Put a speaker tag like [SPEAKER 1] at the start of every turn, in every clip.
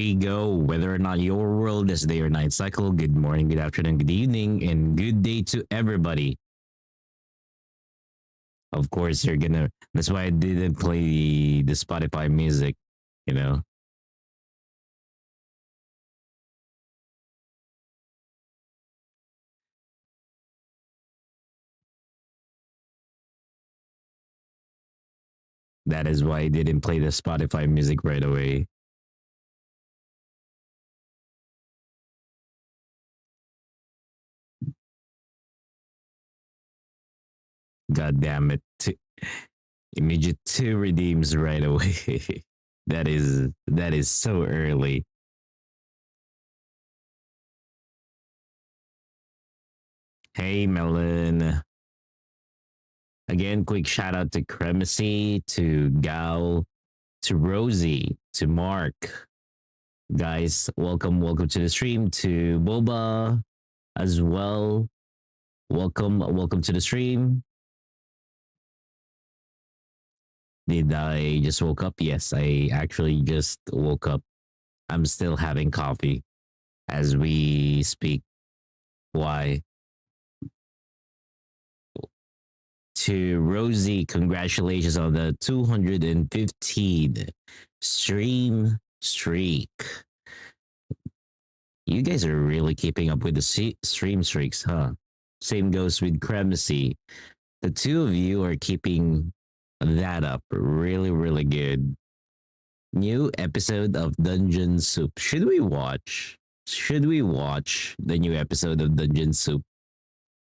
[SPEAKER 1] we go. Whether or not your world is day or night cycle, good morning, good afternoon, good evening, and good day to everybody. Of course, you're gonna. That's why I didn't play the Spotify music. You know, that is why I didn't play the Spotify music right away. God damn it! Immediate two redeems right away. that is so early. Hey, Melon. Again, quick shout out to Cremacy, to Gal, to Rosie, to Mark. Guys, welcome to the stream. To Boba as well. Welcome to the stream. Did I just woke up? Yes, I actually just woke up. I'm still having coffee as we speak. Why? To Rosie, congratulations on the 215 stream streak. You guys are really keeping up with the stream streaks, huh? Same goes with Cremacy. The two of you are keeping that up really, really good. New episode of Dungeon Soup. Should we watch? Should we watch the new episode of Dungeon Soup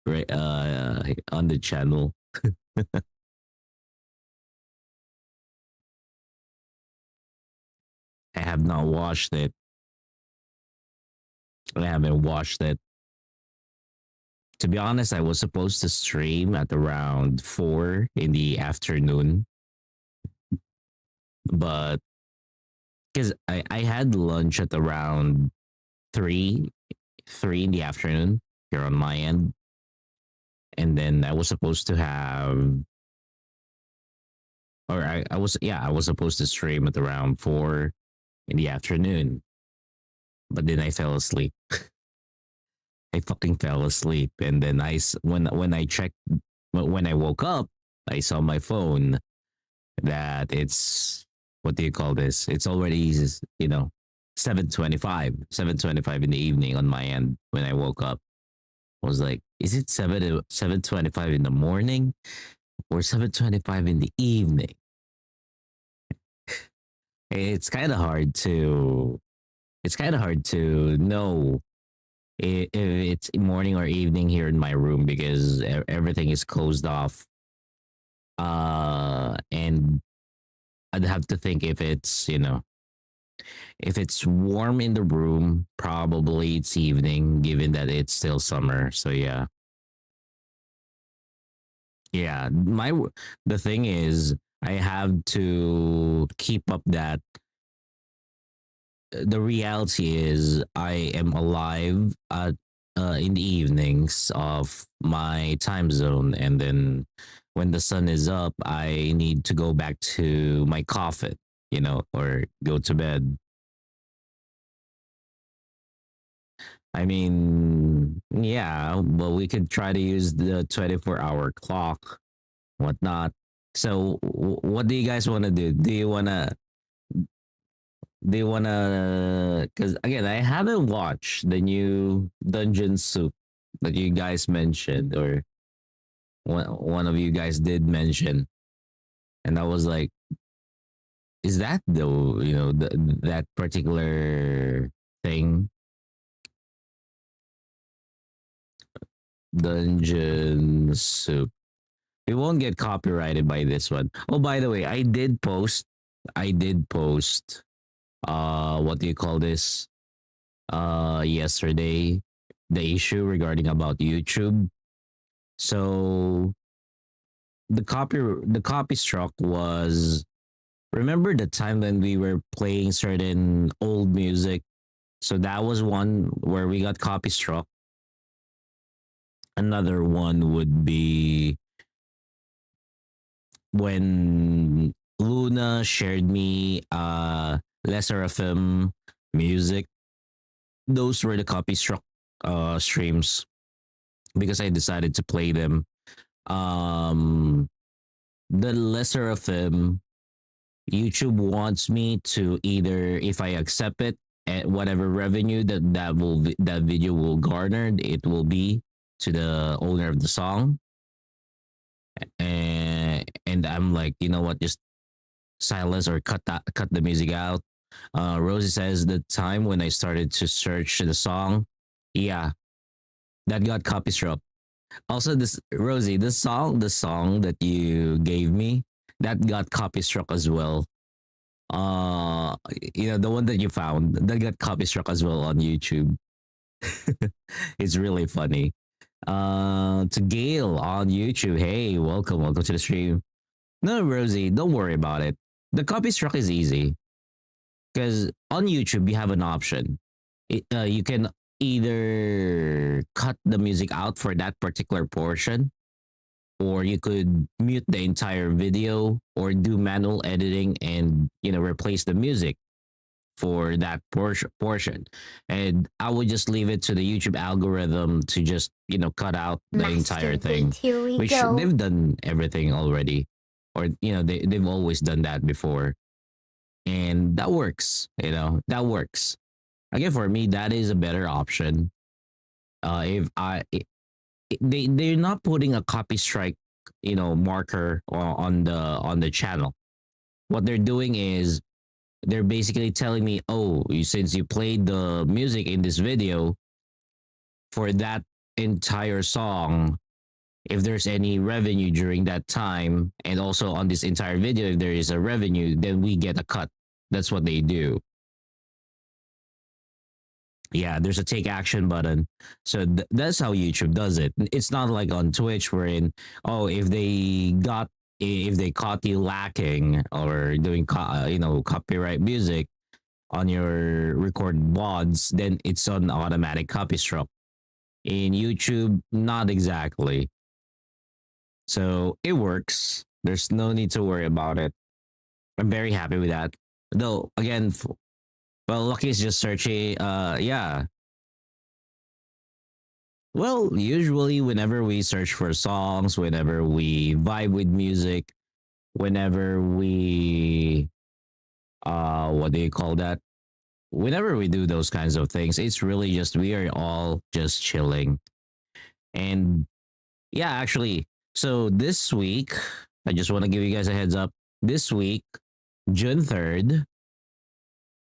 [SPEAKER 1] right on the channel? I have not watched it. I haven't watched it. To be honest, I was supposed to stream at around 4 in the afternoon, but because I had lunch at around 3 3 in the afternoon here on my end, and then I was supposed to have, or I was supposed to stream at around 4 in the afternoon, but then I fell asleep. I fucking fell asleep, and then when I checked, when I woke up, I saw my phone that it's, what do you call this? It's already, 7:25 in the evening on my end when I woke up. I was like, is it 7:25 in the morning or 7:25 in the evening? It's kind of hard to know if it's morning or evening here in my room because everything is closed off. And I'd have to think if it's, if it's warm in the room, probably it's evening, given that it's still summer. So yeah. Yeah. The thing is, I have to keep up that the reality is I am alive in the evenings of my time zone, and then when the sun is up, I need to go back to my coffin, or go to bed. I mean, yeah, but we could try to use the 24-hour clock, whatnot. So, what do you guys want to do? Do you wanna because again I haven't watched the new Dungeon Soup that you guys mentioned, or one of you guys did mention, and I was like, is that that particular thing, Dungeon Soup? We won't get copyrighted by this one. Oh, by the way, I did post what do you call this, yesterday, the issue regarding about YouTube. So the copy struck was, remember the time when we were playing certain old music. So that was one where we got copy struck. Another one would be when Luna shared me Lesser FM music. Those were the copy struck streams because I decided to play them. Um, the lesser of them, YouTube wants me to either, if I accept it, at whatever revenue that video will garner, it will be to the owner of the song. And I'm like, you know what, just silence or cut the music out. Rosie says the time when I started to search the song, yeah, that got copy struck. Also, this Rosie, the song that you gave me, that got copy struck as well. Uh, the one that you found that got copy struck as well on YouTube. It's really funny. To Gail on YouTube, hey, welcome to the stream. No, Rosie, don't worry about it. The copy struck is easy because on YouTube you have an option. You can either cut the music out for that particular portion, or you could mute the entire video, or do manual editing and replace the music for that portion. And I would just leave it to the YouTube algorithm to just cut out the entire thing.
[SPEAKER 2] Here we go.
[SPEAKER 1] They've done everything already, or they've always done that before, and that works. That works. Again, for me, that is a better option. If they're not putting a copy strike marker on the channel. What they're doing is they're basically telling me, oh, since you played the music in this video for that entire song, if there's any revenue during that time, and also on this entire video, if there is a revenue, then we get a cut. That's what they do. Yeah, there's a take action button. So that's how YouTube does it. It's not like on Twitch wherein, oh, if they caught you lacking or doing copyright music on your recorded VODs, then it's on automatic copy struck. In YouTube, not exactly. So it works. There's no need to worry about it. I'm very happy with that. Though again, well, Lucky's just searching. Yeah. Well, usually whenever we search for songs, whenever we vibe with music, whenever we what do you call that? Whenever we do those kinds of things, it's really just we are all just chilling. And yeah, actually, so this week, I just want to give you guys a heads up. This week, June 3rd,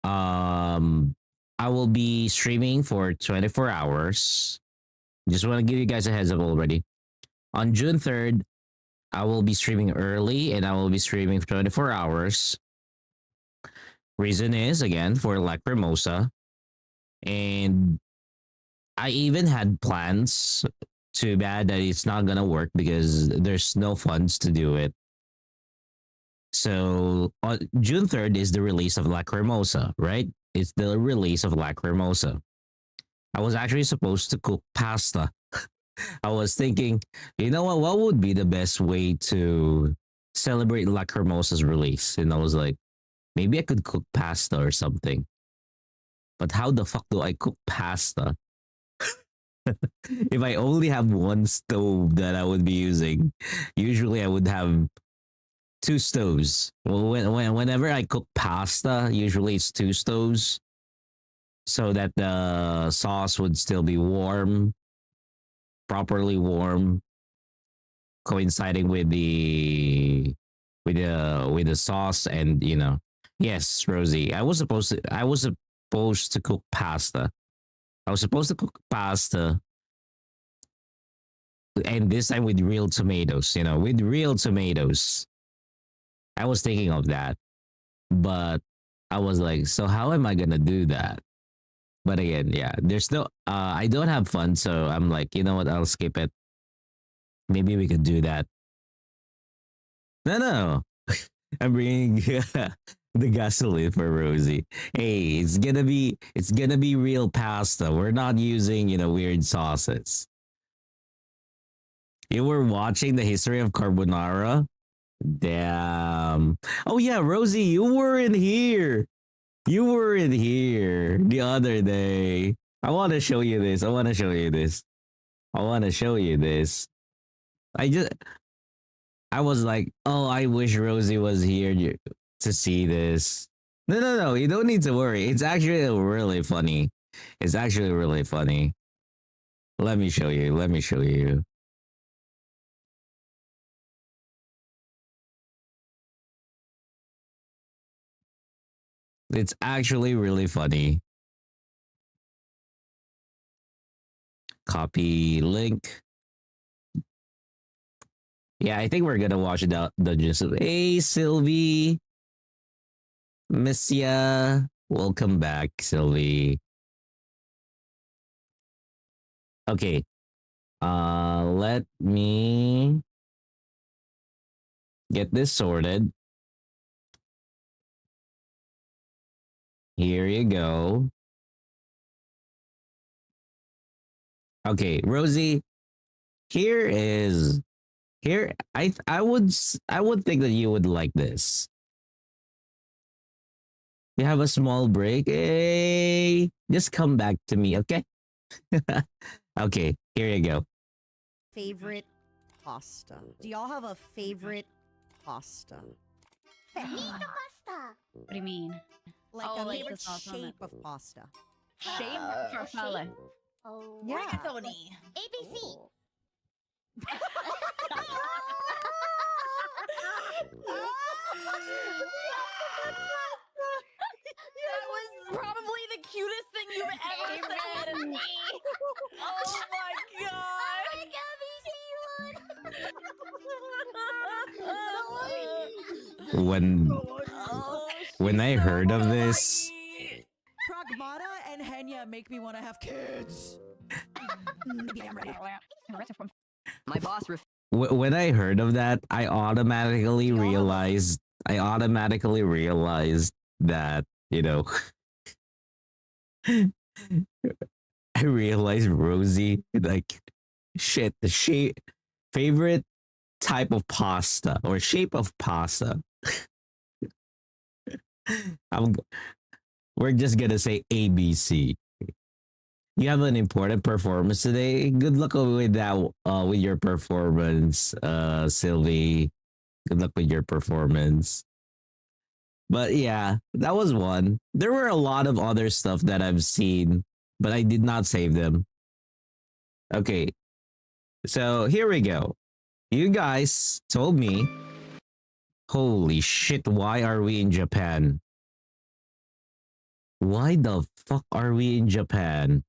[SPEAKER 1] I will be streaming for 24 hours. Just want to give you guys a heads up already. On June 3rd, I will be streaming early, and I will be streaming for 24 hours. Reason is, again, for Lacrimosa. And I even had plans. Too bad that it's not going to work because there's no funds to do it. So on June 3rd is the release of Lacrimosa, right? It's the release of Lacrimosa. I was actually supposed to cook pasta. I was thinking, you know what would be the best way to celebrate Lacrimosa's release? And I was like, maybe I could cook pasta or something. But how the fuck do I cook pasta? If I only have one stove that I would be using, usually I would have two stoves. Well, whenever I cook pasta, usually it's two stoves, so that the sauce would still be warm, properly warm, coinciding with the sauce. And yes, Rosie, I was supposed to cook pasta. I was supposed to cook pasta, and this time with real tomatoes. With real tomatoes. I was thinking of that, but I was like, so how am I gonna do that? But again, yeah, there's no. I don't have fun, so I'm like, you know what? I'll skip it. Maybe we could do that. No. I'm bringing the gasoline for Rosie. Hey, it's gonna be real pasta. We're not using weird sauces. You were watching the history of carbonara. Damn. Oh yeah, Rosie, you were in here. You weren't here the other day. I want to show you this. I want to show you this. I want to show you this. I just, I was like, oh, I wish Rosie was here to see this. No, no, no. You don't need to worry. It's actually really funny. It's actually really funny. Let me show you. Let me show you. It's actually really funny. Copy link. Yeah, I think we're gonna watch the Dungeons. Hey, Sylvie, miss ya. Welcome back, Sylvie. Okay. Let me get this sorted. Here you go. Okay, Rosie. Here is here. I would think that you would like this. You have a small break. Hey, just come back to me, okay? Okay, here you go.
[SPEAKER 2] Favorite pasta. Do y'all have a favorite pasta?
[SPEAKER 3] Pasta.
[SPEAKER 4] What do you mean?
[SPEAKER 2] Like
[SPEAKER 4] Oh,
[SPEAKER 2] a
[SPEAKER 4] like
[SPEAKER 2] favorite
[SPEAKER 4] the sauce on
[SPEAKER 2] shape
[SPEAKER 4] it.
[SPEAKER 2] of pasta.
[SPEAKER 4] Shape farfalle.
[SPEAKER 3] Oh.
[SPEAKER 2] Yeah.
[SPEAKER 4] Rigatoni.
[SPEAKER 3] ABC.
[SPEAKER 4] That was probably the cutest thing you've ever said. Oh my god.
[SPEAKER 1] When I heard of this,
[SPEAKER 2] Pragmata and Henya make me want to have kids. Maybe I'm ready.
[SPEAKER 4] My boss
[SPEAKER 1] when I heard of that, I automatically realized. That I realized Rosie like shit. The favorite type of pasta or shape of pasta. I'm, we're just gonna say ABC. You have an important performance today. Good luck with that. With your performance, Sylvie. Good luck with your performance. But yeah, that was one. There were a lot of other stuff that I've seen, but I did not save them. Okay, so here we go. You guys told me, holy shit, why are we in Japan? Why the fuck are we in Japan?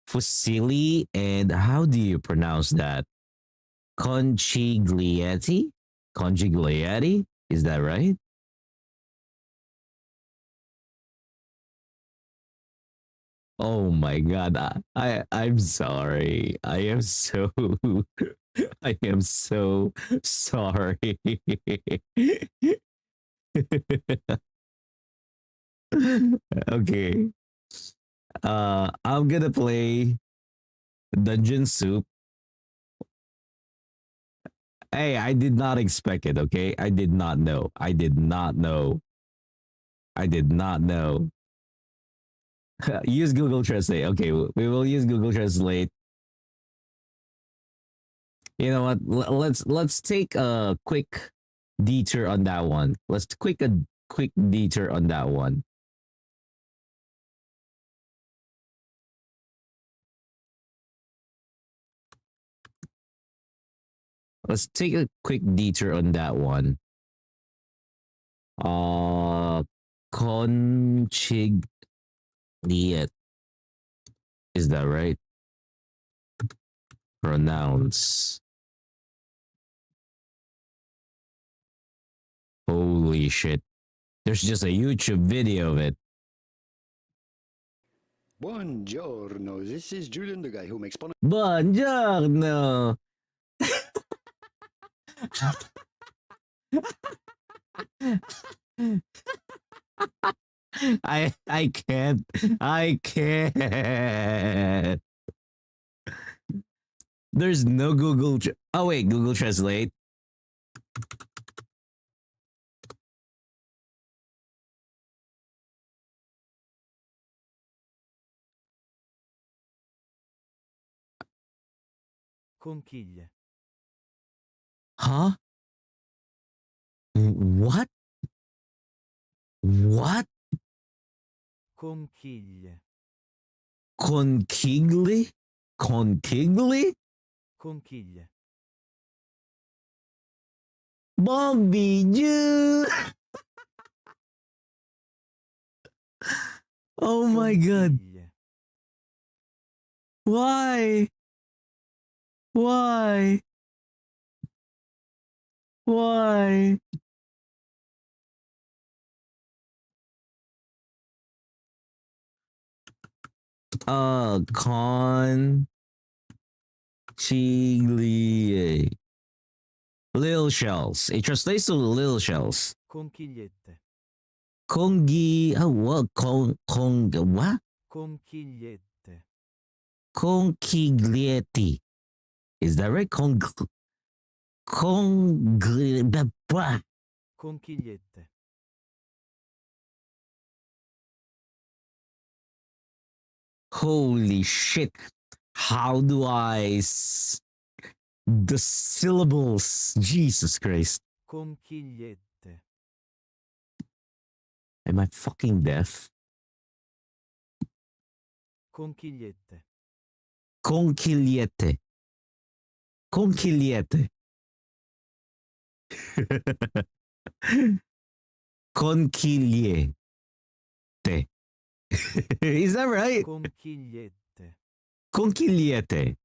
[SPEAKER 1] Fusilli and how do you pronounce that? Conchiglietti? Conchiglietti? Is that right? Oh my god. I'm sorry. I am so I am so sorry. Okay. I'm gonna play Dungeon Soup. Hey, I did not expect it, okay? I did not know. I did not know. I did not know. Use Google Translate. Okay, we will use Google Translate. You know what? Let's take a quick detour on that one. Let's quick detour on that one. Let's take a quick detour on that one. Conchigliette. Is that right? Pronounce. Holy shit. There's just a YouTube video of it.
[SPEAKER 5] Buongiorno, this is Julian, the guy who makes fun of...
[SPEAKER 1] Buongiorno. I can't. I can't. There's no Google. Oh wait, Google Translate.
[SPEAKER 6] Conchiglie.
[SPEAKER 1] Huh? What? What?
[SPEAKER 6] Conchiglie.
[SPEAKER 1] Conchiglie? Conchiglie?
[SPEAKER 6] Conchiglie.
[SPEAKER 1] Bombi Jew! Oh my god.
[SPEAKER 6] Conchiglie.
[SPEAKER 1] Why? Why? Why? Conchiglie. Little shells. It translates to little shells.
[SPEAKER 6] Conchigliette.
[SPEAKER 1] Congi. Oh, what? What?
[SPEAKER 6] Conchigliette.
[SPEAKER 1] Conchiglietti. Is that right?
[SPEAKER 6] Conchigliette.
[SPEAKER 1] Holy shit. How do the syllables? Jesus Christ.
[SPEAKER 6] Conchigliette.
[SPEAKER 1] Am I fucking deaf?
[SPEAKER 6] Conchigliette.
[SPEAKER 1] Conchigliette. Conchigliette. Conchigliette. Is that right?
[SPEAKER 6] Conchigliette.
[SPEAKER 1] Conchigliette.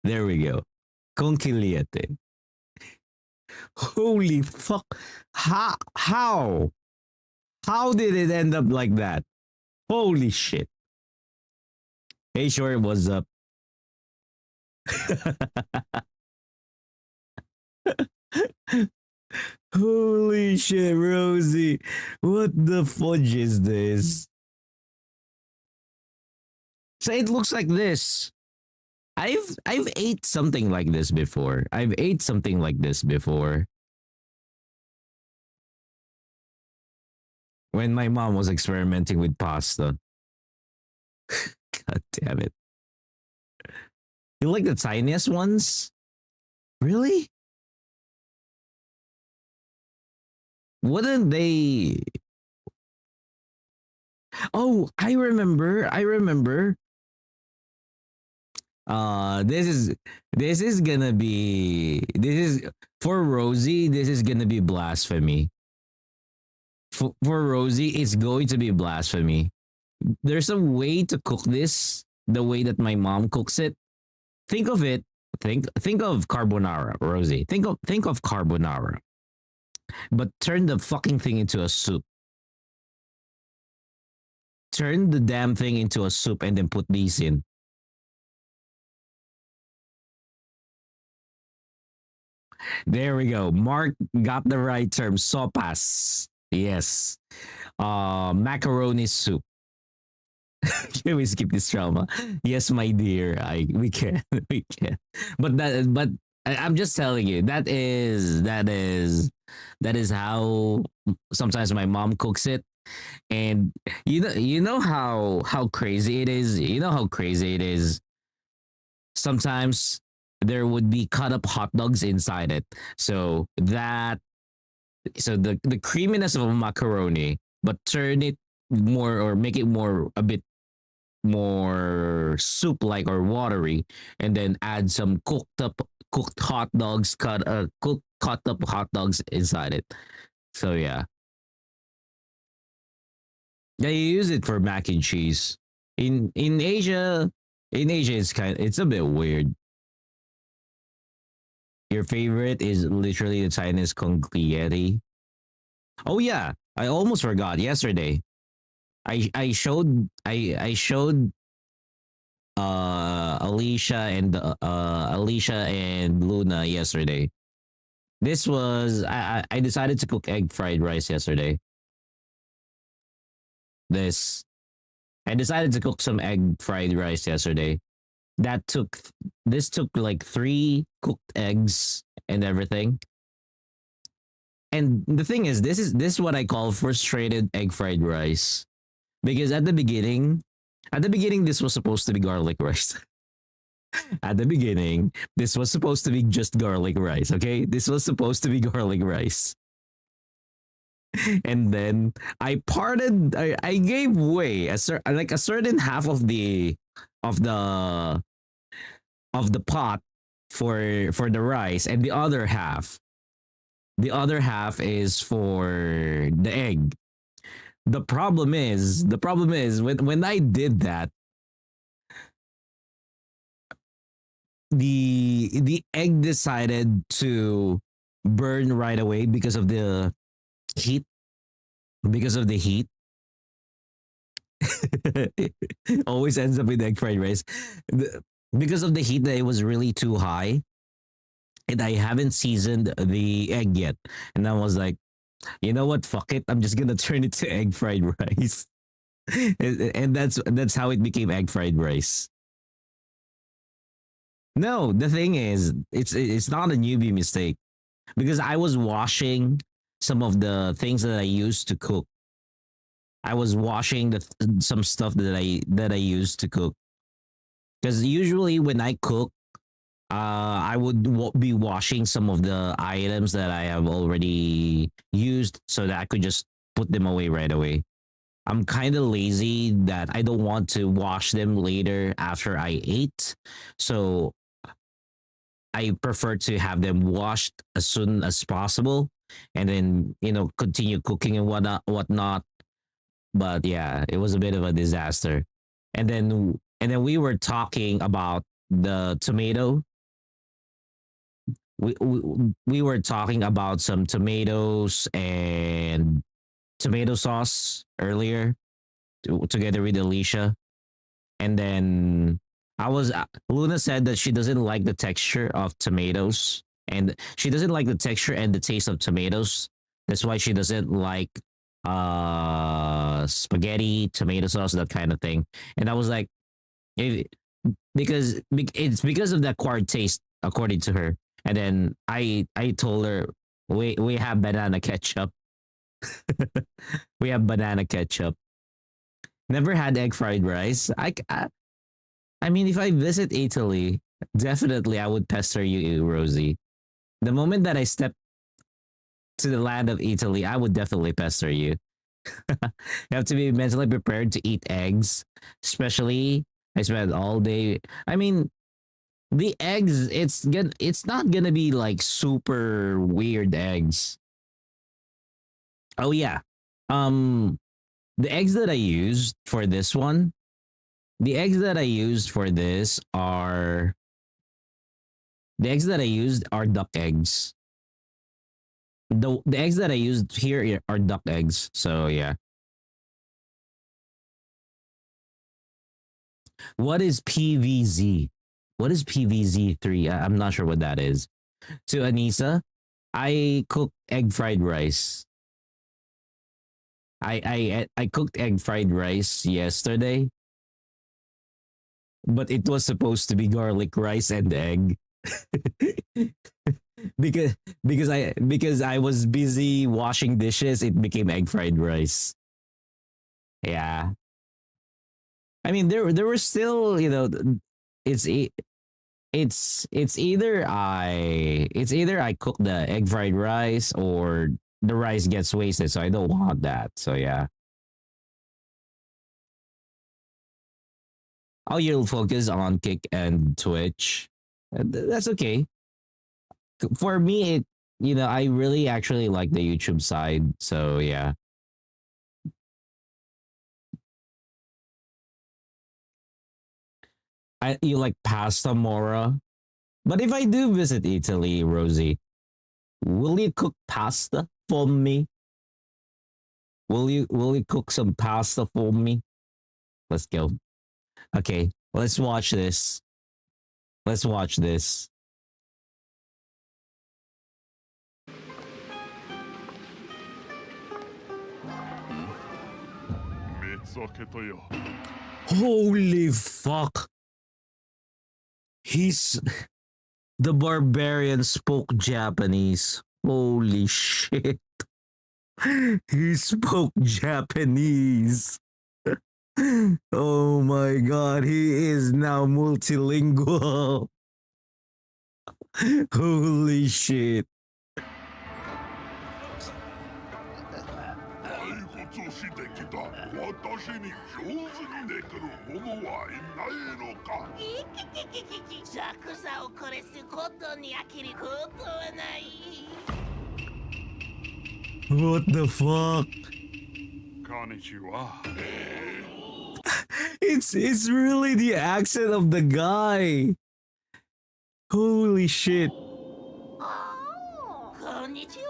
[SPEAKER 1] There we go. Conchigliette. Holy fuck. How? How did it end up like that? Holy shit. Hey, Short, what's up? Holy shit, Rosie. What the fudge is this? So it looks like this. I've ate something like this before. I've ate something like this before. When my mom was experimenting with pasta. God damn it. You like the tiniest ones? Really? Wouldn't they? Oh, I remember. This is gonna be, this is for Rosie, this is gonna be blasphemy. For Rosie, it's going to be blasphemy. There's a way to cook this the way that my mom cooks it. Think of it. Think of carbonara, Rosie. Think of carbonara. But turn the fucking thing into a soup. Turn the damn thing into a soup and then put these in. There we go. Mark got the right term. Sopas. Yes. Macaroni soup. Can we skip this drama? Yes, my dear. We can. We can. But I'm just telling you, that is how sometimes my mom cooks it. And you know how crazy it is. You know how crazy it is. Sometimes there would be cut up hot dogs inside it. So the creaminess of a macaroni, but turn it more or make it more a bit more soup like or watery, and then add some cooked hot dogs, cut up hot dogs inside it. So yeah. Yeah, you use it for mac and cheese. In Asia, it's a bit weird. Your favorite is literally the Chinese congliere. Oh yeah, I almost forgot yesterday. I showed Alicia and Luna yesterday. This was I decided to cook egg fried rice yesterday. I decided to cook some egg fried rice yesterday. This took like 3 cooked eggs and everything. And the thing is, this is what I call frustrated egg fried rice. Because at the beginning this was supposed to be garlic rice. At the beginning, this was supposed to be just garlic rice, okay? This was supposed to be garlic rice. And then I gave way like a certain half of the of the pot for the rice, and the other half is for the egg. The problem is when I did that, the egg decided to burn right away heat because of the heat. Always ends up with egg fried rice. Because of the heat, that it was really too high, and I haven't seasoned the egg yet. And I was like, you know what? Fuck it. I'm just gonna turn it to egg fried rice. And that's how it became egg fried rice. No, the thing is, it's not a newbie mistake, because I was washing some of the things that I used to cook. I was washing some stuff that I used to cook, because usually when I cook, I would be washing some of the items that I have already used so that I could just put them away right away. I'm kind of lazy that I don't want to wash them later after I ate. So I prefer to have them washed as soon as possible, and then continue cooking and whatnot. But yeah, it was a bit of a disaster. And then we were talking about the tomato. We were talking about some tomatoes and tomato sauce earlier, together with Alicia. And then Luna said that she doesn't like the texture of tomatoes, and she doesn't like the texture and the taste of tomatoes. That's why she doesn't like spaghetti, tomato sauce, that kind of thing. And I was like, it's because of the acquired taste, according to her. And then I told her, we have banana ketchup. We have banana ketchup. Never had egg fried rice. I mean, if I visit Italy, definitely I would pester you, Rosie. The moment that I step to the land of Italy, I would definitely pester you. You have to be mentally prepared to eat eggs, especially I spent all day. I mean, the eggs, it's not gonna be like super weird eggs. Oh yeah. Um the eggs that I used for this one, the eggs that I used for this are the eggs that I used are duck eggs. The eggs that I used here are duck eggs. So yeah. What is PVZ? What is PVZ3? I'm not sure what that is. To Anissa, I cooked egg fried rice. I cooked egg fried rice yesterday, but it was supposed to be garlic rice and egg. because I was busy washing dishes, it became egg fried rice. Yeah. I mean, there were still, it's it's either I cook the egg fried rice, or the rice gets wasted, so I don't want that. So yeah. Oh, you'll focus on Kick and Twitch. That's okay. For me, I really actually like the YouTube side. So yeah. You like pasta, Mora? But if I do visit Italy, Rosie, will you cook pasta for me? Will you cook some pasta for me? Let's go. Okay, let's watch this. Let's watch this. Holy fuck. The barbarian spoke Japanese. Holy shit. He spoke Japanese. Oh my god, he is now multilingual. Holy shit.
[SPEAKER 7] 骸骨してきた私に上手にできる者はいないのか。
[SPEAKER 8] いききききき弱さをこれすことに飽きることはない。
[SPEAKER 1] What the fuck?
[SPEAKER 7] こんにちは。
[SPEAKER 1] It's really the accent of the guy. Holy shit.
[SPEAKER 8] こんにちは。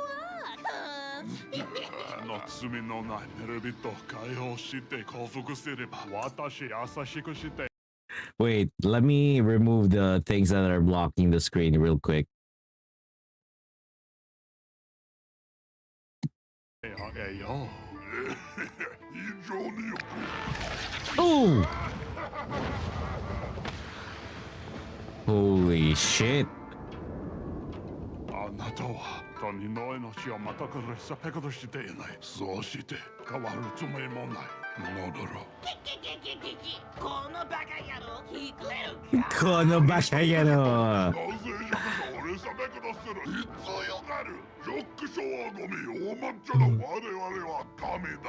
[SPEAKER 7] 罪のないテレビと解放して降伏すれば私優しくして。
[SPEAKER 1] Wait, let me remove the things that are blocking the screen real quick.
[SPEAKER 7] あげよう。非常によく。
[SPEAKER 1] Oh! Holy shit.
[SPEAKER 7] あなたは他人の命を全くリスペクトしていない。そうして変わるつもりもないのだろう。
[SPEAKER 8] キキキキキキこのバカ野郎聞こえるか。
[SPEAKER 1] このバカ野郎。
[SPEAKER 7] 男性職のリスペクトする必要がある。ジョックショーのみお抹茶の我々は神だ。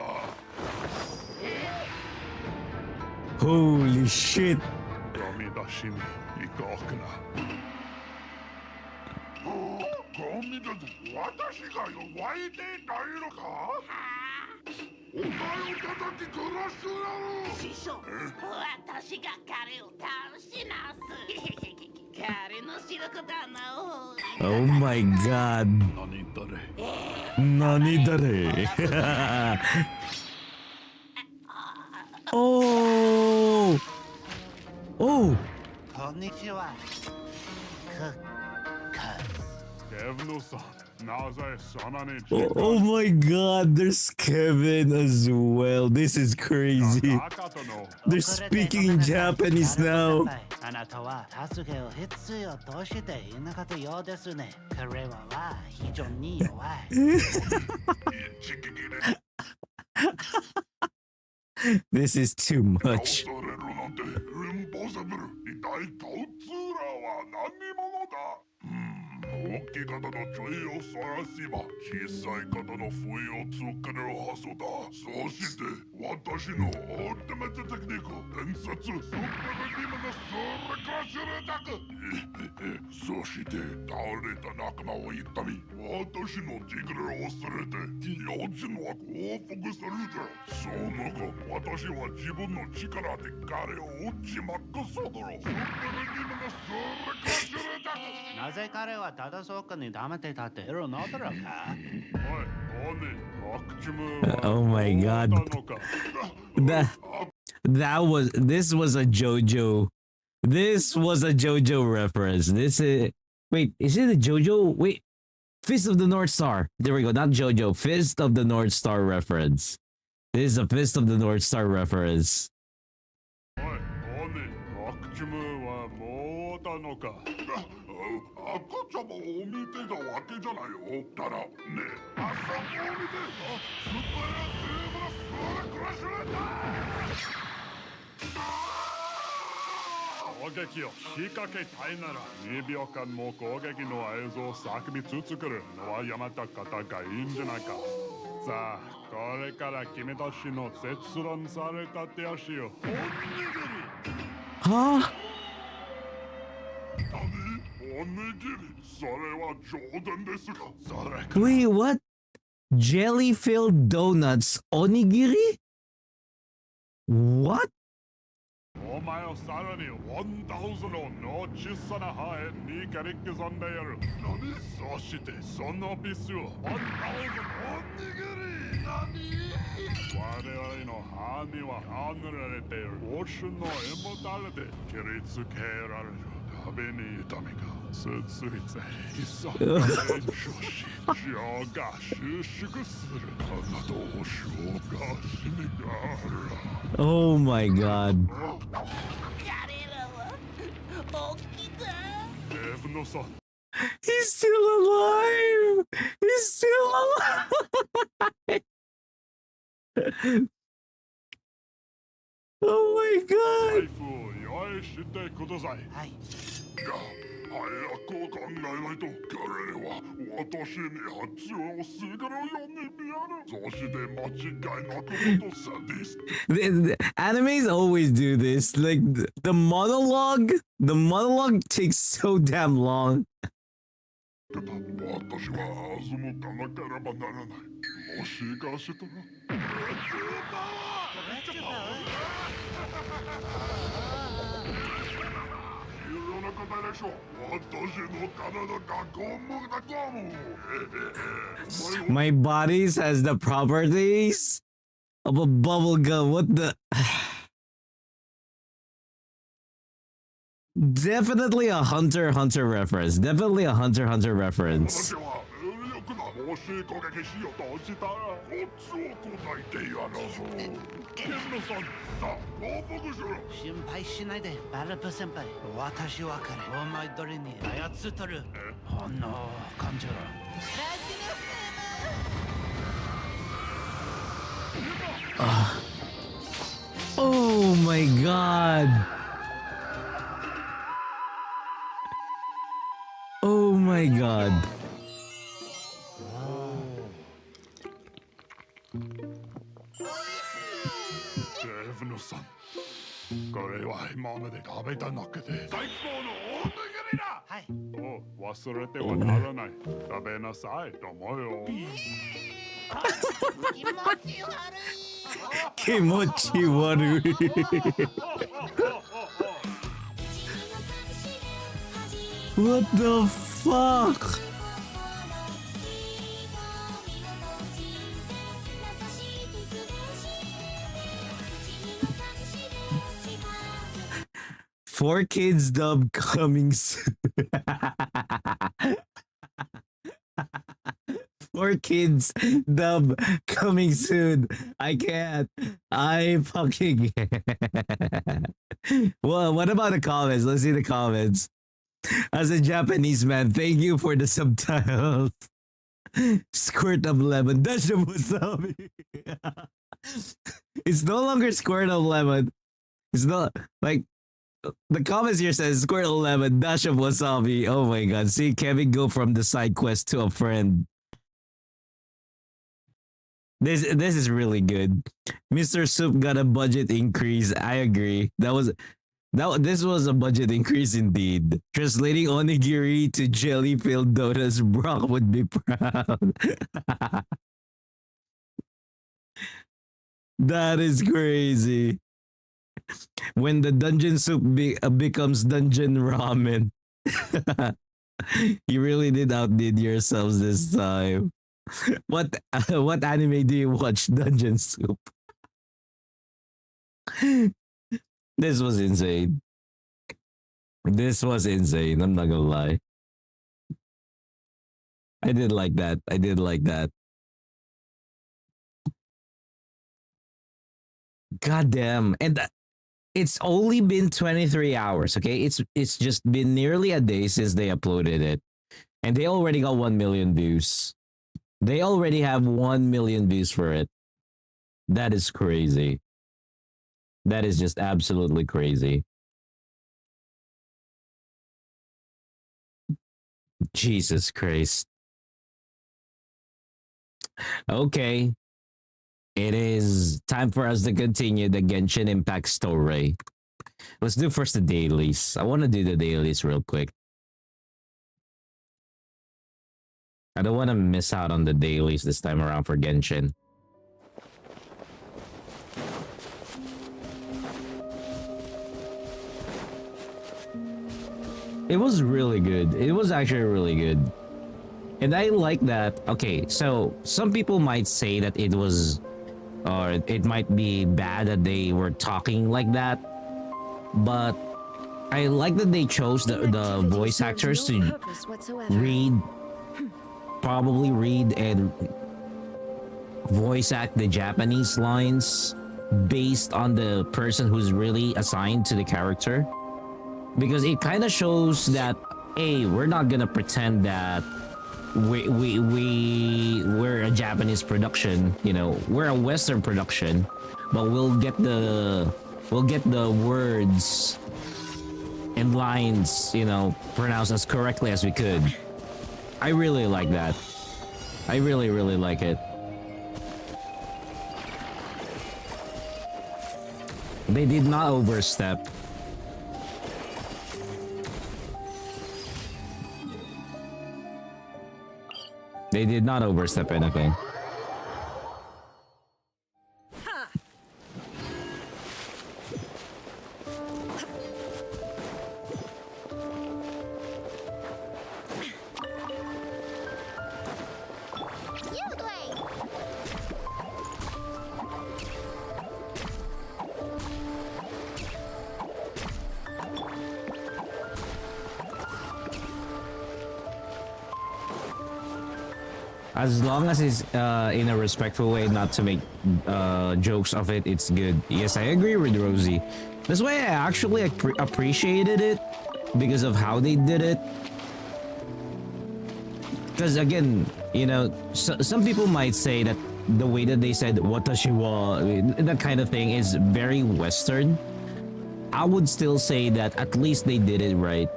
[SPEAKER 1] Holy shit.
[SPEAKER 7] 神出しに行こうかな。神だぞ。私が弱いていないのか。お前を叩き殺すだろう。
[SPEAKER 8] 師匠、私が彼を倒しなす。彼の白く玉を。
[SPEAKER 1] Oh my god. 何誰 Oh! Oh!
[SPEAKER 9] こんにちは。
[SPEAKER 7] ケブノさん、なぜそんなに。
[SPEAKER 1] Oh my god, there's Kevin as well. This is crazy. They're speaking in Japanese now.
[SPEAKER 9] あなたは助けを必要としていなかったようですね。彼は非常に弱い。
[SPEAKER 1] This is too much.
[SPEAKER 7] 倒されるなんてインポッシブル。一体こいつらは何者だ。大きい方の注意をそらせば小さい方の不意を作れるはずだ。そして私のオルティメットテクニック伝説スーパービームのスーパークラッシュレタク。そして倒れた仲間を痛み私のジグルを忘れて幼児のは降伏するだ。その後私は自分の力で彼を打ちまくすだろう。スーパービームのスーパークラッシュレタク。
[SPEAKER 9] なぜ彼はただそこに黙って立っているのだろうか。
[SPEAKER 1] Oh my god. This was a JoJo. This was a JoJo reference. This is wait, is it a JoJo? Wait, Fist of the North Star. There we go. Not JoJo. Fist of the North Star reference. This is a Fist of the North Star reference.
[SPEAKER 7] 赤ちゃまを見てたわけじゃないよ。ただね、あそこを見てスーパービームのスーパークラッシュレタ攻撃を仕掛けたいなら2秒間も攻撃の映像を叫び続けるのはやめた方がいいんじゃないか。さあ、これから君たちの絶論された手足をおにぎり。
[SPEAKER 1] Huh?
[SPEAKER 7] おにぎり、それは冗談ですか。それか。
[SPEAKER 1] Wait, what? Jelly filled donuts onigiri? What?
[SPEAKER 7] お前をさらに1000の小さな歯へに蹴り刻んでやる。何？そしてそのピスを1000おにぎり。何？我々の歯にはは塗られているオーシャンのエモタレで切りつけられる。食べに痛みが続いて急が練習し血が収縮する。あなたを消化しにがある。
[SPEAKER 1] Oh my god.
[SPEAKER 8] 彼らは起きた。
[SPEAKER 7] デブのさん。
[SPEAKER 1] He's still alive! He's still alive! Oh my god!
[SPEAKER 7] 財布をよはいしてください
[SPEAKER 9] はい。
[SPEAKER 7] いや早く考えないと彼は私に発音をするように見えるそして間違いなく元サディスト
[SPEAKER 1] The animes always do this. Like the monologue takes so damn long.
[SPEAKER 7] 私は欺かなければならないもしかしたらいろんな答えでしょ私の体がゴムだゴム
[SPEAKER 1] My body has the properties of a bubble gum. What the? Definitely a Hunter x Hunter reference. Definitely a Hunter x Hunter reference.
[SPEAKER 7] 私は有力だもし攻撃しようとしたらこっちを答えてやろうケンノさんさあ報告しろ
[SPEAKER 9] 心配しないで、バルプ先輩。私は彼、お前どれに操っとる。本能を感じろ。
[SPEAKER 1] Oh my god. Oh my god.
[SPEAKER 7] デフノさんこれは今まで食べた中で最高の大にぎりだ
[SPEAKER 9] はい。
[SPEAKER 7] お忘れてはならない食べなさいと思うよ
[SPEAKER 3] 気持ち悪い。
[SPEAKER 1] 気持ち悪い。What the fuck? Four kids dub coming soon. 4 kids dub coming soon. I can't. I fucking can't. Well, what about the comments? Let's see the comments. As a Japanese man, thank you for the subtitles. Squirt of lemon. Dash of wasabi. It's no longer squirt of lemon. It's not like the comments here says squirt of lemon, dash of wasabi. Oh my god. See Kevin go from the side quest to a friend. This is really good. Mr. Soup got a budget increase. I agree. This was a budget increase indeed. Translating onigiri to jelly-filled donuts, Brock would be proud. That is crazy. When the dungeon soup becomes dungeon ramen. You really did outdid yourselves this time. What anime do you watch? Dungeon Soup. This was insane. This was insane. I'm not gonna lie. I did like that. I did like that. God damn. And it's only been 23 hours, okay? It's just been nearly a day since they uploaded it. And they already got 1 million views. They already have 1 million views for it. That is crazy. That is just absolutely crazy. Jesus Christ. Okay. It is time for us to continue the Genshin Impact story. Let's do first the dailies. I want to do the dailies real quick. I don't want to miss out on the dailies this time around for Genshin. It was really good. It was actually really good. And I like that. Okay, so some people might say that it was, or it might be bad that they were talking like that. But I like that they chose the voice actors to probably read and voice act the Japanese lines based on the person who's really assigned to the character. Because it kind of shows that, hey, we're not gonna pretend that we're a Japanese production, you know, we're a Western production, but we'll get the words and lines, you know, pronounced as correctly as we could. I really like that. I really, really like it. They did not overstep. They did not overstep anything. As long as it's in a respectful way, not to make jokes of it, it's good. Yes, I agree with Rosie. That's why I actually appreciated it because of how they did it. Because again, you know, some people might say that the way that they said "watashi wa," that kind of thing is very Western. I would still say that at least they did it right.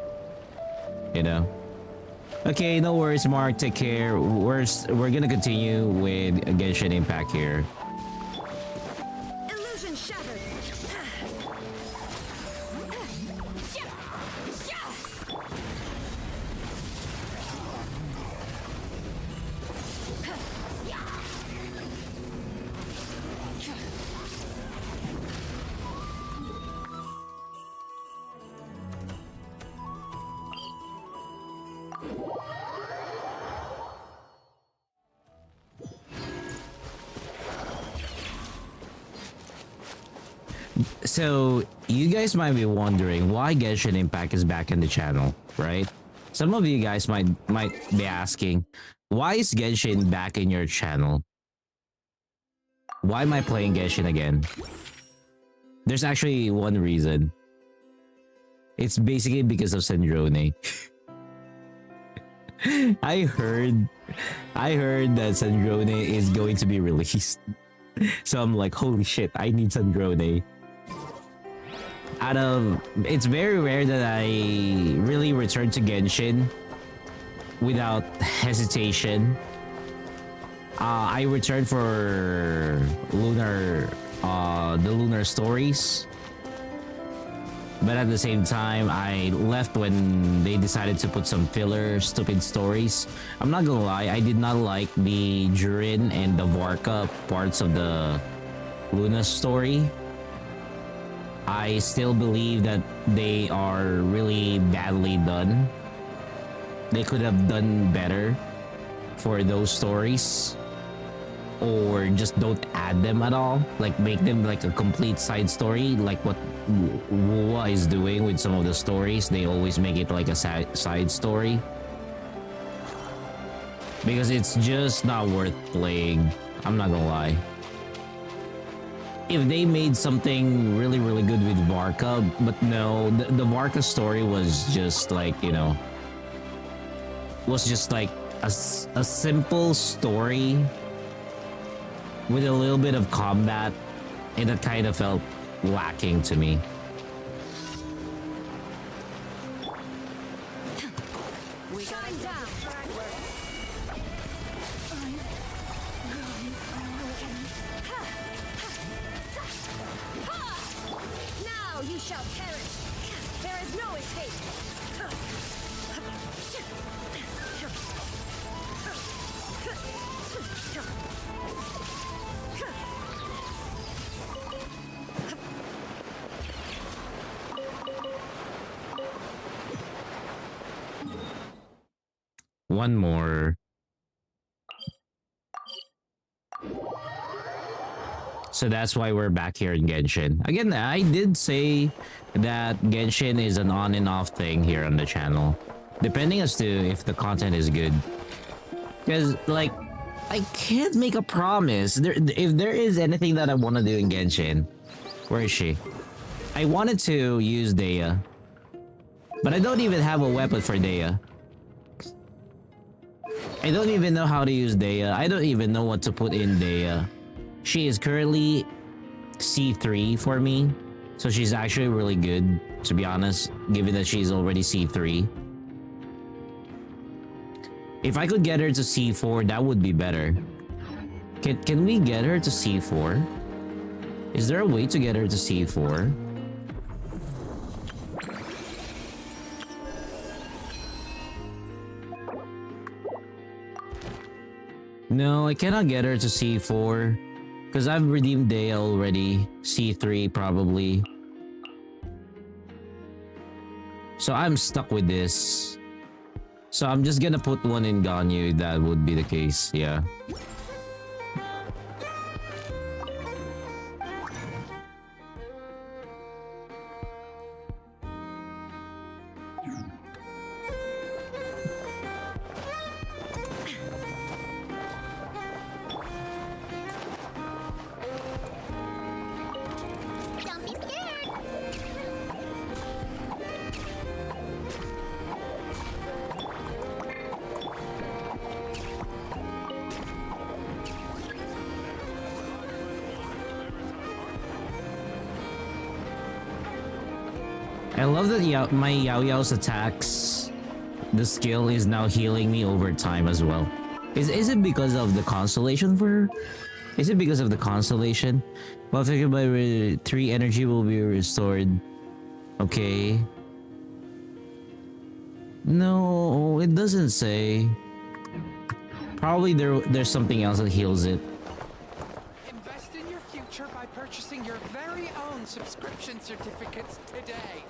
[SPEAKER 1] You know. Okay, no worries, Mark. Take care. We're gonna continue with Genshin Impact here.
[SPEAKER 4] Illusion shattered.
[SPEAKER 1] So, you guys might be wondering why Genshin Impact is back in the channel, right? Some of you guys might be asking, why is Genshin back in your channel? Why am I playing Genshin again? There's actually one reason. It's basically because of Sandrone. I heard that Sandrone is going to be released. So I'm like, holy shit, I need Sandrone. It's very rare that I really return to Genshin without hesitation. I returned for the Lunar stories, but at the same time, I left when they decided to put some filler, stupid stories. I'm not gonna lie, I did not like the Jurin and the Varka parts of the Luna story. I still believe that they are really badly done. They could have done better for those stories, or just don't add them at all. Like make them like a complete side story, like what Wuwa is doing with some of the stories. They always make it like a side story because it's just not worth playing. I'm not gonna lie. If they made something really, really good with Varka, but no, the Varka story was just like, you know, was just like a simple story with a little bit of combat, and that kind of felt lacking to me.
[SPEAKER 4] You shall perish. There is no escape.
[SPEAKER 1] One more. So that's why we're back here in Genshin. Again, I did say that Genshin is an on and off thing here on the channel, depending as to if the content is good. Because, like, I can't make a promise. If there is anything that I want to do in Genshin, where is she? I wanted to use Dea, but I don't even have a weapon for Dea. I don't even know how to use Dea. I don't even know what to put in Dea. She is currently C3 for me, So she's actually really good, to be honest, given that she's already C3. If I could get her to C4, that would be better. Can we get her to C4? Is there a way to get her to C4? No, I cannot get her to C4. Because I've redeemed Dea already. C3 probably. So I'm stuck with this. So I'm just gonna put one in Ganyu if that would be the case, yeah.
[SPEAKER 8] Don't be scared.
[SPEAKER 1] I love that my Yao Yao's attacks, the skill is now healing me over time as well. Is it because of the constellation for her? Is it because of the constellation? Well, affected by 3 energy will be restored. Okay. No, it doesn't say. Probably there's something else that heals it.
[SPEAKER 10] Invest in your future by purchasing your very own subscription certificates today.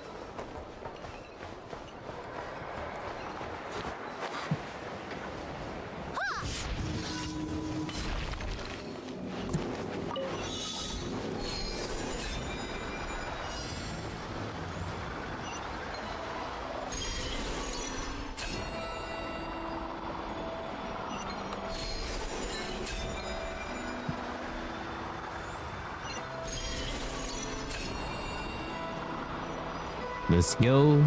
[SPEAKER 1] Let's go.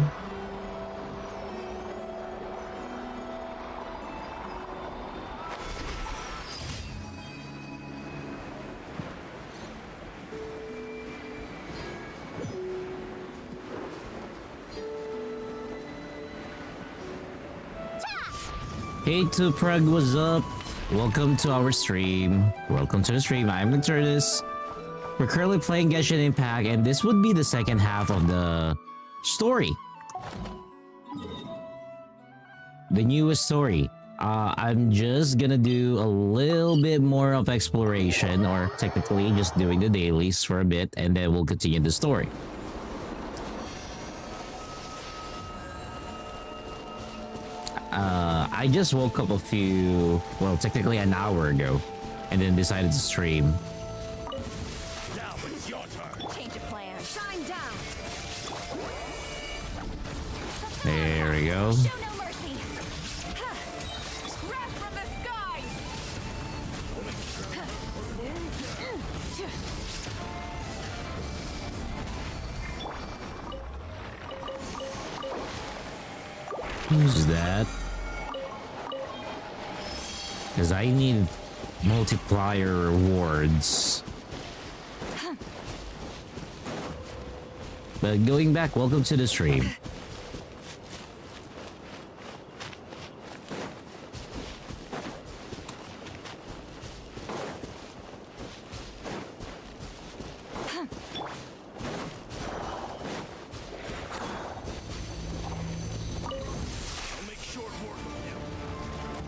[SPEAKER 1] Hey to Prague, what's up? Welcome to our stream. Welcome to the stream. I'm Nocturnus. We're currently playing Genshin Impact, and this would be the second half of the story. The newest story. I'm just gonna do a little bit more of exploration, or technically just doing the dailies for a bit, and then we'll continue the story. I just woke up technically an hour ago, and then decided to stream.
[SPEAKER 7] Now it's your turn.
[SPEAKER 4] Change of plan. Shine down.
[SPEAKER 1] There we go.
[SPEAKER 4] Show no mercy. Wrath from the skies.
[SPEAKER 1] Who's that? Because I need multiplier rewards. But going back, welcome to the stream.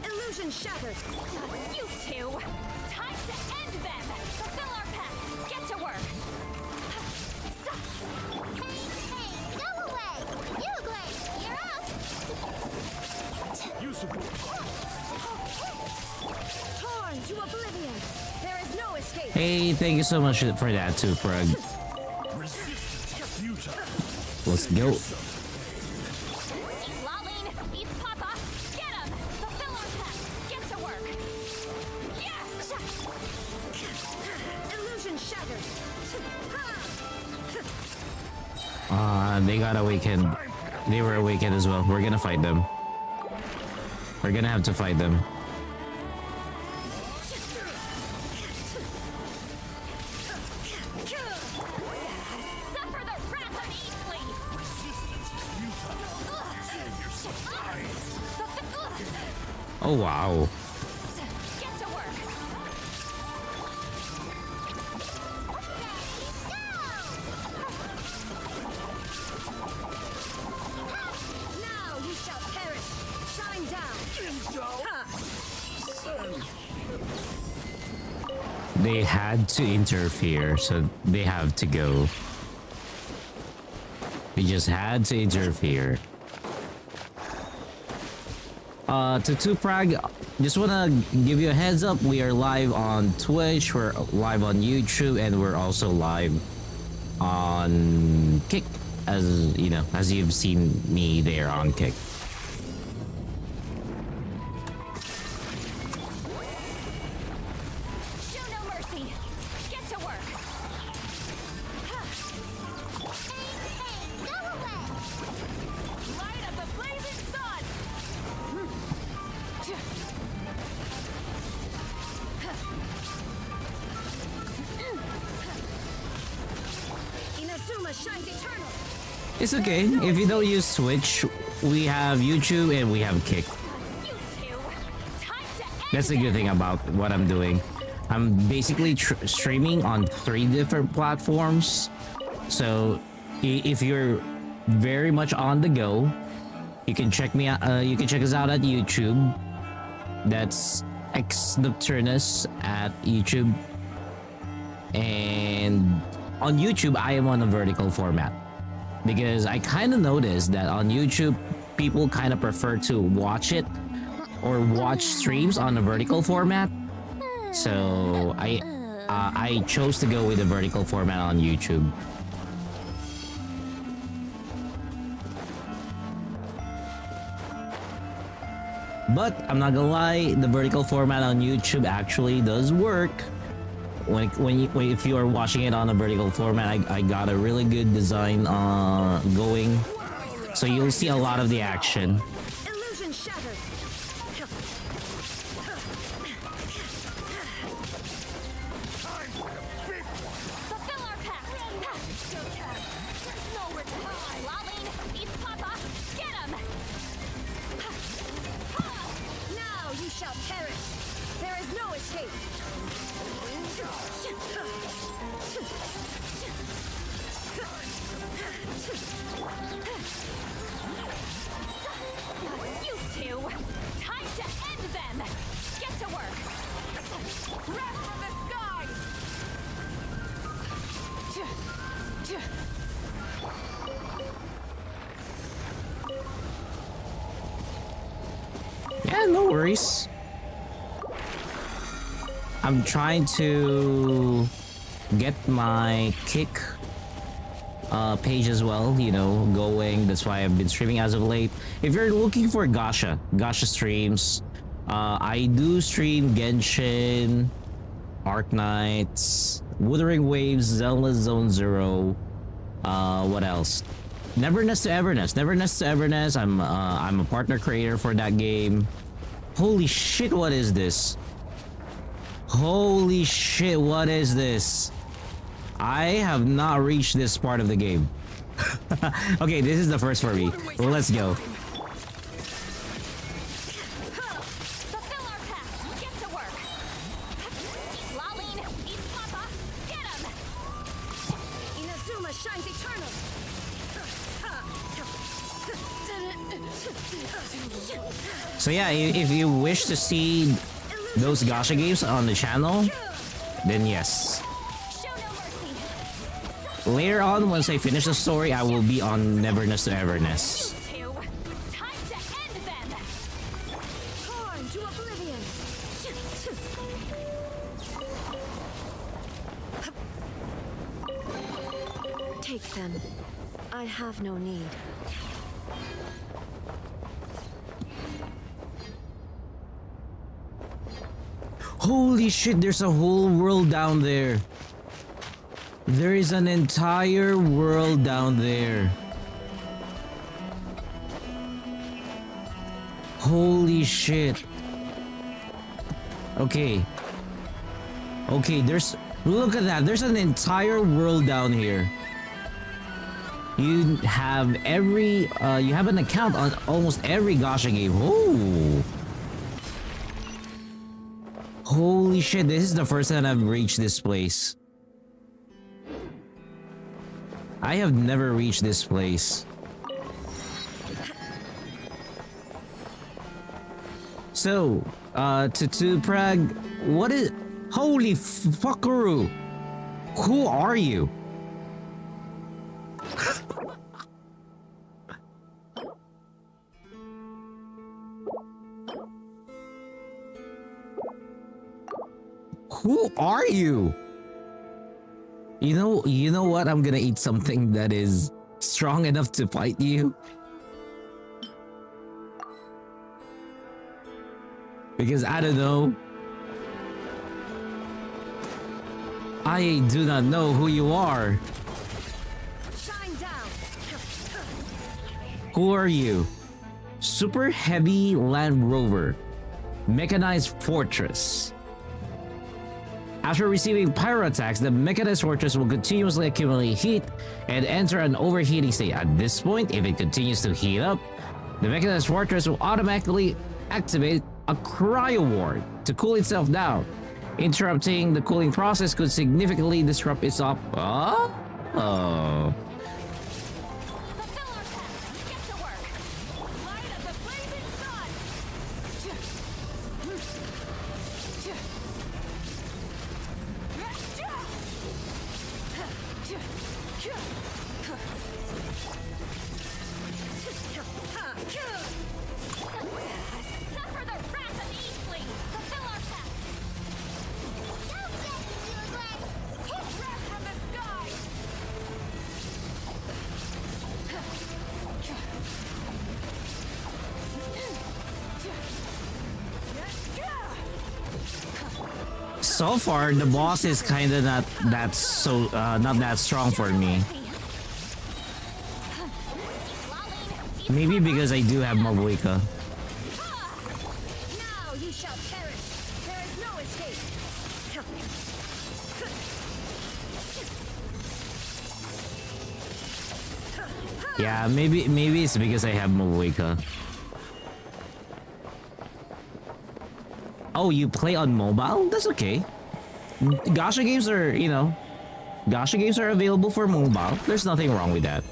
[SPEAKER 4] Illusion shattered. You two. Time to end them. Fulfill our pact. Get to work.
[SPEAKER 8] Hey, go away. You great. You're up.
[SPEAKER 7] You support.
[SPEAKER 4] Torn to oblivion. There is no escape.
[SPEAKER 1] Hey, thank you so much for that too, Prug. Let's go.
[SPEAKER 4] Lolling, East Papa, get him! Fulfill our pact. Get to work. Yeah! Illusion shattered.
[SPEAKER 1] They got awakened. They were awakened as well. We're gonna fight them. We're gonna have to fight them.
[SPEAKER 4] Suffer the
[SPEAKER 1] Oh wow.
[SPEAKER 4] Get to work.
[SPEAKER 11] Now you shall perish. Shine down.
[SPEAKER 1] They had to interfere, so they have to go. They just had to interfere. To Tuprag, just wanna give you a heads up. We are live on Twitch, we're live on YouTube, and we're also live on Kick, as you know, as you've seen me there on Kick.
[SPEAKER 4] Show no mercy. Get to work. Light up the blazing sun.
[SPEAKER 11] Inazuma shines eternal.
[SPEAKER 1] It's okay. If you don't use Switch, we have YouTube and we have Kick.
[SPEAKER 4] You two. Time to end
[SPEAKER 1] That's the good thing about what I'm doing. I'm basically streaming on 3 different platforms. So if you're very much on the go, you can check me out. You can check us out at YouTube. That's X Nocturnus at YouTube. And on YouTube, I am on a vertical format because I kind of noticed that on YouTube, people kind of prefer to watch it or watch streams on a vertical format. So I chose to go with the vertical format on YouTube. But I'm not gonna lie, the vertical format on YouTube actually does work. If you are watching it on a vertical format, I got a really good design going, so you'll see a lot of the action.
[SPEAKER 11] Illusion shattered.
[SPEAKER 4] Fulfill our pact. There's nowhere to hide. Lolling, East Papa, get him.
[SPEAKER 11] Now you shall perish. There is no escape.
[SPEAKER 4] You two. Time to end them. Get to work. Wrath from the skies.
[SPEAKER 1] Yeah, no worries. I'm trying to get my Kick page as well, you know, going. That's why I've been streaming as of late. If you're looking for gacha streams, I do stream Genshin, Arc Knights, Wuthering Waves, Zelda Zone Zero. What else? Neverness to Everness. I'm a partner creator for that game. Holy shit, what is this? Holy shit, what is this? I have not reached this part of the game. Okay, this is the first for me. Well, let's go.
[SPEAKER 4] Fulfill our pact. Get to work. Lolling, East Papa, get him.
[SPEAKER 11] Inazuma shines eternal.
[SPEAKER 1] So yeah, if you wish to see those gacha games on the channel, then yes.
[SPEAKER 4] Show no mercy.
[SPEAKER 1] Later on, once I finish the story, I will be on Neverness to Everness.
[SPEAKER 4] You two. Time to end them.
[SPEAKER 11] Torn to oblivion. Take them. I have no need.
[SPEAKER 1] Holy shit, there's a whole world down there. There is an entire world down there. Holy shit. Okay. Okay, look at that. There's an entire world down here. You have you have an account on almost every gacha game. Oh. Holy shit, this is the first time I've reached this place. I have never reached this place. So, to Prague, what is... Holy fuckaroo! Who are you? Who are you? You know what? I'm gonna eat something that is strong enough to fight you. Because I don't know. I do not know who you are.
[SPEAKER 11] Shine down.
[SPEAKER 1] Who are you? Super Heavy Land Rover. Mechanized Fortress. After receiving pyro attacks, the mechanized fortress will continuously accumulate heat and enter an overheating state. At this point, if it continues to heat up, the mechanized fortress will automatically activate a cryo ward to cool itself down. Interrupting the cooling process could significantly disrupt its oh.
[SPEAKER 11] Fulfill our task. Get to work. Light of the blazing sun. Suffer the wrath of the Eastling. Fulfill our task. Don't get useless. Hit wrath from the sky.
[SPEAKER 1] So far, the boss is kind of not that strong for me. Maybe because I do have Mabuika.
[SPEAKER 11] Now you shall perish. There is no escape.
[SPEAKER 1] Yeah, maybe it's because I have Mabuika. Oh, you play on mobile? That's okay. Gacha games are, Gacha games are available for mobile. There's nothing wrong with that.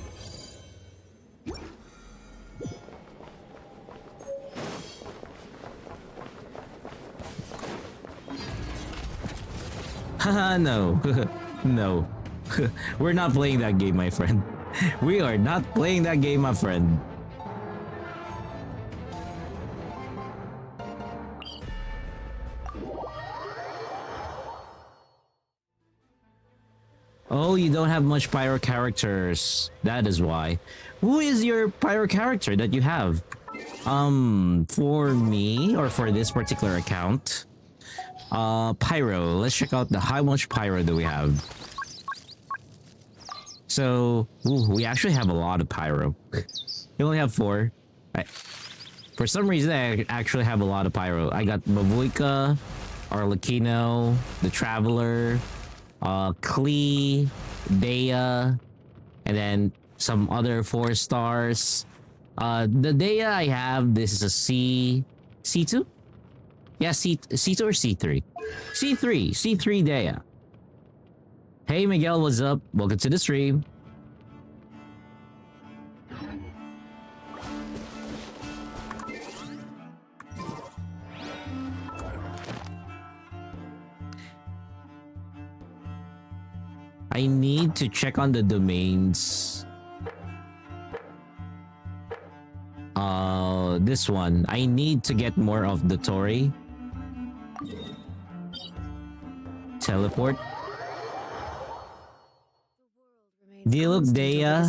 [SPEAKER 1] Haha, no. No. We're not playing that game, my friend. We are not playing that game, my friend. Oh, you don't have much pyro characters. That is why. Who is your pyro character that you have? For me, or for this particular account, pyro. Let's check out how much pyro do we have. So, we actually have a lot of pyro. We only have 4. For some reason, I actually have a lot of pyro. I got Mabuika, Arlecchino, the Traveler, Klee, Dea, and then some other 4 stars. The Dea I have, this is a C2? Yeah, C2 or C3? C3 Dea. Hey Miguel, what's up? Welcome to the stream. I need to check on the domains. This one. I need to get more of the Tori. Teleport. Diluc Dea.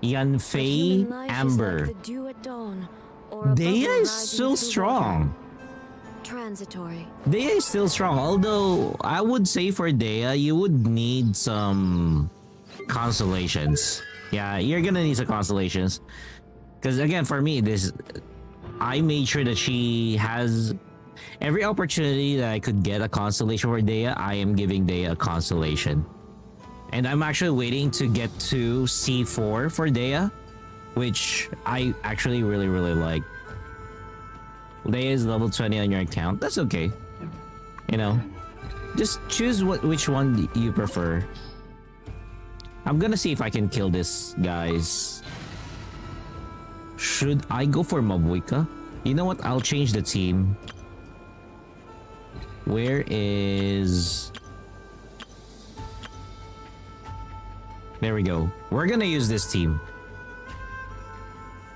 [SPEAKER 1] Yanfei Amber. Dea is still strong.
[SPEAKER 11] Transitory.
[SPEAKER 1] Dea is still strong, although I would say for Dea, you would need some constellations. Yeah, you're gonna need some constellations. Because again, for me, I made sure that she has every opportunity that I could get a constellation for Dea. I am giving Dea a constellation. And I'm actually waiting to get to C4 for Dea, which I actually really like. Dea is level 20 on your account. That's okay. You know, just choose which one you prefer. I'm gonna see if I can kill this, guys. Should I go for Mabuika? You know what? I'll change the team. Where is... There we go. We're gonna use this team.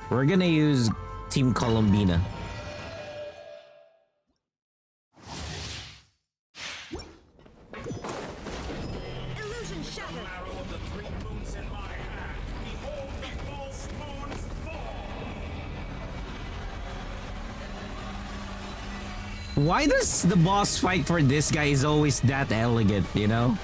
[SPEAKER 1] We're gonna use Team Colombina.
[SPEAKER 11] Illusion shattered.
[SPEAKER 1] Why does the boss fight for this guy is always that elegant, you know?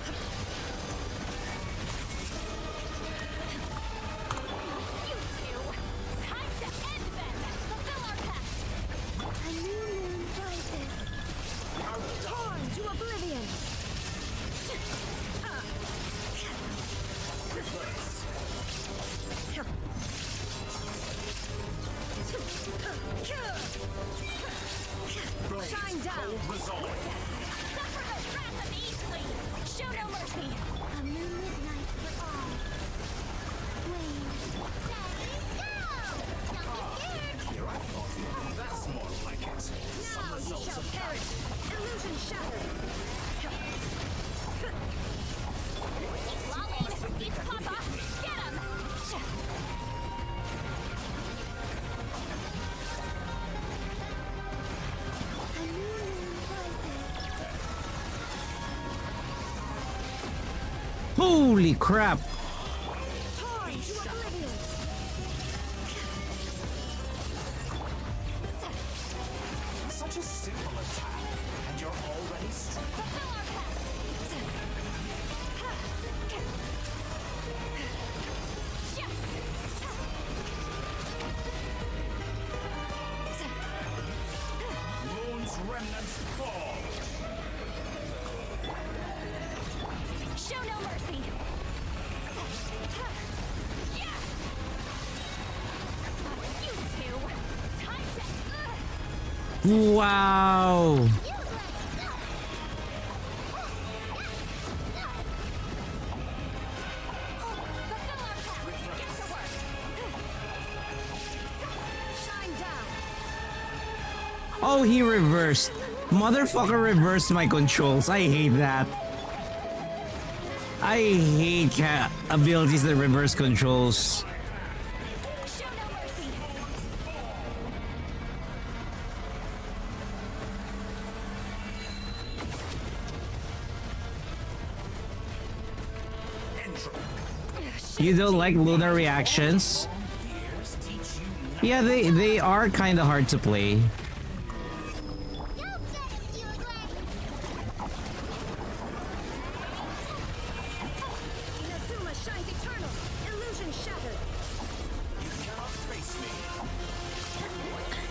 [SPEAKER 11] Shine down. Suffer the wrath of Eastling. Show no mercy. A moonlit night for all. Wave. Steady, go! Don't be scared.
[SPEAKER 7] That's more like it.
[SPEAKER 11] Now you shall perish. Illusion shattered. Lolling. It's Papa. Get him.
[SPEAKER 1] Holy crap!
[SPEAKER 7] Such a simple attack, and you're already Moon's remnants fall.
[SPEAKER 11] Show no mercy. You two. Time to.
[SPEAKER 1] Wow! Oh, he reversed. Motherfucker reversed my controls. I hate that. I hate abilities that reverse controls. You don't like lunar reactions? Yeah, they are kind of hard to play.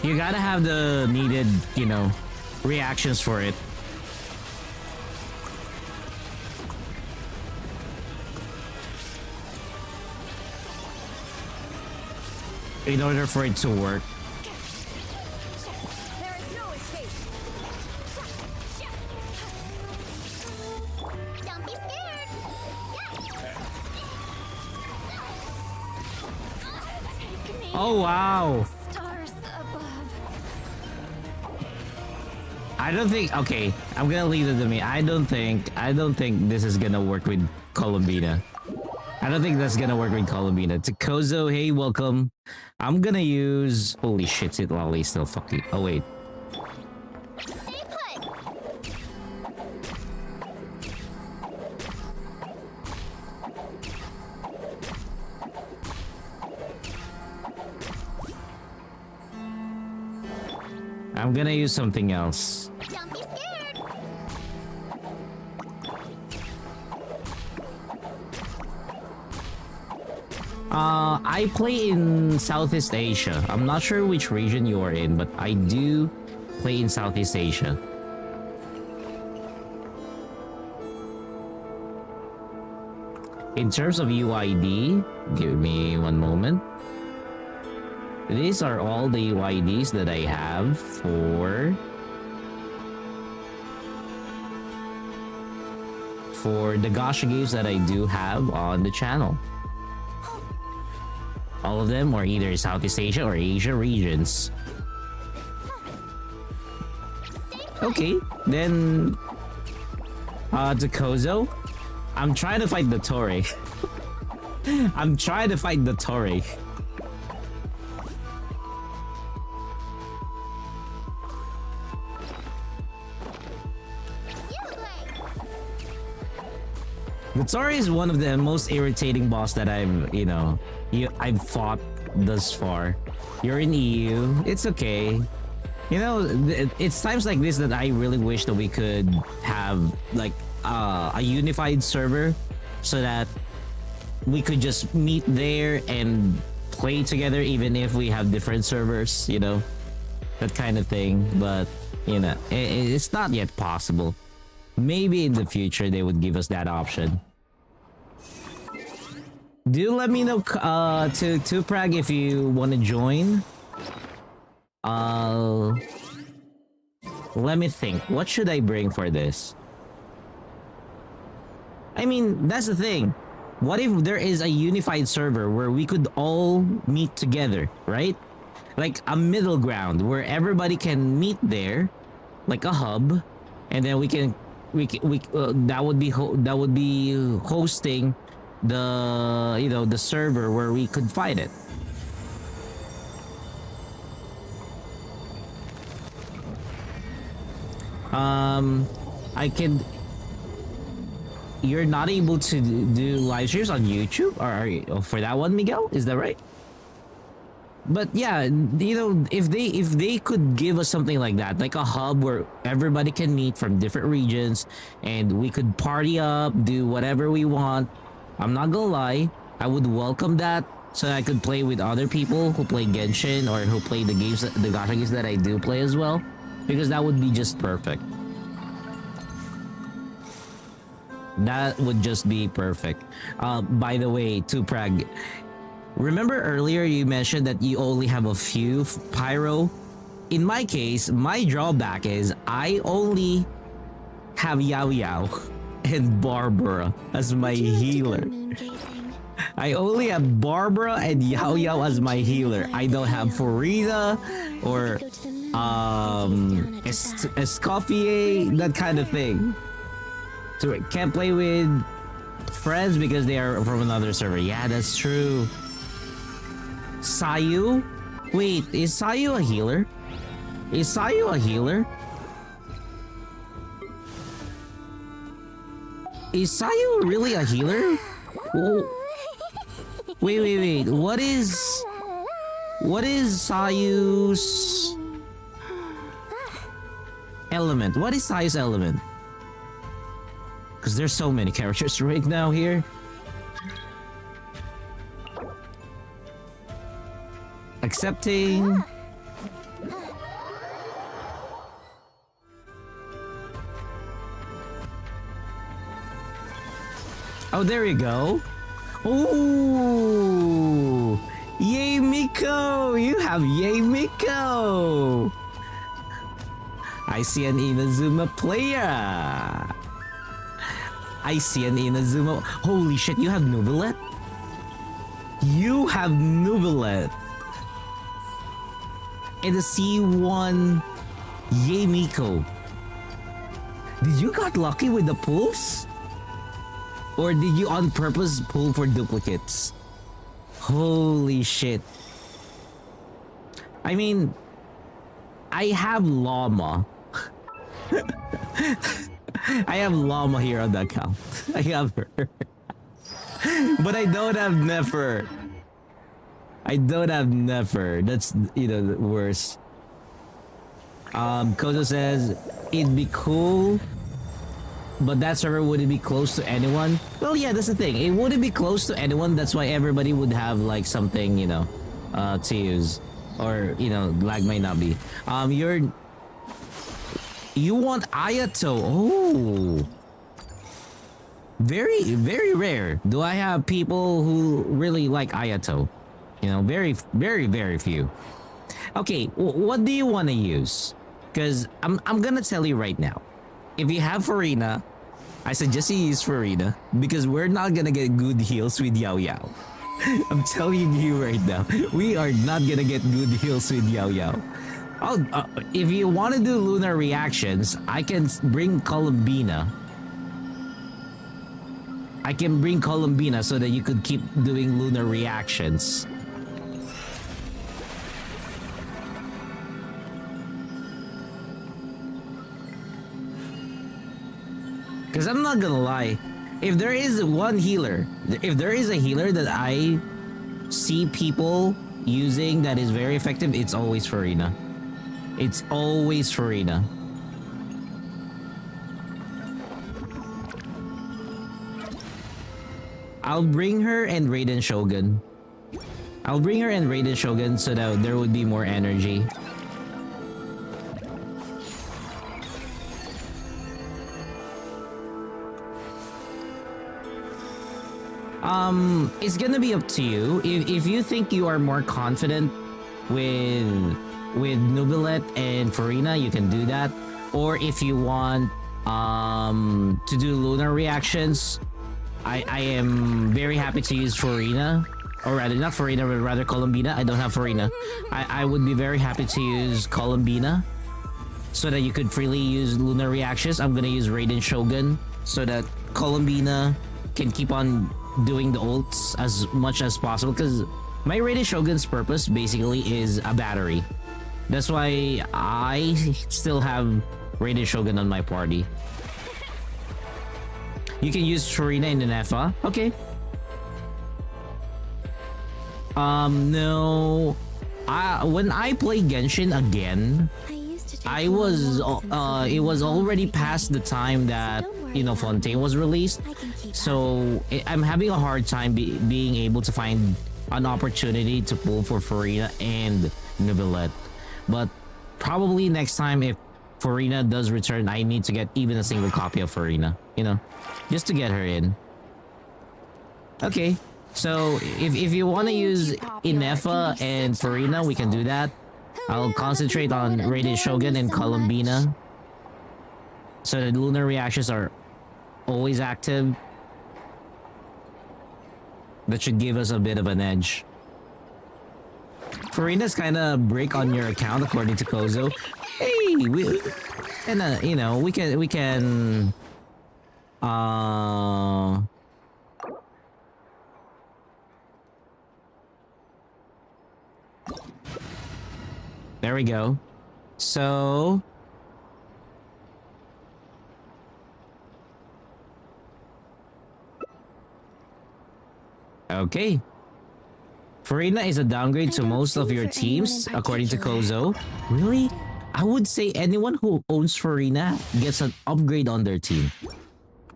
[SPEAKER 1] You gotta have the needed, you know, reactions for it. In order for it to work.
[SPEAKER 11] There is no escape. Don't be scared. Take me.
[SPEAKER 1] Oh wow.
[SPEAKER 11] Stars above.
[SPEAKER 1] I don't think, okay, I'm gonna leave it to me. I don't think this is gonna work with Colombina. I don't think that's gonna work with Colombina. Takozo, hey, welcome. I'm gonna use, holy shit, it Lolly still fucking, oh wait.
[SPEAKER 11] Stay put.
[SPEAKER 1] I'm gonna use something else.
[SPEAKER 11] Don't be scared.
[SPEAKER 1] I play in Southeast Asia. I'm not sure which region you are in, but I do play in Southeast Asia. In terms of UID, give me one moment. These are all the UIDs that I have for for the gacha games that I do have on the channel. All of them are either Southeast Asia or Asia regions. Okay, then to Kozo. I'm trying to fight the Torre. I'm trying to fight the Torre. The Torre is one of the most irritating boss that I've fought thus far. You're in EU. It's okay. You know, it's times like this that I really wish that we could have like a unified server so that we could just meet there and play together even if we have different servers, you know, that kind of thing. But, you know, it's not yet possible. Maybe in the future they would give us that option. Do let me know to Prague if you want to join. Let me think. What should I bring for this? I mean, that's the thing. What if there is a unified server where we could all meet together, right? Like a middle ground where everybody can meet there, like a hub, and then that would be hosting the server where we could fight it. You're not able to do live streams on YouTube, or for that one, Miguel? Is that right? But yeah, you know, if they could give us something like that, like a hub where everybody can meet from different regions and we could party up, do whatever we want. I'm not gonna lie, I would welcome that so I could play with other people who play Genshin or who play the gacha games that I do play as well, because that would be just perfect. That would just be perfect. By the way, to Prague, remember earlier you mentioned that you only have a few pyro? In my case, my drawback is I only have Yao Yao and Barbara as my healer. I only have Barbara and Yao Yao as my healer. I don't have Farida or Escoffier, that kind of thing. So I can't play with friends because they are from another server. Yeah, that's true. Sayu? Wait, is Sayu a healer? Is Sayu a healer? Is Sayu really a healer? Oh. Wait. What is Sayu's element? What is Sayu's element? Because there's so many characters right now here. Accepting. Oh, there you go. Ooh! Yay, Miko! You have Yay, Miko! I see an Inazuma player! I see an Inazuma. Holy shit, you have Nubilet? You have Nubilet! And a C1 Yay, Miko. Did you got lucky with the pulls? Or did you on purpose pull for duplicates? Holy shit. I mean, I have Llama. I have Llama here on the account. I have her. But I don't have Nefer. I don't have Nefer. That's, you know, the worst. Kozo says, it'd be cool, but that server wouldn't be close to anyone. Well, yeah, that's the thing. It wouldn't be close to anyone. That's why everybody would have like something, you know, to use. Or, you know, lag might not be. You want Ayato. Oh. Very, very rare. Do I have people who really like Ayato? You know, very, very, very few. Okay, what do you want to use? Because I'm gonna tell you right now. If you have Farina, I suggest you use Farina because we're not gonna get good heals with Yao Yao. I'm telling you right now, we are not gonna get good heals with Yao Yao. If you want to do lunar reactions, I can bring Columbina. I can bring Columbina so that you could keep doing lunar reactions. Because I'm not gonna lie, if there is one healer, if there is a healer that I see people using that is very effective, it's always Farina. It's always Farina. I'll bring her and Raiden Shogun. I'll bring her and Raiden Shogun so that there would be more energy. It's gonna be up to you. If you think you are more confident with Nubilet and Farina, you can do that. Or if you want to do lunar reactions, I am very happy to use Farina. Or rather, not Farina, but rather Columbina. I don't have Farina. I would be very happy to use Columbina so that you could freely use lunar reactions. I'm gonna use Raiden Shogun so that Columbina can keep on doing the ults as much as possible, because my Raiden Shogun's purpose basically is a battery. That's why I still have Raiden Shogun on my party. You can use Farina in the NEFA. Okay. No. When I play Genshin again, it was already past the time that, you know, Fontaine was released. So I'm having a hard time being able to find an opportunity to pull for Farina and Nubilet. But probably next time, if Farina does return, I need to get even a single copy of Farina, you know, just to get her in. Okay, so if you want to use Inefa and Farina, we can do that. I'll concentrate on Raiden Shogun and Columbina so that lunar reactions are always active. That should give us a bit of an edge. Farina's kind of break on your account according to Kozo. Hey, you know, we can there we go. So okay. Farina is a downgrade to most of your teams, according to Kozo. Really? I would say anyone who owns Farina gets an upgrade on their team.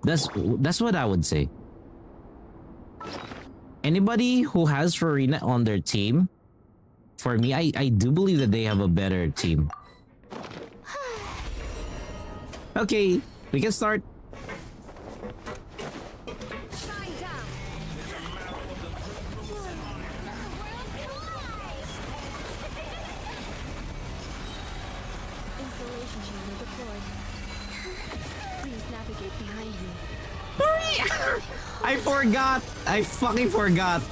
[SPEAKER 1] That's what I would say. Anybody who has Farina on their team, for me, I do believe that they have a better team. Okay, we can start. I forgot! I fucking forgot!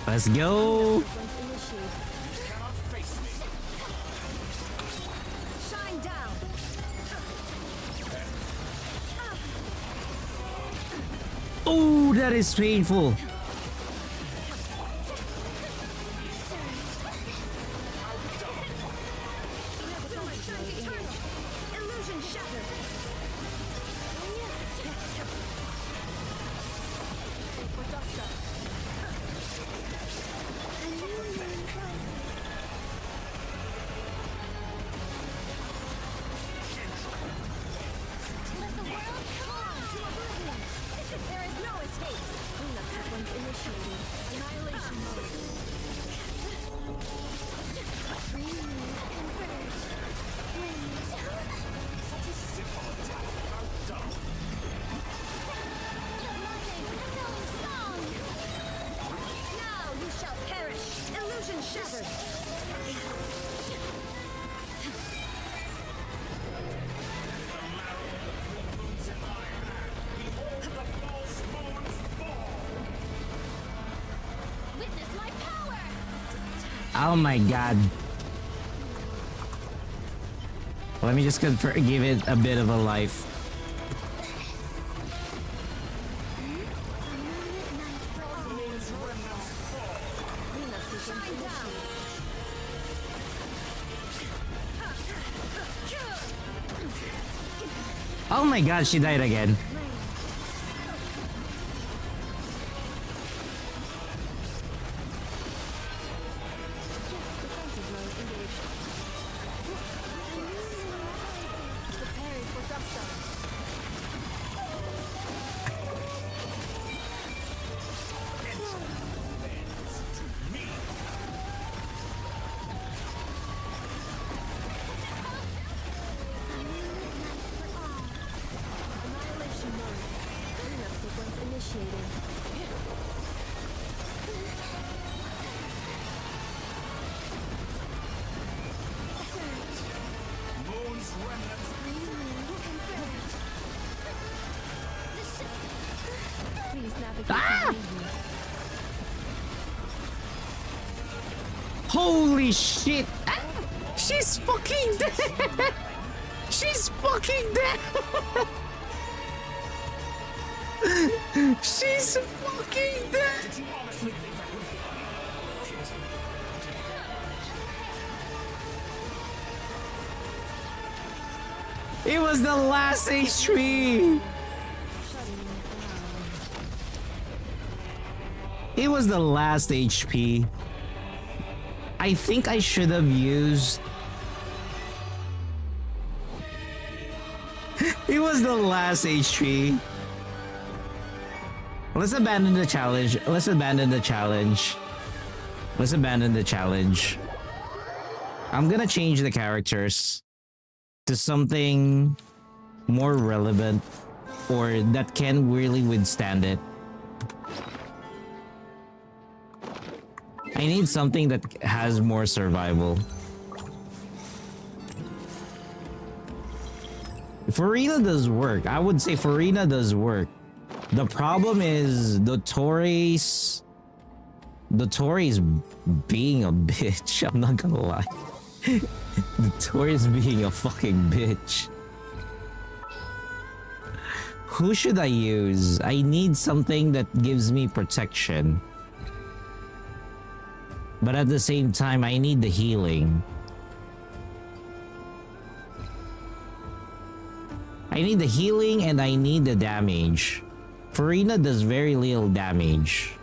[SPEAKER 1] Let's go! Oh, that is painful. Oh my god. Let me just give it a bit of a life. Oh my god, she died again. Ah! Holy shit! Ah! She's fucking dead! She's fucking dead! She's fucking dead! It was the last HP! It was the last HP. I think I should have used... It was the last HP. Let's abandon the challenge. Let's abandon the challenge. Let's abandon the challenge. I'm gonna change the characters to something more relevant or that can really withstand it. I need something that has more survival. Farina does work. I would say Farina does work. The problem is the Tories being a bitch. I'm not gonna lie. The Tories being a fucking bitch. Who should I use? I need something that gives me protection. But at the same time, I need the healing. I need the healing and I need the damage. Farina does very little damage.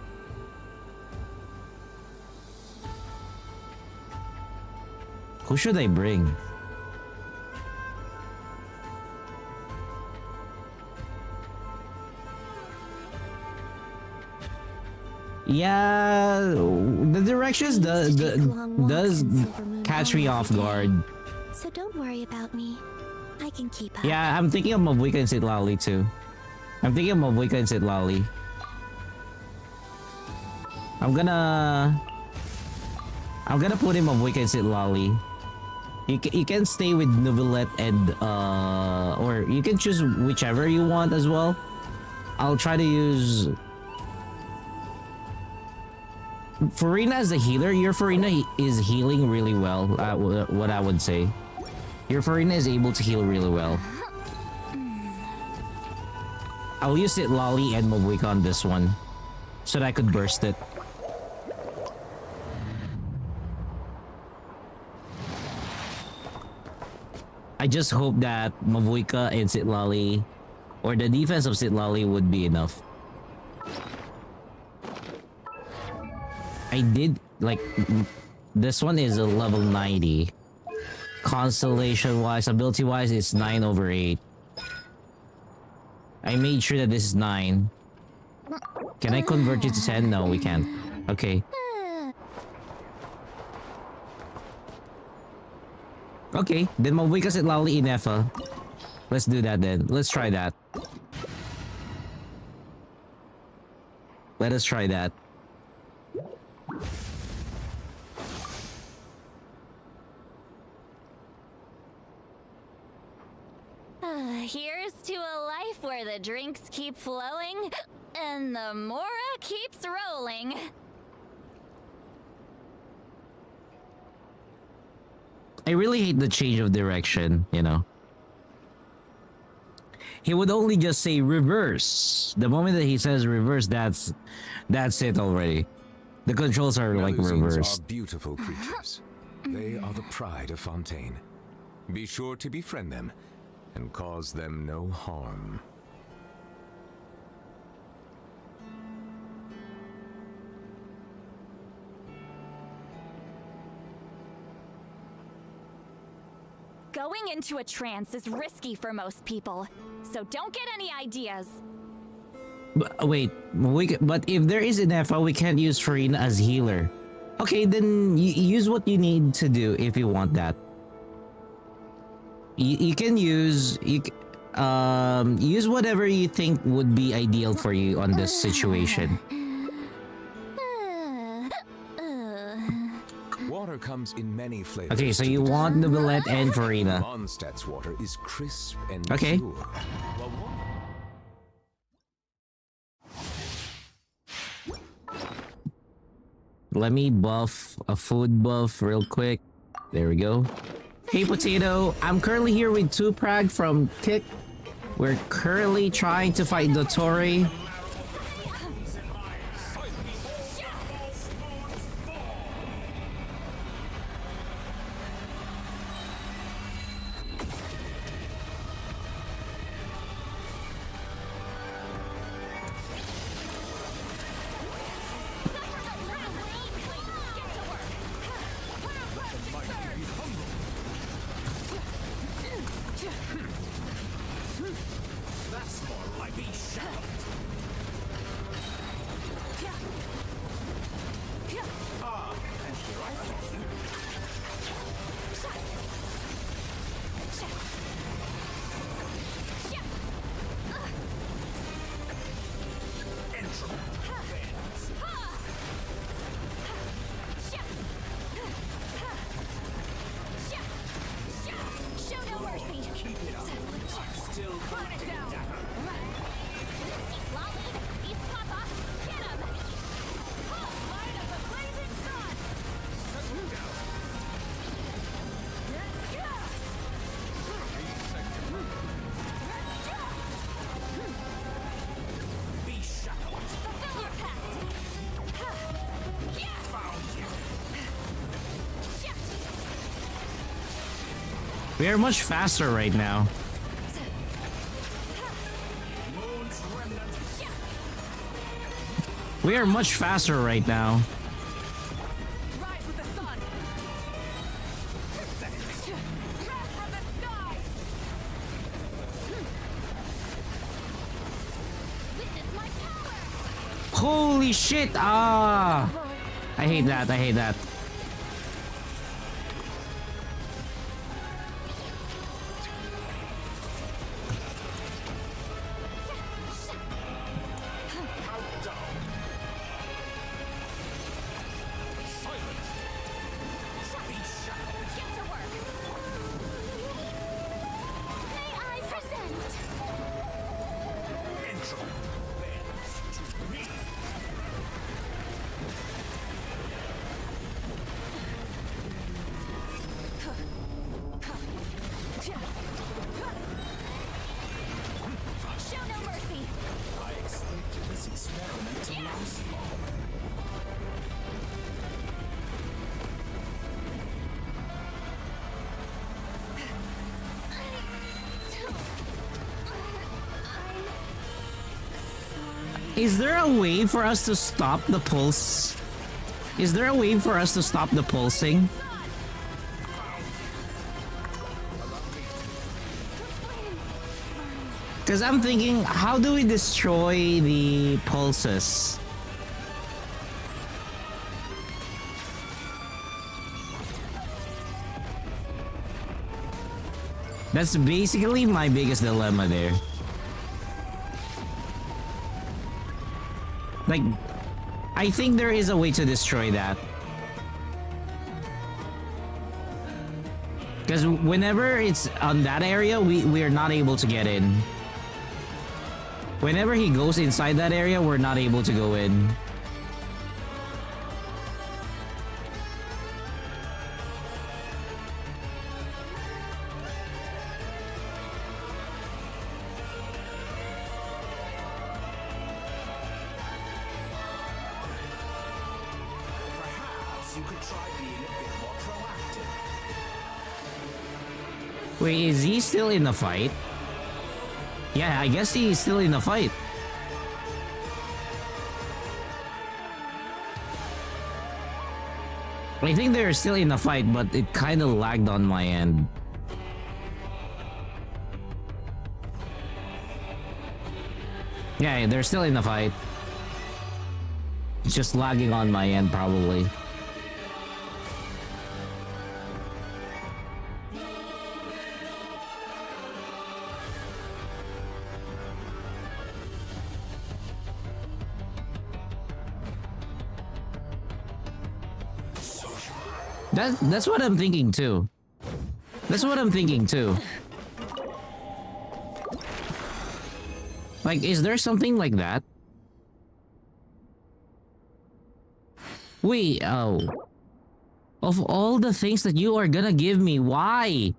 [SPEAKER 1] Who should I bring? Yeah, the directions does catch me off guard.
[SPEAKER 11] So don't worry about me. I can keep up.
[SPEAKER 1] Yeah, I'm thinking of Mabuika and Sitlali too. I'm thinking of Mabuika and Sitlali. I'm gonna put him Mabuika and Sitlali. You can stay with Novelette and or you can choose whichever you want as well. I'll try to use Farina as a healer. Your Farina is healing really well. What I would say, your Farina is able to heal really well. I'll use it Lolly and Mabuika on this one, so that I could burst it. I just hope that Mabuika and Sitlali, or the defense of Sitlali, would be enough. I did, like, this one is a level 90. Constellation-wise, ability-wise, it's 9/8. I made sure that this is 9. Can I convert it to 10? No, we can't. Okay. Okay, then Mabuika Sitlali Inefa. Let's do that then. Let's try that. Let us try that.
[SPEAKER 11] Here's to a life where the drinks keep flowing and the Mora keeps rolling.
[SPEAKER 1] I really hate the change of direction, you know. He would only just say reverse. The moment that he says reverse, that's it already. The controls are like
[SPEAKER 12] Melusines
[SPEAKER 1] reversed.
[SPEAKER 12] are beautiful creatures. They are the pride of Fontaine. Be sure to befriend them and cause them no harm.
[SPEAKER 11] Going into a trance is risky for most people, so don't get any ideas.
[SPEAKER 1] But wait, but if there is an FO, we can't use Farina as healer. Okay, then use what you need to do if you want that. You can use use whatever you think would be ideal for you on this situation.
[SPEAKER 12] Water comes in many flavors.
[SPEAKER 1] Okay, so you want Novelette and Farina.
[SPEAKER 12] Mondstadt's water is crisp and
[SPEAKER 1] Okay.
[SPEAKER 12] pure. While
[SPEAKER 1] Let me buff a food buff real quick. There we go. Hey Potato, I'm currently here with Tuprag from Kick. We're currently trying to fight Dottore.
[SPEAKER 11] Show no mercy. Keep it up. Still burn it down. Lolly, East Papa, get him. Light of the blazing sun.
[SPEAKER 10] Be shackled.
[SPEAKER 11] Fulfill your pact.
[SPEAKER 10] Found you.
[SPEAKER 1] We are much faster right now. We are much faster right now.
[SPEAKER 2] Rise with the sun. Wrath from the sky.
[SPEAKER 11] Witness my power.
[SPEAKER 1] Holy shit! Ah! I hate that, I hate that.
[SPEAKER 11] Get to work. May I present?
[SPEAKER 10] Intro. Bends to me.
[SPEAKER 11] Show no mercy.
[SPEAKER 10] I expected this experiment to last long.
[SPEAKER 1] Is there a way for us to stop the pulse? Is there a way for us to stop the pulsing? Because I'm thinking, how do we destroy the pulses? That's basically my biggest dilemma there. Like, I think there is a way to destroy that. Because whenever it's on that area, we are not able to get in. Whenever he goes inside that area, we're not able to go in.
[SPEAKER 13] you could try being a bit more proactive.
[SPEAKER 1] Wait, is he still in the fight? Yeah, I guess he's still in the fight. I think they're still in the fight, but it kind of lagged on my end. Yeah, they're still in the fight. It's just lagging on my end, probably. That's what I'm thinking too. That's what I'm thinking too. Like, is there something like that? Wait, oh. Of all the things that you are gonna give me, why?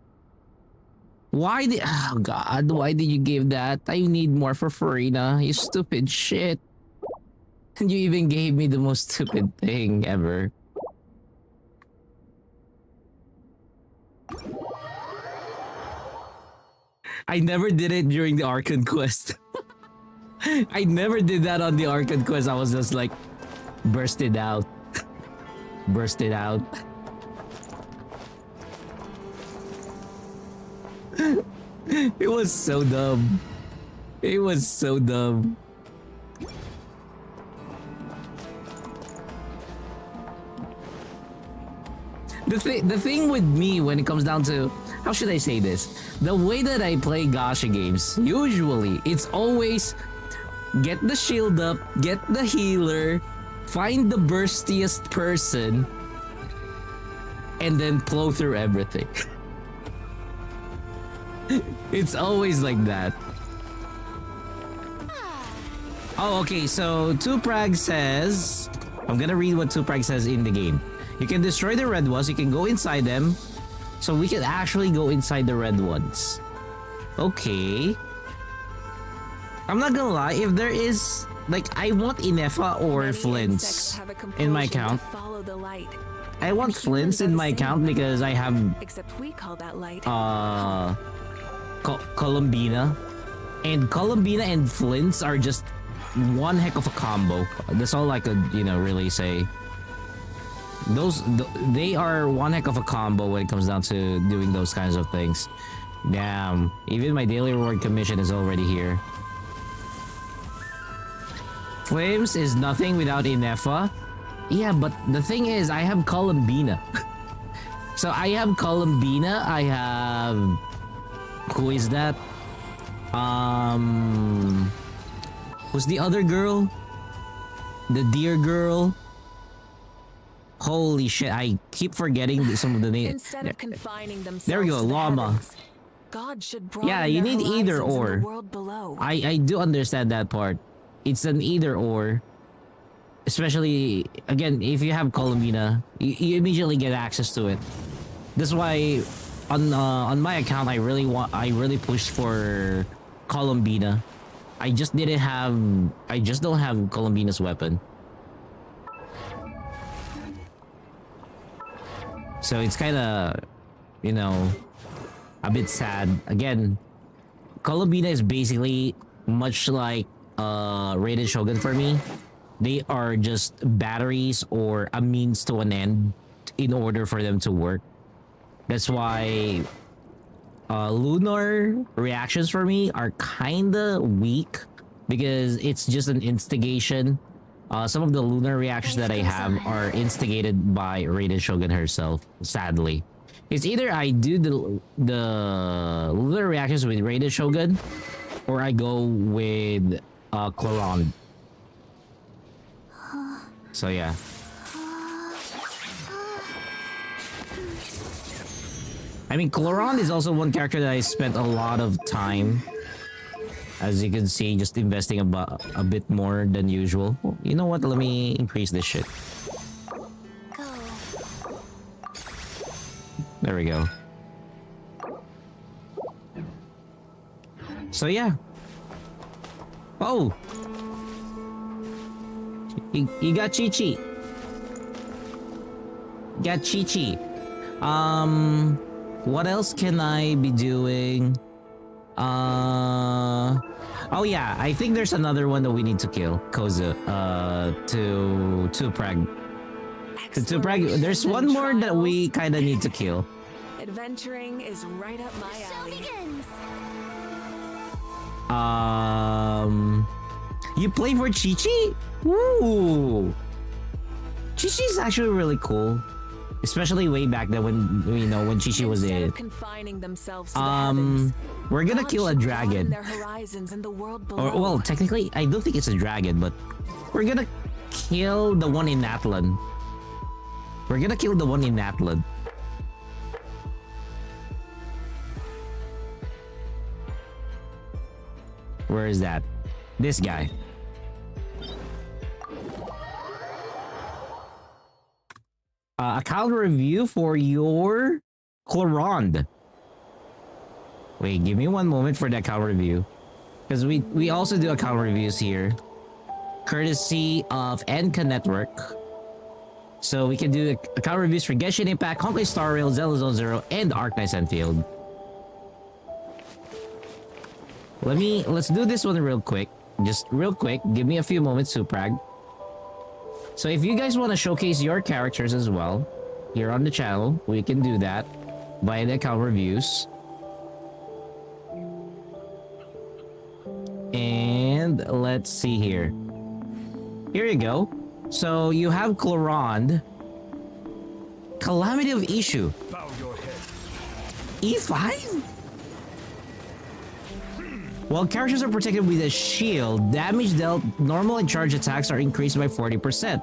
[SPEAKER 1] Why did— oh god, why did you give that? I need more for Farina, you stupid shit. And you even gave me the most stupid thing ever. I never did it during the Archon quest. I never did that on the Archon quest. I was just like, burst it out. Burst it out. It was so dumb. It was so dumb. The thing with me when it comes down to— how should I say this? The way that I play gacha games, usually, it's always get the shield up, get the healer, find the burstiest person, and then plow through everything. It's always like that. Oh, okay, so Tuprag says— I'm gonna read what Tuprag says in the game. You can destroy the red ones, you can go inside them. So we can actually go inside the red ones. Okay. I'm not gonna lie, if there is— like, I want Inefa or Flints in my account. I want Flints in my account because I have—
[SPEAKER 14] except we call that light.
[SPEAKER 1] Columbina. And Columbina and Flints are just one heck of a combo. That's all I could, you know, really say. They are one heck of a combo when it comes down to doing those kinds of things. Damn, even my daily reward commission is already here. Flames is nothing without Inefa. Yeah, but the thing is, I have Columbina. So I have Columbina, I have— who is that? Who's the other girl? The deer girl? Holy shit, I keep forgetting some of the names.
[SPEAKER 14] Instead of confining themselves
[SPEAKER 1] there we go,
[SPEAKER 14] to the
[SPEAKER 1] Llama.
[SPEAKER 14] heavens, God should broaden
[SPEAKER 1] Yeah, you
[SPEAKER 14] their
[SPEAKER 1] need either
[SPEAKER 14] horizons in
[SPEAKER 1] or.
[SPEAKER 14] the world below.
[SPEAKER 1] I do understand that part. It's an either or. Especially, again, if you have Columbina, you immediately get access to it. That's why on my account I really pushed for Columbina. I just don't have Columbina's weapon. So it's kind of, you know, a bit sad. Again, Columbina is basically much like Rated Shogun for me. They are just batteries or a means to an end in order for them to work. That's why lunar reactions for me are kind of weak because it's just an instigation. Some of the lunar reactions that I have are instigated by Raiden Shogun herself, sadly. It's either I do the lunar reactions with Raiden Shogun or I go with Cloron. So yeah. I mean, Cloron is also one character that I spent a lot of time, as you can see, just investing a bit more than usual. Oh, you know what? Let me increase this shit. There we go. So yeah. Oh! You got Chi-Chi. got Chi-Chi. What else can I be doing? Oh yeah, I think there's another one that we need to kill. Koza. To Prag. To Prag. There's one more that we kind of need to kill.
[SPEAKER 14] Adventuring is right up my alley.
[SPEAKER 1] You play for Chi-Chi? Woo! Chi-Chi's actually really cool. Especially way back then when, you know, when Chi-Chi was in.
[SPEAKER 14] Confining themselves to the heavens,
[SPEAKER 1] We're gonna kill a
[SPEAKER 14] should
[SPEAKER 1] dragon.
[SPEAKER 14] broaden their horizons in the world below.
[SPEAKER 1] Or, well, technically, I don't think it's a dragon, but we're gonna kill the one in Natlan. We're gonna kill the one in Natlan. Where is that? This guy. Account review for your Chlorond. Wait, give me one moment for the account review. Because we also do account reviews here. Courtesy of NK Network. So we can do account reviews for Genshin Impact, Honkai Star Rail, Zelda Zone Zero, and Arknights Enfield. Let's do this one real quick. Just real quick. Give me a few moments, Suprag. So if you guys want to showcase your characters as well, here on the channel, we can do that via the account reviews. And let's see here. Here you go. So you have Chlorond. Calamity of Issue. E5? While characters are protected with a shield, damage dealt, normal and charge attacks are increased by 40%.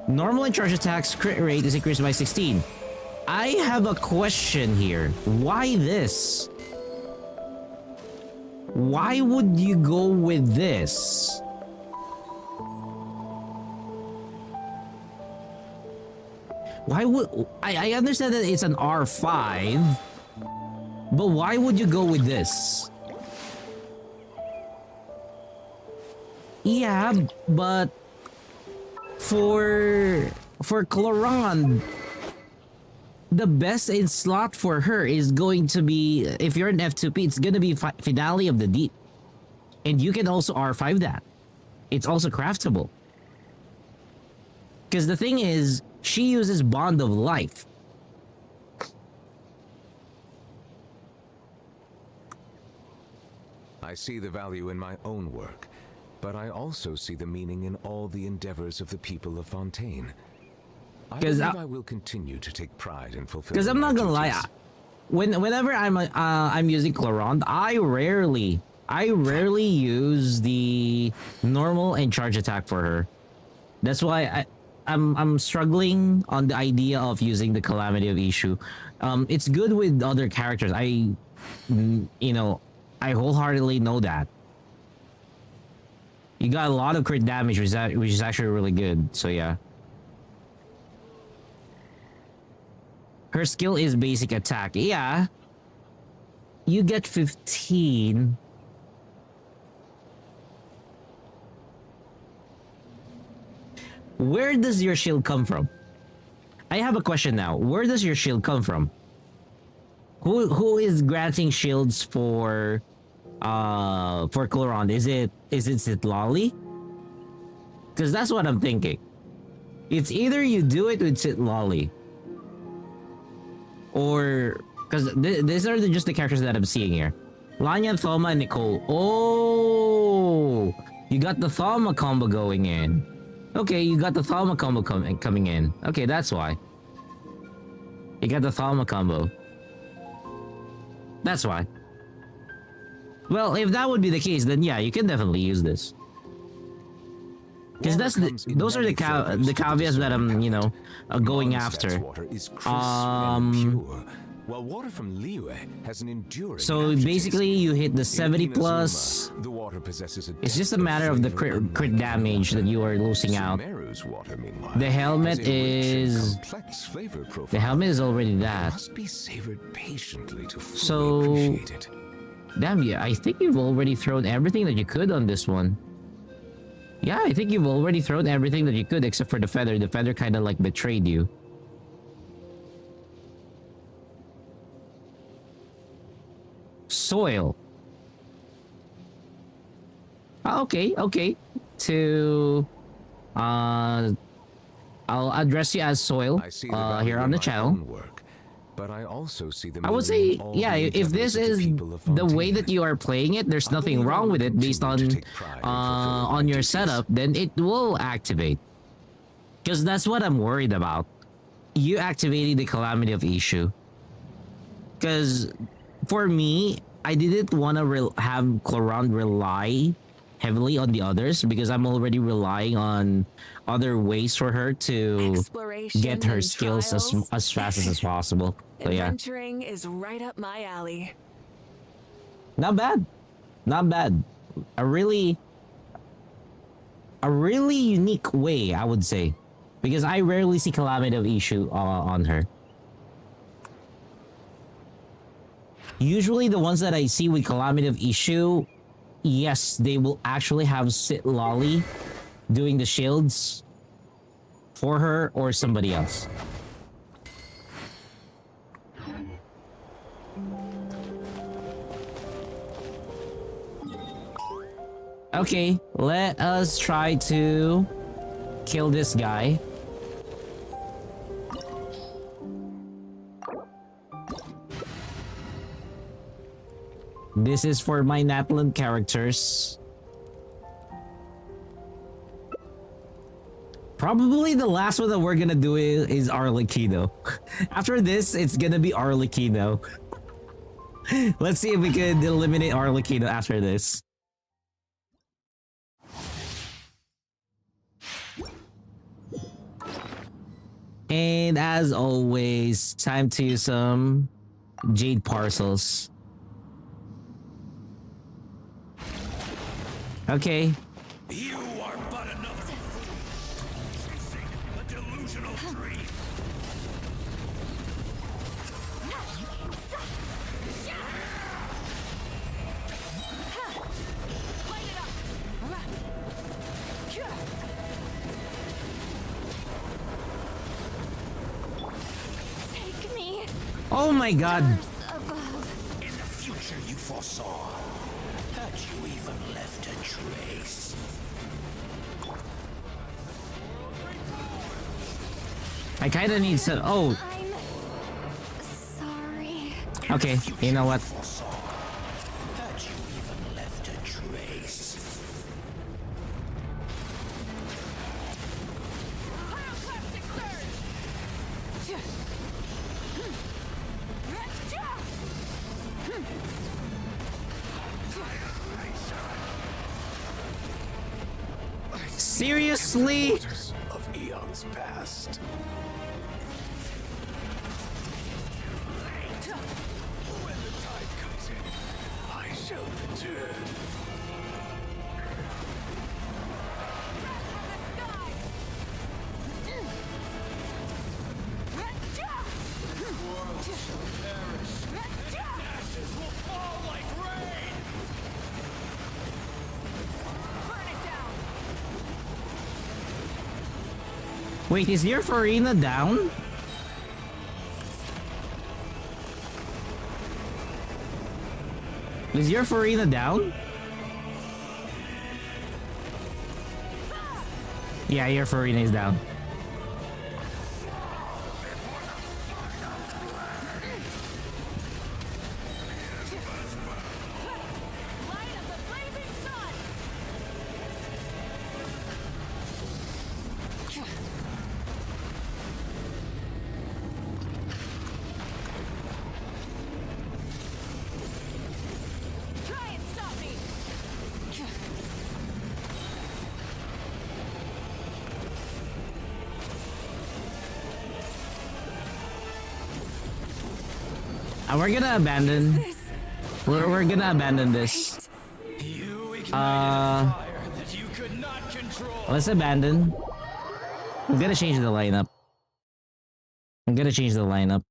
[SPEAKER 1] Normal and charge attacks crit rate is increased by 16. I have a question here. Why this? Why would you go with this? Why would... I understand that it's an R5, but why would you go with this? Yeah, but for Chlorond, the best in slot for her is going to be, if you're an F2P, it's going to be Finale of the Deep. And you can also R5 that. It's also craftable. Because the thing is, she uses Bond of Life.
[SPEAKER 12] I see the value in my own work, but I also see the meaning in all the endeavors of the people of Fontaine. I believe I will continue to take pride in fulfilling.
[SPEAKER 1] Because I'm not gonna lie, whenever I'm using Chlorond, I rarely use the normal and charge attack for her. That's why I'm struggling on the idea of using the Calamity of Issue. It's good with other characters. I wholeheartedly know that. You got a lot of crit damage, which is actually really good. So yeah. Her skill is basic attack. Yeah. You get 15. Where does your shield come from? I have a question now. Where does your shield come from? Who is granting shields for Chlorond? Is it Citlali? Because that's what I'm thinking. It's either you do it with Citlali, or because these are just the characters that I'm seeing here. Lanya, Thoma, and Nicole. Oh, you got the Thoma combo going in. Okay, you got the Thoma combo coming in. Okay, that's why. You got the Thoma combo. That's why. Well, if that would be the case, then yeah, you can definitely use this. Because those are the caveats that I'm going after.
[SPEAKER 12] While water from Liyue has an enduring
[SPEAKER 1] so basically, you hit the 70 plus.
[SPEAKER 12] The water possesses
[SPEAKER 1] it's just a matter of the crit damage that you are losing out. The helmet is already that.
[SPEAKER 12] Must be savored patiently to fully
[SPEAKER 1] so
[SPEAKER 12] appreciate it.
[SPEAKER 1] damn, yeah, I think you've already thrown everything that you could on this one. Yeah, I think you've already thrown everything that you could except for the feather. The feather kind of like betrayed you. Soil. Okay. To I'll address you as Soil
[SPEAKER 12] I see the value
[SPEAKER 1] here
[SPEAKER 12] in
[SPEAKER 1] on the
[SPEAKER 12] my
[SPEAKER 1] channel.
[SPEAKER 12] own work, but I also see the
[SPEAKER 1] I would
[SPEAKER 12] meaning
[SPEAKER 1] say,
[SPEAKER 12] in all
[SPEAKER 1] yeah,
[SPEAKER 12] the
[SPEAKER 1] if this
[SPEAKER 12] endeavors of
[SPEAKER 1] is
[SPEAKER 12] the people of
[SPEAKER 1] the way
[SPEAKER 12] Fontaine.
[SPEAKER 1] that you are playing it, there's
[SPEAKER 12] I
[SPEAKER 1] nothing
[SPEAKER 12] believe I
[SPEAKER 1] wrong
[SPEAKER 12] will
[SPEAKER 1] with it based
[SPEAKER 12] continue to
[SPEAKER 1] on
[SPEAKER 12] take pride in fulfilling my
[SPEAKER 1] on your
[SPEAKER 12] duties.
[SPEAKER 1] setup, then it will activate. Because that's what I'm worried about. You activating the Calamity of Issue. Because for me, I didn't want to have Clorande rely heavily on the others because I'm already relying on other ways for her to get her
[SPEAKER 14] and
[SPEAKER 1] skills
[SPEAKER 14] trials.
[SPEAKER 1] as fast as possible. So yeah,
[SPEAKER 14] Adventuring is right up my alley.
[SPEAKER 1] not bad, not bad. A really unique way, I would say, because I rarely see Calamity of Issue on her. Usually the ones that I see with Calamity of Issue, yes, they will actually have Sit Lolly doing the shields for her or somebody else. Okay, let us try to kill this guy. This is for my Natlan characters. Probably the last one that we're gonna do is Arlecchino. After this, it's gonna be Arlecchino. Let's see if we can eliminate Arlecchino after this. And as always, time to use some Jade Parcels. Okay.
[SPEAKER 13] You are but another chasing a delusional dream.
[SPEAKER 11] Take me.
[SPEAKER 1] Oh my god.
[SPEAKER 11] Above.
[SPEAKER 13] In the future you foresaw, had you even left a trace?
[SPEAKER 1] I kinda need some. Oh,
[SPEAKER 11] I'm sorry.
[SPEAKER 1] okay. You know what?
[SPEAKER 13] Foresaw, had you even left a trace?
[SPEAKER 1] Seriously?
[SPEAKER 13] Of eons past. When the tide comes in, I shall return. Ashes will fall like rain. Burn it down.
[SPEAKER 1] Wait, is your Farina down? Is your Farina down? Yeah, your Farina is down.
[SPEAKER 11] Try and stop me.
[SPEAKER 1] And we're gonna abandon. We're gonna abandon this.
[SPEAKER 13] You ignited a fire that you could not control.
[SPEAKER 1] Let's abandon. I'm gonna change the lineup. I'm gonna change the lineup.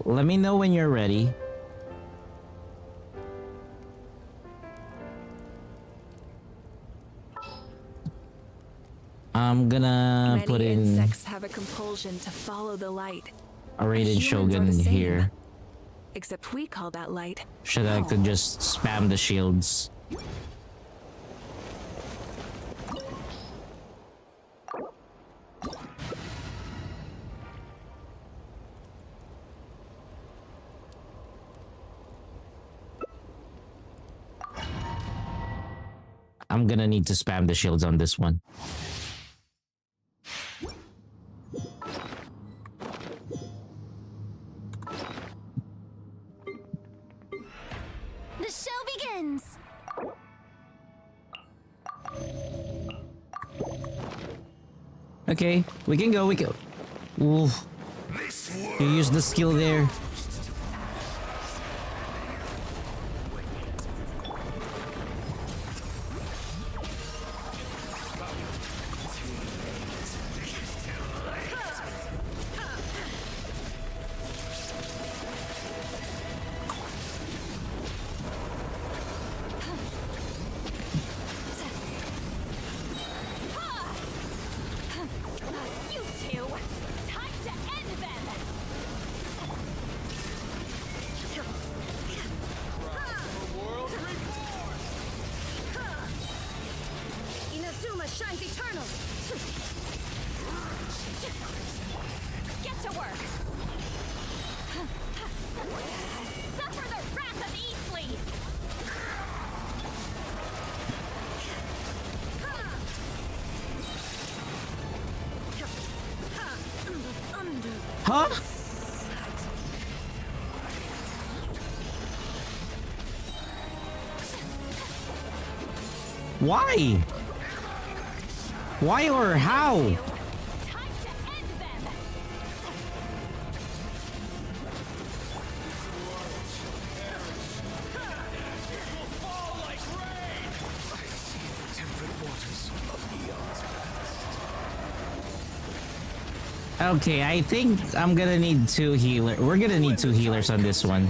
[SPEAKER 1] let me know when you're ready. I'm gonna
[SPEAKER 14] Many
[SPEAKER 1] put in
[SPEAKER 14] insects have a compulsion to follow the light.
[SPEAKER 1] a Raiden
[SPEAKER 14] Humans are
[SPEAKER 1] Shogun
[SPEAKER 14] the same.
[SPEAKER 1] here.
[SPEAKER 14] Except we call that light.
[SPEAKER 1] Should I could just spam the shields. I'm gonna need to spam the shields on this one.
[SPEAKER 11] The show begins.
[SPEAKER 1] Okay, we can go, we can... Ooh. You use the skill there.
[SPEAKER 11] You two, time to end them. Inazuma shines eternal. Get to work. Suffer the wrath of Eastleaf.
[SPEAKER 1] Huh? Why? Why or how? Okay, I think I'm gonna need two healers. We're gonna need two healers on this one.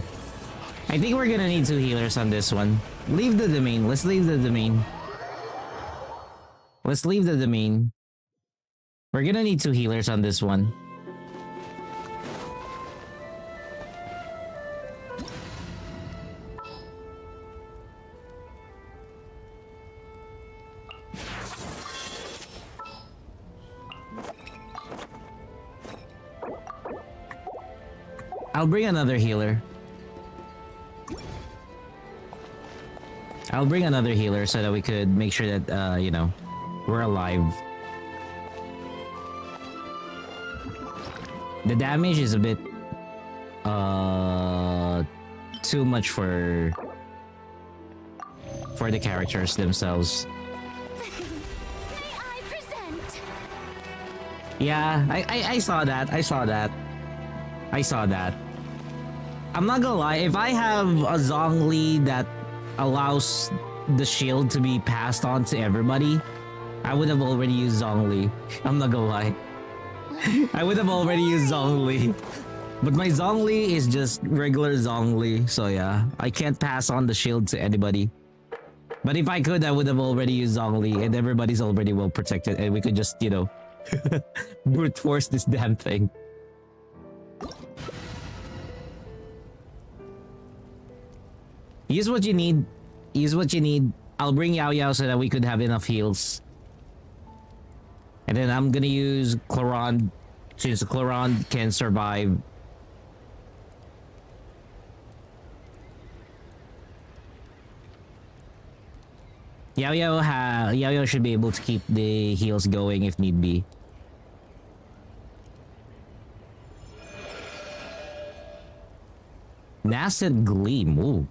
[SPEAKER 1] I think we're gonna need two healers on this one. Leave the domain. Let's leave the domain. Let's leave the domain. We're gonna need two healers on this one. I'll bring another healer. I'll bring another healer so that we could make sure that, you know, we're alive. The damage is a bit, too much for the characters themselves. Yeah, I saw that. I saw that. I saw that. I'm not gonna lie, if I have a Zhongli that allows the shield to be passed on to everybody, I would have already used Zhongli. I'm not gonna lie. I would have already used Zhongli. But my Zhongli is just regular Zhongli, so yeah. I can't pass on the shield to anybody. But if I could, I would have already used Zhongli, and everybody's already well protected, and we could just, you know, brute force this damn thing. Use what you need. Use what you need. I'll bring Yao Yao so that we could have enough heals. And then I'm gonna use Cloron, since Cloron can survive. Yao Yao should be able to keep the heals going if need be. Nascent Gleam, ooh.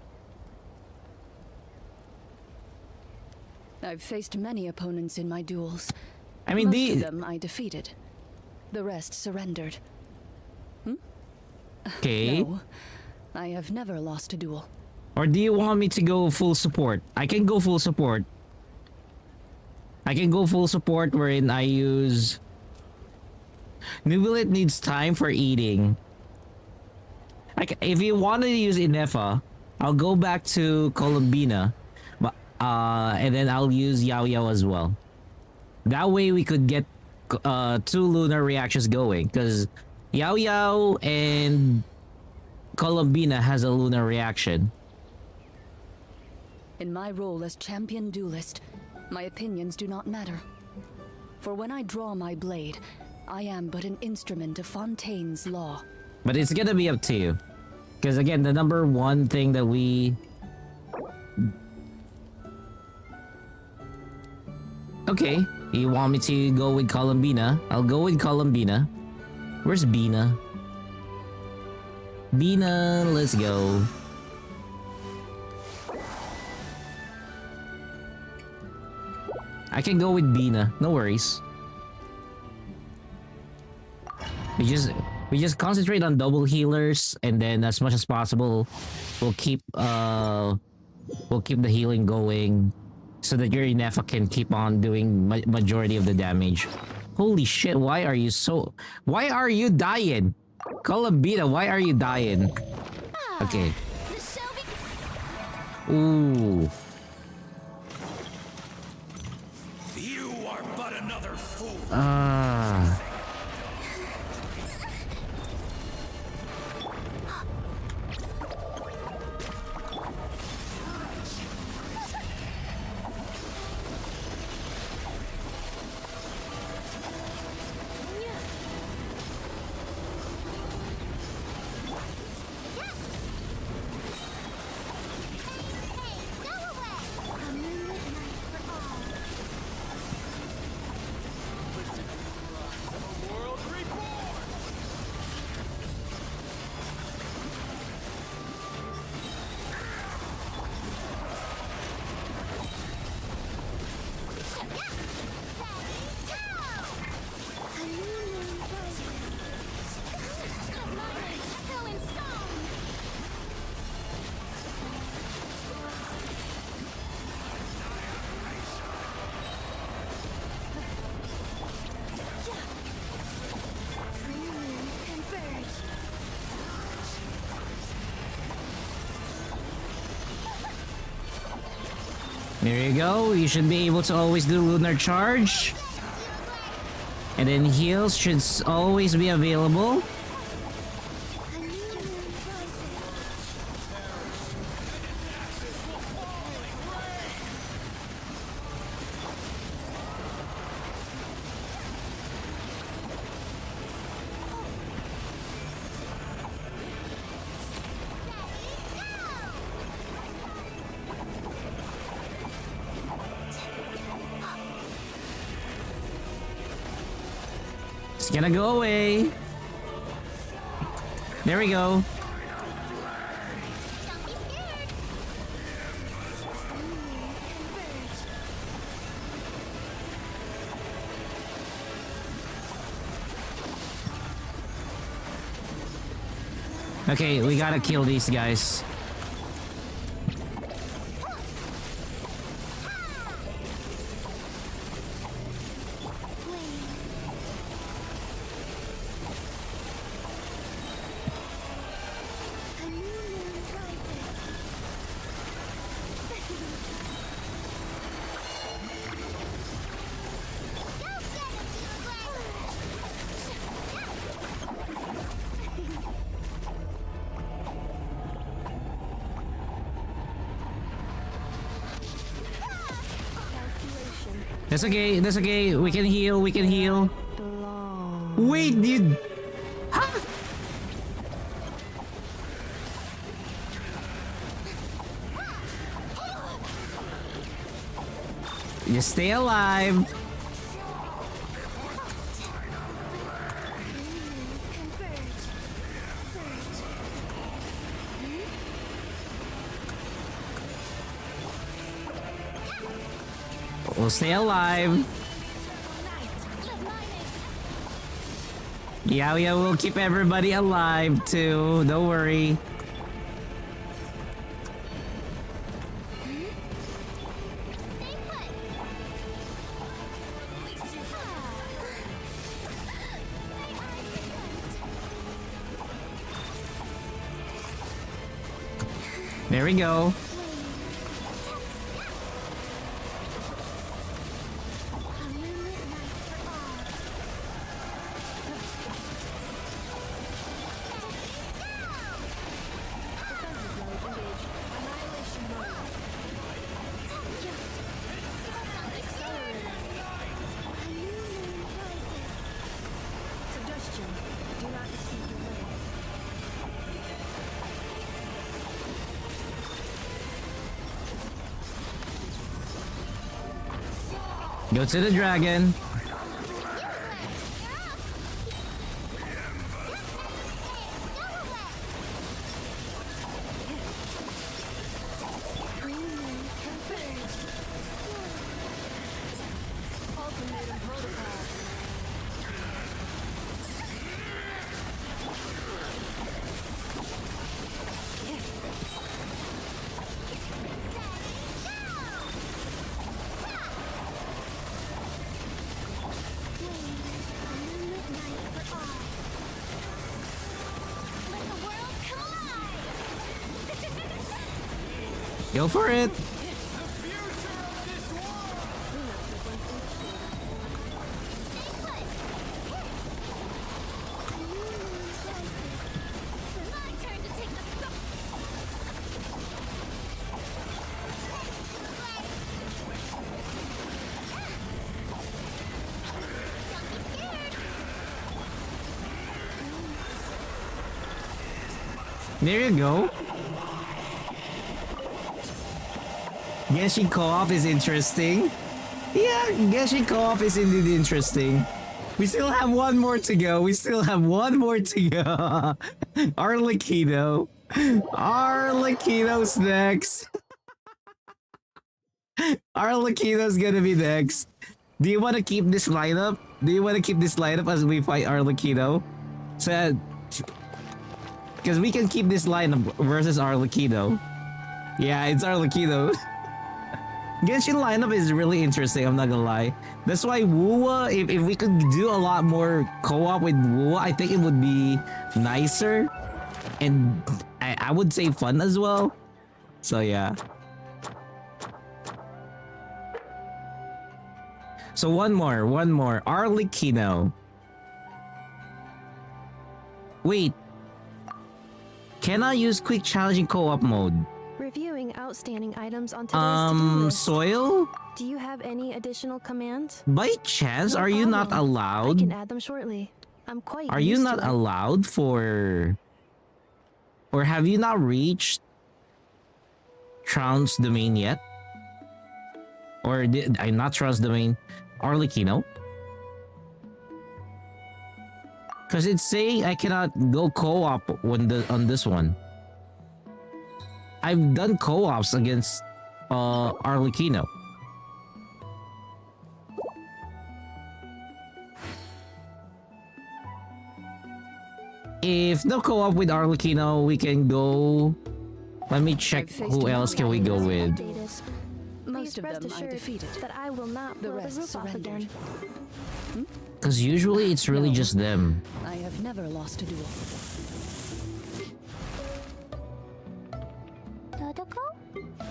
[SPEAKER 15] I've faced many opponents in my duels.
[SPEAKER 1] I mean,
[SPEAKER 15] most of them I defeated. The rest surrendered.
[SPEAKER 1] Okay.
[SPEAKER 15] No, I have never lost a duel.
[SPEAKER 1] Or do you want me to go full support? I can go full support. I can go full support wherein I use... Nubilet needs time for eating. Like, if you wanted to use Inefa, I'll go back to Columbina, but and then I'll use Yao Yao as well. That way we could get 2 lunar reactions going, because Yao Yao and Columbina has a lunar reaction.
[SPEAKER 15] In my role as champion duelist, my opinions do not matter. For when I draw my blade, I am but an instrument of Fontaine's law.
[SPEAKER 1] But it's gonna be up to you. Because again, the number one thing that we... Okay, you want me to go with Columbina? I'll go with Columbina. Where's Bina? Bina, let's go. I can go with Bina, no worries. We just concentrate on double healers, and then as much as possible, we'll keep the healing going, so that your Inefa can keep on doing majority of the damage. Holy shit! Why are you dying? Columbina, why are you dying? Okay. Ooh.
[SPEAKER 13] You are but another fool.
[SPEAKER 1] There you go. You should be able to always do lunar charge. And then heals should always be available. It's gonna go away. There we go. Okay, we gotta kill these guys. That's okay, that's okay. We can heal, we can heal. Wait, dude. Huh? You stay alive. We'll stay alive. Yeah, we'll keep everybody alive too. Don't worry. There we go. Go to the dragon. Go for it. There you go. Genshin co-op is interesting. Yeah, Genshin co-op is indeed interesting. We still have one more to go. We still have one more to go. Arlecchino. Arlecchino's next. Arlecchino's gonna be next. Do you want to keep this lineup? Do you want to keep this lineup as we fight Arlecchino? So, because we can keep this lineup versus Arlecchino. Yeah, it's Arlecchino. Genshin lineup is really interesting, I'm not gonna lie. That's why Wuwa, if we could do a lot more co-op with Wuwa, I think it would be nicer. And I would say fun as well. So yeah. So one more. Arlecchino. Wait. Can I use quick challenging co-op mode?
[SPEAKER 11] Reviewing outstanding items on today's to-do list.
[SPEAKER 1] Soil?
[SPEAKER 11] Do you have any additional commands?
[SPEAKER 1] By chance, are you not allowed?
[SPEAKER 11] I can add them shortly. I'm quite
[SPEAKER 1] Are you
[SPEAKER 11] used
[SPEAKER 1] not
[SPEAKER 11] to it.
[SPEAKER 1] allowed for... Or have you not reached Trounce domain yet? Or did I not Trounce domain? Arlecchino? Because it's saying I cannot go co-op on this one. I've done co-ops against Arlecchino. If no co-op with Arlecchino, we can go... Let me check who else can we go with.
[SPEAKER 11] Most of them I defeated. That I will not blow the roof off again.
[SPEAKER 1] Because usually it's really just them.
[SPEAKER 15] I have never lost a duel.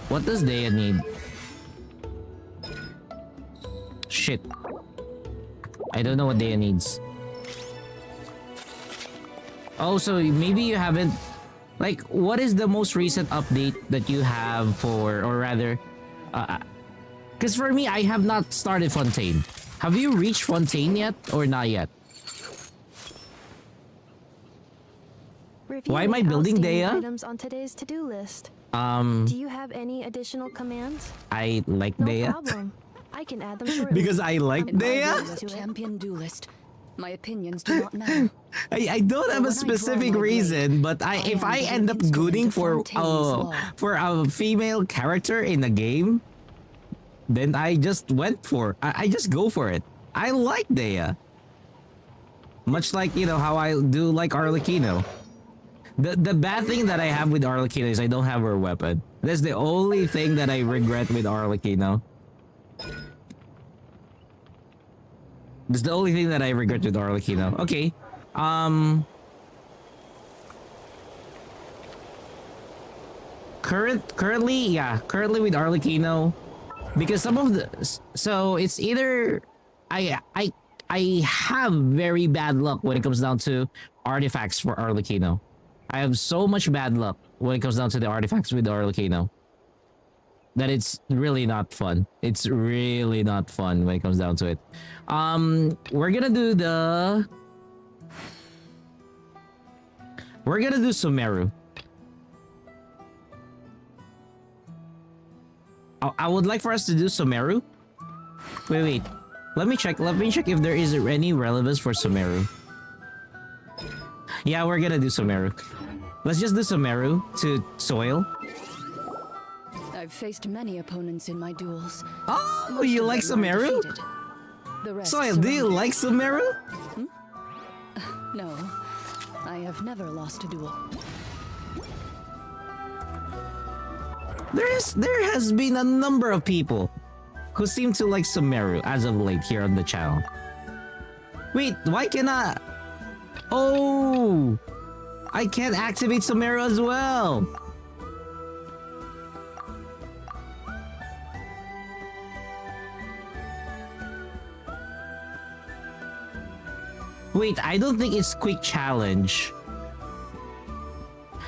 [SPEAKER 1] What does Dea need? Shit. I don't know what Dea needs. Oh, so maybe you haven't... Like, what is the most recent update that you have for... Or rather... Because for me, I have not started Fontaine. Have you reached Fontaine yet? Or not yet? Why am I building Dea?
[SPEAKER 11] Items on today's to-do list. Do you have any additional commands?
[SPEAKER 1] I like
[SPEAKER 11] No
[SPEAKER 1] Dea.
[SPEAKER 11] problem. I can add them shortly.
[SPEAKER 1] Because I like Dea?
[SPEAKER 15] Champion duelist. My opinions do not matter.
[SPEAKER 1] I don't have a specific reason, but if I end up gooning for a female character in a game, then I just went for I just go for it. I like Dea. Much like, you know, how I do like Arlecchino. The bad thing that I have with Arlecchino is I don't have her weapon. That's the only thing that I regret with Arlecchino. That's the only thing that I regret with Arlecchino. Okay. currently with Arlecchino, because some of the so it's either I have very bad luck when it comes down to artifacts for Arlecchino. I have so much bad luck when it comes down to the artifacts with Arlecchino that it's really not fun. It's really not fun when it comes down to it. We're gonna do Sumeru. I would like for us to do Sumeru. Wait. Let me check if there is any relevance for Sumeru. Yeah, we're gonna do Sumeru. Let's just do Sumeru to Soil.
[SPEAKER 15] I've faced many opponents in my duels.
[SPEAKER 1] Oh,
[SPEAKER 15] Most
[SPEAKER 1] you
[SPEAKER 15] of
[SPEAKER 1] like
[SPEAKER 15] them are
[SPEAKER 1] Sumeru?
[SPEAKER 15] defeated. The rest
[SPEAKER 1] Soil, do you
[SPEAKER 15] surrender.
[SPEAKER 1] like Sumeru?
[SPEAKER 15] No, I have never lost a duel.
[SPEAKER 1] There has been a number of people who seem to like Sumeru as of late here on the channel. Wait, why cannot? Oh, I can't activate Sumeru as well. Wait, I don't think it's quick challenge.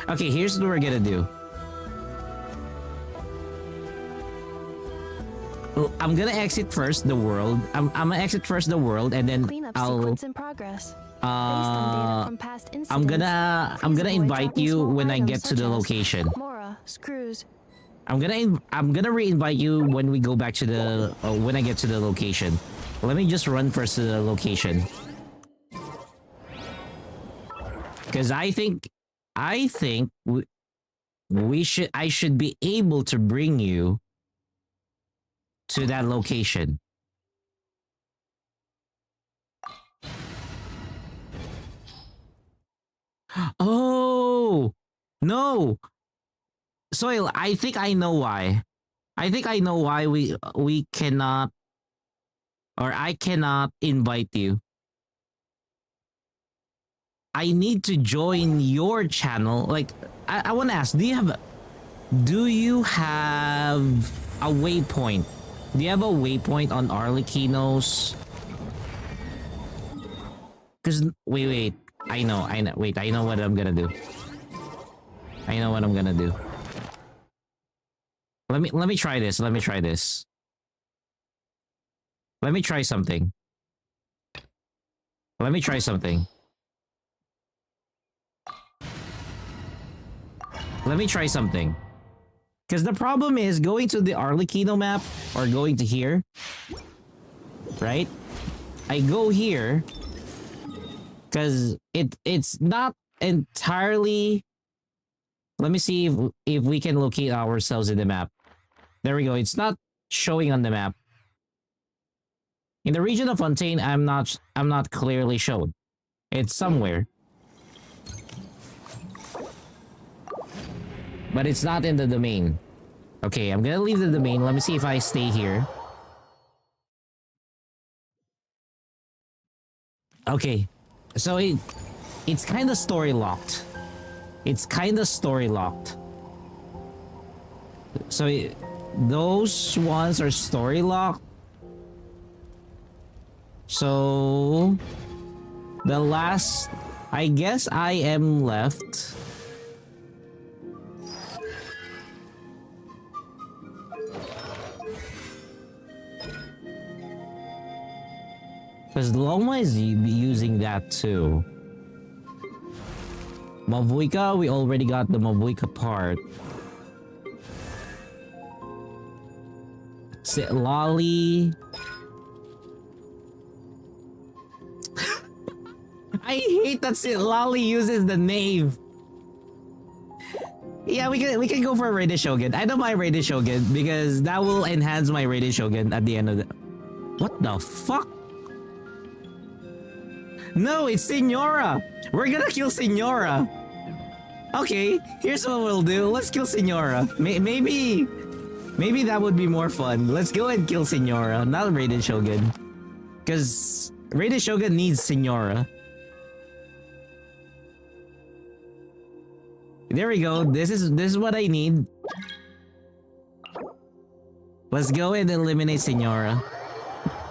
[SPEAKER 1] Okay, here's what we're gonna do. I'm gonna exit first the world. I'm gonna exit first the world, and then
[SPEAKER 11] Cleanup
[SPEAKER 1] I'll.
[SPEAKER 11] sequence in progress. Based on data from past
[SPEAKER 1] I'm gonna
[SPEAKER 11] incidents,
[SPEAKER 1] invite
[SPEAKER 11] dropping
[SPEAKER 1] you
[SPEAKER 11] small
[SPEAKER 1] when I
[SPEAKER 11] items
[SPEAKER 1] get to
[SPEAKER 11] such
[SPEAKER 1] the
[SPEAKER 11] as
[SPEAKER 1] location.
[SPEAKER 11] Mora, screws.
[SPEAKER 1] I'm gonna re-invite you when we go back to the when I get to the location. Let me just run first to the location, because I think I should be able to bring you to that location. Oh no, Soil, I think I know why. I think I know why we cannot, or I cannot invite you. I need to join your channel. Like, I want to ask, do you have a waypoint? Do you have a waypoint on Arlecchino's? Because wait, I know. Wait, I know what I'm gonna do. I know what I'm gonna do. Let me try this. Let me try this. Let me try something. Let me try something. Let me try something. Because the problem is going to the Arlecchino map or going to here. Right? I go here because it's not entirely. Let me see if we can locate ourselves in the map. There we go. It's not showing on the map. In the region of Fontaine, I'm not clearly shown. It's somewhere. But it's not in the domain. Okay, I'm gonna leave the domain. Let me see if I stay here. Okay, so it's kind of story locked. It's kind of story locked. So those ones are story locked. So the last, I guess I am left. Because Loma is using that too. Mavuika, we already got the Mavuika part. Lolly. I hate that Lolly uses the knave. Yeah, we can go for Raiden Shogun. I don't mind Raiden Shogun because that will enhance my Raiden Shogun at the end of the. What the fuck? No, it's Signora. We're gonna kill Signora. Okay, here's what we'll do. Let's kill Signora. Maybe that would be more fun. Let's go and kill Signora, not Raiden Shogun. Because Raiden Shogun needs Signora. There we go. This is what I need. Let's go and eliminate Senora.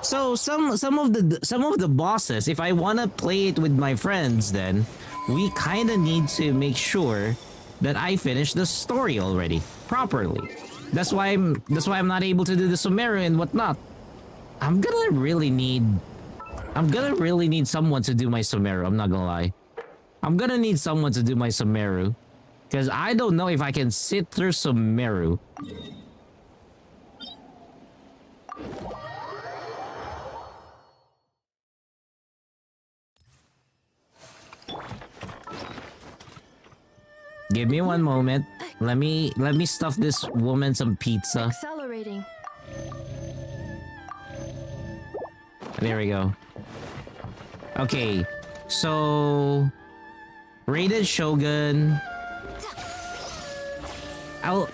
[SPEAKER 1] So some of the bosses, if I wanna play it with my friends, then we kinda need to make sure that I finish the story already properly. That's why I'm not able to do the Sumeru and whatnot. I'm gonna really need someone to do my Sumeru. I'm not gonna lie. I'm gonna need someone to do my Sumeru, because I don't know if I can sit through Sumeru. Give me one moment. Let me stuff this woman some pizza.
[SPEAKER 11] Accelerating.
[SPEAKER 1] There we go. Okay, so rated Shogun.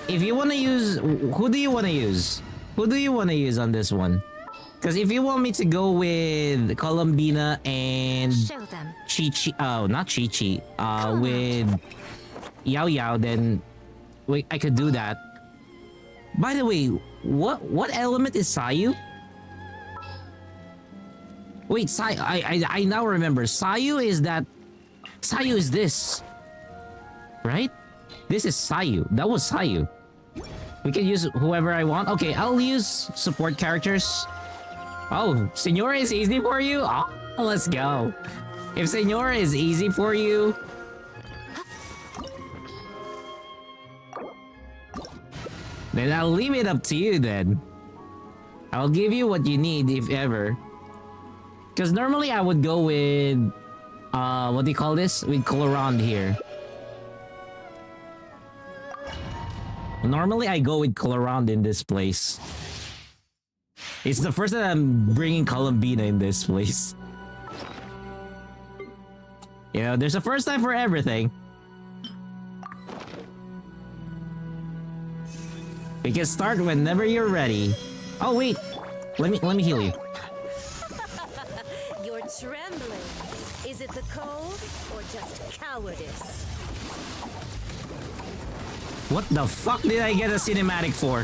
[SPEAKER 1] If you want to use, who do you want to use? Who do you want to use on this one? Because if you want me to go with Columbina and Chi-Chi, oh, not Chi-Chi, with Yao Yao, then wait, I could do that. By the way, what element is Sayu? Wait, I now remember. Sayu is this, right? This is Sayu. That was Sayu. We can use whoever I want. Okay, I'll use support characters. Oh, Senora is easy for you? Oh, let's go. If Senora is easy for you, then I'll leave it up to you then. I'll give you what you need if ever. Because normally I would go with, what do you call this? With Colorand here. Normally I go with Colorand in this place. It's the first time I'm bringing Columbina in this place. You know, there's a first time for everything. We can start whenever you're ready. Oh wait, let me heal you.
[SPEAKER 11] You're trembling. Is it the cold or just cowardice?
[SPEAKER 1] What the fuck did I get a cinematic for?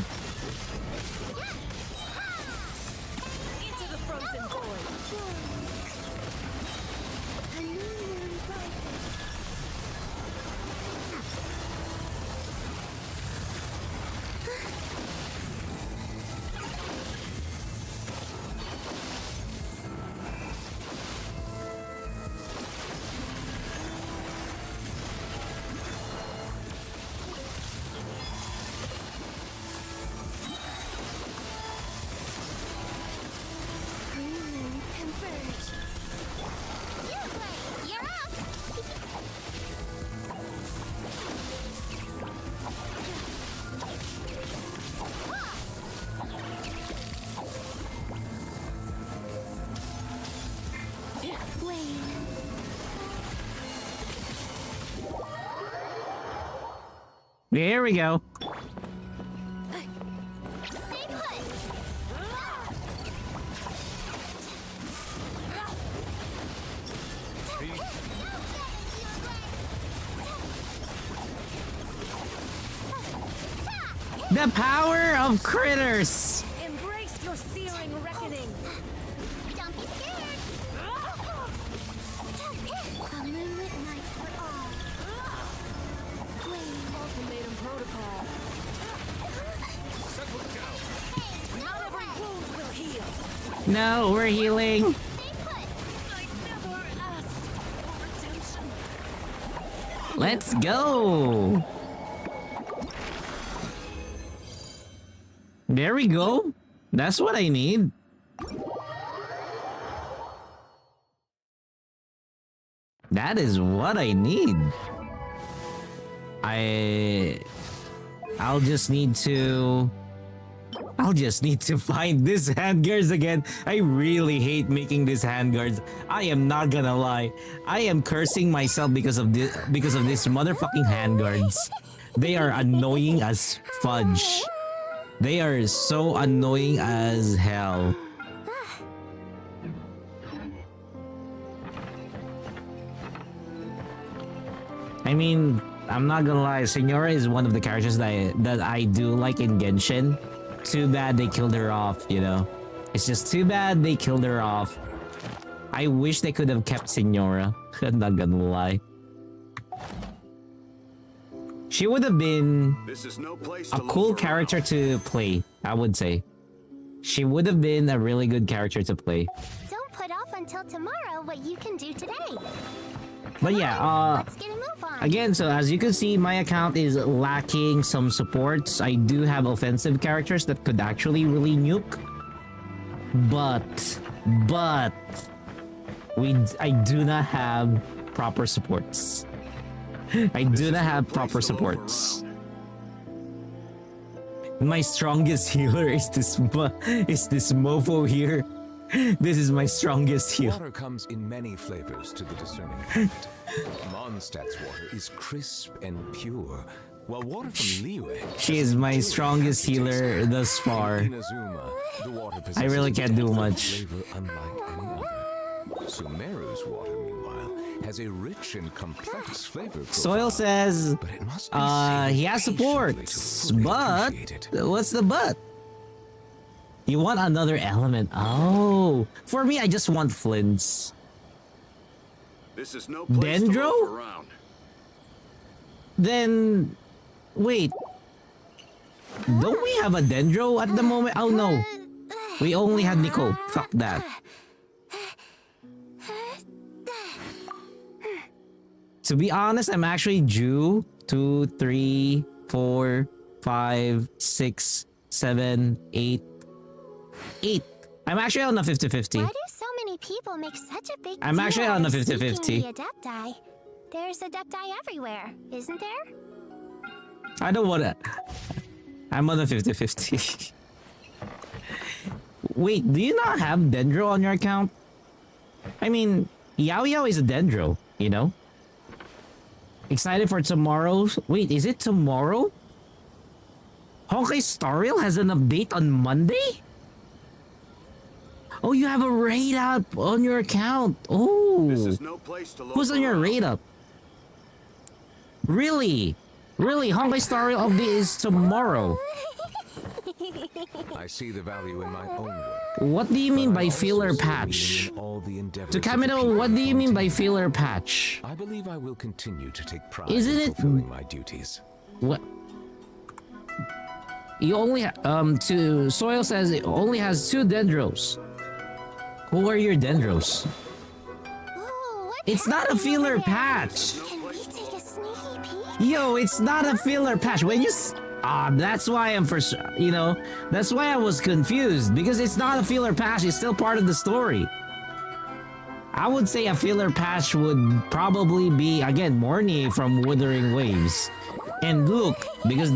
[SPEAKER 11] Into the frozen void.
[SPEAKER 1] There we go. The power of critters!
[SPEAKER 11] Embrace your searing reckoning. Don't be scared. A moonlit night for all. Ultimatum protocol. Not every wound will heal.
[SPEAKER 1] No, we're healing.
[SPEAKER 11] I never asked for redemption.
[SPEAKER 1] Let's go. There we go. That's what I need. That is what I need. I'll just need to find these handguards again. I really hate making these handguards. I am not gonna lie. I am cursing myself because of these motherfucking handguards. They are annoying as fudge. They are so annoying as hell. I mean, I'm not gonna lie, Senora is one of the characters that I do like in Genshin. too bad they killed her off, you know? It's just too bad they killed her off. I wish they could have kept Signora. I'm not gonna lie. She would have been a cool character to play, I would say. She would have been a really good character to play.
[SPEAKER 11] Don't put off until tomorrow what you can do today.
[SPEAKER 1] But yeah,
[SPEAKER 11] Let's get a move on.
[SPEAKER 1] again, so as you can see, my account is lacking some supports. I do have offensive characters that could actually really nuke. But I do not have proper supports. I do not have proper supports. My strongest healer is this mofo here. This is my strongest healer.
[SPEAKER 12] Water comes in many flavors to the discerning palate. Mondstadt's water is crisp and pure, while water from Liyue...
[SPEAKER 1] She is my strongest healer thus far.
[SPEAKER 12] Inazuma, the water
[SPEAKER 1] I really can't do much.
[SPEAKER 12] flavor unlike any other. Sumeru's water, meanwhile, has a rich and complex flavor profile.
[SPEAKER 1] Soil says,
[SPEAKER 12] but it must
[SPEAKER 1] he has supports, but what's the but? You want another element? Oh, for me, I just want Flints.
[SPEAKER 5] This is no place to
[SPEAKER 1] Dendro?
[SPEAKER 5] loaf around.
[SPEAKER 1] Then, wait. Don't we have a Dendro at the moment? Oh no, we only had Nico. Fuck that. To be honest, I'm actually due 2, 3, 4, 5, 6, 7, 8. I'm actually on the 50-50.
[SPEAKER 11] Why do so many people make such a big
[SPEAKER 1] I'm
[SPEAKER 11] deal
[SPEAKER 1] actually on the
[SPEAKER 11] out of
[SPEAKER 1] 50-50.
[SPEAKER 11] seeking the Adepti? There's Adepti everywhere, isn't there?
[SPEAKER 1] I don't want to. I'm on the 50-50. Wait, do you not have Dendro on your account? I mean, Yao Yao is a Dendro, you know? Excited for tomorrow's... Wait, is it tomorrow? Honkai Star Rail has an update on Monday? Oh, you have a raid up on your account. Oh.
[SPEAKER 5] This is no place to loaf
[SPEAKER 1] Who's on your
[SPEAKER 5] around.
[SPEAKER 1] raid up? Really? Really? Honkai Star Rail update is tomorrow.
[SPEAKER 12] I see the value in my own work.
[SPEAKER 1] What do you mean by filler patch? To Kamino, what do you mean by filler patch?
[SPEAKER 12] I believe I will continue to take pride
[SPEAKER 1] Isn't
[SPEAKER 12] in
[SPEAKER 1] it-
[SPEAKER 12] fulfilling my duties.
[SPEAKER 1] What? You only to Soil says it only has 2 Dendros. Who are your Dendros? It's not a filler patch.
[SPEAKER 11] Can we take a sneaky peek?
[SPEAKER 1] Yo, it's not a filler patch. When you that's why I'm that's why I was confused, because it's not a filler patch, it's still part of the story. I would say a filler patch would probably be, again, Morny from Wuthering Waves. And Luke, because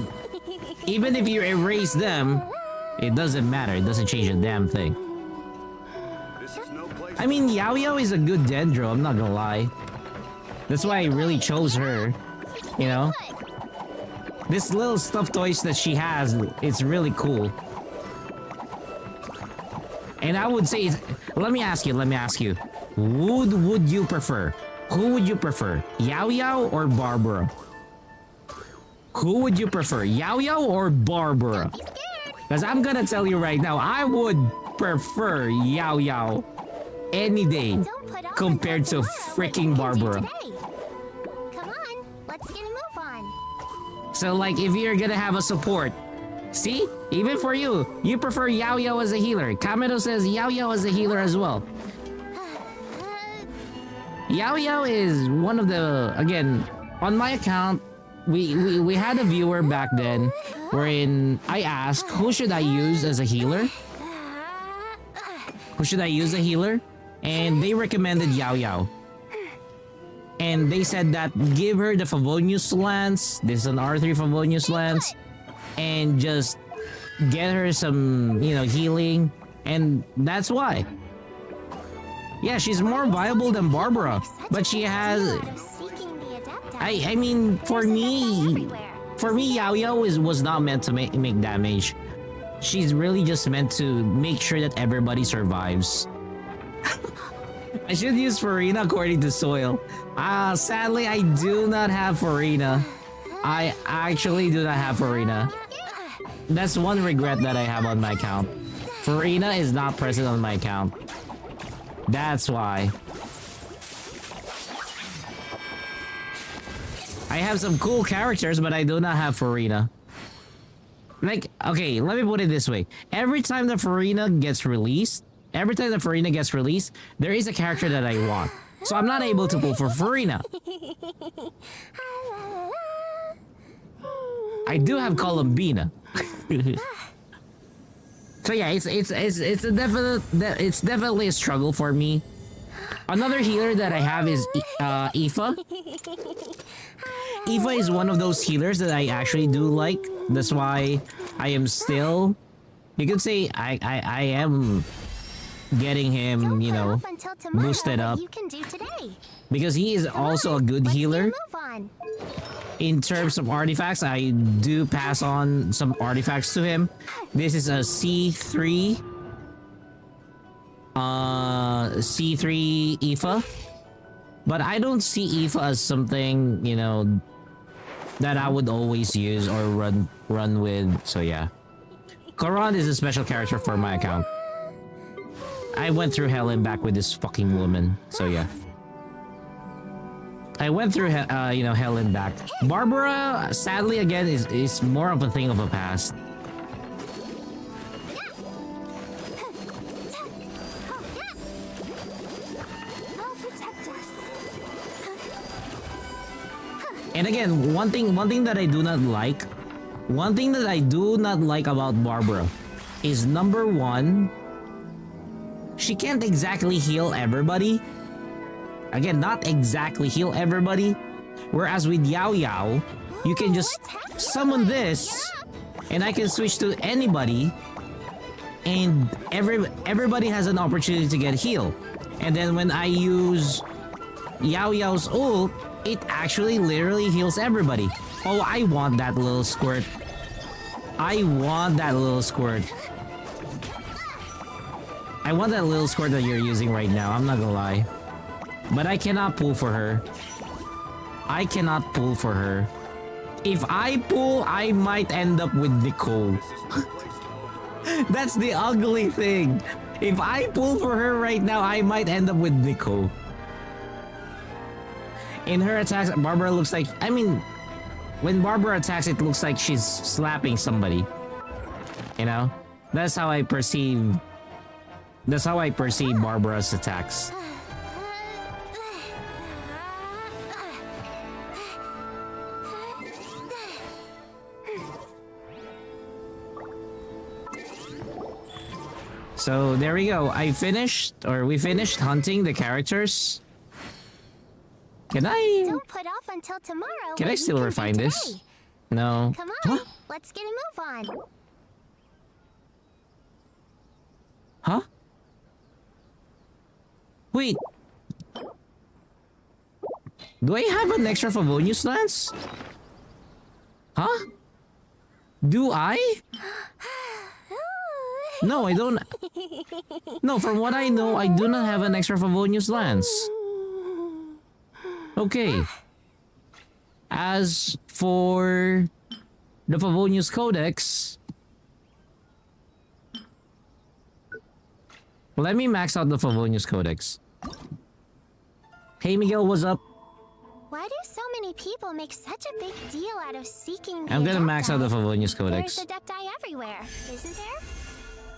[SPEAKER 1] even if you erase them, it doesn't matter, it doesn't change a damn thing. I mean, Yao Yao is a good Dendro, I'm not gonna lie. That's why I really chose her, you know? This little stuffed toys that she has, it's really cool. And I would say, let me ask you. Would you prefer? Who would you prefer? Yao Yao or Barbara? Who would you prefer? Yao Yao or Barbara? Because I'm gonna tell you right now, I would prefer Yao Yao any day compared to freaking Barbara.
[SPEAKER 11] Come on, let's get a move on.
[SPEAKER 1] So like, if you're gonna have a support, see? Even for you, you prefer Yao Yao as a healer. Kamado says Yao Yao as a healer as well. Yao Yao is one of the, again, on my account, we had a viewer back then wherein I asked, who should I use as a healer? Who should I use a healer? And they recommended Yao Yao. And they said that give her the Favonius Lance, this is an R3 Favonius Lance, and just get her some, healing. And that's why. Yeah, she's more viable than Barbara, but she has... I mean, for me, Yao Yao was not meant to make damage. She's really just meant to make sure that everybody survives. I should use Farina according to Soil. Sadly, I do not have Farina. I actually do not have Farina. That's one regret that I have on my account. Farina is not present on my account. That's why. I have some cool characters, but I do not have Farina. Like, okay, let me put it this way. Every time the Farina gets released, there is a character that I want. So I'm not able to pull for Farina. I do have Columbina. So yeah, it's definitely a struggle for me. Another healer that I have is Aoife. Aoife is one of those healers that I actually do like. That's why I am still, you could say I am getting him, you know, boosted up. Because he is also a good healer. In terms of artifacts, I do pass on some artifacts to him. This is a C3 Aoife. But I don't see Aoife as something, you know, that I would always use or run with. So yeah. Koran is a special character for my account. I went through hell and back with this fucking woman. So yeah. I went through, you know, hell and back. Barbara, sadly, again, is more of a thing of a past. And again, one thing that I do not like about Barbara is number one, she can't exactly heal everybody. Again, not exactly heal everybody. Whereas with Yao Yao, you can just summon this and I can switch to anybody and everybody has an opportunity to get healed. And then when I use Yao Yao's ult, it actually literally heals everybody. Oh, I want that little squirt. I want that little squirt that you're using right now, I'm not gonna lie. But I cannot pull for her. If I pull, I might end up with Nicole. That's the ugly thing. If I pull for her right now, I might end up with Nicole. In her attacks, Barbara looks like... I mean, when Barbara attacks, it looks like she's slapping somebody. You know? That's how I perceive Barbara's attacks. So there we go. We finished hunting the characters. Can I?
[SPEAKER 11] Don't put off until tomorrow.
[SPEAKER 1] Can I still refine this? No.
[SPEAKER 11] Come on, let's get a move on.
[SPEAKER 1] Huh? Wait. Do I have an extra Favonius lance? Huh? Do I? No, I don't. No, from what I know, I do not have an extra Favonius lance. Okay. As for the Favonius Codex, let me max out the Favonius Codex. Hey Miguel, what's up?
[SPEAKER 11] Why do so many people make such a big deal out of seeking the
[SPEAKER 1] I'm gonna max out the
[SPEAKER 11] Adepti?
[SPEAKER 1] Favonius Codex.
[SPEAKER 11] There's Adepti everywhere, isn't there?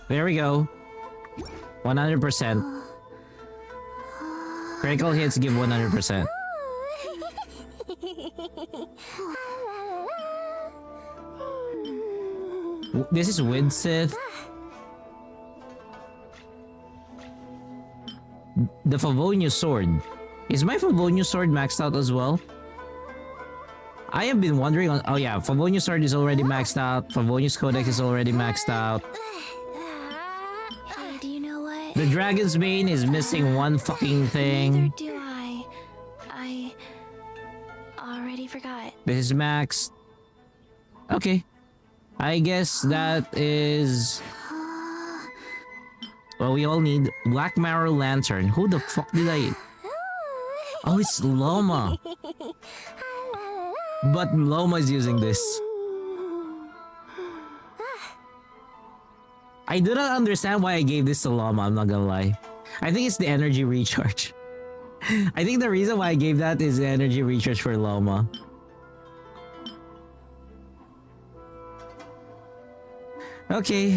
[SPEAKER 1] There we go. 100%. Critical hits give 100%. This is with Sith. The Favonius sword. Is my Favonius sword maxed out as well? I have been wondering on... Oh yeah, Favonius sword is already maxed out. Favonius Codex is already maxed out.
[SPEAKER 11] Do you know what?
[SPEAKER 1] The Dragon's Bane is missing one fucking thing.
[SPEAKER 11] Neither do I. I already forgot.
[SPEAKER 1] This is maxed. Okay. I guess that is... Well, we all need Black Marrow Lantern. Who the fuck did I... Oh, it's Loma. But Loma's using this. I do not understand why I gave this to Llama, I'm not gonna lie. I think it's the energy recharge. I think the reason why I gave that is the energy recharge for Llama. Okay,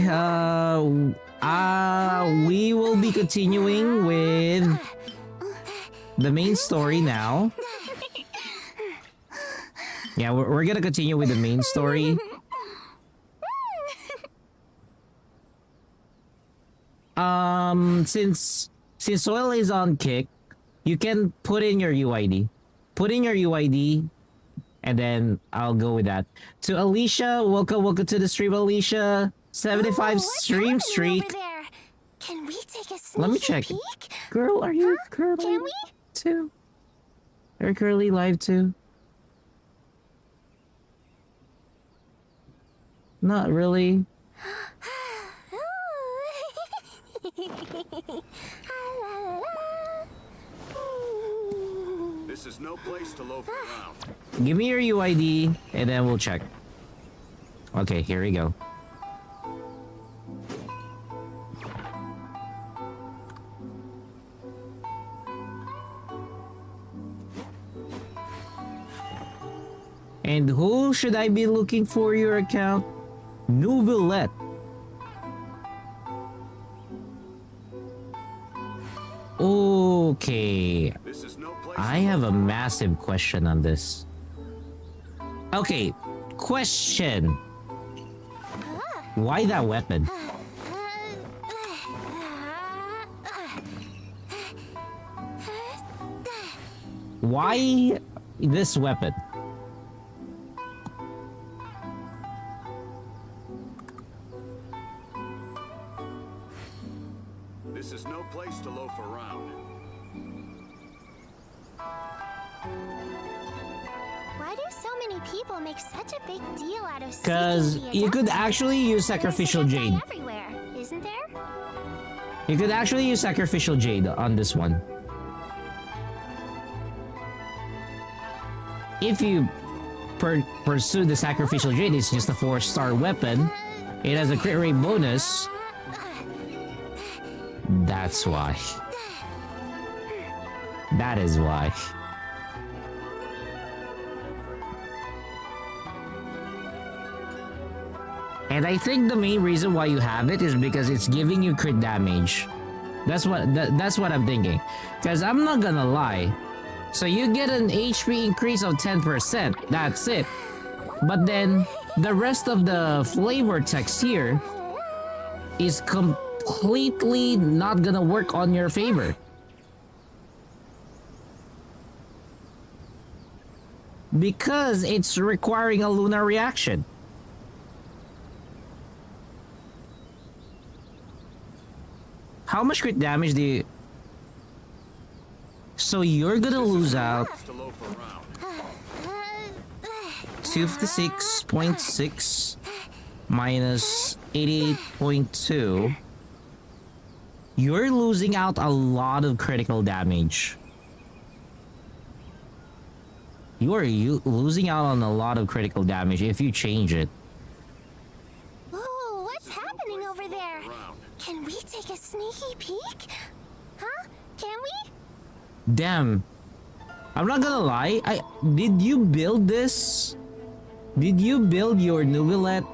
[SPEAKER 1] we will be continuing with the main story now. Yeah, we're gonna continue with the main story. Since Soil is on kick, you can put in your UID. Put in your UID, and then I'll go with that. To Alicia, welcome to the stream, Alicia. 75 stream streak.
[SPEAKER 11] Can we take a
[SPEAKER 1] Let me check.
[SPEAKER 11] peek?
[SPEAKER 1] Girl, are you currently
[SPEAKER 11] Can we?
[SPEAKER 1] too? Are you currently live too? Not really.
[SPEAKER 13] This is no place to loaf around.
[SPEAKER 1] Give me your UID, and then we'll check. Okay, here we go. And who should I be looking for your account? Nouvellette. Okay. I have a massive question on this. Okay, question. Why that weapon? Why this weapon?
[SPEAKER 13] This is no place to loaf around.
[SPEAKER 11] Why do so many people make such a big deal out of
[SPEAKER 1] Because
[SPEAKER 11] seeking the
[SPEAKER 1] you could
[SPEAKER 11] adapter?
[SPEAKER 1] actually use
[SPEAKER 11] There's
[SPEAKER 1] sacrificial
[SPEAKER 11] a guy
[SPEAKER 1] jade.
[SPEAKER 11] everywhere, isn't there?
[SPEAKER 1] You could actually use sacrificial jade on this one. If you pursue the sacrificial jade, it's just a 4-star weapon. It has a crit rate bonus. That's why. That is why. And I think the main reason why you have it is because it's giving you crit damage. That's what I'm thinking. Because I'm not gonna lie. So you get an HP increase of 10%. That's it. But then the rest of the flavor text here is completely not gonna work on your favor. Because it's requiring a lunar reaction. How much crit damage do you... So you're gonna lose out 256.6 minus 88.2. You're losing out a lot of critical damage. You are losing out on a lot of critical damage if you change it.
[SPEAKER 11] Whoa, what's happening over there? Can we take a sneaky peek? Huh? Can we?
[SPEAKER 1] Damn. I'm not gonna lie. Did you build this? Did you build your Nouvellette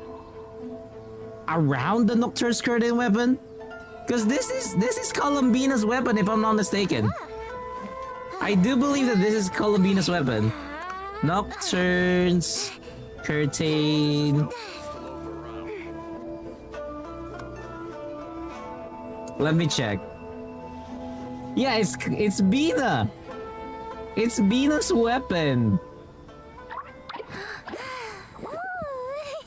[SPEAKER 1] around the Nocturne Skirting weapon? Because this is Columbina's weapon, if I'm not mistaken. I do believe that this is Columbina's weapon. Nocturnes, Curtain. Let me check. Yeah, it's Bina. It's Bina's weapon.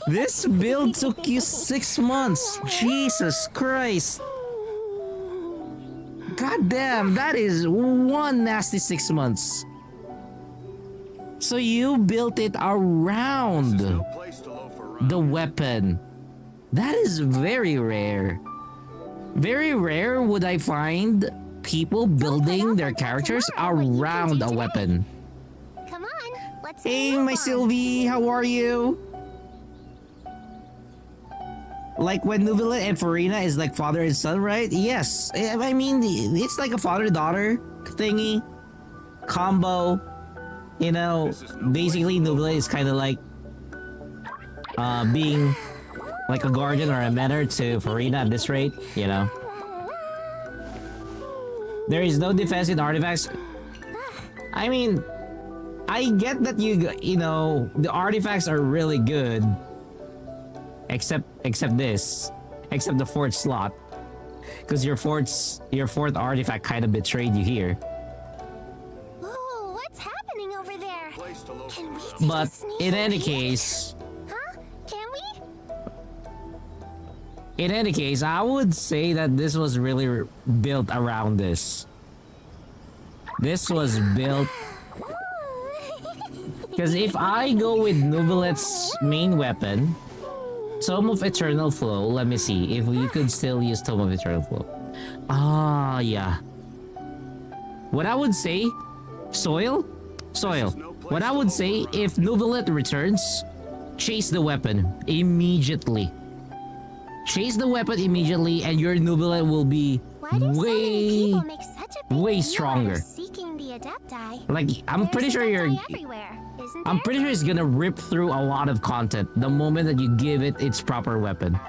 [SPEAKER 1] This build took you 6 months. Jesus Christ. God damn, that is one nasty 6 months. So you built it around the weapon. That is very rare. Very rare would I find people building their characters around a weapon.
[SPEAKER 11] Come on, let's
[SPEAKER 1] Hey, my Sylvie, how are you? like when Nubilet and Farina is like father and son, right? Yes. I mean, it's like a father-daughter thingy combo. You know, basically Nubilet is kind of like being like a guardian or a mentor to Farina at this rate, you know. There is no defense in artifacts. I mean, I get that you know, the artifacts are really good. Except the fourth slot. Because your fourth artifact kind of betrayed you here.
[SPEAKER 11] Ooh, what's happening over there? Can we take
[SPEAKER 1] But
[SPEAKER 11] a sneak
[SPEAKER 1] in any
[SPEAKER 11] peek?
[SPEAKER 1] case,
[SPEAKER 11] Huh? Can we?
[SPEAKER 1] in any case, I would say that this was really built around this. This was built because if I go with Nubilet's main weapon, Tome of Eternal Flow, let me see if we could still use Tome of Eternal Flow. Ah, yeah. What I would say, Soil. What I would say, if Nubilet returns, chase the weapon immediately. Chase the weapon immediately, and your Nubilet will be
[SPEAKER 11] Why do so many people make such a big
[SPEAKER 1] way
[SPEAKER 11] deal
[SPEAKER 1] stronger.
[SPEAKER 11] out of seeking the Adepti?
[SPEAKER 1] Like, I'm pretty sure you're.
[SPEAKER 11] Everywhere, isn't
[SPEAKER 1] I'm
[SPEAKER 11] there?
[SPEAKER 1] pretty sure it's gonna rip through a lot of content the moment that you give it its proper weapon.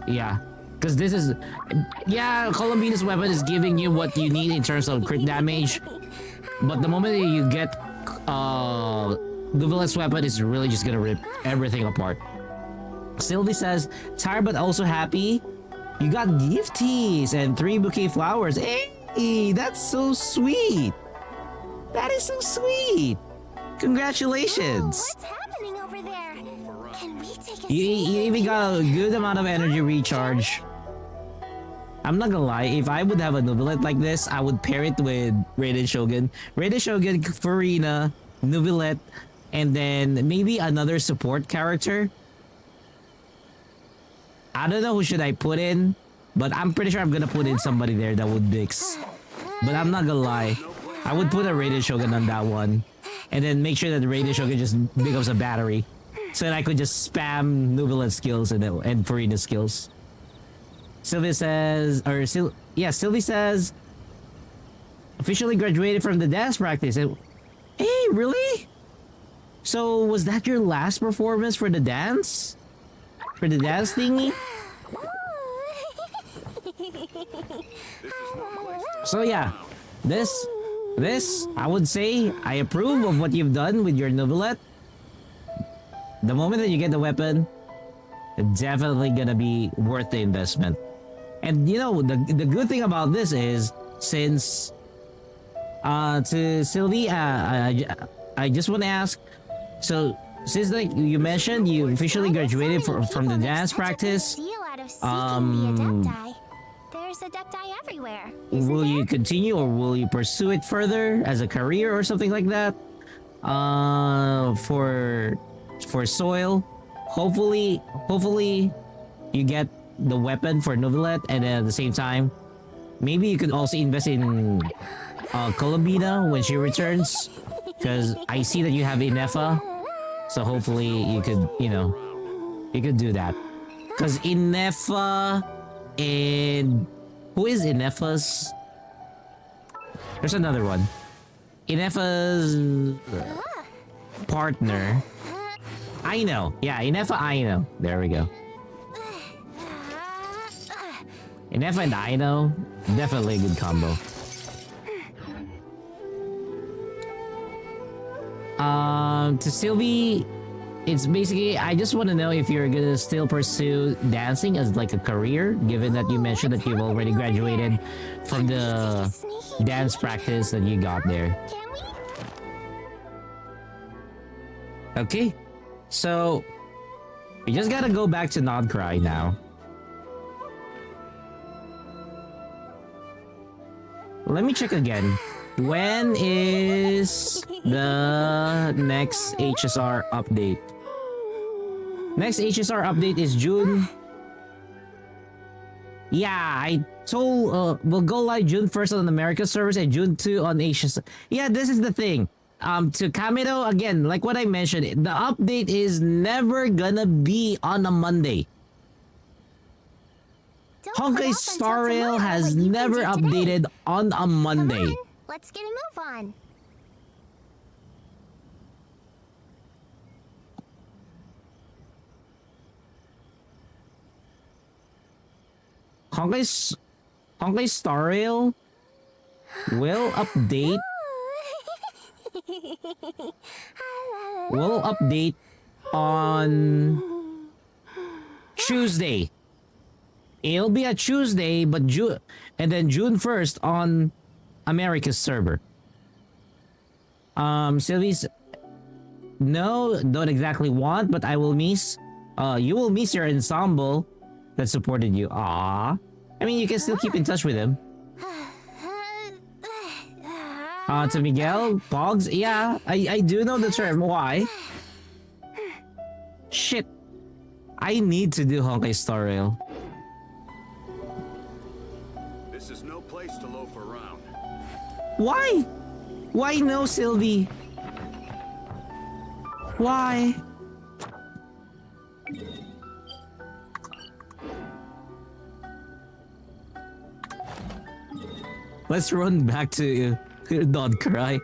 [SPEAKER 1] Yeah. Because this is... Yeah, Columbina's weapon is giving you what you need in terms of crit damage. But the moment that you get... Nubilet's weapon is really just gonna rip everything apart. Sylvie says, tired but also happy. You got gifties and 3 bouquet flowers. Hey, that's so sweet. That is so sweet. Congratulations.
[SPEAKER 11] What's happening over there? Can we take a
[SPEAKER 1] You even got a good amount of energy recharge. I'm not gonna lie, if I would have a Nubilet like this, I would pair it with Raiden Shogun. Raiden Shogun, Farina, Nubilet, and then maybe another support character. I don't know who should I put in, but I'm pretty sure I'm gonna put in somebody there that would mix. But I'm not gonna lie, I would put a Raiden Shogun on that one, and then make sure that the Raiden Shogun just becomes a battery, so that I could just spam Nubilet skills and Farina skills. Sylvie says, Sylvie says, officially graduated from the dance practice. Hey, really? So was that your last performance for the dance? For the dance thingy? So yeah, this, I would say, I approve of what you've done with your Nubilet. The moment that you get the weapon, it's definitely gonna be worth the investment. And you know, the good thing about this is, since, to Sylvie, I just want to ask, so, since like you mentioned you officially graduated from the dance practice,
[SPEAKER 11] Deal out of seeking the Adepti. There's Adepti everywhere.
[SPEAKER 1] will you continue or will you pursue it further as a career or something like that? For Soil, hopefully you get the weapon for Nubilet, and then at the same time, maybe you could also invest in Columbina when she returns, because I see that you have Inefa, so hopefully you could, you could do that. Because Inefa and... Who is Inefa's? There's another one. Inefa's partner. Aino. Yeah, Inefa Aino. There we go. Inefa and Aino, definitely a good combo. To Sylvie, it's basically, I just want to know if you're gonna still pursue dancing as like a career, given that you mentioned that you've already graduated from the dance practice that you got there. Okay, so we just gotta go back to Nodcry now. Let me check again. When is the next HSR update? Next HSR update is June. Yeah, I told we'll go live June 1st on America servers and June 2 on HSR. Yeah, this is the thing. To Kamito, again, like what I mentioned, the update is never gonna be on a Monday. Honkai Star Rail has never updated on a Monday.
[SPEAKER 11] Let's get a move on.
[SPEAKER 1] Honkai Star Rail will update. Will update on Tuesday. It'll be a Tuesday, but June, and then June 1st on America's server. Sylvie's, no, don't exactly want, but I will miss. You will miss your ensemble that supported you. Ah, I mean, you can still keep in touch with him. To Miguel, Pogs, yeah, I do know the term. Why? Shit, I need to do Honkai Star Rail.
[SPEAKER 16] This is no place to loaf around.
[SPEAKER 1] Why? Why no, Sylvie? Why? Let's run back to Don't Cry.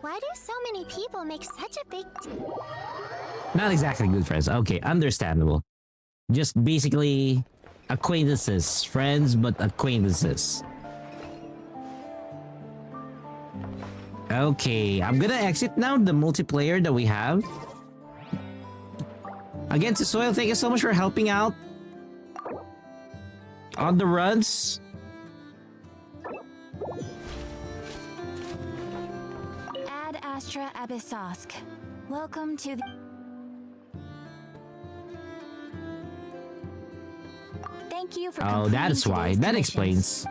[SPEAKER 11] Why do so many people make such a big
[SPEAKER 1] Not exactly good friends. Okay, understandable. Just basically acquaintances. Friends, but acquaintances. Okay, I'm gonna exit now the multiplayer that we have. Again, to Soil, thank you so much for helping out on the runs.
[SPEAKER 11] Ad Astra Abyssosk. Welcome to the... Thank you for
[SPEAKER 1] Oh, that's why. That explains.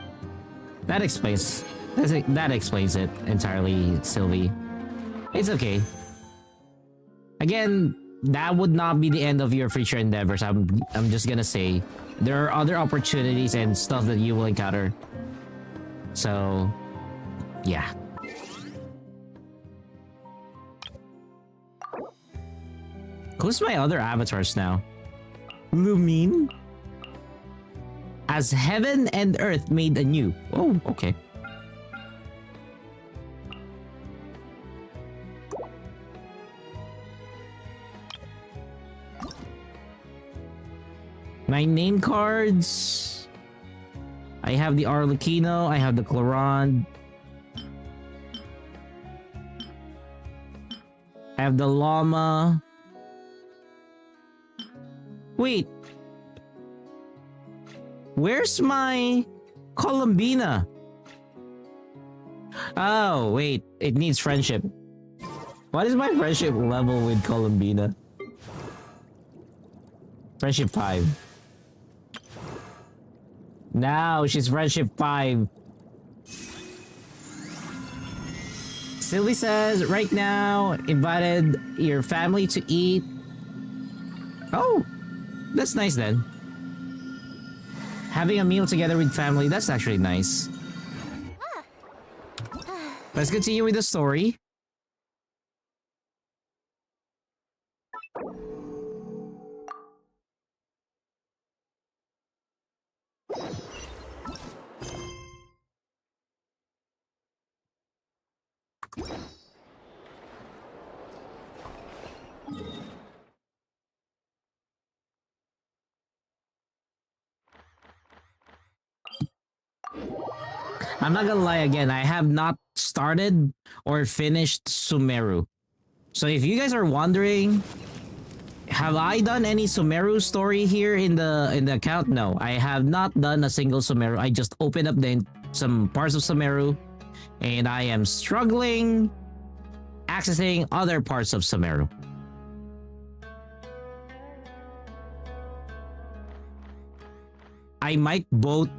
[SPEAKER 1] That explains. That explains it entirely, Sylvie. It's okay. Again, that would not be the end of your future endeavors. I'm just gonna say there are other opportunities and stuff that you will encounter. So, yeah. Who's my other avatars now? Lumine? As heaven and earth made anew. Oh, okay. My name cards. I have the Arlecchino. I have the Clorond. I have the Llama. Wait. Where's my Columbina? Oh, wait. It needs friendship. What is my friendship level with Columbina? Friendship 5. Now she's friendship 5. Sylvie says, right now, invited your family to eat. Oh, that's nice then. Having a meal together with family, that's actually nice. Let's continue with the story. I'm not gonna lie again, I have not started or finished Sumeru. So if you guys are wondering, have I done any Sumeru story here in the account? No, I have not done a single Sumeru. I just opened up some parts of Sumeru, and I am struggling accessing other parts of Sumeru. I might boat.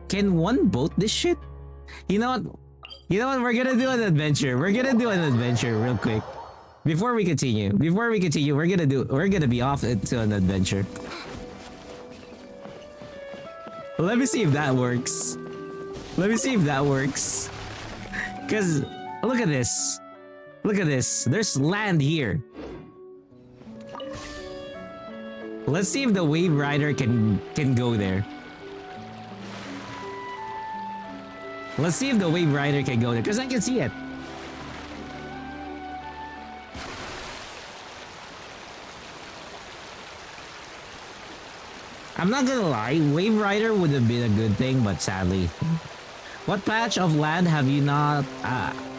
[SPEAKER 1] Can one boat this shit? You know what? We're gonna do an adventure. We're gonna do an adventure real quick. Before we continue, we're gonna be off into an adventure. Let me see if that works. Cause look at this. Look at this. There's land here. Let's see if the Wave Rider can go there. Let's see if the Wave Rider can go there, because I can see it. I'm not gonna lie, Wave Rider would have been a good thing, but sadly. What patch of land have you not,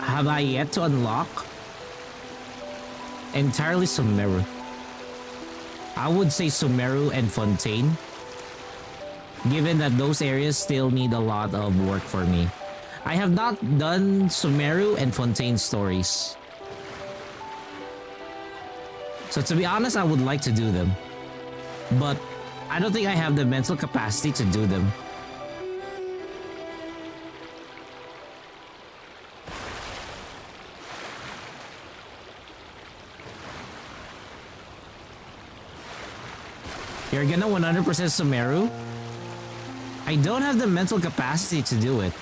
[SPEAKER 1] have I yet to unlock? Entirely Sumeru. I would say Sumeru and Fontaine. Given that those areas still need a lot of work for me. I have not done Sumeru and Fontaine stories. So to be honest, I would like to do them. But I don't think I have the mental capacity to do them. You're gonna 100% Sumeru? I don't have the mental capacity to do it.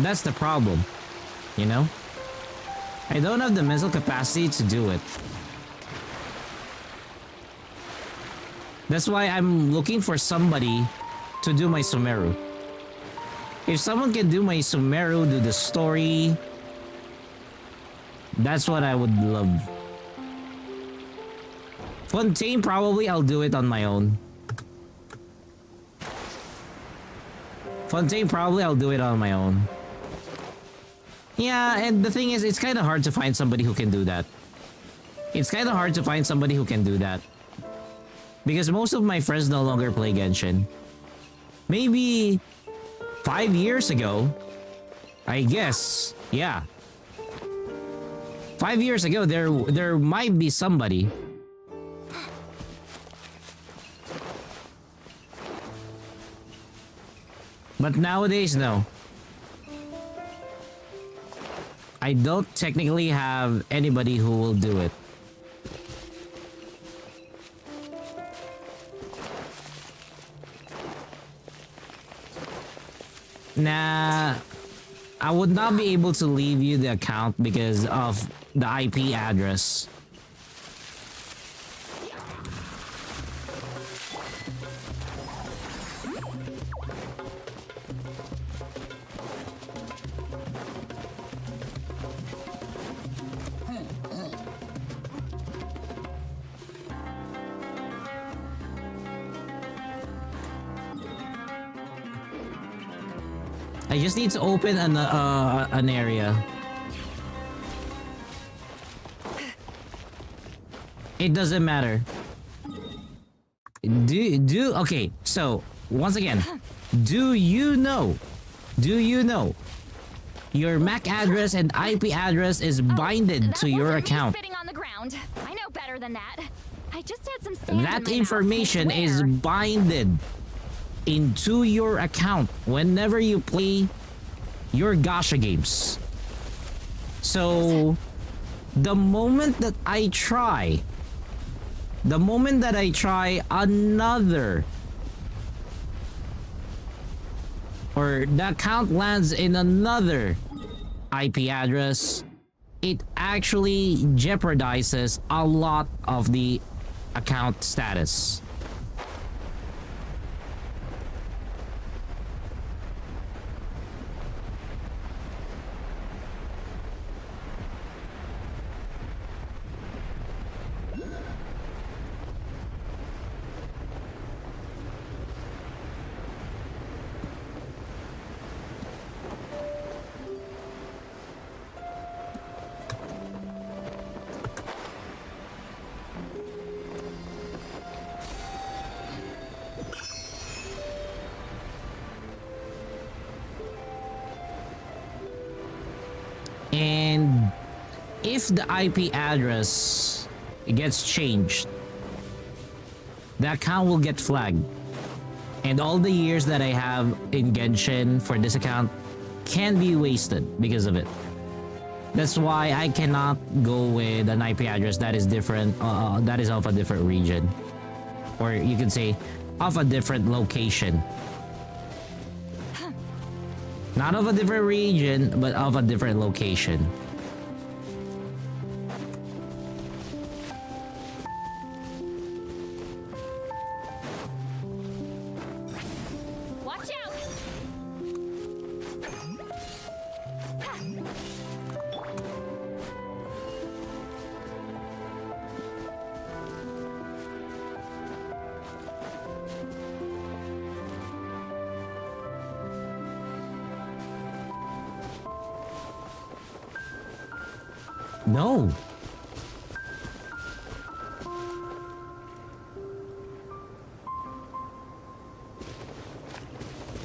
[SPEAKER 1] That's the problem. You know? I don't have the mental capacity to do it. That's why I'm looking for somebody to do my Sumeru. If someone can do my Sumeru, do the story, that's what I would love. Fontaine, probably I'll do it on my own. Fontaine, probably I'll do it on my own. Yeah, and the thing is, it's kind of hard to find somebody who can do that. It's kind of hard to find somebody who can do that. Because most of my friends no longer play Genshin. Maybe 5 years ago, I guess, yeah. 5 years ago, there might be somebody. But nowadays, no. I don't technically have anybody who will do it. Nah, I would not be able to leave you the account because of the IP address. I just need to open an area. It doesn't matter. Okay, so once again, do you know your MAC address and IP address is binded to your account?
[SPEAKER 11] Spitting on the ground. I know better than that. I just had some sand
[SPEAKER 1] That
[SPEAKER 11] in my
[SPEAKER 1] information
[SPEAKER 11] mouth. I
[SPEAKER 1] is
[SPEAKER 11] swear.
[SPEAKER 1] binded into your account whenever you play your gacha games. So the moment that I try another, or the account lands in another IP address, it actually jeopardizes a lot of the account status. And if the IP address gets changed, the account will get flagged. And all the years that I have in Genshin for this account can be wasted because of it. That's why I cannot go with an IP address that is different, that is of a different region. Or you could say, of a different location. Not of a different region, but of a different location. No.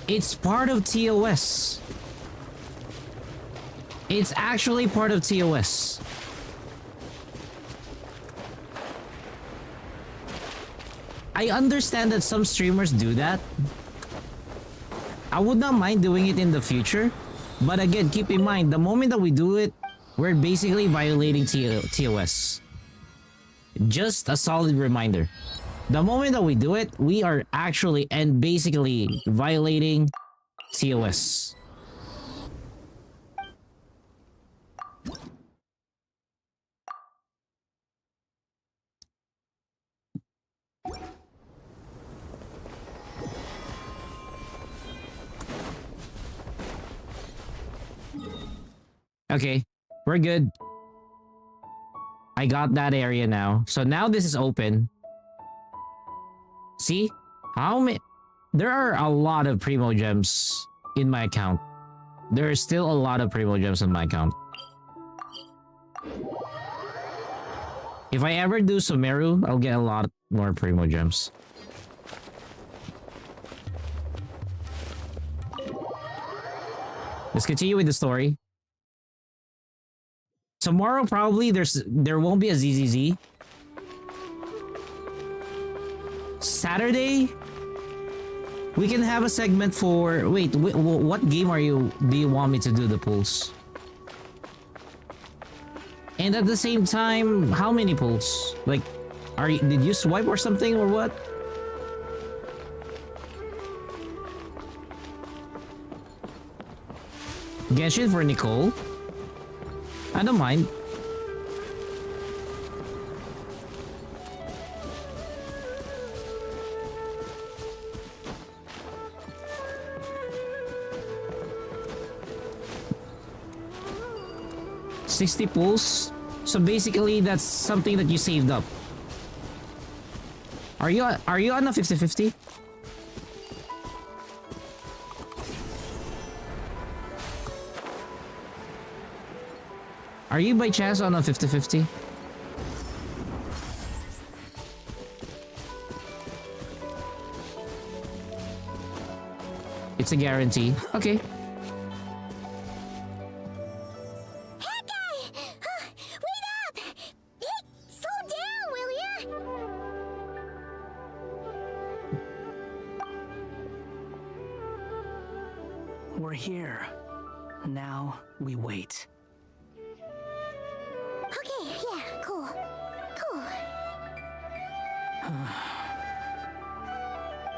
[SPEAKER 1] It's part of TOS. It's actually part of TOS. I understand that some streamers do that. I would not mind doing it in the future. But again, keep in mind, the moment that we do it, we're basically violating TOS. Just a solid reminder. The moment that we do it, we are actually and basically violating TOS. Okay, we're good. I got that area now. So now this is open. See? How many? There are a lot of Primo Gems in my account. There is still a lot of Primo Gems in my account. If I ever do Sumeru, I'll get a lot more Primo Gems. Let's continue with the story. Tomorrow probably there won't be a ZZZ. Saturday we can have a segment for what game do you want me to do the pulls? And at the same time, how many pulls? Like, did you swipe or something or what? Genshin for Nicole? I don't mind. $60 pulls. So basically that's something that you saved up. Are you on a 50-50? Are you by chance on a 50-50? It's a guarantee. Okay.
[SPEAKER 17] We're here. Now we wait.
[SPEAKER 11] Okay, yeah, cool. Cool.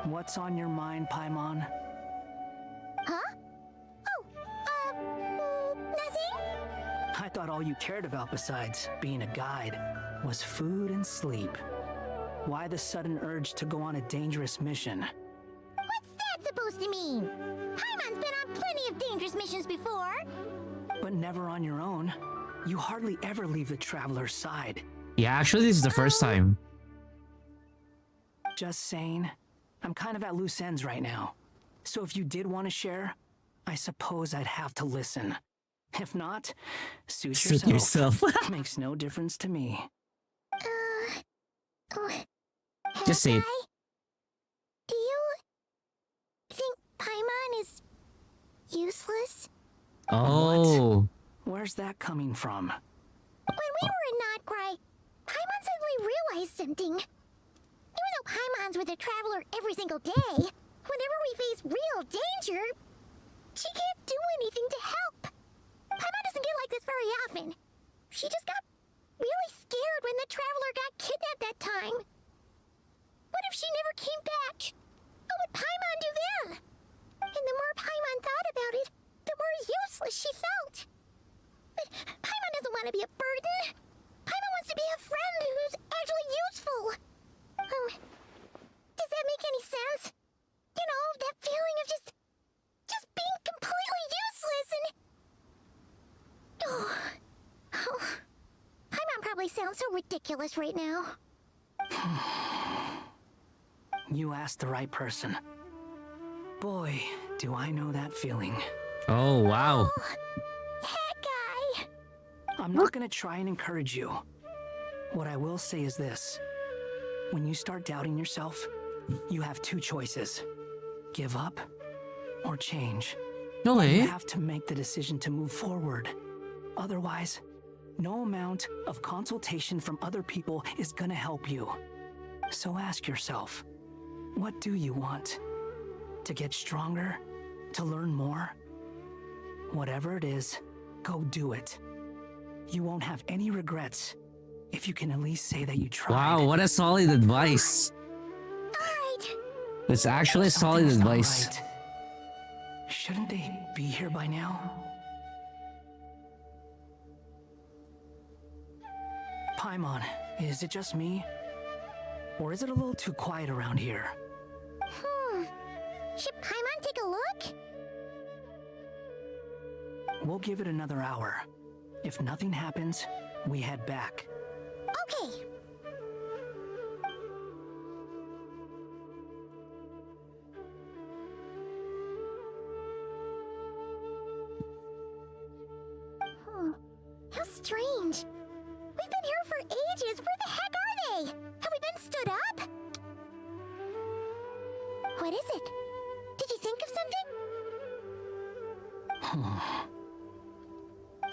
[SPEAKER 17] What's on your mind, Paimon?
[SPEAKER 11] Huh? Oh, nothing?
[SPEAKER 17] I thought all you cared about besides being a guide was food and sleep. Why the sudden urge to go on a dangerous mission?
[SPEAKER 11] What's that supposed to mean? Paimon's been on plenty of dangerous missions before.
[SPEAKER 17] But never on your own. You hardly ever leave the traveler's side.
[SPEAKER 1] Yeah, actually this is the first time.
[SPEAKER 17] Just saying. I'm kind of at loose ends right now. So if you did want to share, I suppose I'd have to listen. If not, suit yourself. Makes no difference to me.
[SPEAKER 1] Just say it.
[SPEAKER 11] Do you think Paimon is useless?
[SPEAKER 1] Oh.
[SPEAKER 17] What? Where's that coming from?
[SPEAKER 11] When we were in Notcry, Paimon suddenly realized something. Even though Paimon's with a traveler every single day, whenever we face real danger, she can't do anything to help. Paimon doesn't get like this very often. She just got really scared when the traveler got kidnapped that time. What if she never came back? What would Paimon do then? And the more Paimon thought about it, the more useless she felt. But Paimon doesn't want to be a burden. Paimon wants to be a friend who's actually useful. Does that make any sense? You know, that feeling of just being completely useless and... Oh. Paimon probably sounds so ridiculous right now.
[SPEAKER 17] You asked the right person. Boy, do I know that feeling.
[SPEAKER 1] Oh, wow.
[SPEAKER 11] That guy.
[SPEAKER 17] I'm not gonna try and encourage you. What I will say is this. When you start doubting yourself, you have two choices. Give up or change.
[SPEAKER 18] Okay.
[SPEAKER 17] You have to make the decision to move forward. Otherwise, no amount of consultation from other people is gonna help you. So ask yourself, what do you want? To get stronger? To learn more? Whatever it is, go do it. You won't have any regrets if you can at least say that you tried.
[SPEAKER 18] Wow, what a solid advice. That's actually solid advice.
[SPEAKER 17] Right. Shouldn't they be here by now? Paimon, is it just me? Or is it a little too quiet around here?
[SPEAKER 11] Should Paimon take a look?
[SPEAKER 17] We'll give it another hour. If nothing happens, we head back.
[SPEAKER 11] Okay. How strange. We've been here for ages. Where the heck are they? Have we been stood up? What is it? Did you think of something?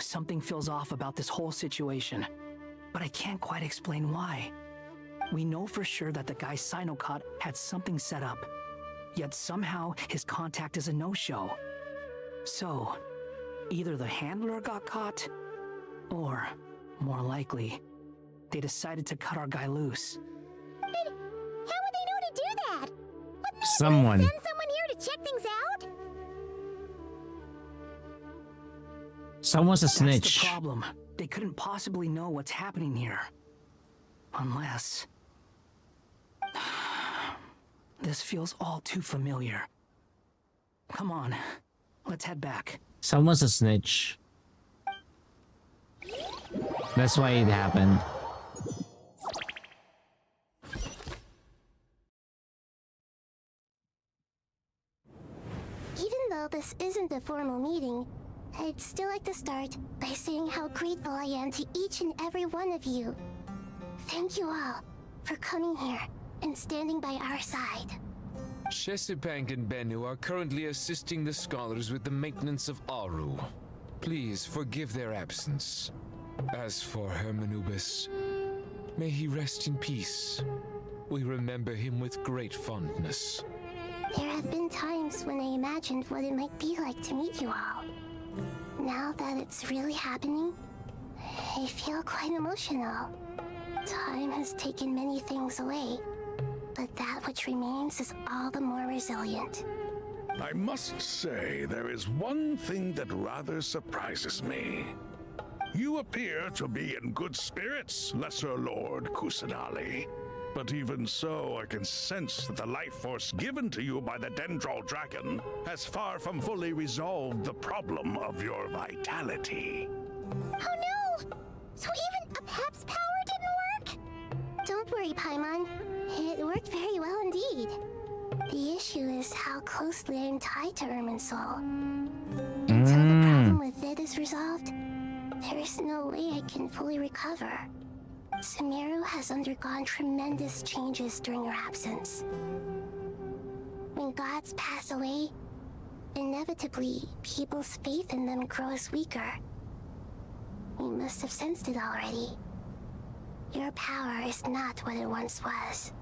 [SPEAKER 17] Something feels off about this whole situation, but I can't quite explain why. We know for sure that the guy Sinocot had something set up, yet somehow his contact is a no-show. So, either the handler got caught, or, more likely, they decided to cut our guy loose.
[SPEAKER 11] How would they know to do that? Wouldn't
[SPEAKER 18] Someone.
[SPEAKER 11] send someone here to check things out?
[SPEAKER 18] Someone's a
[SPEAKER 17] That's
[SPEAKER 18] snitch.
[SPEAKER 17] the problem. They couldn't possibly know what's happening here. Unless... This feels all too familiar. Come on, let's head back.
[SPEAKER 18] Someone's a snitch. That's why it happened.
[SPEAKER 11] Even though this isn't a formal meeting, I'd still like to start by saying how grateful I am to each and every one of you. Thank you all for coming here and standing by our side.
[SPEAKER 12] Chesapeake and Bennu are currently assisting the scholars with the maintenance of Aru. Please forgive their absence. As for Hermanubis, may he rest in peace. We remember him with great fondness.
[SPEAKER 11] There have been times when I imagined what it might be like to meet you all. Now that it's really happening, I feel quite emotional. Time has taken many things away, but that which remains is all the more resilient.
[SPEAKER 7] I must say, there is one thing that rather surprises me. You appear to be in good spirits, Lesser Lord Kusanali. But even so, I can sense that the life force given to you by the Dendral Dragon has far from fully resolved the problem of your vitality.
[SPEAKER 11] Oh no! So even a Pep's power didn't work? Don't worry, Paimon. It worked very well indeed. The issue is how closely I'm tied to Irminsul. Until the problem with VII is resolved, there is no way I can fully recover. Sumeru has undergone tremendous changes during your absence. When gods pass away, inevitably, people's faith in them grows weaker. You must have sensed it already. Your power is not what it once was.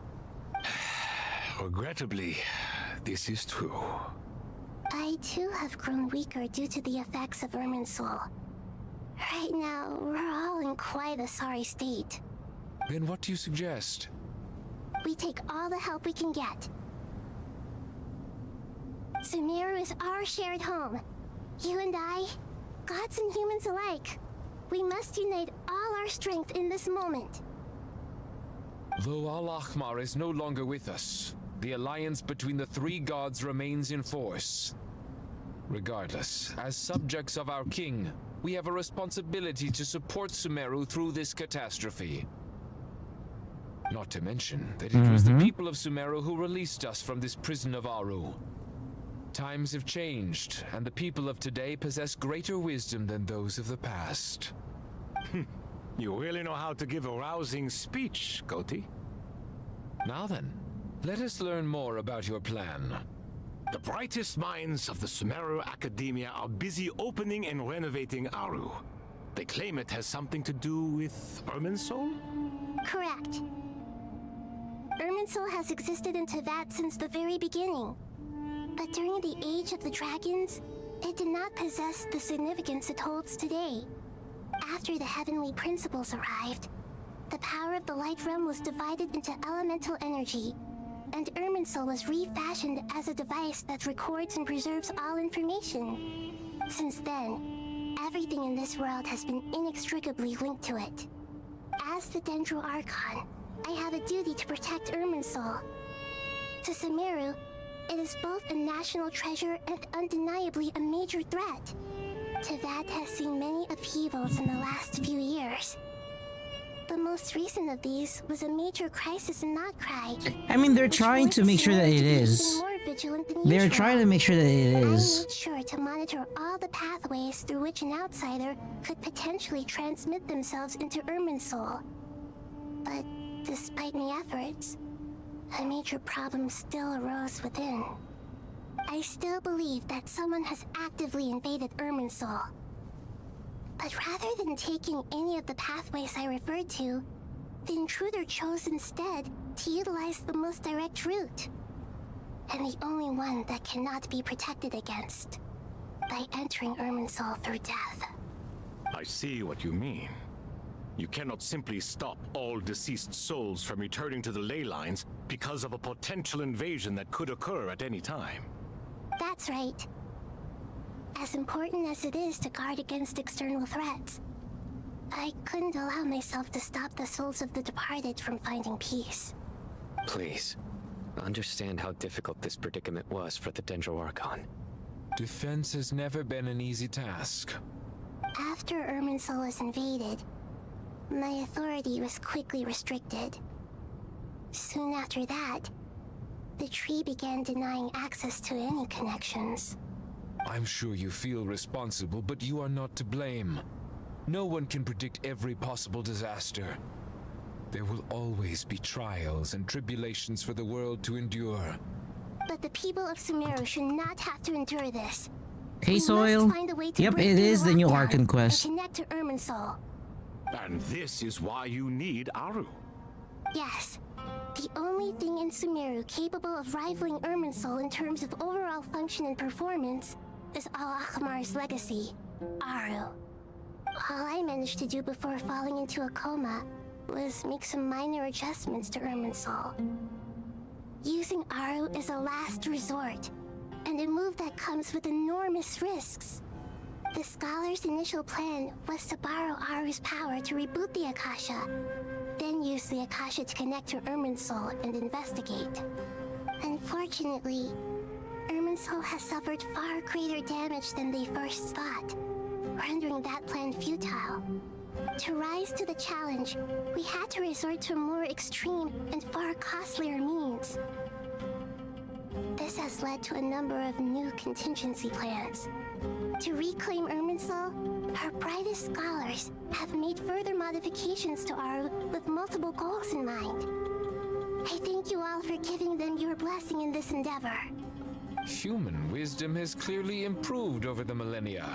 [SPEAKER 12] Regrettably, this is true.
[SPEAKER 11] I too have grown weaker due to the effects of Irminsul. Right now, we're all in quite a sorry state.
[SPEAKER 12] Then what do you suggest?
[SPEAKER 11] We take all the help we can get. Sumeru is our shared home. You and I, gods and humans alike, we must unite all our strength in this moment.
[SPEAKER 12] Though Al-Ahmar is no longer with us, the alliance between the three gods remains in force. Regardless, as subjects of our king, we have a responsibility to support Sumeru through this catastrophe. Not to mention that it was the people of Sumeru who released us from this prison of Aru. Times have changed, and the people of today possess greater wisdom than those of the past.
[SPEAKER 13] You really know how to give a rousing speech, Koti.
[SPEAKER 12] Now then, let us learn more about your plan.
[SPEAKER 13] The brightest minds of the Sumeru Academia are busy opening and renovating Aru. They claim it has something to do with Irminsul?
[SPEAKER 11] Correct. Irminsul has existed in Teyvat since the very beginning. But during the Age of the Dragons, it did not possess the significance it holds today. After the heavenly principles arrived, the power of the Light Realm was divided into elemental energy, and Irminsul was refashioned as a device that records and preserves all information. Since then, everything in this world has been inextricably linked to it. As the Dendro Archon, I have a duty to protect Irminsul. To Sumeru, it is both a national treasure and undeniably a major threat. Teyvat has seen many upheavals in the last few years. The most recent of these was a major crisis in Notcry.
[SPEAKER 18] I mean, they're trying to make sure that it is. They're trying to make sure that it is.
[SPEAKER 11] I made sure to monitor all the pathways through which an outsider could potentially transmit themselves into Irminsul. But despite my efforts, a major problem still arose within. I still believe that someone has actively invaded Irminsul. But rather than taking any of the pathways I referred to, the intruder chose instead to utilize the most direct route. And the only one that cannot be protected against. By entering Irminsul through death.
[SPEAKER 13] I see what you mean. You cannot simply stop all deceased souls from returning to the ley lines because of a potential invasion that could occur at any time.
[SPEAKER 11] That's right. As important as it is to guard against external threats, I couldn't allow myself to stop the souls of the departed from finding peace.
[SPEAKER 19] Please, understand how difficult this predicament was for the Dendro Archon.
[SPEAKER 12] Defense has never been an easy task.
[SPEAKER 11] After Irminsul was invaded, my authority was quickly restricted. Soon after that, the tree began denying access to any connections.
[SPEAKER 12] I'm sure you feel responsible, but you are not to blame. No one can predict every possible disaster. There will always be trials and tribulations for the world to endure.
[SPEAKER 11] But the people of Sumeru should not have to endure this.
[SPEAKER 18] Hey,
[SPEAKER 11] We
[SPEAKER 18] Soil.
[SPEAKER 11] must find a way to
[SPEAKER 18] Yep,
[SPEAKER 11] break
[SPEAKER 18] it
[SPEAKER 11] through
[SPEAKER 18] is the new
[SPEAKER 11] lockdown
[SPEAKER 18] Archon quest.
[SPEAKER 11] and connect to Irminsul.
[SPEAKER 13] And this is why you need Aru.
[SPEAKER 11] Yes. The only thing in Sumeru capable of rivaling Irminsul in terms of overall function and performance is Al-Akhmar's legacy, Aru. All I managed to do before falling into a coma was make some minor adjustments to Irminsul. Using Aru is a last resort, and a move that comes with enormous risks. The scholar's initial plan was to borrow Aru's power to reboot the Akasha, then use the Akasha to connect to Irminsul and investigate. Unfortunately, Irminsul has suffered far greater damage than they first thought, rendering that plan futile. To rise to the challenge, we had to resort to a more extreme and far costlier means. This has led to a number of new contingency plans. To reclaim Irminsul, our brightest scholars have made further modifications to Aru with multiple goals in mind. I thank you all for giving them your blessing in this endeavor.
[SPEAKER 12] Human wisdom has clearly improved over the millennia.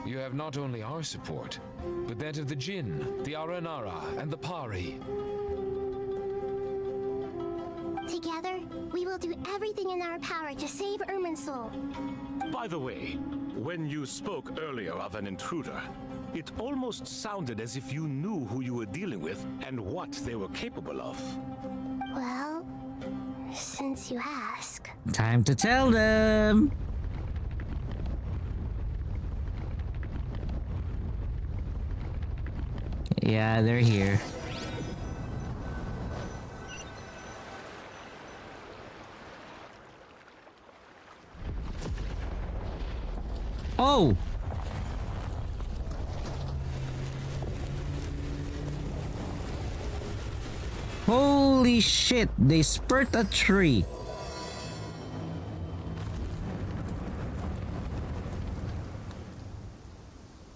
[SPEAKER 12] You have not only our support, but that of the Jinn, the Aranara, and the Pari.
[SPEAKER 11] Together, we will do everything in our power to save Irminsul.
[SPEAKER 13] By the way, when you spoke earlier of an intruder, it almost sounded as if you knew who you were dealing with and what they were capable of.
[SPEAKER 11] Well, since you ask.
[SPEAKER 18] Time to tell them. Yeah, they're here. Oh! Holy shit, they spurt a tree.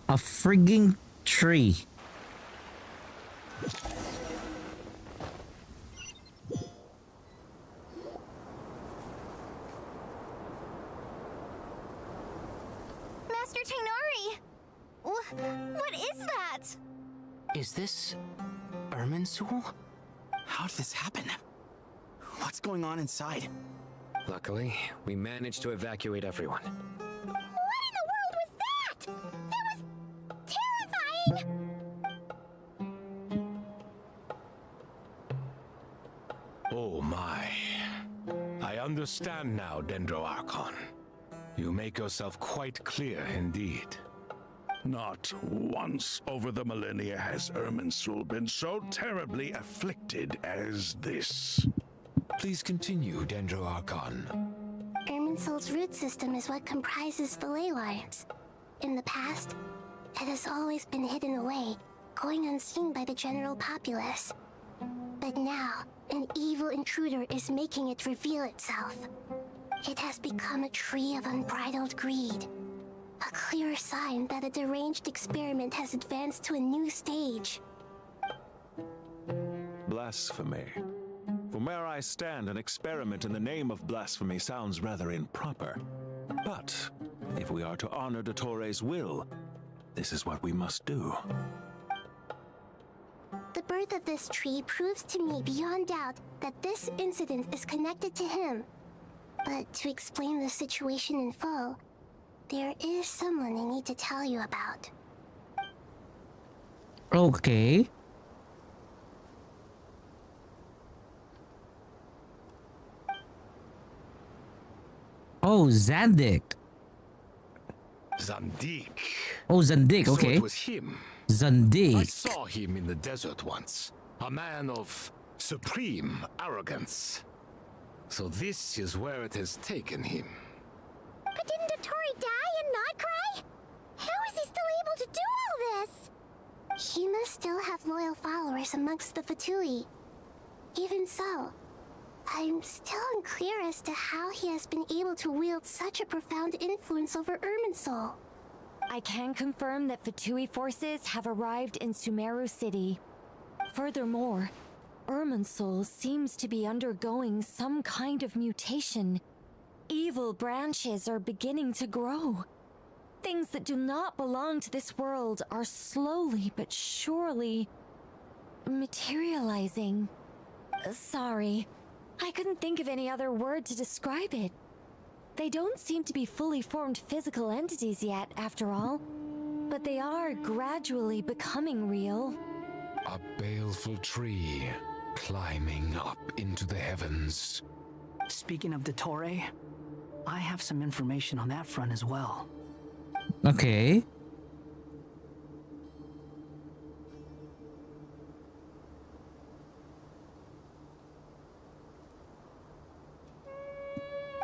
[SPEAKER 18] A frigging tree.
[SPEAKER 11] Master Tainari! What is that?
[SPEAKER 20] Is this Irminsul? How did this happen? What's going on inside?
[SPEAKER 19] Luckily, we managed to evacuate everyone.
[SPEAKER 11] What in the world was that? That was terrifying!
[SPEAKER 13] Oh my. I understand now, Dendro Archon. You make yourself quite clear indeed.
[SPEAKER 7] Not once over the millennia has Irminsul been so terribly afflicted as this.
[SPEAKER 12] Please continue, Dendro Archon.
[SPEAKER 11] Irminsul's root system is what comprises the ley lines. In the past, it has always been hidden away, going unseen by the general populace. But now, an evil intruder is making it reveal itself. It has become a tree of unbridled greed. A clear sign that a deranged experiment has advanced to a new stage.
[SPEAKER 21] Blasphemy. From where I stand, an experiment in the name of blasphemy sounds rather improper. But if we are to honor Dottores' will, this is what we must do.
[SPEAKER 11] The birth of this tree proves to me beyond doubt that this incident is connected to him. But to explain the situation in full, there is someone I need to tell you about.
[SPEAKER 18] Okay. Oh, Zandik.
[SPEAKER 13] Zandik.
[SPEAKER 18] Oh, Zandik, okay.
[SPEAKER 13] So it was him.
[SPEAKER 18] Zandik.
[SPEAKER 13] I saw him in the desert once. A man of supreme arrogance. So this is where it has taken him.
[SPEAKER 11] But didn't Dottore die and not cry? How is he still able to do all this? He must still have loyal followers amongst the Fatui. Even so, I'm still unclear as to how he has been able to wield such a profound influence over Irminsul.
[SPEAKER 22] I can confirm that Fatui forces have arrived in Sumeru City. Furthermore, Irminsul seems to be undergoing some kind of mutation. Evil branches are beginning to grow. Things that do not belong to this world are slowly but surely materializing. Sorry, I couldn't think of any other word to describe it. They don't seem to be fully formed physical entities yet, after all, but they are gradually becoming real.
[SPEAKER 12] A baleful tree climbing up into the heavens.
[SPEAKER 17] Speaking of Dottore, I have some information on that front as well.
[SPEAKER 18] Okay.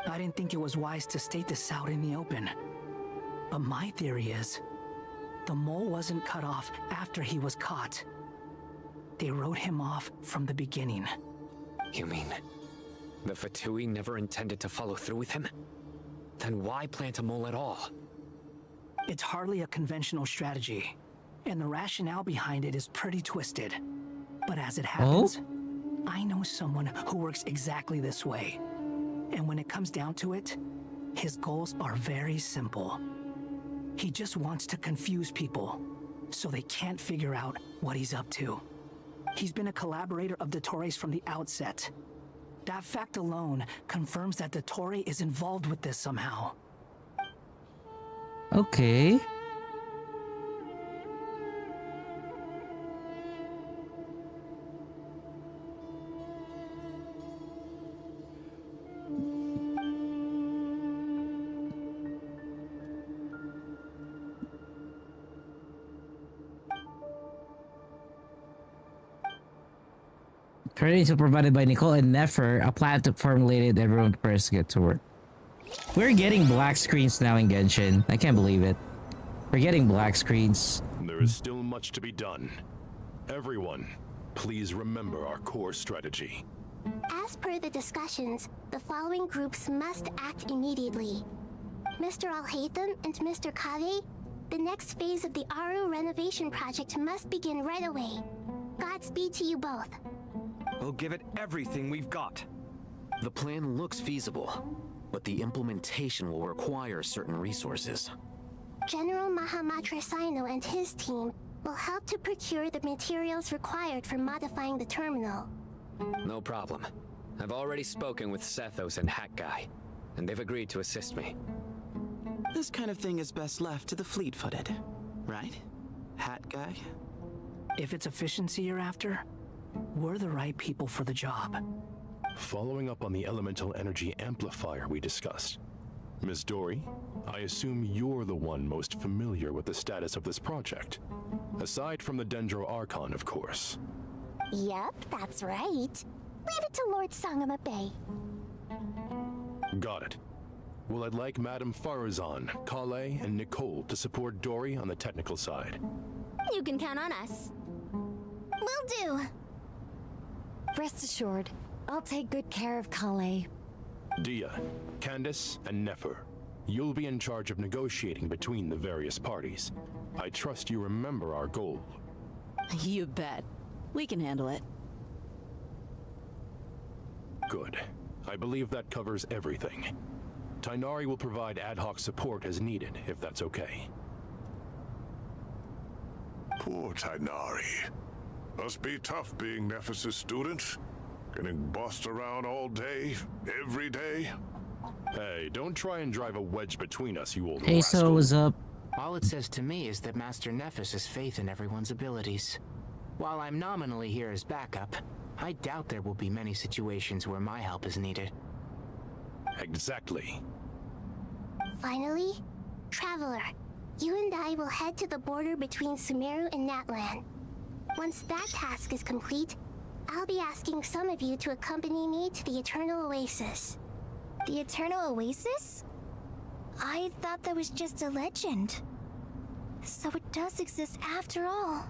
[SPEAKER 17] I didn't think it was wise to state this out in the open. But my theory is, the mole wasn't cut off after he was caught. They wrote him off from the beginning.
[SPEAKER 19] You mean the Fatui never intended to follow through with him? Then why plant a mole at all?
[SPEAKER 17] It's hardly a conventional strategy, and the rationale behind it is pretty twisted. But as it happens, I know someone who works exactly this way. And when it comes down to it, his goals are very simple. He just wants to confuse people, so they can't figure out what he's up to. He's been a collaborator of Dottore's from the outset. That fact alone confirms that Dottore is involved with this somehow.
[SPEAKER 18] Okay. Credits are provided by Nicole and Nefer, a plan to formulated everyone prepares to get to work. We're getting black screens now in Genshin. I can't believe it. We're getting black screens.
[SPEAKER 13] There is still much to be done. Everyone, please remember our core strategy.
[SPEAKER 11] As per the discussions, the following groups must act immediately. Mr. Alhaitham and Mr. Kave, The next phase of the Aru renovation project must begin right away. Godspeed to you both.
[SPEAKER 6] We'll give it everything we've got.
[SPEAKER 19] The plan looks feasible, but the implementation will require certain resources.
[SPEAKER 11] General Mahamatra Sino and his team will help to procure the materials required for modifying the terminal.
[SPEAKER 19] No problem. I've already spoken with Sethos and Hat Guy, and they've agreed to assist me.
[SPEAKER 20] This kind of thing is best left to the fleet-footed, right? Hat Guy?
[SPEAKER 17] If it's efficiency you're after, we're the right people for the job.
[SPEAKER 9] Following up on the elemental energy amplifier we discussed, Ms. Dory, I assume you're the one most familiar with the status of this project. Aside from the Dendro Archon, of course.
[SPEAKER 11] Yep, that's right. Leave it to Lord Sangama Bay.
[SPEAKER 9] Got it. Well, I'd like Madame Farazan, Kale, and Nicole to support Dory on the technical side.
[SPEAKER 11] You can count on us. Will do.
[SPEAKER 22] Rest assured, I'll take good care of Kale.
[SPEAKER 9] Dia, Candace, and Nefer, you'll be in charge of negotiating between the various parties. I trust you remember our goal.
[SPEAKER 2] You bet. We can handle it.
[SPEAKER 9] Good. I believe that covers everything. Tainari will provide ad hoc support as needed, if that's okay.
[SPEAKER 7] Poor Tainari. Must be tough being Nephis' student. Getting bossed around all day, every day.
[SPEAKER 9] Hey, don't try and drive a wedge between us, you old
[SPEAKER 18] Hey,
[SPEAKER 9] rascal.
[SPEAKER 18] so what's up?
[SPEAKER 20] All it says to me is that Master Nephis has faith in everyone's abilities. While I'm nominally here as backup, I doubt there will be many situations where my help is needed.
[SPEAKER 9] Exactly.
[SPEAKER 11] Finally, Traveler, you and I will head to the border between Sumeru and Natlan. Once that task is complete, I'll be asking some of you to accompany me to the Eternal Oasis.
[SPEAKER 22] The Eternal Oasis? I thought that was just a legend. So it does exist after all.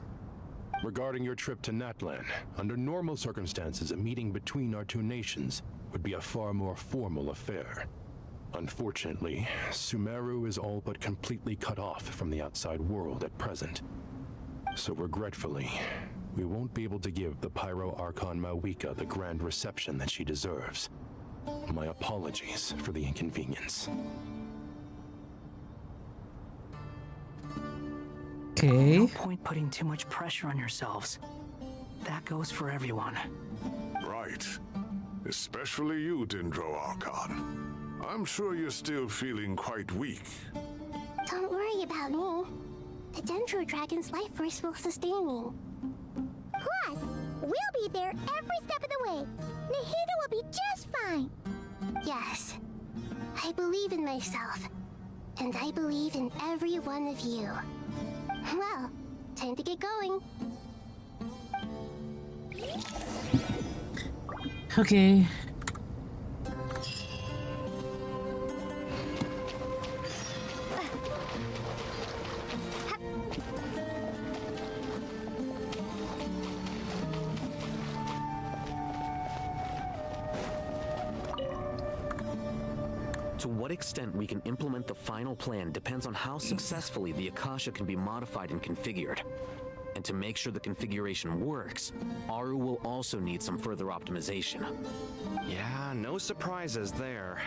[SPEAKER 9] Regarding your trip to Natlan, under normal circumstances, a meeting between our two nations would be a far more formal affair. Unfortunately, Sumeru is all but completely cut off from the outside world at present. So regretfully, we won't be able to give the Pyro Archon Mawika the grand reception that she deserves. My apologies for the inconvenience.
[SPEAKER 18] Okay.
[SPEAKER 17] No point putting too much pressure on yourselves. That goes for everyone.
[SPEAKER 7] Right. Especially you, Dendro Archon. I'm sure you're still feeling quite weak.
[SPEAKER 11] Don't worry about me. The Dendro Dragon's life force will sustain me. Plus, we'll be there every step of the way. Nahida will be just fine. Yes, I believe in myself. And I believe in every one of you. Well, time to get going.
[SPEAKER 18] Okay.
[SPEAKER 19] To what extent we can implement the final plan depends on how successfully the Akasha can be modified and configured. And to make sure the configuration works, Aru will also need some further optimization.
[SPEAKER 6] Yeah, no surprises there.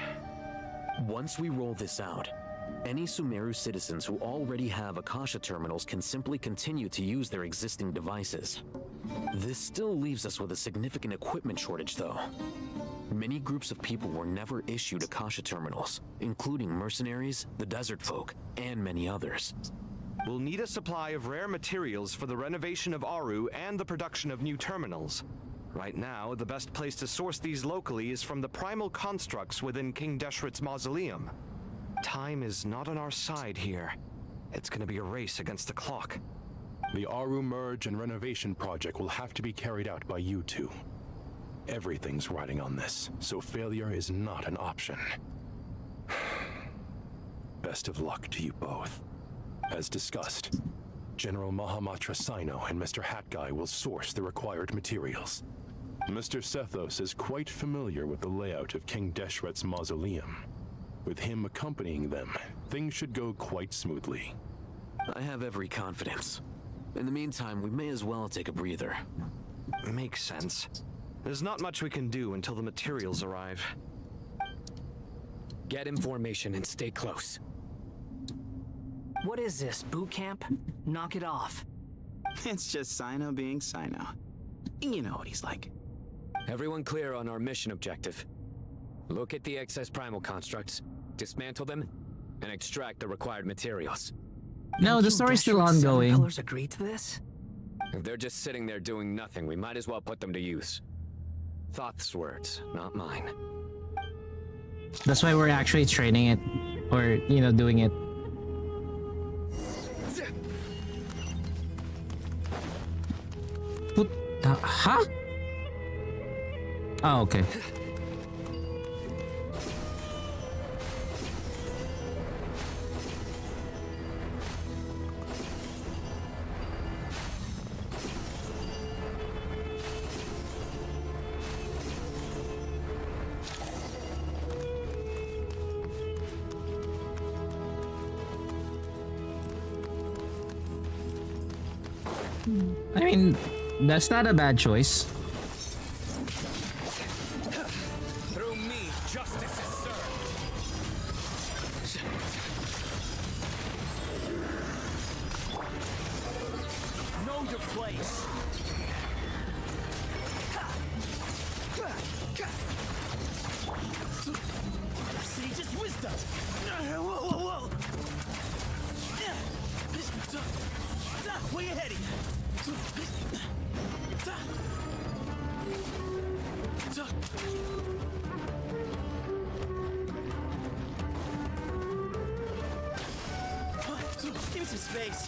[SPEAKER 19] Once we roll this out, any Sumeru citizens who already have Akasha terminals can simply continue to use their existing devices. This still leaves us with a significant equipment shortage, though. Many groups of people were never issued Akasha terminals, including mercenaries, the desert folk, and many others.
[SPEAKER 6] We'll need a supply of rare materials for the renovation of Aru and the production of new terminals. Right now, the best place to source these locally is from the primal constructs within King Deshret's mausoleum. Time is not on our side here. It's gonna be a race against the clock.
[SPEAKER 9] The Aru merge and renovation project will have to be carried out by you two. Everything's riding on this, so failure is not an option. Best of luck to you both. As discussed, General Mahamatra Sino and Mr. Hat Guy will source the required materials. Mr. Sethos is quite familiar with the layout of King Deshret's mausoleum. With him accompanying them, things should go quite smoothly.
[SPEAKER 19] I have every confidence. In the meantime, we may as well take a breather.
[SPEAKER 6] Makes sense. There's not much we can do until the materials arrive.
[SPEAKER 20] Get in formation and stay close. What is this, boot camp? Knock it off.
[SPEAKER 3] It's just Sino being Sino. You know what he's like.
[SPEAKER 20] Everyone clear on our mission objective. Look at the excess primal constructs, dismantle them, and extract the required materials.
[SPEAKER 18] No, the story's still ongoing.
[SPEAKER 17] Pillars agreed to this?
[SPEAKER 20] If they're just sitting there doing nothing, we might as well put them to use. Thoth's words, not mine.
[SPEAKER 18] That's why we're actually training it, or doing it. What the, huh? Oh, okay. I mean, that's not a bad choice.
[SPEAKER 10] Through me, justice is served. Know your place. Sage's wisdom. Whoa. Where you heading? Give me some space.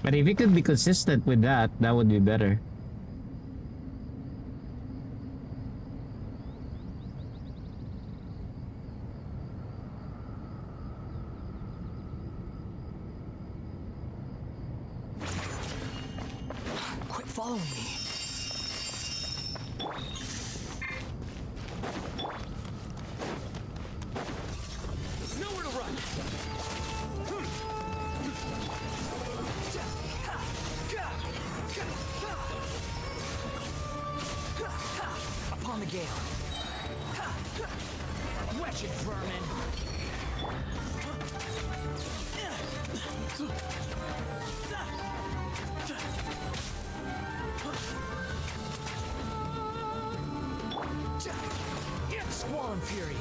[SPEAKER 18] But if you could be consistent with that, that would be better.
[SPEAKER 17] Quit following me.
[SPEAKER 10] Nowhere to run.
[SPEAKER 17] Upon the gale.
[SPEAKER 10] Wretched vermin.
[SPEAKER 17] Squall and fury.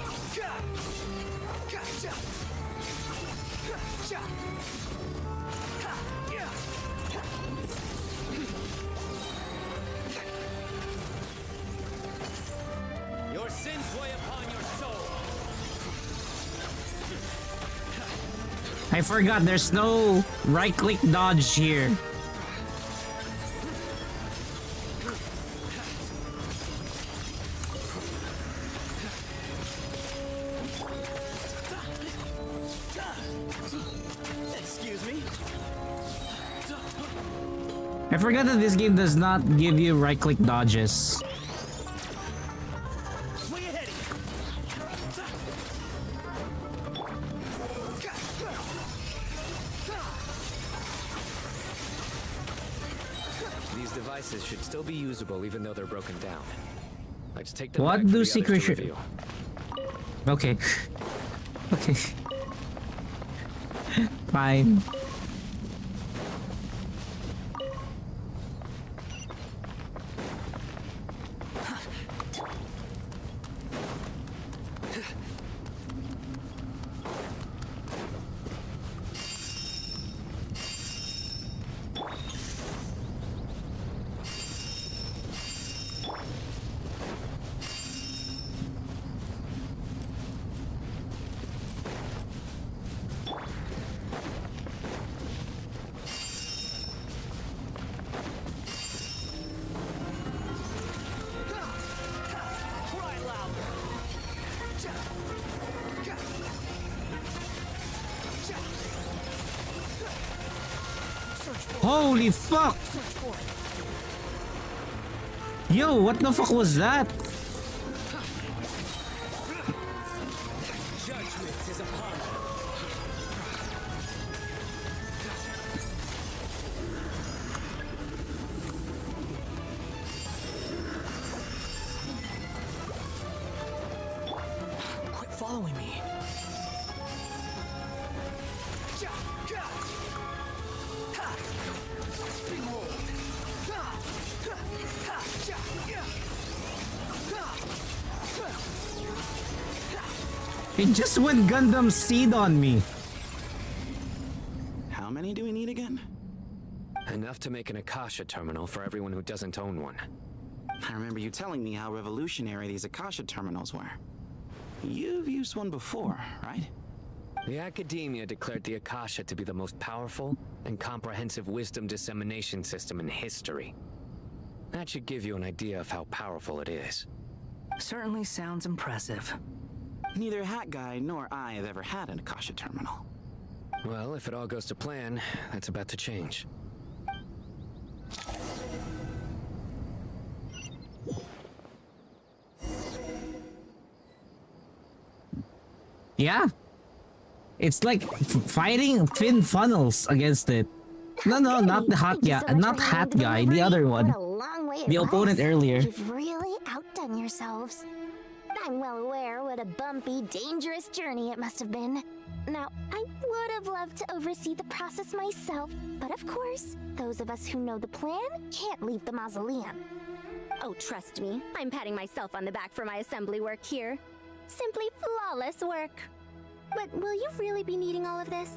[SPEAKER 10] Your sins weigh upon your soul.
[SPEAKER 18] I forgot there's no right-click dodge here.
[SPEAKER 10] Excuse me.
[SPEAKER 18] I forgot that this game does not give you right-click dodges.
[SPEAKER 10] Where you heading?
[SPEAKER 20] These devices should still be usable even though they're broken down. Let's take them
[SPEAKER 18] What
[SPEAKER 20] back for
[SPEAKER 18] do
[SPEAKER 20] the
[SPEAKER 18] secret
[SPEAKER 20] others to review.
[SPEAKER 18] Okay. Okay. Fine. Holy fuck! Yo, what the fuck was that?
[SPEAKER 10] Judgment is upon us.
[SPEAKER 17] Quit following me.
[SPEAKER 18] He just went Gundam Seed on me.
[SPEAKER 3] How many do we need again?
[SPEAKER 19] Enough to make an Akasha terminal for everyone who doesn't own one.
[SPEAKER 3] I remember you telling me how revolutionary these Akasha terminals were. You've used one before, right?
[SPEAKER 19] The academia declared the Akasha to be the most powerful and comprehensive wisdom dissemination system in history. That should give you an idea of how powerful it is.
[SPEAKER 17] Certainly sounds impressive.
[SPEAKER 3] Neither Hat Guy nor I have ever had an Akasha terminal.
[SPEAKER 19] Well, if it all goes to plan, that's about to change.
[SPEAKER 18] Yeah. It's like fighting thin funnels against it. No, not the hot guy, not Hat Guy, the other one. The opponent earlier.
[SPEAKER 11] You've really outdone yourselves. I'm well aware what a bumpy, dangerous journey it must have been. Now, I would have loved to oversee the process myself, but of course, those of us who know the plan can't leave the mausoleum.
[SPEAKER 22] Oh, trust me, I'm patting myself on the back for my assembly work here. Simply flawless work. But will you really be needing all of this?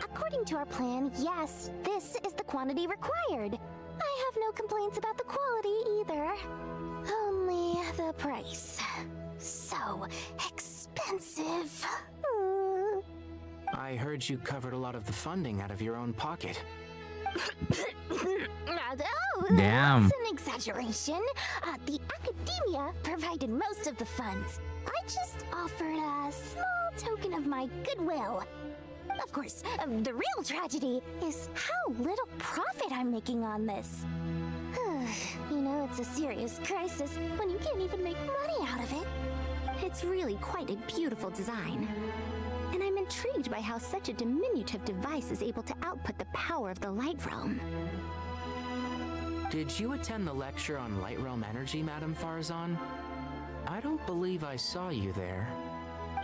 [SPEAKER 11] According to our plan, yes, this is the quantity required. I have no complaints about the quality either. Only the price. So expensive.
[SPEAKER 20] I heard you covered a lot of the funding out of your own pocket.
[SPEAKER 11] Oh,
[SPEAKER 18] damn.
[SPEAKER 11] That's an exaggeration. The academia provided most of the funds. I just offered a small token of my goodwill. Of course, the real tragedy is how little profit I'm making on this. You know, it's a serious crisis when you can't even make money out of it.
[SPEAKER 22] It's really quite a beautiful design. And I'm intrigued by how such a diminutive device is able to output the power of the Light Realm.
[SPEAKER 20] Did you attend the lecture on Light Realm energy, Madame Farzan? I don't believe I saw you there.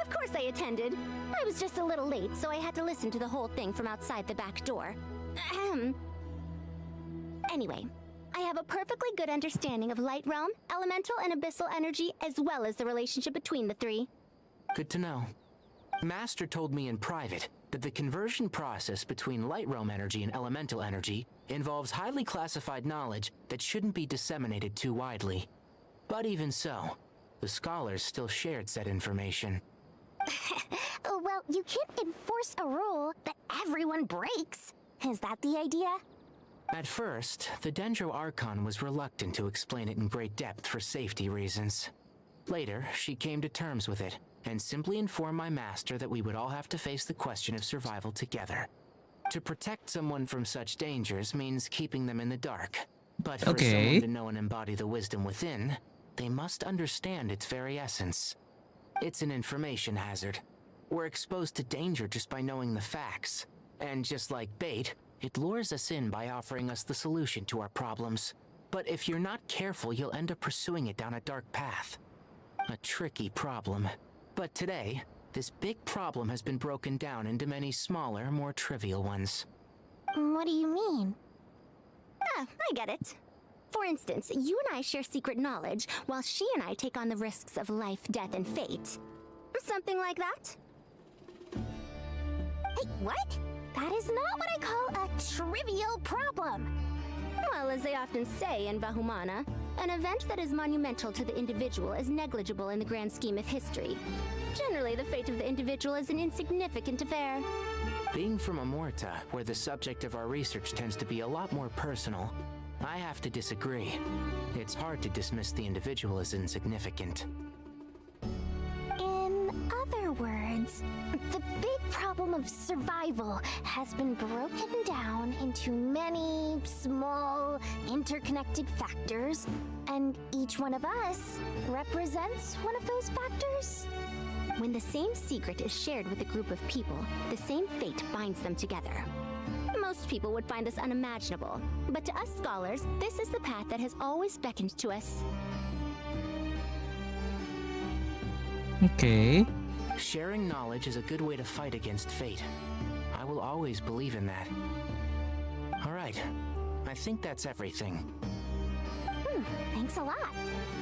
[SPEAKER 22] Of course I attended. I was just a little late, so I had to listen to the whole thing from outside the back door. Ahem. Anyway, I have a perfectly good understanding of Light Realm, elemental and abyssal energy, as well as the relationship between the three.
[SPEAKER 20] Good to know. Master told me in private that the conversion process between Light Realm energy and elemental energy involves highly classified knowledge that shouldn't be disseminated too widely. But even so, the scholars still shared said information.
[SPEAKER 11] Well, you can't enforce a rule that everyone breaks. Is that the idea?
[SPEAKER 20] At first, the Dendro Archon was reluctant to explain it in great depth for safety reasons. Later, she came to terms with it, and simply informed my master that we would all have to face the question of survival together. To protect someone from such dangers means keeping them in the dark. But for someone to know and embody the wisdom within, they must understand its very essence. It's an information hazard. We're exposed to danger just by knowing the facts. And just like bait, it lures us in by offering us the solution to our problems. But if you're not careful, you'll end up pursuing it down a dark path. A tricky problem. But today, this big problem has been broken down into many smaller, more trivial ones.
[SPEAKER 11] What do you mean?
[SPEAKER 22] Ah, I get it. For instance, you and I share secret knowledge, while she and I take on the risks of life, death, and fate. Something like that?
[SPEAKER 11] Hey, what? That is not what I call a trivial problem.
[SPEAKER 22] Well, as they often say in Vahumana, an event that is monumental to the individual is negligible in the grand scheme of history. Generally, the fate of the individual is an insignificant affair.
[SPEAKER 20] Being from Amorta, where the subject of our research tends to be a lot more personal, I have to disagree. It's hard to dismiss the individual as insignificant.
[SPEAKER 11] In other words,
[SPEAKER 22] science. The big problem of survival has been broken down into many small, interconnected factors, and each one of us represents one of those factors. When the same secret is shared with a group of people, the same fate binds them together. Most people would find this unimaginable, but to us scholars, this is the path that has always beckoned to us.
[SPEAKER 18] Okay.
[SPEAKER 20] Sharing knowledge is a good way to fight against fate. I will always believe in that. Alright, I think that's everything.
[SPEAKER 22] Thanks a lot.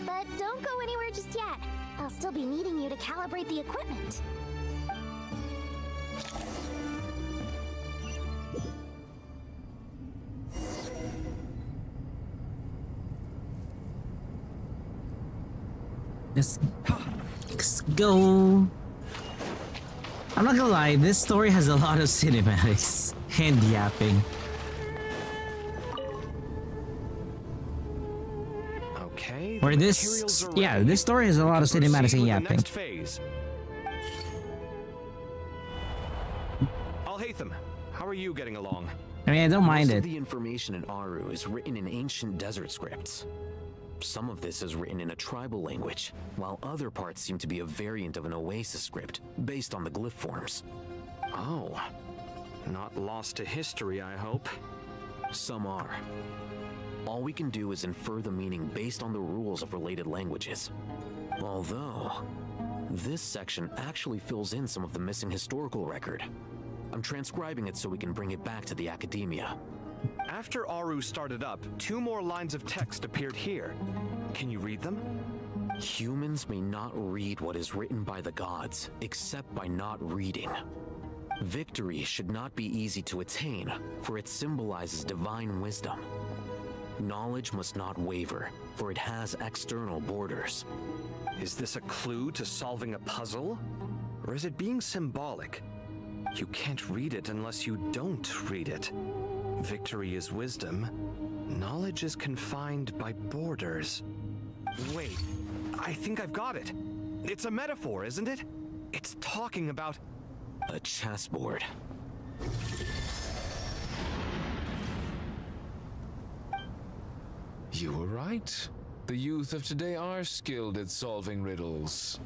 [SPEAKER 22] But don't go anywhere just yet. I'll still be needing you to calibrate the equipment.
[SPEAKER 18] Let's go. I'm not gonna lie, this story has a lot of cinematics and yapping.
[SPEAKER 6] Okay.
[SPEAKER 18] Or this, yeah, this story has a lot of cinematics and yapping.
[SPEAKER 6] Next phase. Alhaitham, how are you getting along?
[SPEAKER 18] I mean, I don't mind
[SPEAKER 19] Most
[SPEAKER 18] it.
[SPEAKER 19] of the information in Aru is written in ancient desert scripts. Some of this is written in a tribal language, while other parts seem to be a variant of an Oasis script, based on the glyph forms.
[SPEAKER 6] Oh. Not lost to history, I hope.
[SPEAKER 19] Some are. All we can do is infer the meaning based on the rules of related languages. Although, this section actually fills in some of the missing historical record. I'm transcribing it so we can bring it back to the academia.
[SPEAKER 6] After Aru started up, 2 more lines of text appeared here. Can you read them?
[SPEAKER 19] Humans may not read what is written by the gods, except by not reading. Victory should not be easy to attain, for it symbolizes divine wisdom. Knowledge must not waver, for it has external borders.
[SPEAKER 6] Is this a clue to solving a puzzle? Or is it being symbolic? You can't read it unless you don't read it. Victory is wisdom. Knowledge is confined by borders. Wait, I think I've got it. It's a metaphor, isn't it? It's talking about
[SPEAKER 19] a chessboard.
[SPEAKER 12] You were right. The youth of today are skilled at solving riddles.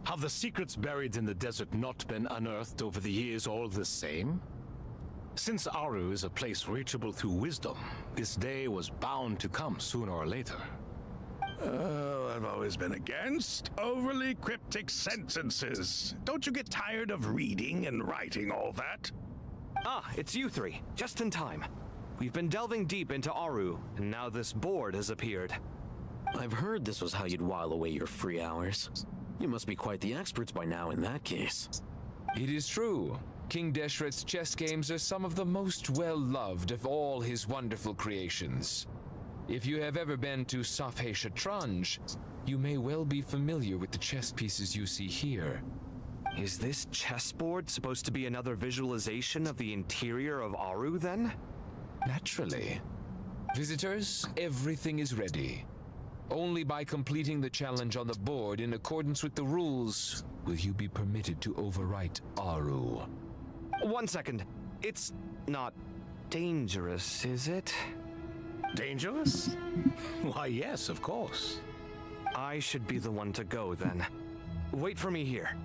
[SPEAKER 13] Have the secrets buried in the desert not been unearthed over the years all the same? Since Aru is a place reachable through wisdom, this day was bound to come sooner or later.
[SPEAKER 7] I've always been against overly cryptic sentences. Don't you get tired of reading and writing all that?
[SPEAKER 6] Ah, it's you 3. Just in time. We've been delving deep into Aru, and now this board has appeared.
[SPEAKER 19] I've heard this was how you'd while away your free hours. You must be quite the experts by now in that case.
[SPEAKER 12] It is true. King Deshret's chess games are some of the most well-loved of all his wonderful creations. If you have ever been to Safhe Shatranj, you may well be familiar with the chess pieces you see here.
[SPEAKER 6] Is this chessboard supposed to be another visualization of the interior of Aru, then?
[SPEAKER 12] Naturally. Visitors, everything is ready. Only by completing the challenge on the board in accordance with the rules will you be permitted to overwrite Aru.
[SPEAKER 6] 1 second. It's not dangerous, is it?
[SPEAKER 13] Dangerous? Why, yes, of course.
[SPEAKER 6] I should be the one to go, then. Wait for me here.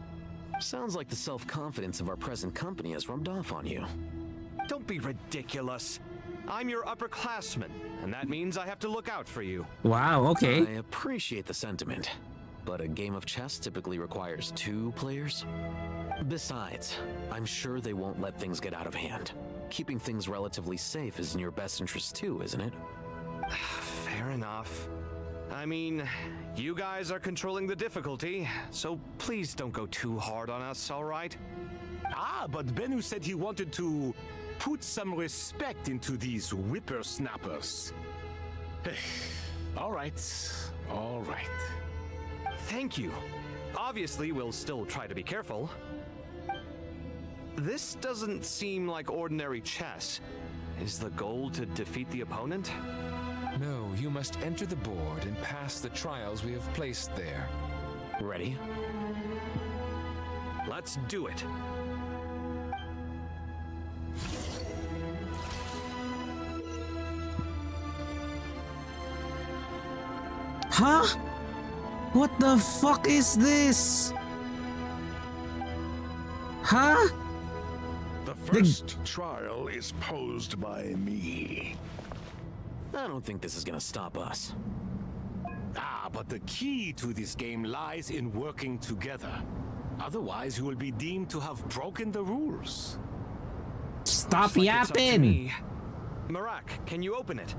[SPEAKER 19] Sounds like the self-confidence of our present company has rubbed off on you.
[SPEAKER 6] Don't be ridiculous. I'm your upperclassman, and that means I have to look out for you.
[SPEAKER 18] Wow, okay.
[SPEAKER 19] I appreciate the sentiment, but a game of chess typically requires 2 players. Besides, I'm sure they won't let things get out of hand. Keeping things relatively safe is in your best interest too, isn't it?
[SPEAKER 6] Fair enough. I mean, you guys are controlling the difficulty, so please don't go too hard on us, all right?
[SPEAKER 13] Ah, but Bennu said he wanted to put some respect into these whippersnappers. All right, all right.
[SPEAKER 6] Thank you. Obviously, we'll still try to be careful. This doesn't seem like ordinary chess. Is the goal to defeat the opponent?
[SPEAKER 12] No, you must enter the board and pass the trials we have placed there.
[SPEAKER 19] Ready?
[SPEAKER 6] Let's do it.
[SPEAKER 18] Huh? What the fuck is this? Huh?
[SPEAKER 7] The first trial is posed by me.
[SPEAKER 19] I don't think this is gonna stop us.
[SPEAKER 13] Ah, but the key to this game lies in working together. Otherwise, you will be deemed to have broken the rules.
[SPEAKER 18] Stop
[SPEAKER 6] Looks like it's up to
[SPEAKER 18] yapping!
[SPEAKER 6] me. Marak, can you open it?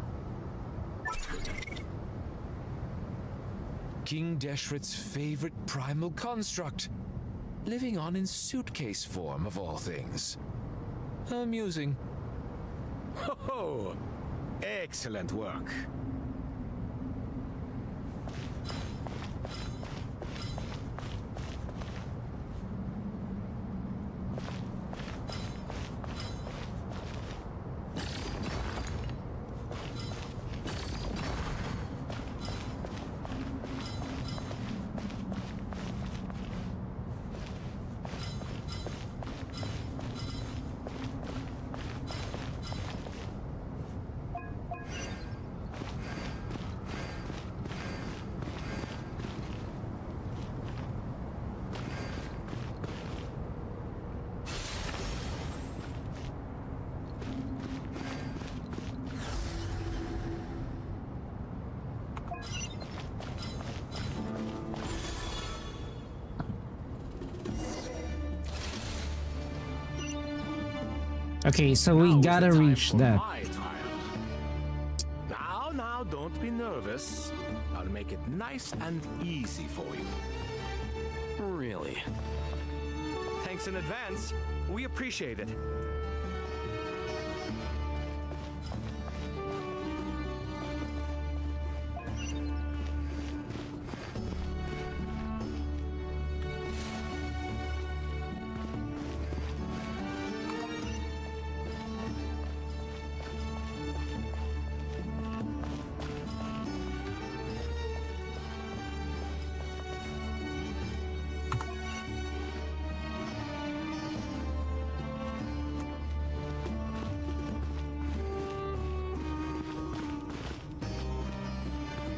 [SPEAKER 12] King Deshret's favorite primal construct. Living on in suitcase form, of all things. Amusing.
[SPEAKER 13] Ho-ho! Excellent work.
[SPEAKER 18] Okay, so we gotta reach that.
[SPEAKER 13] Now, don't be nervous. I'll make it nice and easy for you.
[SPEAKER 19] Really?
[SPEAKER 6] Thanks in advance. We appreciate it.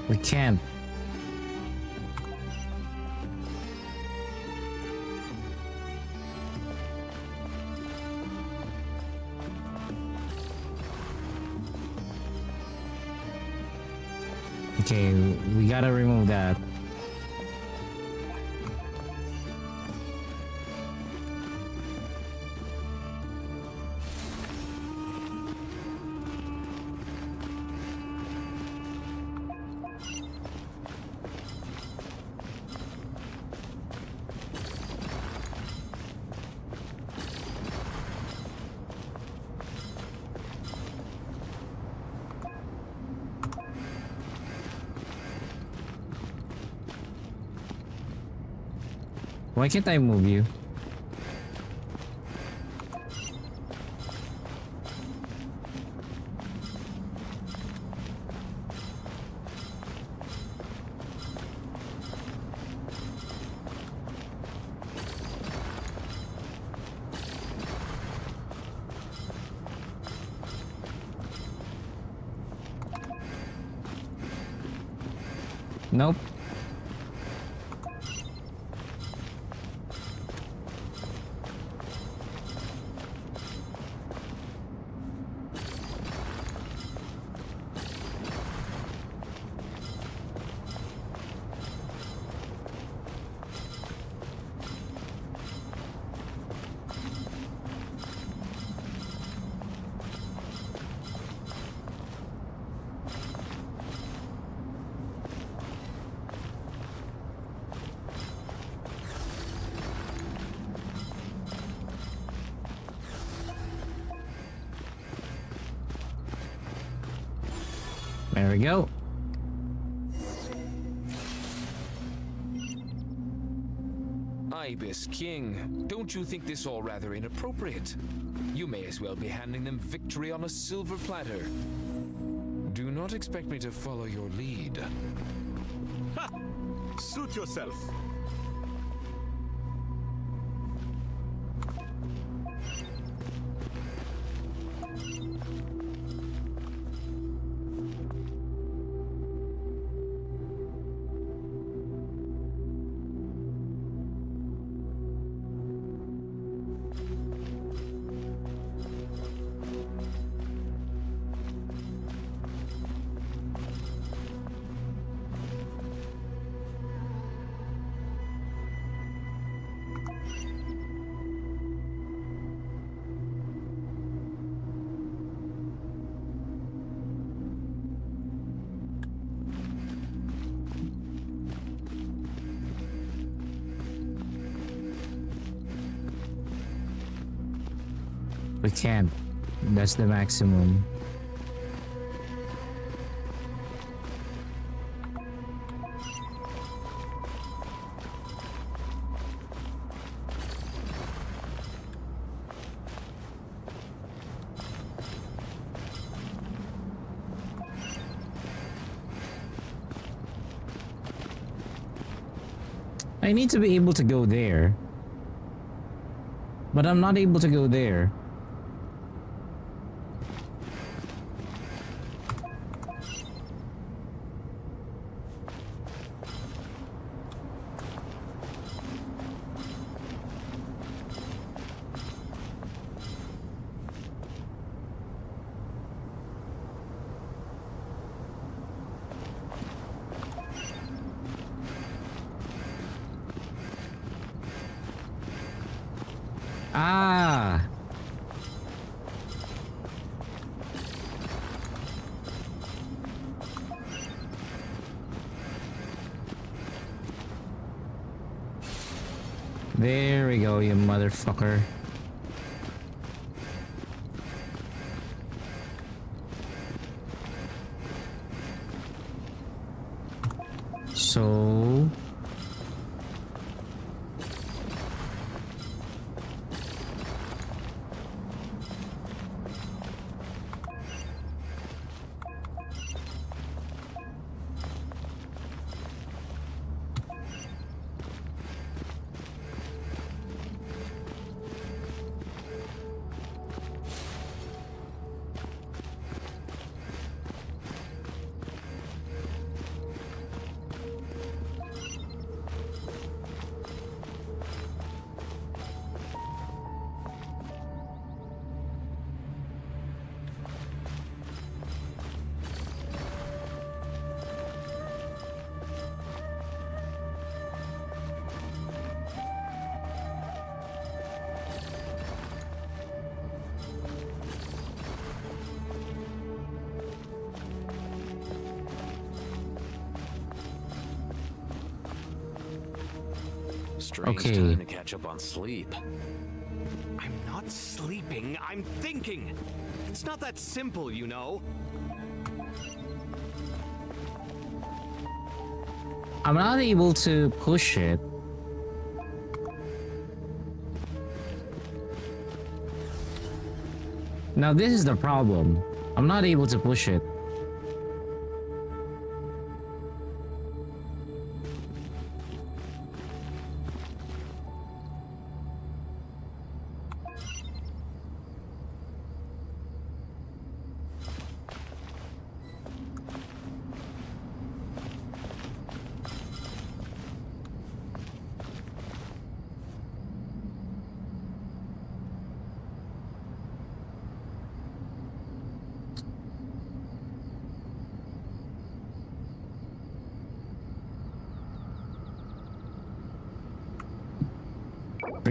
[SPEAKER 18] We can't. Okay, we gotta remove that. Why can't I move you? Nope. There we go.
[SPEAKER 12] Ibis King, don't you think this all rather inappropriate? You may as well be handing them victory on a silver platter. Do not expect me to follow your lead.
[SPEAKER 13] Ha! Suit yourself.
[SPEAKER 18] We can't. That's the maximum. I need to be able to go there. But I'm not able to go there. Ah. There we go, you motherfucker. So...
[SPEAKER 19] Strange
[SPEAKER 18] Okay.
[SPEAKER 19] time to catch up on sleep.
[SPEAKER 6] I'm not sleeping, I'm thinking. It's not that simple, you know.
[SPEAKER 18] I'm not able to push it. Now this is the problem. I'm not able to push it.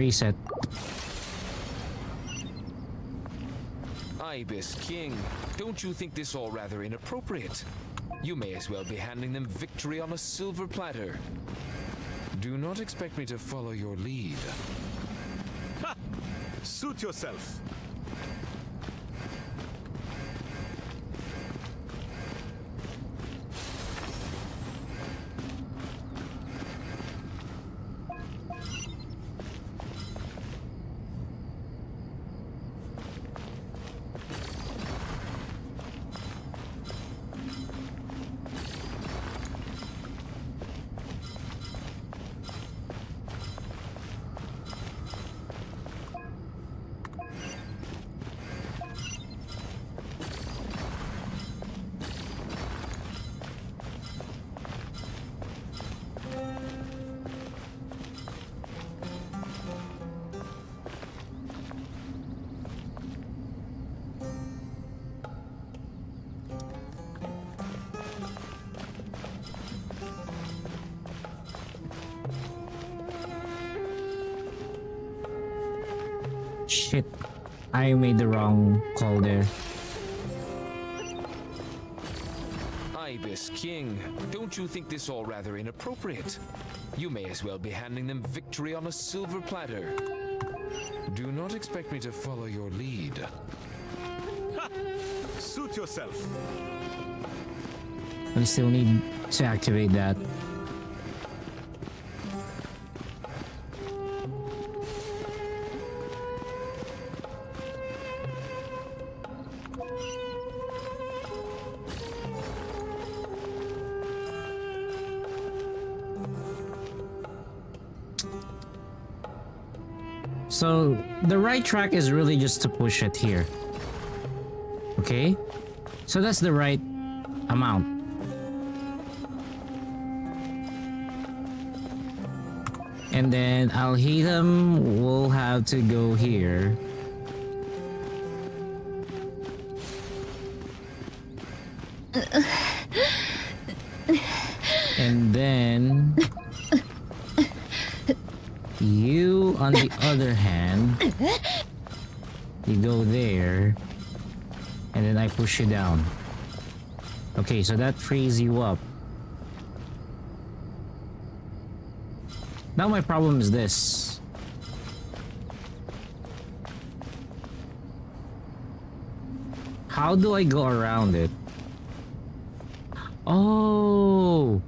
[SPEAKER 18] Reset.
[SPEAKER 12] Ibis King, don't you think this all rather inappropriate? You may as well be handing them victory on a silver platter. Do not expect me to follow your lead.
[SPEAKER 13] Ha! Suit yourself.
[SPEAKER 18] Shit. I made the wrong call there.
[SPEAKER 12] Ibis King, don't you think this all rather inappropriate? You may as well be handing them victory on a silver platter. Do not expect me to follow your lead.
[SPEAKER 13] Ha! Suit yourself.
[SPEAKER 18] I still need to activate that. So the right track is really just to push it here. Okay? So that's the right amount. And then I'll hit him. We'll have to go here. And then you, on the other hand, you go there, and then I push you down. Okay, so that frees you up. Now my problem is this. How do I go around it? Oh!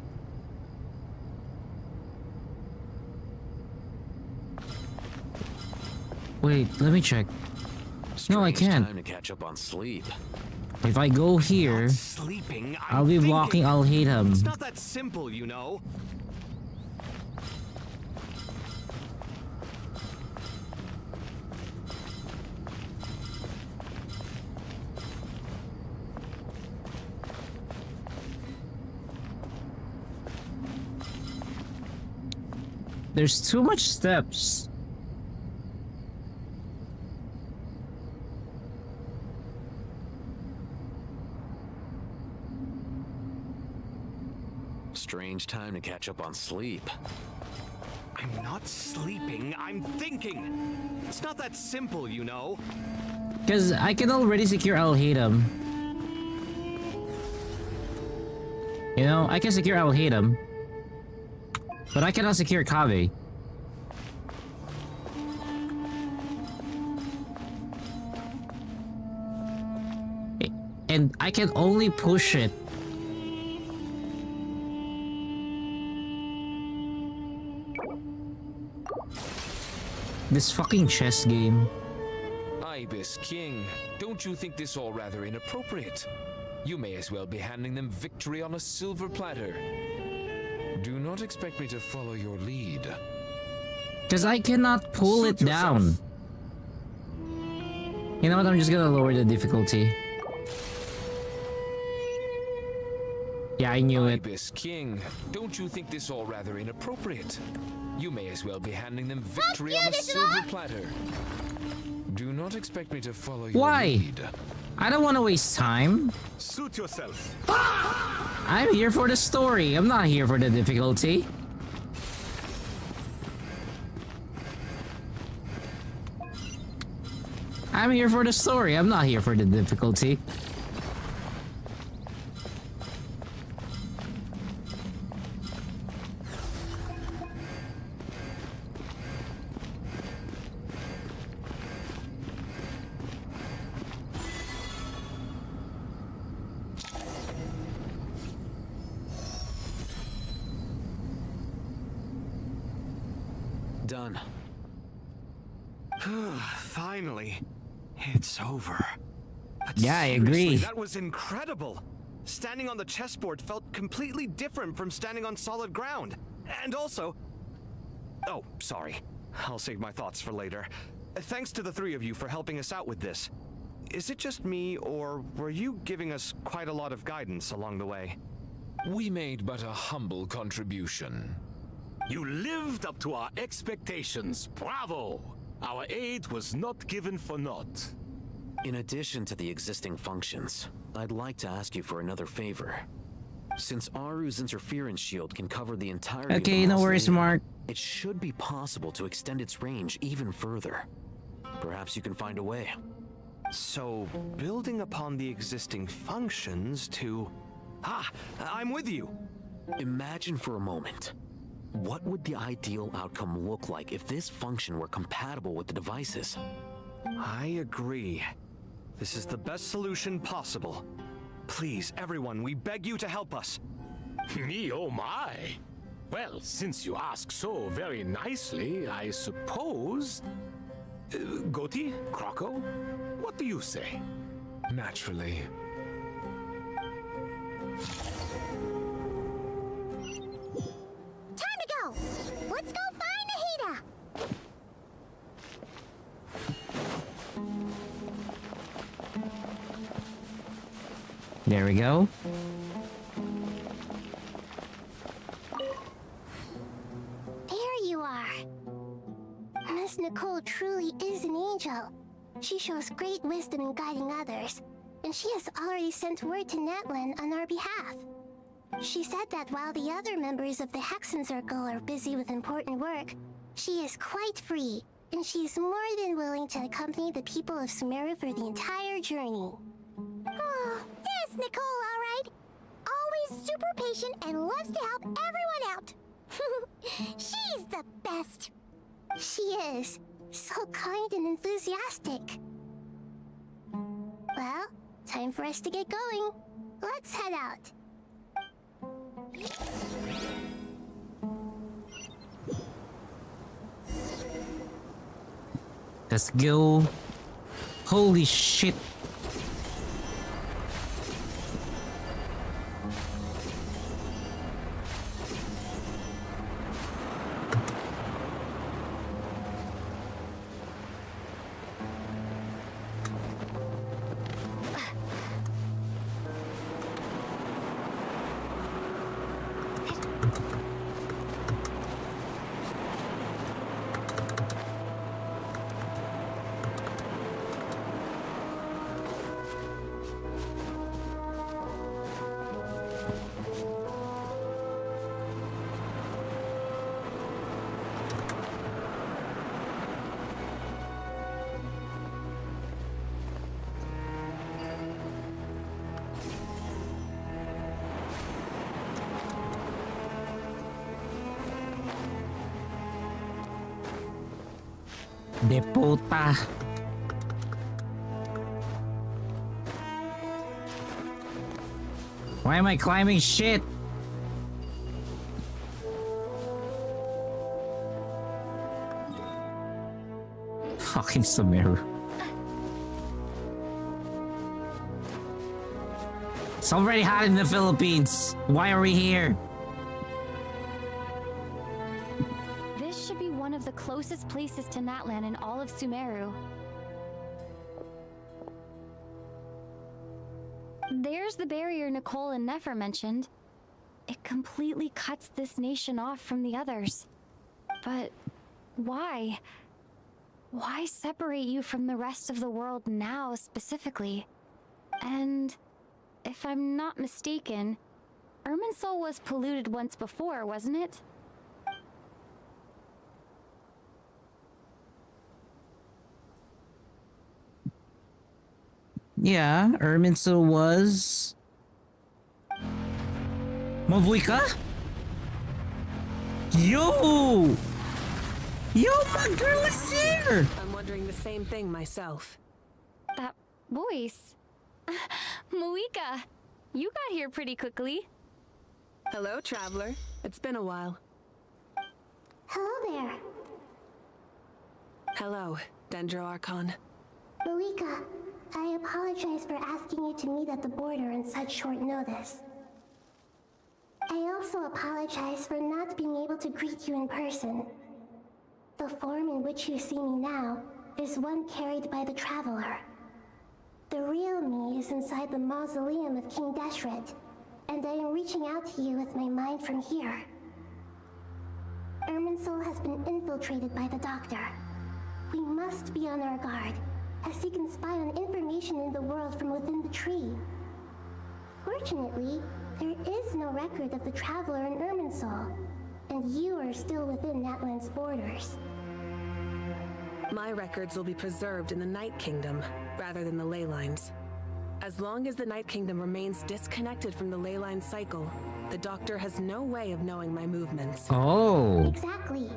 [SPEAKER 18] Wait, let me check. No, I can't.
[SPEAKER 19] Time to catch up on sleep.
[SPEAKER 18] If I go here,
[SPEAKER 6] Sleeping,
[SPEAKER 18] I'll be blocking I'll hate him.
[SPEAKER 6] It's not that simple, you know.
[SPEAKER 18] There's too much steps.
[SPEAKER 19] Strange time to catch up on sleep.
[SPEAKER 6] I'm not sleeping, I'm thinking. It's not that simple, you know.
[SPEAKER 18] Because I can already secure I'll hate him. You know, I can secure I'll hate him. But I cannot secure Kave. And I can only push it. This fucking chess game.
[SPEAKER 12] Ibis King, don't you think this all rather inappropriate? You may as well be handing them victory on a silver platter. Do not expect me to follow your lead.
[SPEAKER 18] Because I cannot pull it down. You know what? I'm just gonna lower the difficulty. Yeah, I knew it.
[SPEAKER 12] Ibis King, don't you think this all rather inappropriate? You may as well be handing them victory on a silver platter. Do not expect me to follow your lead.
[SPEAKER 18] I don't want to waste time.
[SPEAKER 13] Suit yourself.
[SPEAKER 18] I'm here for the story. I'm not here for the difficulty. I'm here for the story. I'm not here for the difficulty.
[SPEAKER 19] Done.
[SPEAKER 6] Finally, it's over. But
[SPEAKER 18] yeah, I
[SPEAKER 6] seriously,
[SPEAKER 18] agree.
[SPEAKER 6] That was incredible. Standing on the chessboard felt completely different from standing on solid ground. And also... Oh, sorry. I'll save my thoughts for later. Thanks to the three of you for helping us out with this. Is it just me, or were you giving us quite a lot of guidance along the way?
[SPEAKER 12] We made but a humble contribution.
[SPEAKER 13] You lived up to our expectations. Bravo! Our aid was not given for naught.
[SPEAKER 19] In addition to the existing functions, I'd like to ask you for another favor. Since Aru's interference shield can cover the entirety of
[SPEAKER 18] Okay,
[SPEAKER 19] the
[SPEAKER 18] no worries,
[SPEAKER 19] mausoleum,
[SPEAKER 18] Mark.
[SPEAKER 19] it should be possible to extend its range even further. Perhaps you can find a way.
[SPEAKER 6] So, building upon the existing functions to... Ah, I'm with you!
[SPEAKER 19] Imagine for a moment. What would the ideal outcome look like if this function were compatible with the devices?
[SPEAKER 6] I agree. This is the best solution possible. Please, everyone, we beg you to help us.
[SPEAKER 13] Me, oh my. Well, since you ask so very nicely, I suppose... Goti? Kroko? What do you say?
[SPEAKER 12] Naturally.
[SPEAKER 11] Time to go! Let's go find Nahida!
[SPEAKER 18] There we go.
[SPEAKER 11] There you are. Miss Nicole truly is an angel. She shows great wisdom in guiding others, and she has already sent word to Natlan on our behalf. She said that while the other members of the Hexen Circle are busy with important work, she is quite free, and she is more than willing to accompany the people of Sumeru for the entire journey. Oh, yes, Nicole, all right. Always super patient and loves to help everyone out. She's the best. She is. So kind and enthusiastic. Well, time for us to get going. Let's head out.
[SPEAKER 18] Let's go. Holy shit. De puta. Why am I climbing shit? Fucking Sumeru. It's already hot in the Philippines. Why are we here?
[SPEAKER 22] This should be one of the closest places to Natlan in all of Sumeru. There's the barrier Nicole and Nefer mentioned. It completely cuts this nation off from the others. But why? Why separate you from the rest of the world now specifically? And if I'm not mistaken, Irminsul was polluted once before, wasn't it?
[SPEAKER 18] Yeah, Irminsul was... Mavuika? Yo! Yo, my girl is here!
[SPEAKER 14] I'm wondering the same thing myself.
[SPEAKER 22] That voice. Muika, you got here pretty quickly.
[SPEAKER 14] Hello, traveler. It's been a while.
[SPEAKER 11] Hello there.
[SPEAKER 14] Hello, Dendro Archon.
[SPEAKER 11] Muika, I apologize for asking you to meet at the border on such short notice. I also apologize for not being able to greet you in person. The form in which you see me now is one carried by the Traveler. The real me is inside the mausoleum of King Deshret, and I am reaching out to you with my mind from here. Irminsul has been infiltrated by the Doctor. We must be on our guard, as he can spy on information in the world from within the tree. Fortunately, there is no record of the Traveler in Irminsul, and you are still within Natlan's borders.
[SPEAKER 14] My records will be preserved in the Night Kingdom, rather than the ley lines. As long as the Night Kingdom remains disconnected from the ley line cycle, the doctor has no way of knowing my movements.
[SPEAKER 18] Oh.
[SPEAKER 11] Exactly.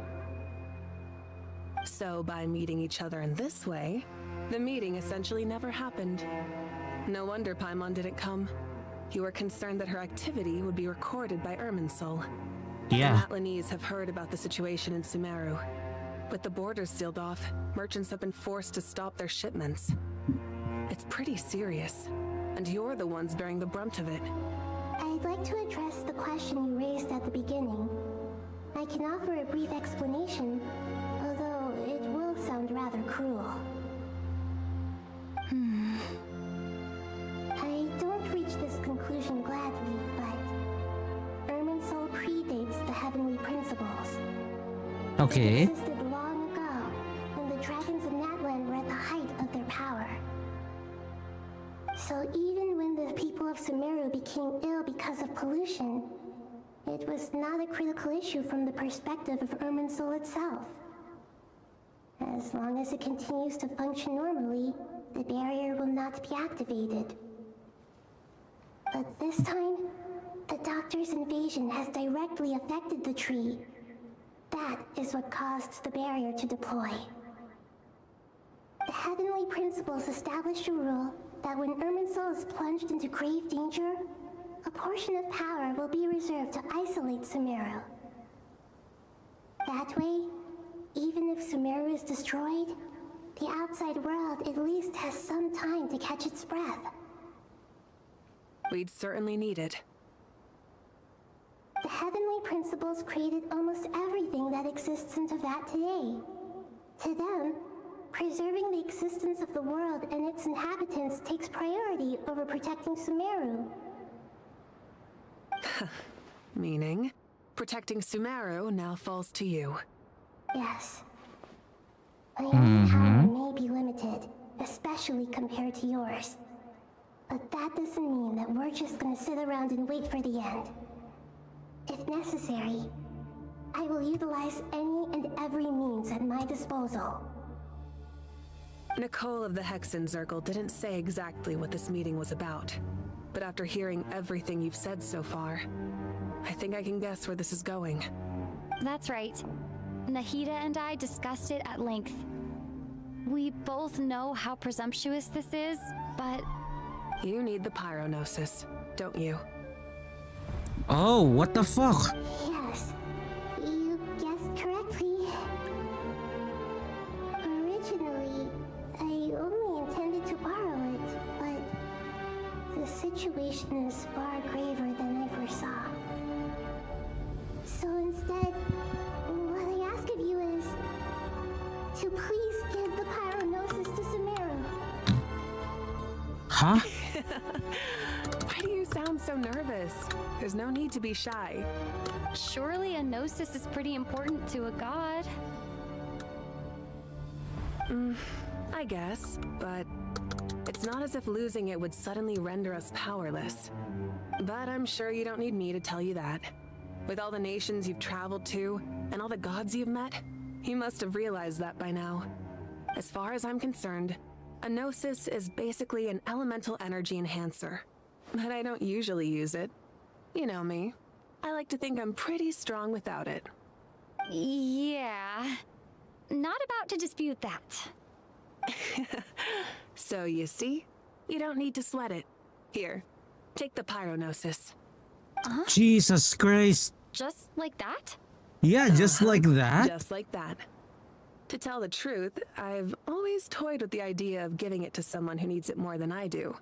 [SPEAKER 14] So by meeting each other in this way, the meeting essentially never happened. No wonder Paimon didn't come. You were concerned that her activity would be recorded by Irminsul.
[SPEAKER 18] Yeah.
[SPEAKER 14] The Natlanese have heard about the situation in Sumeru. With the borders sealed off, merchants have been forced to stop their shipments. It's pretty serious, and you're the ones bearing the brunt of it.
[SPEAKER 11] I'd like to address the question you raised at the beginning. I can offer a brief explanation, although it will sound rather cruel. I don't reach this conclusion gladly, but Irminsul predates the heavenly principles.
[SPEAKER 18] Okay.
[SPEAKER 11] It existed long ago, when the dragons of Natlan were at the height of their power. So even when the people of Sumeru became ill because of pollution, it was not a critical issue from the perspective of Irminsul itself. As long as it continues to function normally, the barrier will not be activated. But this time, the Doctor's invasion has directly affected the tree. That is what caused the barrier to deploy. The heavenly principles established a rule that when Irminsul is plunged into grave danger, a portion of power will be reserved to isolate Sumeru. That way, even if Sumeru is destroyed, the outside world at least has some time to catch its breath.
[SPEAKER 14] We'd certainly need it.
[SPEAKER 11] The heavenly principles created almost everything that exists in Teyvat today. To them, preserving the existence of the world and its inhabitants takes priority over protecting Sumeru.
[SPEAKER 14] Meaning, protecting Sumeru now falls to you.
[SPEAKER 11] Yes. My own power may be limited, especially compared to yours. But that doesn't mean that we're just gonna sit around and wait for the end. If necessary, I will utilize any and every means at my disposal.
[SPEAKER 14] Nicole of the Hexen Circle didn't say exactly what this meeting was about. But after hearing everything you've said so far, I think I can guess where this is going.
[SPEAKER 22] That's right. Nahida and I discussed it at length. We both know how presumptuous this is, but...
[SPEAKER 14] You need the Pyronosis, don't you?
[SPEAKER 18] Oh, what the fuck?
[SPEAKER 11] Yes, you guessed correctly. Originally, I only intended to borrow it, but the situation is far graver than I foresaw. So instead, what I ask of you is to please give the Pyronosis to Sumeru.
[SPEAKER 18] Huh?
[SPEAKER 14] Why do you sound so nervous? There's no need to be shy.
[SPEAKER 22] Surely a gnosis is pretty important to a god.
[SPEAKER 14] I guess, but it's not as if losing it would suddenly render us powerless. But I'm sure you don't need me to tell you that. With all the nations you've traveled to, and all the gods you've met, you must have realized that by now. As far as I'm concerned, a gnosis is basically an elemental energy enhancer. But I don't usually use it. You know me. I like to think I'm pretty strong without it.
[SPEAKER 22] Yeah. Not about to dispute that.
[SPEAKER 14] So you see? You don't need to sweat it. Here, take the Pyronosis.
[SPEAKER 18] Jesus Christ.
[SPEAKER 22] Just like that?
[SPEAKER 18] Yeah, just like that?
[SPEAKER 14] Just like that. To tell the truth, I've always toyed with the idea of giving it to someone who needs it more than I do.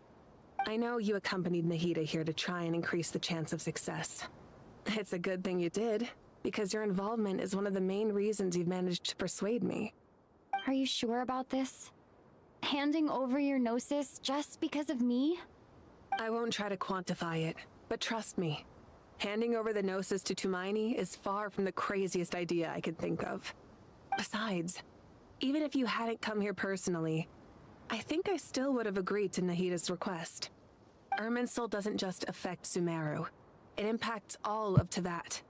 [SPEAKER 14] I know you accompanied Nahida here to try and increase the chance of success. It's a good thing you did, because your involvement is one of the main reasons you've managed to persuade me.
[SPEAKER 22] Are you sure about this? Handing over your gnosis just because of me?
[SPEAKER 14] I won't try to quantify it, but trust me. Handing over the gnosis to Tumaini is far from the craziest idea I could think of. Besides, even if you hadn't come here personally, I think I still would have agreed to Nahida's request. Irminsul doesn't just affect Sumeru. It impacts all of Teyvat.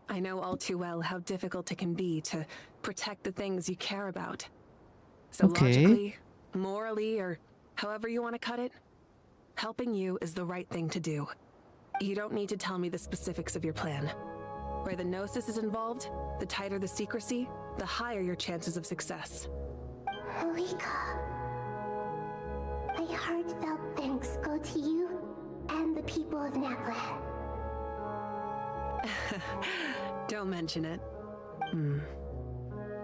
[SPEAKER 14] I know all too well how difficult it can be to protect the things you care about. So logically, morally, or however you want to cut it, helping you is the right thing to do. You don't need to tell me the specifics of your plan. Where the Gnosis is involved, the tighter the secrecy, the higher your chances of success.
[SPEAKER 11] Malika, my heartfelt thanks go to you and the people of Naplan.
[SPEAKER 14] Don't mention it.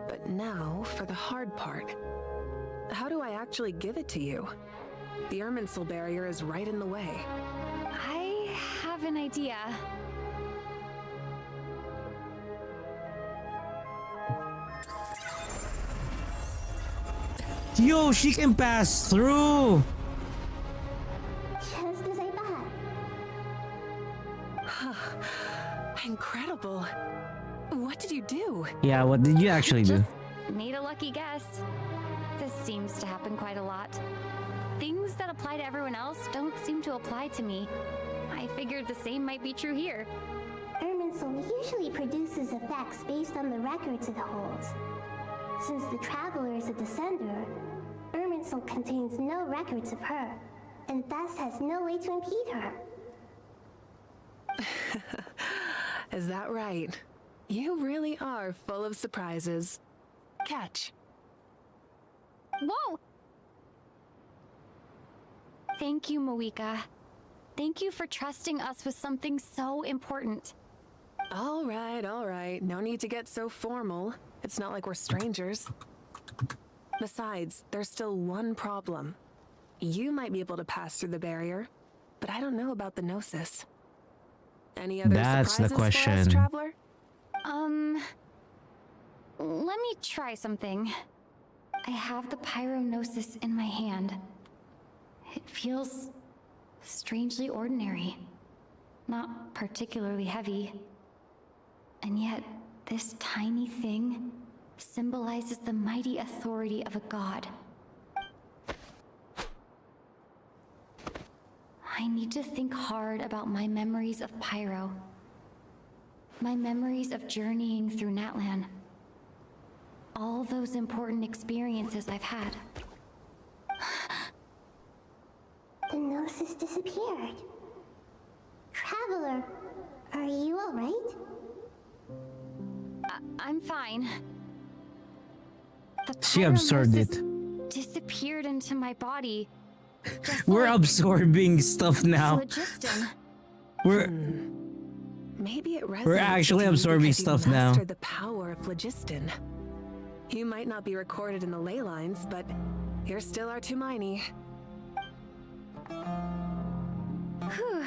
[SPEAKER 14] But now for the hard part. How do I actually give it to you? The Irminsul barrier is right in the way.
[SPEAKER 22] I have an idea.
[SPEAKER 18] Yo, she can pass through!
[SPEAKER 11] Just as I thought.
[SPEAKER 14] Incredible. What did you do?
[SPEAKER 18] Yeah, what did you actually do?
[SPEAKER 22] Made a lucky guess. This seems to happen quite a lot. Things that apply to everyone else don't seem to apply to me. I figured the same might be true here.
[SPEAKER 11] Irminsul usually produces effects based on the records it holds. Since the Traveler is a descender, Irminsul contains no records of her, and thus has no way to impede her.
[SPEAKER 14] Is that right? You really are full of surprises. Catch.
[SPEAKER 22] Whoa! Thank you, Moika. Thank you for trusting us with something so important.
[SPEAKER 14] All right. No need to get so formal. It's not like we're strangers. Besides, there's still one problem. You might be able to pass through the barrier, but I don't know about the Gnosis. Any other
[SPEAKER 18] That's the
[SPEAKER 14] surprises for us,
[SPEAKER 18] question.
[SPEAKER 14] Traveler?
[SPEAKER 22] Let me try something. I have the Pyrognosis in my hand. It feels strangely ordinary. Not particularly heavy. And yet, this tiny thing symbolizes the mighty authority of a god. I need to think hard about my memories of Pyro. My memories of journeying through Natlan. All those important experiences I've had.
[SPEAKER 11] The Gnosis disappeared. Traveler, are you alright?
[SPEAKER 22] I'm fine.
[SPEAKER 18] She absorbed it.
[SPEAKER 22] Disappeared into my body.
[SPEAKER 18] We're absorbing stuff now.
[SPEAKER 22] Phlogiston.
[SPEAKER 14] Maybe it resonates
[SPEAKER 18] We're actually
[SPEAKER 14] with you
[SPEAKER 18] absorbing
[SPEAKER 14] because you
[SPEAKER 18] stuff now.
[SPEAKER 14] mastered the power of Phlogiston. You might not be recorded in the ley lines, but you're still our Tumaini.
[SPEAKER 22] Whew.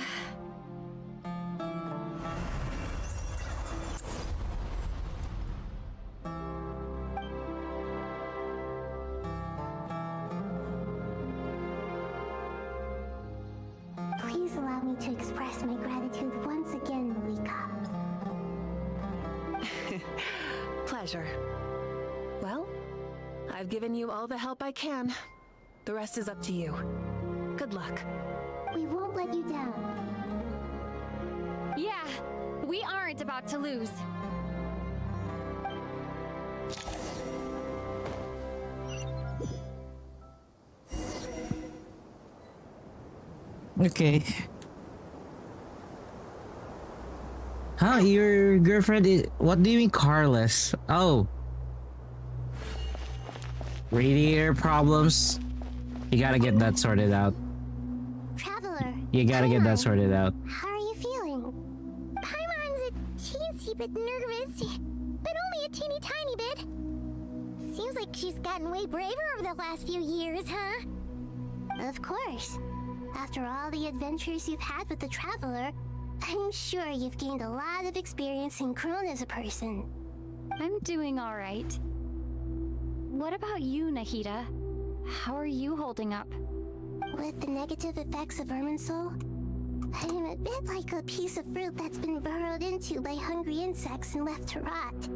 [SPEAKER 11] Please allow me to express my gratitude once again, Malika.
[SPEAKER 14] Pleasure. Well, I've given you all the help I can. The rest is up to you. Good luck.
[SPEAKER 11] We won't let you down.
[SPEAKER 22] Yeah, we aren't about to lose.
[SPEAKER 18] Okay. Huh? Your girlfriend is... What do you mean carless? Oh. Radiator problems. You gotta get that sorted out.
[SPEAKER 11] Traveler.
[SPEAKER 18] You gotta get that sorted out.
[SPEAKER 11] How are you feeling? Paimon's a teensy bit nervous, but only a teeny tiny bit. Seems like she's gotten way braver over the last few years, huh? Of course. After all the adventures you've had with the Traveler, I'm sure you've gained a lot of experience and grown as a person.
[SPEAKER 22] I'm doing all right. What about you, Nahida? How are you holding up?
[SPEAKER 11] With the negative effects of Irminsul, I'm a bit like a piece of fruit that's been burrowed into by hungry insects and left to rot.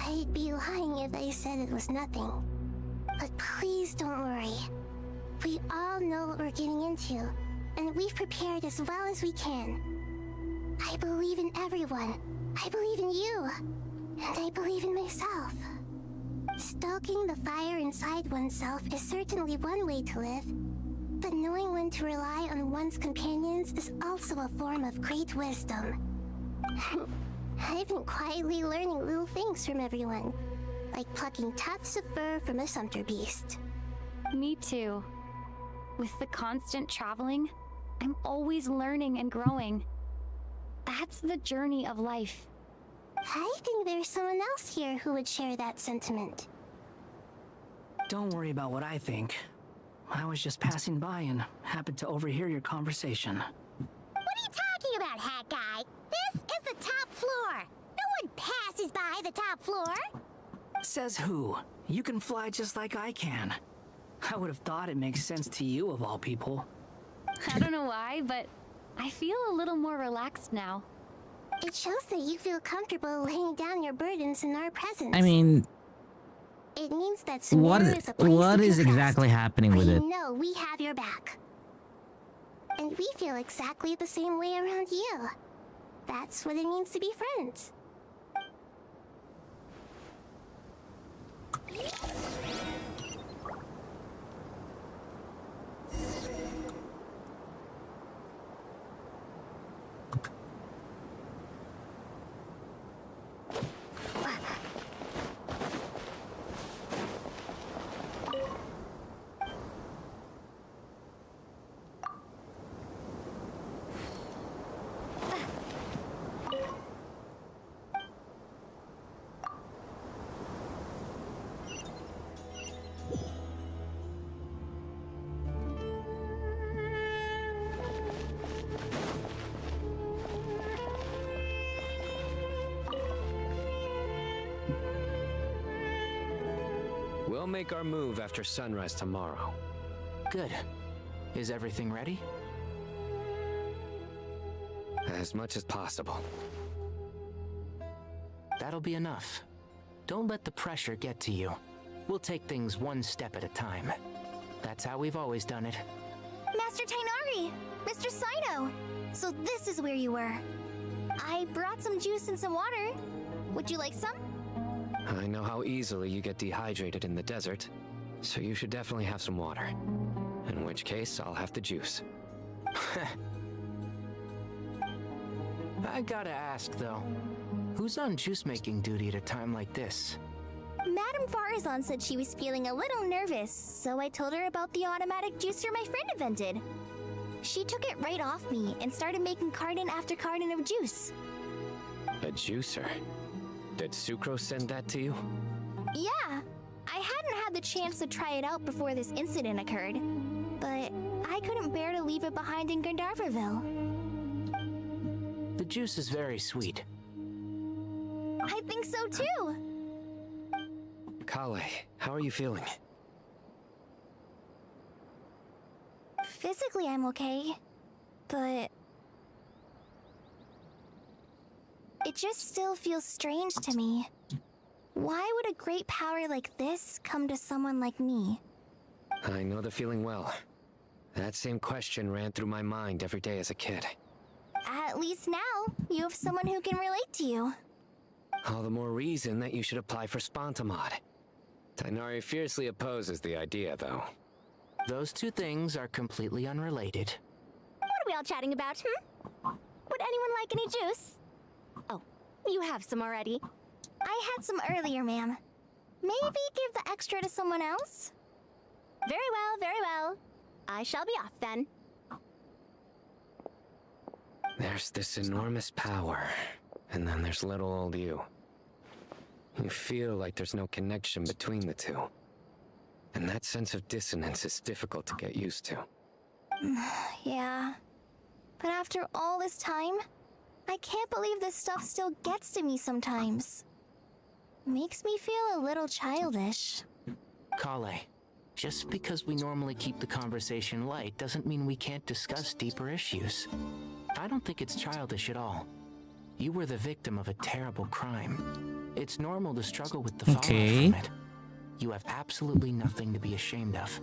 [SPEAKER 11] I'd be lying if I said it was nothing. But please don't worry. We all know what we're getting into, and we've prepared as well as we can. I believe in everyone. I believe in you. And I believe in myself. Stoking the fire inside oneself is certainly one way to live. But knowing when to rely on one's companions is also a form of great wisdom. I've been quietly learning little things from everyone, like plucking tufts of fur from a sumpter beast.
[SPEAKER 4] Me too. With the constant traveling, I'm always learning and growing. That's the journey of life.
[SPEAKER 11] I think there's someone else here who would share that sentiment.
[SPEAKER 17] Don't worry about what I think. I was just passing by and happened to overhear your conversation.
[SPEAKER 11] What are you talking about, hat guy? This is the top floor. No one passes by the top floor.
[SPEAKER 17] Says who? You can fly just like I can. I would have thought it makes sense to you of all people.
[SPEAKER 4] I don't know why, but I feel a little more relaxed now.
[SPEAKER 11] It shows that you feel comfortable laying down your burdens in our presence.
[SPEAKER 18] I mean,
[SPEAKER 11] it means that
[SPEAKER 18] what
[SPEAKER 11] is a place
[SPEAKER 18] what
[SPEAKER 11] to
[SPEAKER 18] is
[SPEAKER 11] trust,
[SPEAKER 18] exactly happening with
[SPEAKER 11] where
[SPEAKER 18] it?
[SPEAKER 11] you know we have your back. And we feel exactly the same way around you. That's what it means to be friends.
[SPEAKER 8] We'll make our move after sunrise tomorrow.
[SPEAKER 20] Good. Is everything ready?
[SPEAKER 8] As much as possible.
[SPEAKER 20] That'll be enough. Don't let the pressure get to you. We'll take things one step at a time. That's how we've always done it.
[SPEAKER 11] Master Tainari! Mr. Sino! So this is where you were. I brought some juice and some water. Would you like some?
[SPEAKER 8] I know how easily you get dehydrated in the desert, so you should definitely have some water. In which case, I'll have the juice.
[SPEAKER 20] I gotta ask, though. Who's on juice-making duty at a time like this?
[SPEAKER 11] Madame Farazan said she was feeling a little nervous, so I told her about the automatic juicer my friend invented. She took it right off me and started making carton after carton of juice.
[SPEAKER 8] A juicer? Did Sucrose send that to you?
[SPEAKER 11] Yeah, I hadn't had the chance to try it out before this incident occurred, but I couldn't bear to leave it behind in Gandharvaville.
[SPEAKER 20] The juice is very sweet.
[SPEAKER 11] I think so too.
[SPEAKER 8] Kale, how are you feeling?
[SPEAKER 11] Physically, I'm okay, but it just still feels strange to me. Why would a great power like this come to someone like me?
[SPEAKER 8] I know the feeling well. That same question ran through my mind every day as a kid.
[SPEAKER 11] At least now, you have someone who can relate to you.
[SPEAKER 8] All the more reason that you should apply for Spontamod. Tainari fiercely opposes the idea, though.
[SPEAKER 20] Those two things are completely unrelated.
[SPEAKER 11] What are we all chatting about, Would anyone like any juice? Oh, you have some already. I had some earlier, ma'am. Maybe give the extra to someone else? Very well, very well. I shall be off then.
[SPEAKER 8] There's this enormous power, and then there's little old you. You feel like there's no connection between the two. And that sense of dissonance is difficult to get used to.
[SPEAKER 11] Yeah. But after all this time, I can't believe this stuff still gets to me sometimes. Makes me feel a little childish.
[SPEAKER 20] Kale, just because we normally keep the conversation light doesn't mean we can't discuss deeper issues. I don't think it's childish at all. You were the victim of a terrible crime. It's normal to struggle with the fallout from it. You have absolutely nothing to be ashamed of.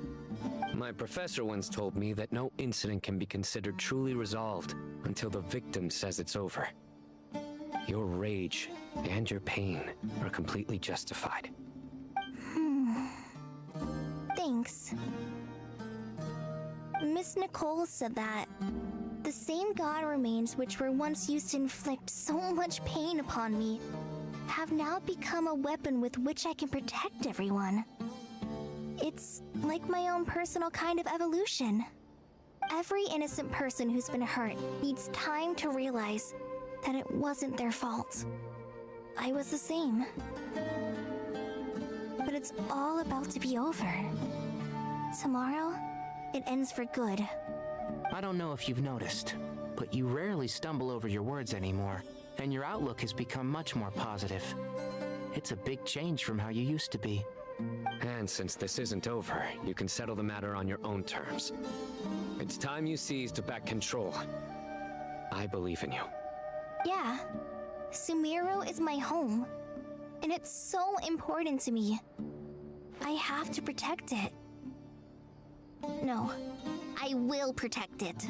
[SPEAKER 8] My professor once told me that no incident can be considered truly resolved until the victim says it's over. Your rage and your pain are completely justified.
[SPEAKER 11] Thanks. Miss Nicole said that the same god remains which were once used to inflict so much pain upon me have now become a weapon with which I can protect everyone. It's like my own personal kind of evolution. Every innocent person who's been hurt needs time to realize that it wasn't their fault. I was the same. But it's all about to be over. Tomorrow, it ends for good.
[SPEAKER 20] I don't know if you've noticed, but you rarely stumble over your words anymore, and your outlook has become much more positive. It's a big change from how you used to be.
[SPEAKER 8] And since this isn't over, you can settle the matter on your own terms. It's time you seized back control. I believe in you.
[SPEAKER 11] Yeah, Sumeru is my home, and it's so important to me. I have to protect it. No, I will protect it.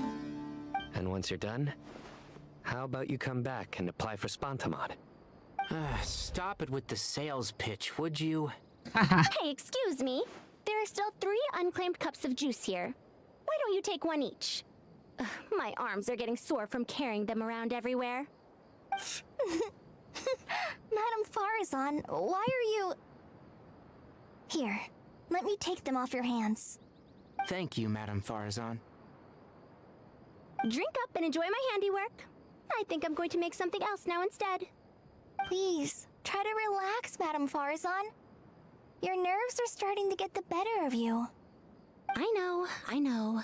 [SPEAKER 8] And once you're done, how about you come back and apply for Spantamod?
[SPEAKER 20] Stop it with the sales pitch, would you?
[SPEAKER 11] Hey, excuse me. There are still 3 unclaimed cups of juice here. Why don't you take one each? Ugh, my arms are getting sore from carrying them around everywhere. Madame Farazan, why are you... Here, let me take them off your hands.
[SPEAKER 20] Thank you, Madame Farazan.
[SPEAKER 11] Drink up and enjoy my handiwork. I think I'm going to make something else now instead. Please, try to relax, Madame Farazan. Your nerves are starting to get the better of you. I know.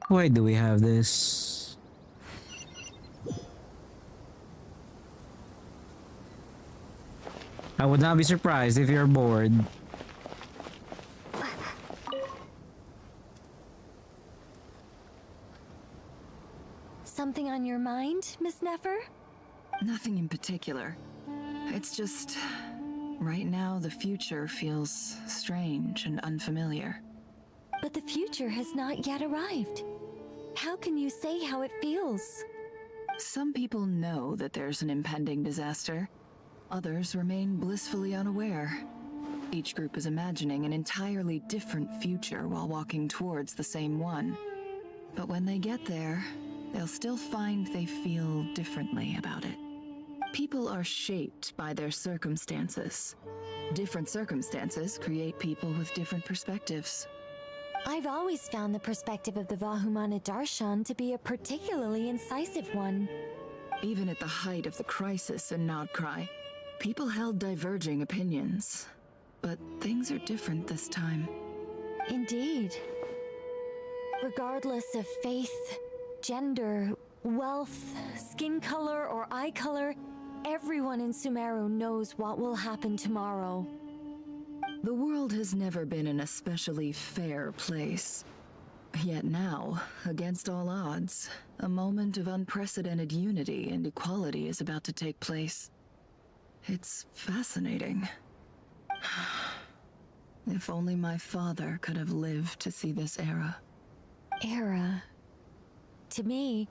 [SPEAKER 18] Why do we have this? I would not be surprised if you're bored.
[SPEAKER 22] Something on your mind, Miss Nefer?
[SPEAKER 5] Nothing in particular. It's just... right now, the future feels strange and unfamiliar.
[SPEAKER 22] But the future has not yet arrived. How can you say how it feels?
[SPEAKER 5] Some people know that there's an impending disaster. Others remain blissfully unaware. Each group is imagining an entirely different future while walking towards the same one. But when they get there, they'll still find they feel differently about it. People are shaped by their circumstances. Different circumstances create people with different perspectives.
[SPEAKER 22] I've always found the perspective of the Vahumana Darshan to be a particularly incisive one.
[SPEAKER 5] Even at the height of the crisis in Nodcry, people held diverging opinions. But things are different this time.
[SPEAKER 22] Indeed. Regardless of faith, gender, wealth, skin color, or eye color, everyone in Sumeru knows what will happen tomorrow.
[SPEAKER 5] The world has never been an especially fair place. Yet now, against all odds, a moment of unprecedented unity and equality is about to take place. It's fascinating. If only my father could have lived to see this era.
[SPEAKER 22] Era. To me,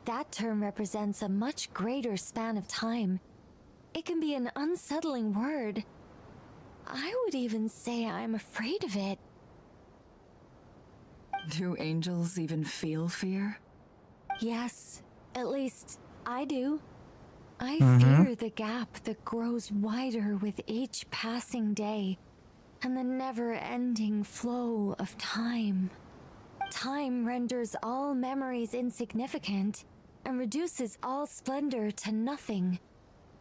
[SPEAKER 22] that term represents a much greater span of time. It can be an unsettling word. I would even say I'm afraid of it.
[SPEAKER 5] Do angels even feel fear?
[SPEAKER 22] Yes, at least I do. I
[SPEAKER 5] Mhm.
[SPEAKER 22] fear the gap that grows wider with each passing day, and the never-ending flow of time. Time renders all memories insignificant and reduces all splendor to nothing.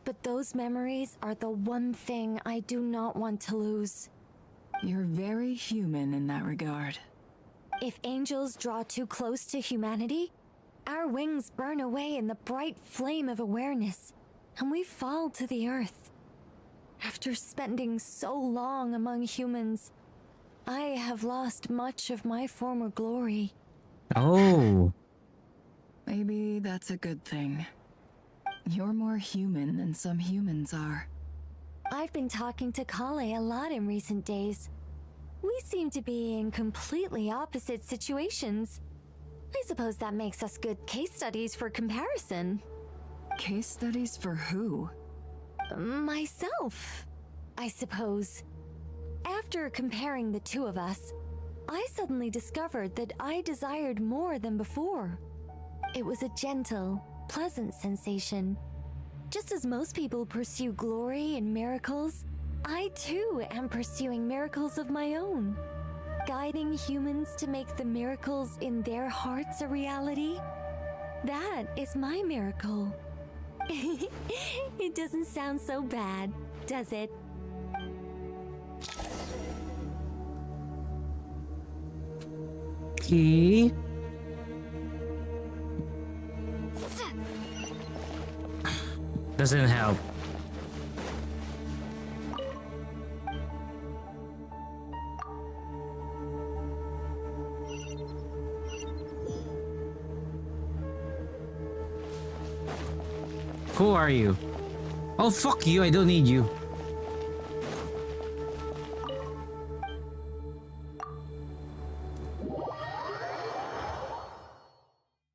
[SPEAKER 22] But those memories are the one thing I do not want to lose.
[SPEAKER 5] You're very human in that regard.
[SPEAKER 22] If angels draw too close to humanity, our wings burn away in the bright flame of awareness, and we fall to the earth. After spending so long among humans, I have lost much of my former glory.
[SPEAKER 18] Oh.
[SPEAKER 5] Maybe that's a good thing. You're more human than some humans are.
[SPEAKER 22] I've been talking to Kale a lot in recent days. We seem to be in completely opposite situations. I suppose that makes us good case studies for comparison.
[SPEAKER 5] Case studies for who?
[SPEAKER 22] Myself, I suppose. After comparing the two of us, I suddenly discovered that I desired more than before. It was a gentle, pleasant sensation. Just as most people pursue glory and miracles, I too am pursuing miracles of my own. Guiding humans to make the miracles in their hearts a reality. That is my miracle. It doesn't sound so bad, does it?
[SPEAKER 18] Okay. Doesn't help. Who are you? Oh, fuck you, I don't need you.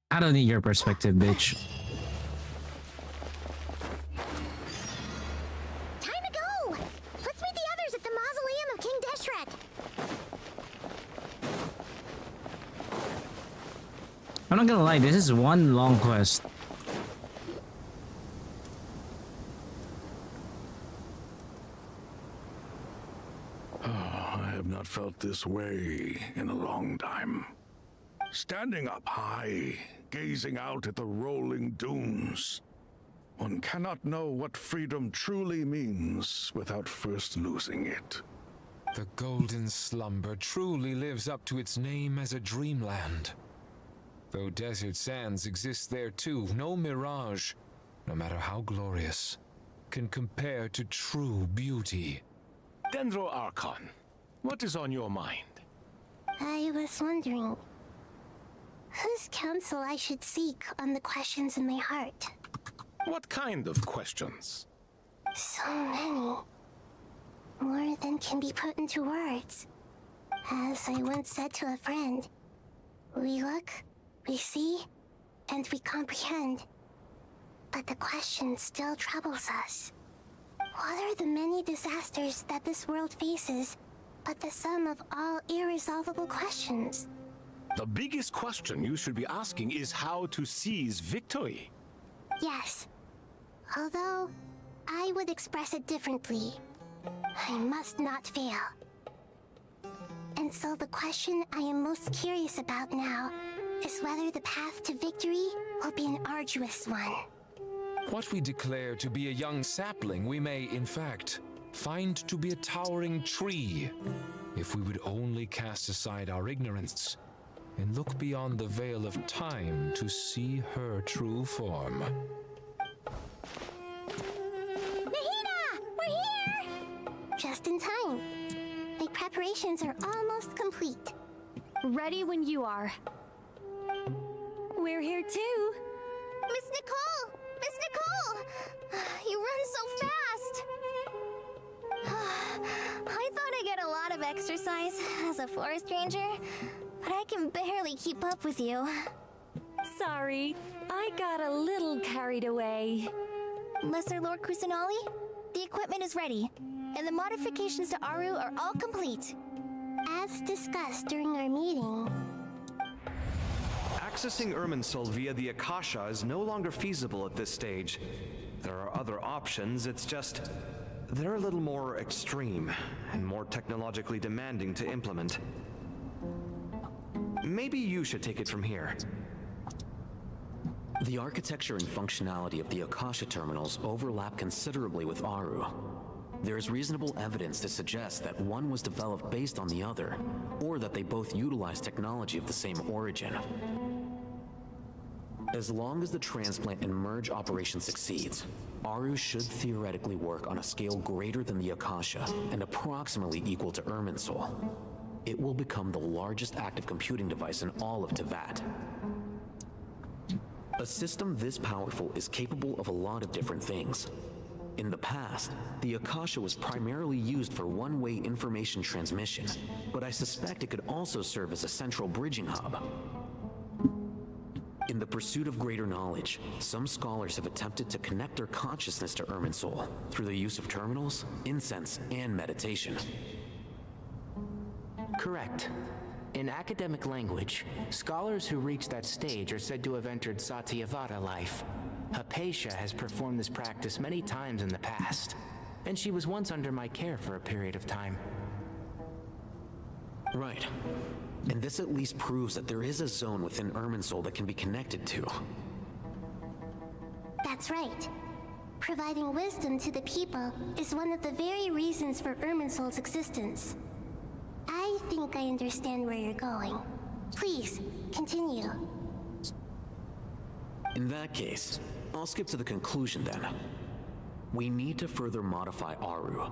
[SPEAKER 18] I don't need your perspective, bitch.
[SPEAKER 11] Time to go! Let's meet the others at the mausoleum of King Deshret.
[SPEAKER 18] I'm not gonna lie, this is one long quest.
[SPEAKER 7] I have not felt this way in a long time. Standing up high, gazing out at the rolling dunes. One cannot know what freedom truly means without first losing it.
[SPEAKER 12] The golden slumber truly lives up to its name as a dreamland. Though desert sands exist there too, no mirage, no matter how glorious, can compare to true beauty.
[SPEAKER 13] Dendro Archon, what is on your mind?
[SPEAKER 11] I was wondering whose counsel I should seek on the questions in my heart.
[SPEAKER 13] What kind of questions?
[SPEAKER 11] So many. More than can be put into words. As I once said to a friend, we look, we see, and we comprehend. But the question still troubles us. What are the many disasters that this world faces, but the sum of all irresolvable questions?
[SPEAKER 13] The biggest question you should be asking is how to seize victory.
[SPEAKER 11] Yes. Although, I would express it differently. I must not fail. And so the question I am most curious about now is whether the path to victory will be an arduous one.
[SPEAKER 12] What we declare to be a young sapling, we may, in fact, find to be a towering tree, if we would only cast aside our ignorance and look beyond the veil of time to see her true form.
[SPEAKER 11] Nahida! We're here! Just in time. My preparations are almost complete.
[SPEAKER 22] Ready when you are. We're here too.
[SPEAKER 11] Miss Nicole! Miss Nicole! You run so fast! I thought I'd get a lot of exercise as a forest ranger, but I can barely keep up with you.
[SPEAKER 22] Sorry, I got a little carried away.
[SPEAKER 11] Lesser Lord Kusanali, the equipment is ready, and the modifications to Aru are all complete. As discussed during our meeting,
[SPEAKER 6] Accessing Irminsul via the Akasha is no longer feasible at this stage. There are other options, it's just they're a little more extreme and more technologically demanding to implement. Maybe you should take it from here.
[SPEAKER 19] The architecture and functionality of the Akasha terminals overlap considerably with Aru. There is reasonable evidence to suggest that one was developed based on the other, or that they both utilize technology of the same origin. As long as the transplant and merge operation succeeds, Aru should theoretically work on a scale greater than the Akasha and approximately equal to Irminsul. It will become the largest active computing device in all of Teyvat. A system this powerful is capable of a lot of different things. In the past, the Akasha was primarily used for one-way information transmission, but I suspect it could also serve as a central bridging hub. In the pursuit of greater knowledge, some scholars have attempted to connect their consciousness to Irminsul through the use of terminals, incense, and meditation.
[SPEAKER 20] Correct. In academic language, scholars who reach that stage are said to have entered Satyavada life. Hypatia has performed this practice many times in the past, and she was once under my care for a period of time.
[SPEAKER 19] Right. And this at least proves that there is a zone within Irminsul that can be connected to.
[SPEAKER 11] That's right. Providing wisdom to the people is one of the very reasons for Irminsul's existence. I think I understand where you're going. Please, continue.
[SPEAKER 19] In that case, I'll skip to the conclusion then. We need to further modify Aru,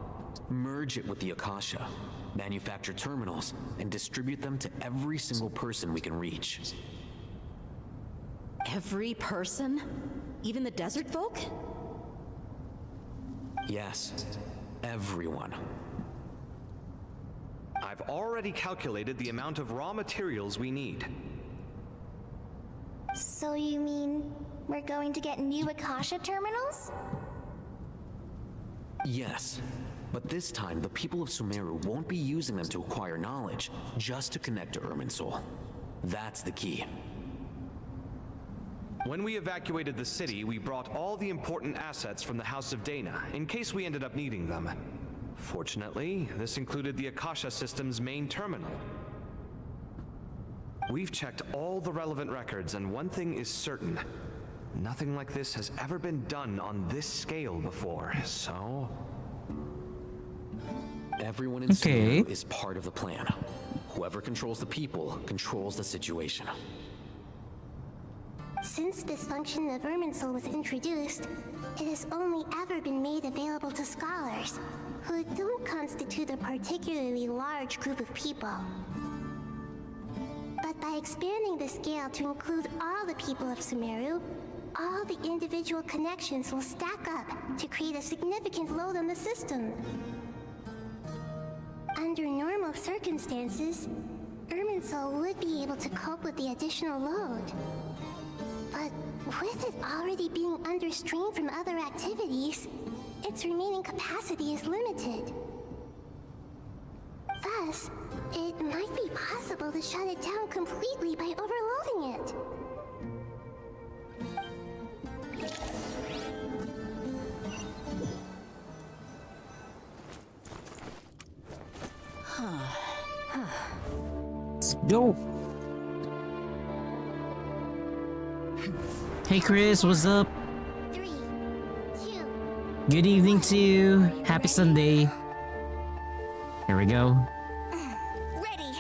[SPEAKER 19] merge it with the Akasha, manufacture terminals, and distribute them to every single person we can reach.
[SPEAKER 15] Every person? Even the desert folk?
[SPEAKER 19] Yes, everyone.
[SPEAKER 6] I've already calculated the amount of raw materials we need.
[SPEAKER 11] So you mean we're going to get new Akasha terminals?
[SPEAKER 19] Yes, but this time the people of Sumeru won't be using them to acquire knowledge, just to connect to Irminsul. That's the key.
[SPEAKER 6] When we evacuated the city, we brought all the important assets from the House of Dana, in case we ended up needing them. Fortunately, this included the Akasha system's main terminal. We've checked all the relevant records, and one thing is certain. Nothing like this has ever been done on this scale before, so...
[SPEAKER 19] Everyone in Sumeru is part of the plan. Whoever controls the people controls the situation.
[SPEAKER 11] Since this function of Irminsul was introduced, it has only ever been made available to scholars, who don't constitute a particularly large group of people. But by expanding the scale to include all the people of Sumeru, all the individual connections will stack up to create a significant load on the system. Under normal circumstances, Irminsul would be able to cope with the additional load. But with it already being under strain from other activities, its remaining capacity is limited. Thus, it might be possible to shut it down completely by overloading it.
[SPEAKER 18] Let's go. Hey Chris, what's up?
[SPEAKER 11] 3, 2,
[SPEAKER 18] Good evening to you. Happy Sunday. Here we go.
[SPEAKER 11] ready.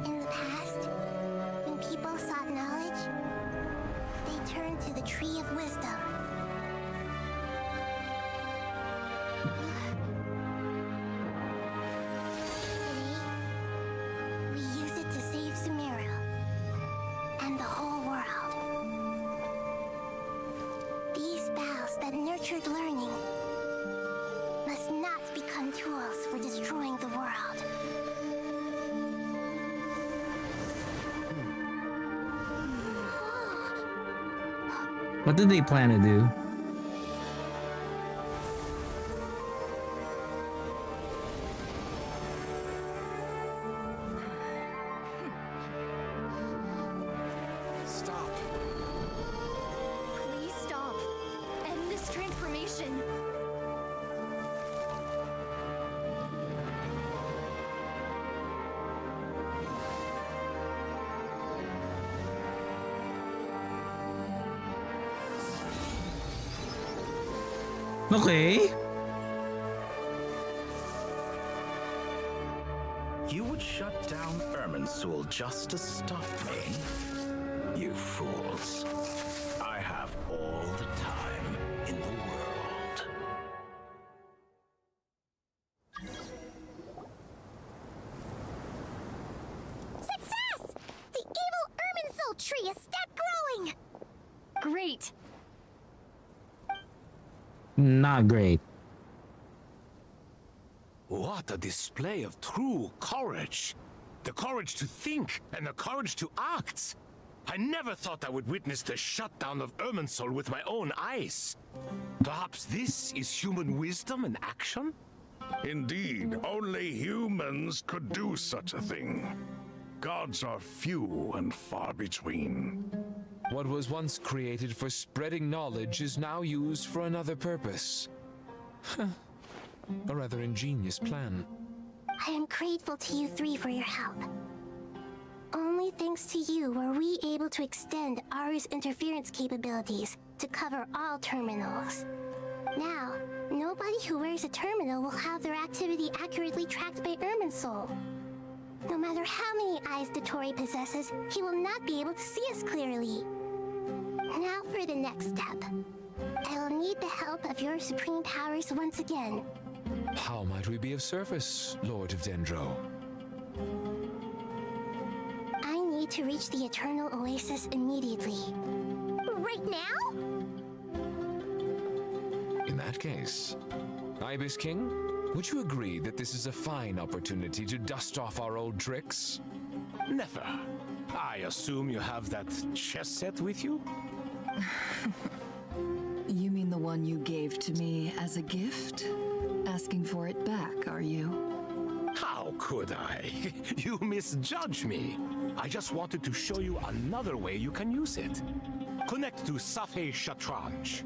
[SPEAKER 11] In the past, when people sought knowledge, they turned to the Tree of Wisdom. Today, we use it to save Sumeru and the whole world. These boughs that nurtured learning must not become tools for destroying the world.
[SPEAKER 18] What did they plan to do?
[SPEAKER 10] Stop.
[SPEAKER 22] Please stop. End this transformation.
[SPEAKER 18] Okay.
[SPEAKER 1] You would shut down Irminsul just to stop me? You fools. I have all the time in the world.
[SPEAKER 11] Success! The evil Irminsul tree has stopped growing!
[SPEAKER 4] Great.
[SPEAKER 18] Not great.
[SPEAKER 13] What a display of true courage. The courage to think and the courage to act. I never thought I would witness the shutdown of Irminsul with my own eyes. Perhaps this is human wisdom in action?
[SPEAKER 7] Indeed, only humans could do such a thing. Gods are few and far between.
[SPEAKER 12] What was once created for spreading knowledge is now used for another purpose. A rather ingenious plan.
[SPEAKER 11] I am grateful to you three for your help. Only thanks to you were we able to extend Aru's interference capabilities to cover all terminals. Now, nobody who wears a terminal will have their activity accurately tracked by Irminsul. No matter how many eyes Dottore possesses, he will not be able to see us clearly. Now for the next step. I will need the help of your supreme powers once again.
[SPEAKER 12] How might we be of service, Lord of Dendro?
[SPEAKER 11] I need to reach the Eternal Oasis immediately. Right now?
[SPEAKER 12] In that case, Ibis King, would you agree that this is a fine opportunity to dust off our old tricks?
[SPEAKER 13] Never. I assume you have that chess set with you?
[SPEAKER 5] You mean the one you gave to me as a gift? Asking for it back, are you?
[SPEAKER 13] How could I? You misjudge me. I just wanted to show you another way you can use it. Connect to Safei Shatranj.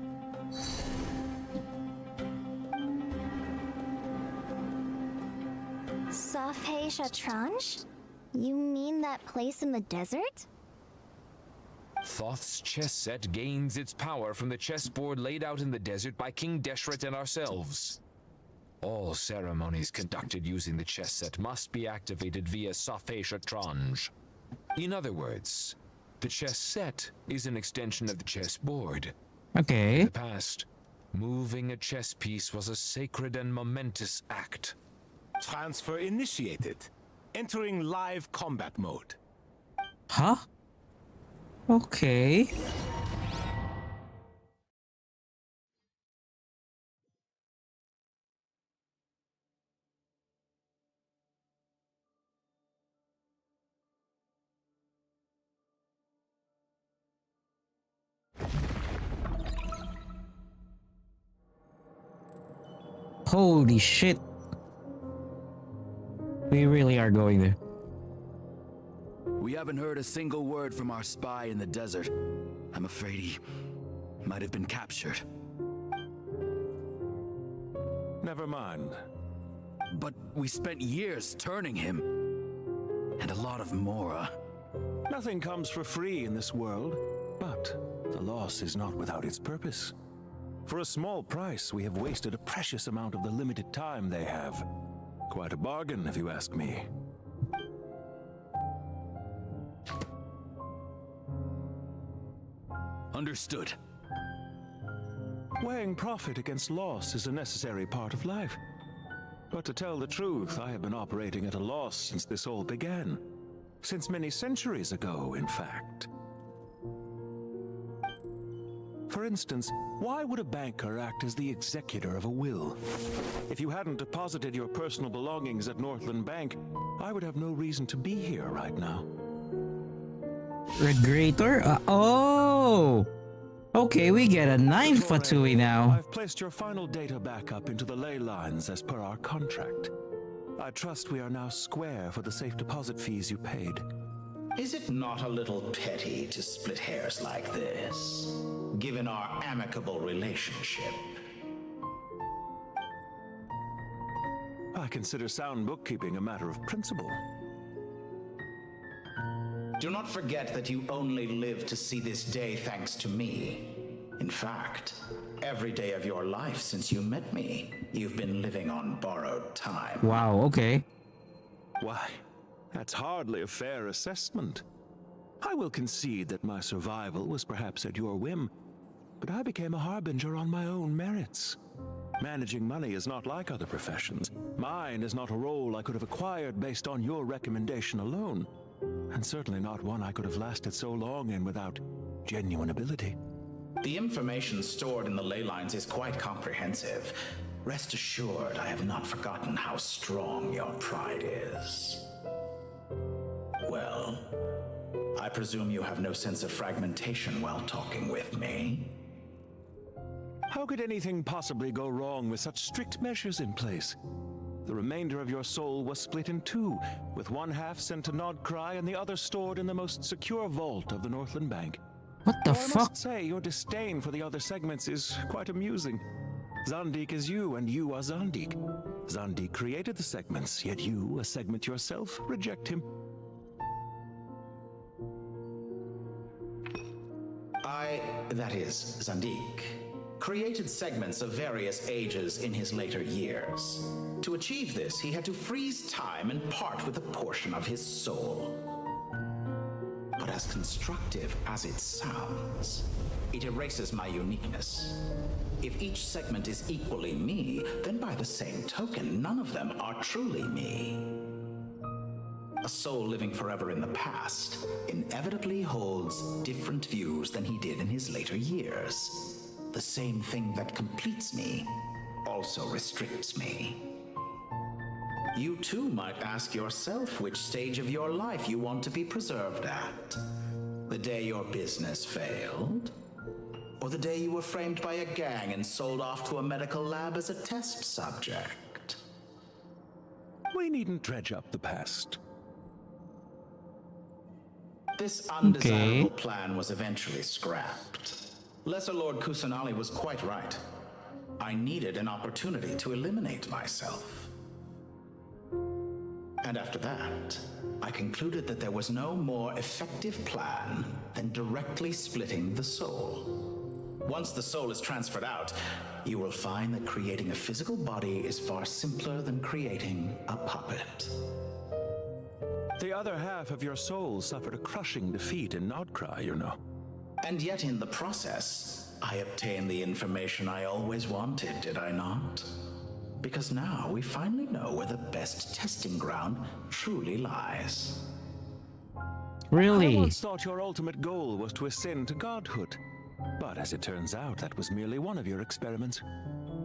[SPEAKER 11] Safei Shatranj? You mean that place in the desert?
[SPEAKER 12] Thoth's chess set gains its power from the chessboard laid out in the desert by King Deshret and ourselves. All ceremonies conducted using the chess set must be activated via Safei Shatranj. In other words, the chess set is an extension of the chessboard.
[SPEAKER 18] Okay.
[SPEAKER 12] In the past, moving a chess piece was a sacred and momentous act.
[SPEAKER 13] Transfer initiated. Entering live combat mode.
[SPEAKER 18] Huh? Okay. Holy shit. We really are going there.
[SPEAKER 1] We haven't heard a single word from our spy in the desert. I'm afraid he might have been captured.
[SPEAKER 21] Never mind.
[SPEAKER 1] But we spent years turning him. And a lot of Mora.
[SPEAKER 21] Nothing comes for free in this world, but the loss is not without its purpose. For a small price, we have wasted a precious amount of the limited time they have. Quite a bargain, if you ask me.
[SPEAKER 1] Understood.
[SPEAKER 21] Weighing profit against loss is a necessary part of life. But to tell the truth, I have been operating at a loss since this all began. Since many centuries ago, in fact. For instance, why would a banker act as the executor of a will? If you hadn't deposited your personal belongings at Northland Bank, I would have no reason to be here right now.
[SPEAKER 18] Regulator? Oh! Okay, we get a 9 Fatui now.
[SPEAKER 21] I've placed your final data backup into the ley lines as per our contract. I trust we are now square for the safe deposit fees you paid.
[SPEAKER 1] Is it not a little petty to split hairs like this, given our amicable relationship?
[SPEAKER 21] I consider sound bookkeeping a matter of principle.
[SPEAKER 1] Do not forget that you only live to see this day thanks to me. In fact, every day of your life since you met me, you've been living on borrowed time.
[SPEAKER 18] Wow, okay.
[SPEAKER 21] Why, that's hardly a fair assessment. I will concede that my survival was perhaps at your whim, but I became a harbinger on my own merits. Managing money is not like other professions. Mine is not a role I could have acquired based on your recommendation alone, and certainly not one I could have lasted so long in without genuine ability.
[SPEAKER 1] The information stored in the ley lines is quite comprehensive. Rest assured, I have not forgotten how strong your pride is. Well, I presume you have no sense of fragmentation while talking with me.
[SPEAKER 21] How could anything possibly go wrong with such strict measures in place? The remainder of your soul was split in two, with one half sent to Nodcry and the other stored in the most secure vault of the Northland Bank.
[SPEAKER 18] What the
[SPEAKER 21] I
[SPEAKER 18] fuck?
[SPEAKER 21] must say, your disdain for the other segments is quite amusing. Zandik is you, and you are Zandik. Zandik created the segments, yet you, a segment yourself, reject him.
[SPEAKER 1] That is, Zandik, created segments of various ages in his later years. To achieve this, he had to freeze time and part with a portion of his soul. But as constructive as it sounds, it erases my uniqueness. If each segment is equally me, then by the same token, none of them are truly me. A soul living forever in the past inevitably holds different views than he did in his later years. The same thing that completes me also restricts me. You too might ask yourself which stage of your life you want to be preserved at. The day your business failed? Or the day you were framed by a gang and sold off to a medical lab as a test subject?
[SPEAKER 21] We needn't dredge up the past.
[SPEAKER 1] This undesirable plan was eventually scrapped. Lesser Lord Kusanali was quite right. I needed an opportunity to eliminate myself. And after that, I concluded that there was no more effective plan than directly splitting the soul. Once the soul is transferred out, you will find that creating a physical body is far simpler than creating a puppet.
[SPEAKER 21] The other half of your soul suffered a crushing defeat in Nodcry, you know.
[SPEAKER 1] And yet in the process, I obtained the information I always wanted, did I not? Because now we finally know where the best testing ground truly lies.
[SPEAKER 21] I once thought your ultimate goal was to ascend to godhood. But as it turns out, that was merely one of your experiments.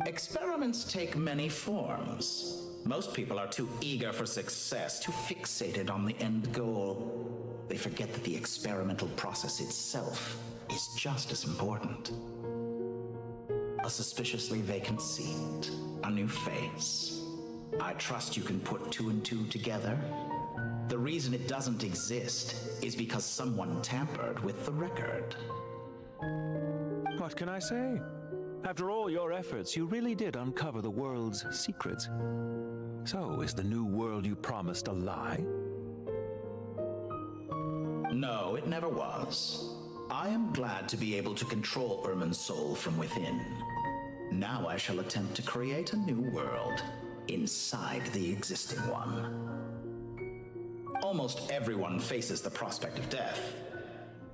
[SPEAKER 1] Experiments take many forms. Most people are too eager for success, too fixated on the end goal. They forget that the experimental process itself is just as important. A suspiciously vacant seat, a new face. I trust you can put two and two together. The reason it doesn't exist is because someone tampered with the record.
[SPEAKER 21] What can I say? After all your efforts, you really did uncover the world's secrets. So, is the new world you promised a lie?
[SPEAKER 1] No, it never was. I am glad to be able to control Irmin's soul from within. Now I shall attempt to create a new world inside the existing one. Almost everyone faces the prospect of death,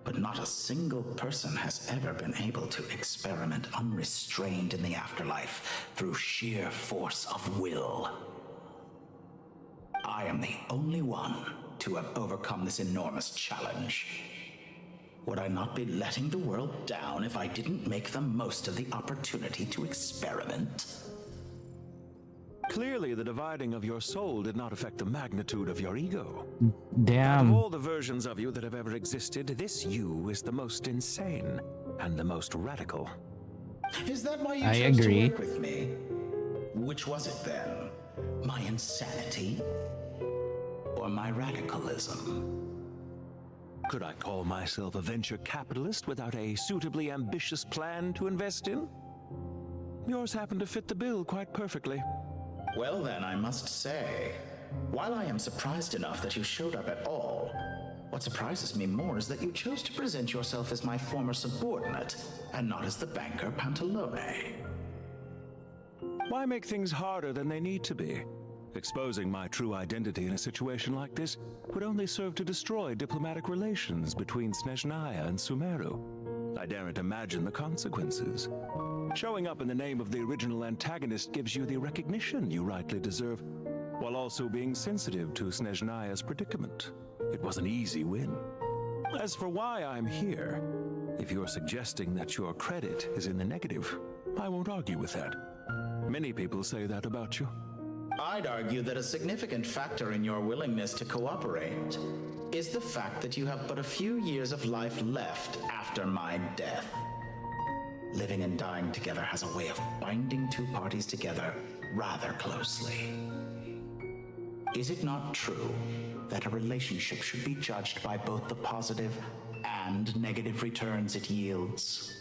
[SPEAKER 1] but not a single person has ever been able to experiment unrestrained in the afterlife through sheer force of will. I am the only one to have overcome this enormous challenge. Would I not be letting the world down if I didn't make the most of the opportunity to experiment?
[SPEAKER 21] Clearly, the dividing of your soul did not affect the magnitude of your ego.
[SPEAKER 18] Damn.
[SPEAKER 21] Out of all the versions of you that have ever existed, this you is the most insane and the most radical.
[SPEAKER 1] Is that why you
[SPEAKER 18] I
[SPEAKER 1] chose
[SPEAKER 18] agree.
[SPEAKER 1] to work with me? Which was it then? My insanity? Or my radicalism?
[SPEAKER 21] Could I call myself a venture capitalist without a suitably ambitious plan to invest in? Yours happened to fit the bill quite perfectly.
[SPEAKER 1] Well then, I must say, while I am surprised enough that you showed up at all, What surprises me more is that you chose to present yourself as my former subordinate, and not as the banker Pantalone.
[SPEAKER 21] Why make things harder than they need to be? Exposing my true identity in a situation like this would only serve to destroy diplomatic relations between Snezhnaya and Sumeru. I daren't imagine the consequences. Showing up in the name of the original antagonist gives you the recognition you rightly deserve, while also being sensitive to Snezhnaya's predicament. It was an easy win. As for why I'm here, if you're suggesting that your credit is in the negative, I won't argue with that. Many people say that about you.
[SPEAKER 1] I'd argue that a significant factor in your willingness to cooperate is the fact that you have but a few years of life left after my death. Living and dying together has a way of binding two parties together rather closely. Is it not true that a relationship should be judged by both the positive and negative returns it yields?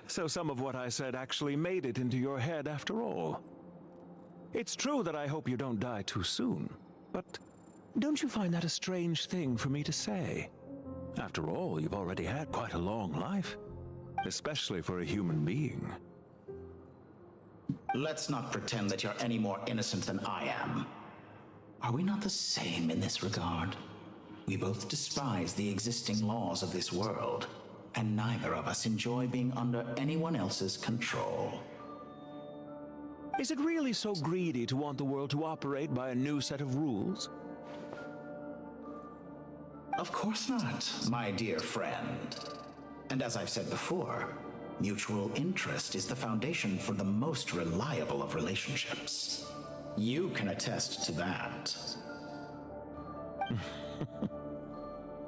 [SPEAKER 21] So some of what I said actually made it into your head after all. It's true that I hope you don't die too soon, but don't you find that a strange thing for me to say? After all, you've already had quite a long life, especially for a human being.
[SPEAKER 1] Let's not pretend that you're any more innocent than I am. Are we not the same in this regard? We both despise the existing laws of this world, and neither of us enjoy being under anyone else's control.
[SPEAKER 21] Is it really so greedy to want the world to operate by a new set of rules?
[SPEAKER 1] Of course not, my dear friend. And as I've said before, mutual interest is the foundation for the most reliable of relationships. You can attest to that.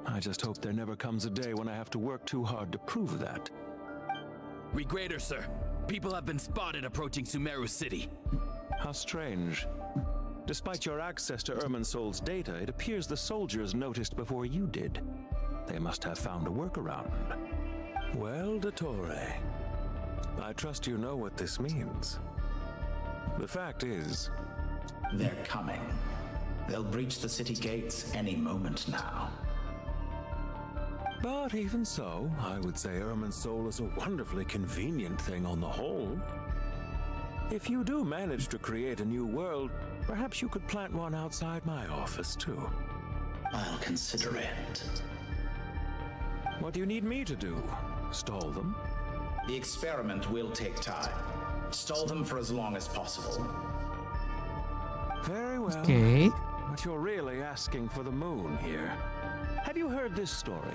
[SPEAKER 21] I just hope there never comes a day when I have to work too hard to prove that.
[SPEAKER 2] Regrader, sir. People have been spotted approaching Sumeru City.
[SPEAKER 21] How strange. Despite your access to Irminsol's data, it appears the soldiers noticed before you did. They must have found a workaround. Well, Dottore, I trust you know what this means. The fact is...
[SPEAKER 1] They're coming. They'll breach the city gates any moment now.
[SPEAKER 21] But even so, I would say Irminsol is a wonderfully convenient thing on the whole. If you do manage to create a new world, perhaps you could plant one outside my office, too.
[SPEAKER 1] I'll consider it.
[SPEAKER 21] What do you need me to do? Stall them?
[SPEAKER 1] The experiment will take time. Stall them for as long as possible.
[SPEAKER 21] Very well.
[SPEAKER 18] Okay.
[SPEAKER 21] But you're really asking for the moon here. Have you heard this story?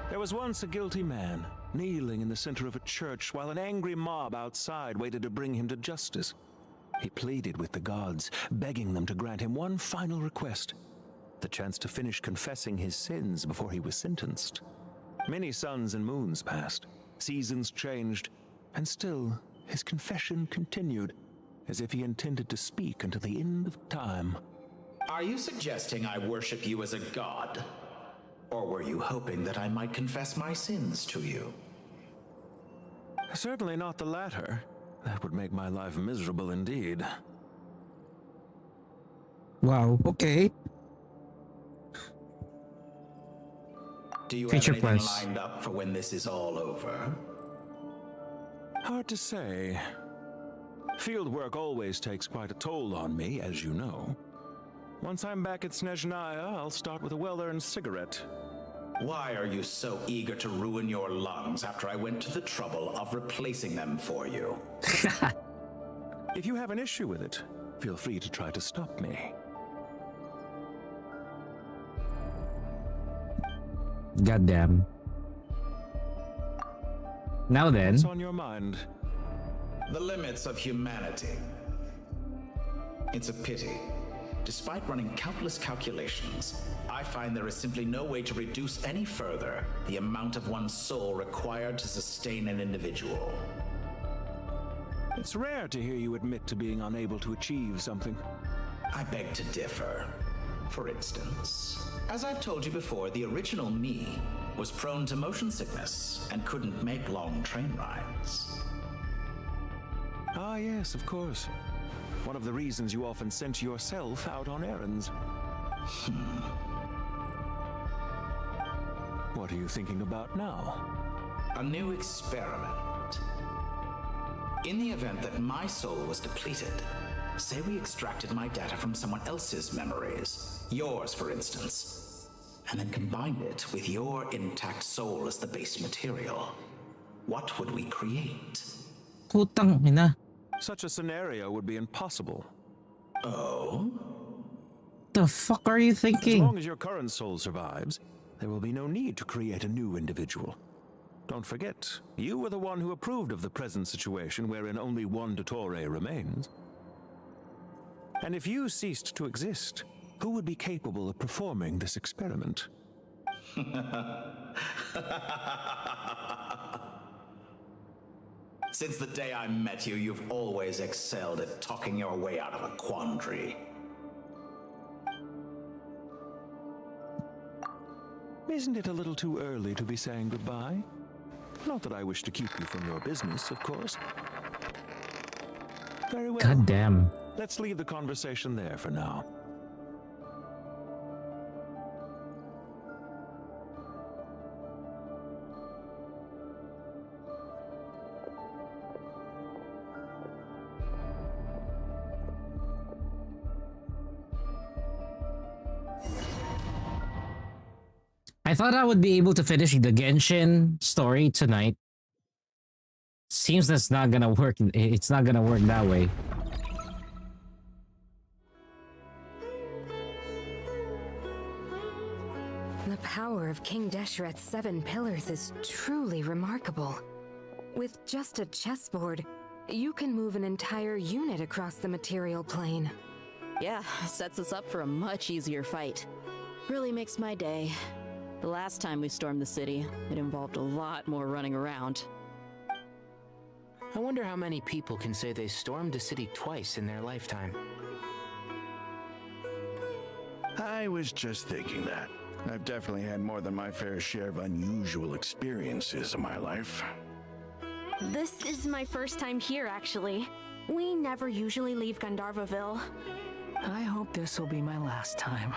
[SPEAKER 21] There was once a guilty man, kneeling in the center of a church while an angry mob outside waited to bring him to justice. He pleaded with the gods, begging them to grant him one final request, the chance to finish confessing his sins before he was sentenced. Many suns and moons passed, seasons changed, and still his confession continued, as if he intended to speak until the end of time.
[SPEAKER 1] Are you suggesting I worship you as a god? Or were you hoping that I might confess my sins to you?
[SPEAKER 21] Certainly not the latter. That would make my life miserable indeed.
[SPEAKER 18] Wow, okay.
[SPEAKER 1] Do you
[SPEAKER 18] Future
[SPEAKER 1] have anything
[SPEAKER 18] plans.
[SPEAKER 1] lined up for when this is all over?
[SPEAKER 21] Hard to say. Field work always takes quite a toll on me, as you know. Once I'm back at Snezhnaya, I'll start with a well-earned cigarette.
[SPEAKER 1] Why are you so eager to ruin your lungs after I went to the trouble of replacing them for you?
[SPEAKER 21] If you have an issue with it, feel free to try to stop me.
[SPEAKER 18] Goddamn. Now then.
[SPEAKER 21] What's on your mind?
[SPEAKER 1] The limits of humanity. It's a pity. Despite running countless calculations, I find there is simply no way to reduce any further the amount of one's soul required to sustain an individual.
[SPEAKER 21] It's rare to hear you admit to being unable to achieve something.
[SPEAKER 1] I beg to differ. For instance, as I've told you before, the original me was prone to motion sickness and couldn't make long train rides.
[SPEAKER 21] Ah, yes, of course. One of the reasons you often sent yourself out on errands. What are you thinking about now?
[SPEAKER 1] A new experiment. In the event that my soul was depleted, say we extracted my data from someone else's memories, yours for instance, and then combined it with your intact soul as the base material, what would we create?
[SPEAKER 18] Putang ina.
[SPEAKER 21] Such a scenario would be impossible.
[SPEAKER 1] Oh?
[SPEAKER 18] The fuck are you thinking?
[SPEAKER 21] As long as your current soul survives, there will be no need to create a new individual. Don't forget, you were the one who approved of the present situation wherein only one Dottore remains. And if you ceased to exist, who would be capable of performing this experiment?
[SPEAKER 1] Since the day I met you, you've always excelled at talking your way out of a quandary.
[SPEAKER 21] Isn't it a little too early to be saying goodbye? Not that I wish to keep you from your business, of course. Very well.
[SPEAKER 18] God damn.
[SPEAKER 21] Let's leave the conversation there for now.
[SPEAKER 18] I thought I would be able to finish the Genshin story tonight. Seems that's not gonna work. It's not gonna work that way.
[SPEAKER 22] The power of King Deshret's 7 pillars is truly remarkable. With just a chessboard, you can move an entire unit across the material plane.
[SPEAKER 15] Yeah, sets us up for a much easier fight. Really makes my day. The last time we stormed the city, it involved a lot more running around.
[SPEAKER 20] I wonder how many people can say they stormed a city twice in their lifetime.
[SPEAKER 9] I was just thinking that. I've definitely had more than my fair share of unusual experiences in my life.
[SPEAKER 16] This is my first time here, actually. We never usually leave Gandharvaville.
[SPEAKER 17] I hope this will be my last time.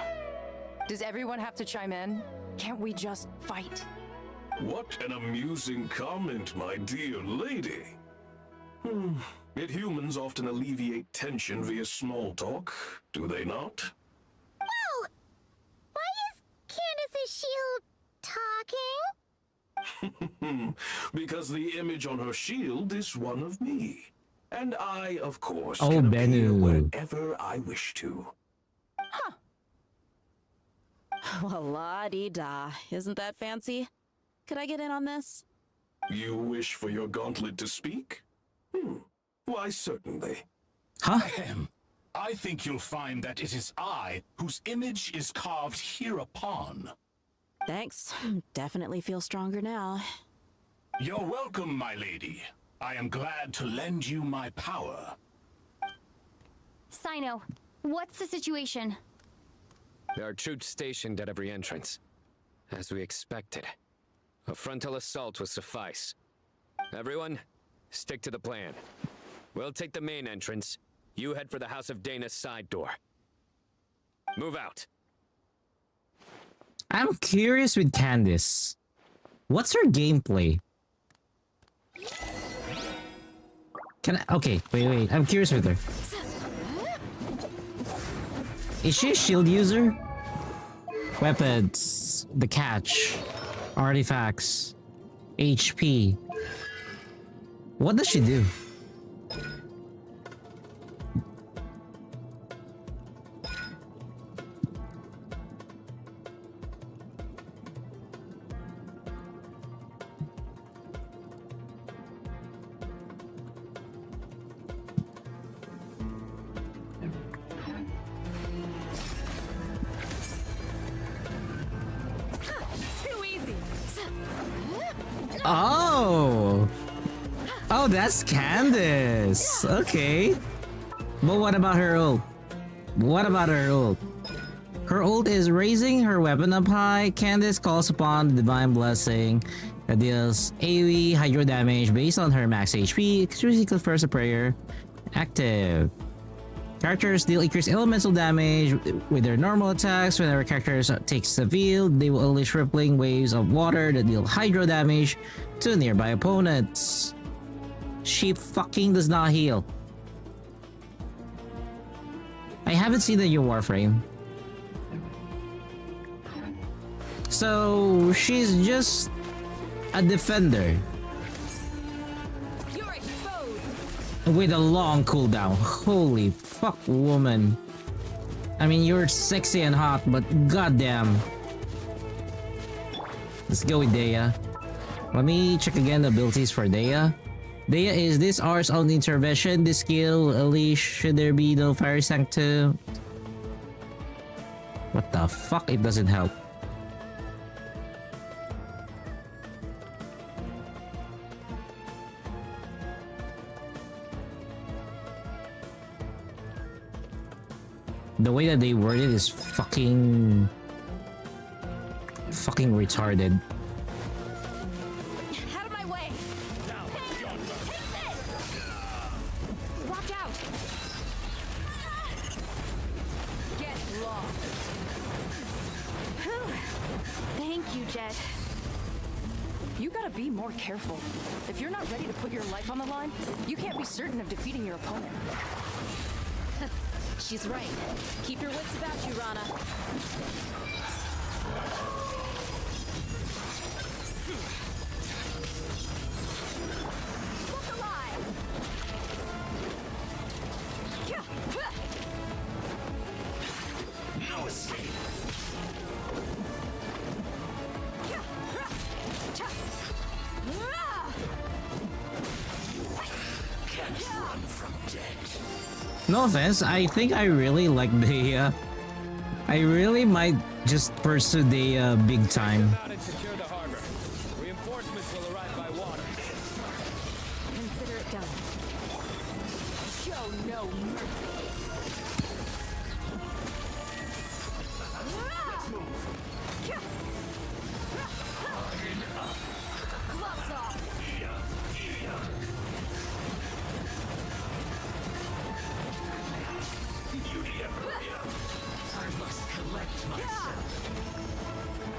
[SPEAKER 23] Does everyone have to chime in? Can't we just fight?
[SPEAKER 7] What an amusing comment, my dear lady. Yet humans often alleviate tension via small talk, do they not?
[SPEAKER 11] Well, why is Candace's shield talking?
[SPEAKER 7] Because the image on her shield is one of me. And I, of course,
[SPEAKER 18] Oh,
[SPEAKER 7] can appear
[SPEAKER 18] Bennu.
[SPEAKER 7] wherever I wish to.
[SPEAKER 15] Well, la-di-da. Isn't that fancy? Could I get in on this?
[SPEAKER 7] You wish for your gauntlet to speak? Why, certainly.
[SPEAKER 18] Huh?
[SPEAKER 24] I think you'll find that it is I whose image is carved hereupon.
[SPEAKER 15] Thanks. Definitely feel stronger now.
[SPEAKER 24] You're welcome, my lady. I am glad to lend you my power.
[SPEAKER 4] Sino, what's the situation?
[SPEAKER 8] There are troops stationed at every entrance. As we expected. A frontal assault will suffice. Everyone, stick to the plan. We'll take the main entrance. You head for the House of Dana's side door. Move out.
[SPEAKER 18] I'm curious with Candace. What's her gameplay? Can I? Okay, wait. I'm curious with her. Is she a shield user? Weapons, the catch, artifacts, HP. What does she do?
[SPEAKER 16] Too easy.
[SPEAKER 18] Oh! Oh, that's Candace. Okay. But what about her ult? What about her ult? Her ult is raising her weapon up high. Candace calls upon the Divine Blessing that deals AoE hydro damage based on her max HP. Exclusively confers a prayer. Active. Characters deal increased elemental damage with their normal attacks. Whenever characters takes the field, they will unleash rippling waves of water that deal hydro damage to nearby opponents. She fucking does not heal. I haven't seen the new Warframe. So she's just a defender with a long cooldown. Holy fuck, woman. I mean, you're sexy and hot, but goddamn. Let's go with Dea. Let me check again the abilities for Dea. Dea is this R's own intervention. This skill unleash should there be no fire sanctum. What the fuck? It doesn't help. The way that they word it is fucking retarded.
[SPEAKER 11] Out of my way! Watch out! Get lost!
[SPEAKER 16] Thank you, Jet.
[SPEAKER 23] You gotta be more careful. If you're not ready to put your life on the line, you can't be certain of defeating your opponent.
[SPEAKER 15] She's right. Keep your wits about you, Rana.
[SPEAKER 11] Look alive!
[SPEAKER 7] No escape. Can't run from death.
[SPEAKER 18] No offense, I think I really like Dea. I really might just pursue Dea big time.
[SPEAKER 2] Secure the harbor. Reinforcements will arrive by water.
[SPEAKER 11] Consider it done. Show no mercy. Gloves off.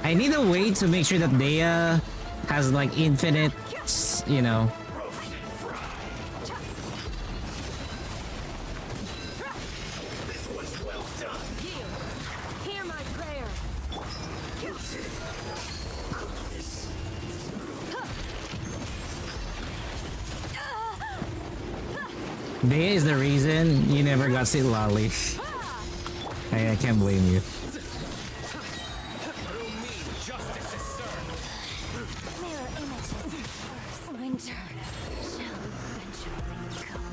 [SPEAKER 18] I need a way to make sure that Dea has like infinite, you know.
[SPEAKER 7] This was well done.
[SPEAKER 11] Hear my prayer.
[SPEAKER 18] Dea is the reason you never got Sid Lolly. I can't blame you.
[SPEAKER 11] Mirror images. Winter shall eventually come.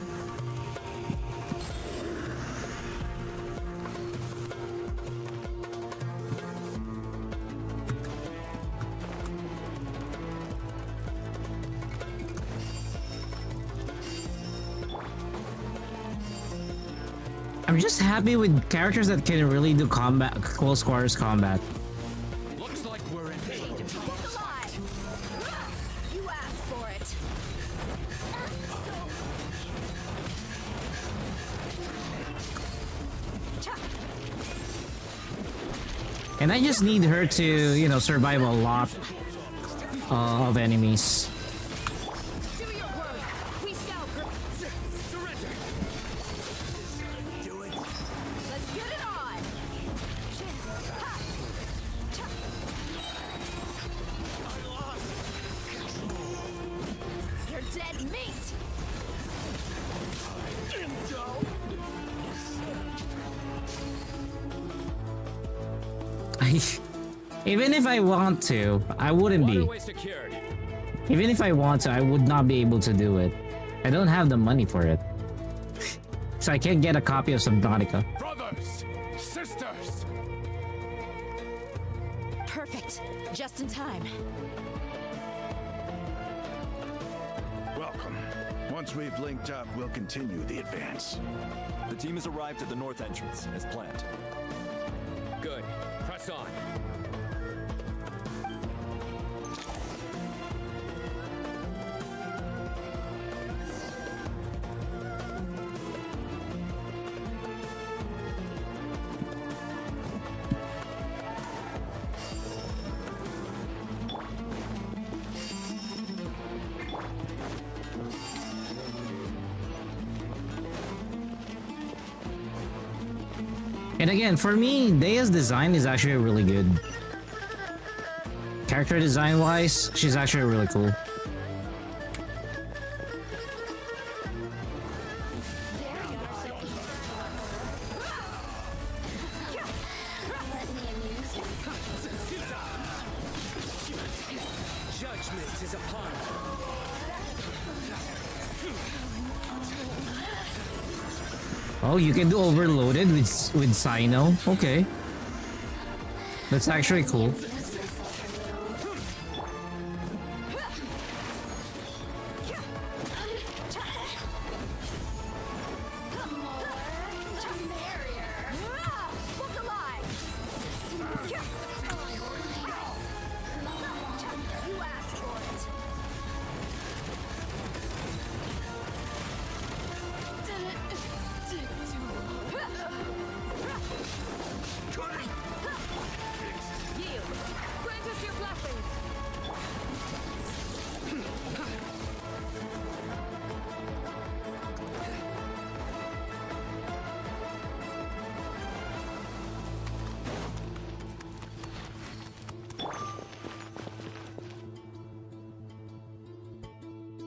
[SPEAKER 18] I'm just happy with characters that can really do combat, close quarters combat.
[SPEAKER 2] Looks like we're in danger.
[SPEAKER 11] Look alive! You asked for it.
[SPEAKER 18] And I just need her to, you know, survive a lot of enemies.
[SPEAKER 11] Do your work. We shall surrender.
[SPEAKER 7] Do it.
[SPEAKER 11] Let's get it on. You're dead meat.
[SPEAKER 18] Even if I want to, I wouldn't be.
[SPEAKER 2] Waterway secured.
[SPEAKER 18] Even if I want to, I would not be able to do it. I don't have the money for it. So I can't get a copy of Subnautica.
[SPEAKER 12] Brothers, sisters.
[SPEAKER 15] Perfect. Just in time.
[SPEAKER 9] Welcome. Once we've linked up, we'll continue the advance.
[SPEAKER 3] The team has arrived at the north entrance, as planned.
[SPEAKER 2] Good. Press on.
[SPEAKER 18] And again, for me, Deia's design is actually really good. Character design wise, she's actually really cool.
[SPEAKER 2] Judgment is upon us.
[SPEAKER 18] Oh, you can do overloaded with Sino. Okay. That's actually cool.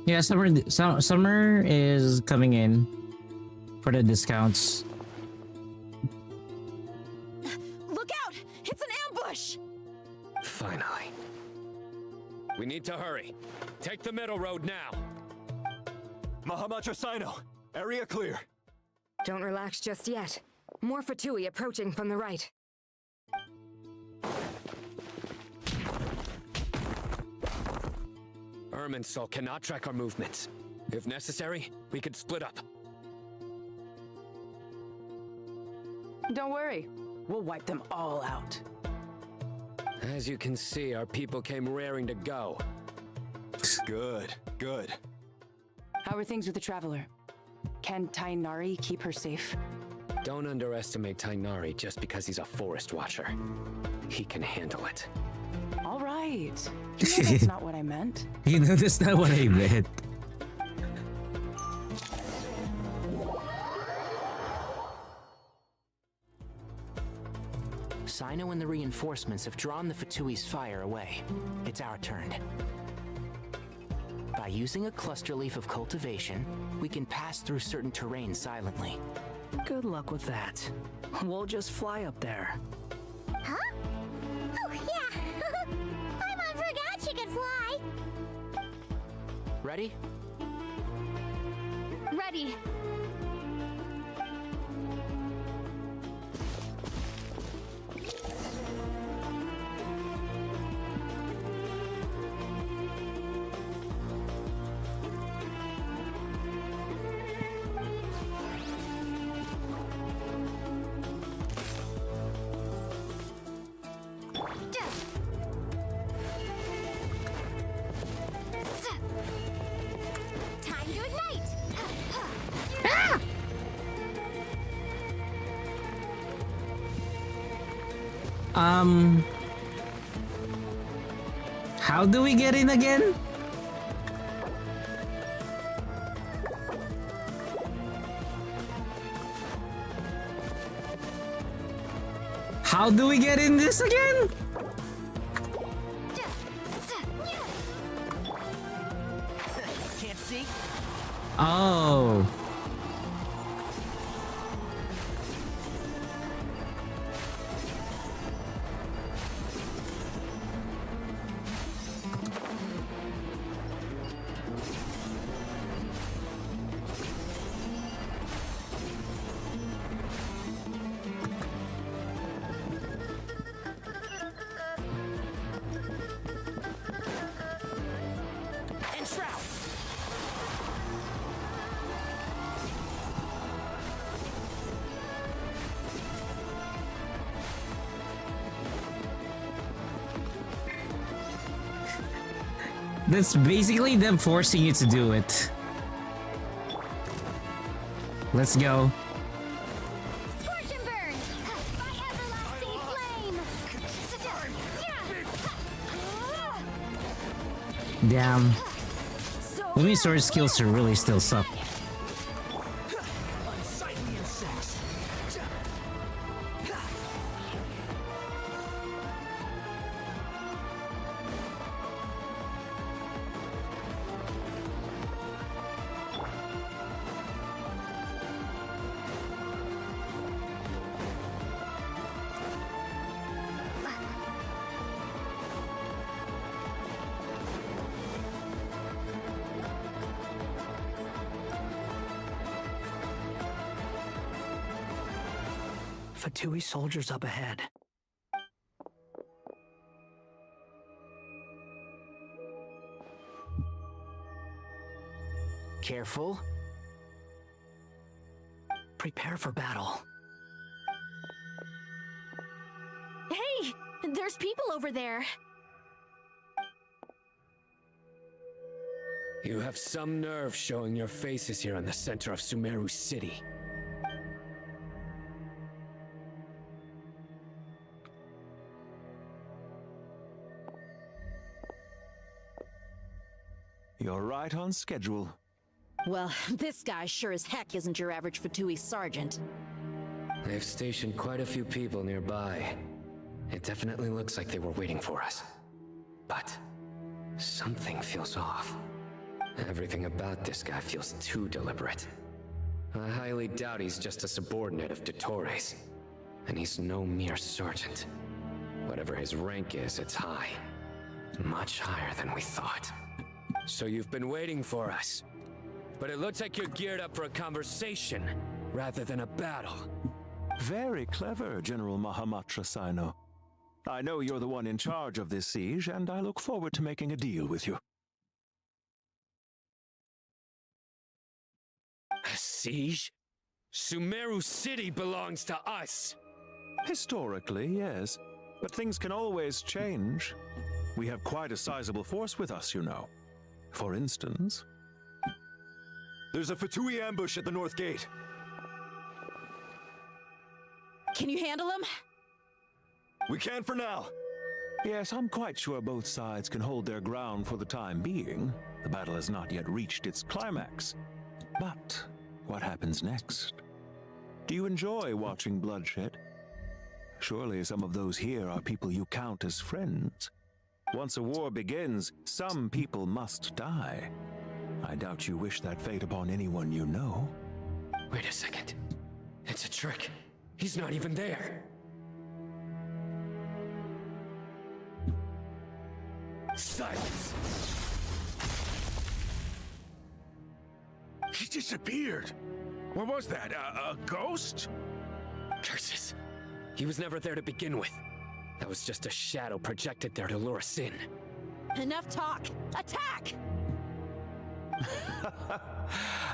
[SPEAKER 18] Yeah, summer is coming in for the discounts.
[SPEAKER 16] Look out! It's an ambush!
[SPEAKER 8] Finally.
[SPEAKER 2] We need to hurry. Take the middle road now.
[SPEAKER 3] Mahamacha Sino, area clear.
[SPEAKER 6] Don't relax just yet. More Fatui approaching from the right.
[SPEAKER 2] Irminsul cannot track our movements. If necessary, we could split up.
[SPEAKER 23] Don't worry. We'll wipe them all out.
[SPEAKER 2] As you can see, our people came raring to go.
[SPEAKER 3] Good, good.
[SPEAKER 23] How are things with the Traveler? Can Tainari keep her safe?
[SPEAKER 2] Don't underestimate Tainari just because he's a forest watcher. He can handle it.
[SPEAKER 23] All right. You know that's not what I meant.
[SPEAKER 18] You know that's not what I meant.
[SPEAKER 20] Sino and the reinforcements have drawn the Fatui's fire away. It's our turn. By using a cluster leaf of cultivation, we can pass through certain terrain silently.
[SPEAKER 17] Good luck with that. We'll just fly up there.
[SPEAKER 11] Huh? Oh, yeah. Paimon forgot she could fly.
[SPEAKER 20] Ready?
[SPEAKER 4] Ready.
[SPEAKER 11] Time to ignite.
[SPEAKER 18] How do we get in again? How do we get in this again?
[SPEAKER 20] Can't see?
[SPEAKER 18] Oh. That's basically them forcing you to do it. Let's go.
[SPEAKER 11] Scorch and burn. By everlasting flame.
[SPEAKER 18] Damn. Lumi sword skills are really still suck.
[SPEAKER 17] Fatui soldiers up ahead.
[SPEAKER 20] Careful.
[SPEAKER 17] Prepare for battle.
[SPEAKER 16] Hey! There's people over there.
[SPEAKER 2] You have some nerve showing your faces here in the center of Sumeru City.
[SPEAKER 21] You're right on schedule.
[SPEAKER 15] Well, this guy sure as heck isn't your average Fatui sergeant.
[SPEAKER 2] They've stationed quite a few people nearby. It definitely looks like they were waiting for us. But something feels off. Everything about this guy feels too deliberate. I highly doubt he's just a subordinate of Dottores. And he's no mere sergeant. Whatever his rank is, it's high. Much higher than we thought. So you've been waiting for us. But it looks like you're geared up for a conversation, rather than a battle.
[SPEAKER 21] Very clever, General Mahamatra Sino. I know you're the one in charge of this siege, and I look forward to making a deal with you.
[SPEAKER 2] A siege? Sumeru City belongs to us!
[SPEAKER 21] Historically, yes. But things can always change. We have quite a sizable force with us, you know. For instance...
[SPEAKER 3] There's a Fatui ambush at the north gate.
[SPEAKER 15] Can you handle him?
[SPEAKER 3] We can for now.
[SPEAKER 21] Yes, I'm quite sure both sides can hold their ground for the time being. The battle has not yet reached its climax. But what happens next? Do you enjoy watching bloodshed? Surely some of those here are people you count as friends. Once a war begins, some people must die. I doubt you wish that fate upon anyone you know.
[SPEAKER 2] Wait a second. It's a trick. He's not even there. Silence!
[SPEAKER 9] He disappeared. What was that? A ghost?
[SPEAKER 2] Curses. He was never there to begin with. That was just a shadow projected there to lure us in.
[SPEAKER 15] Enough talk! Attack!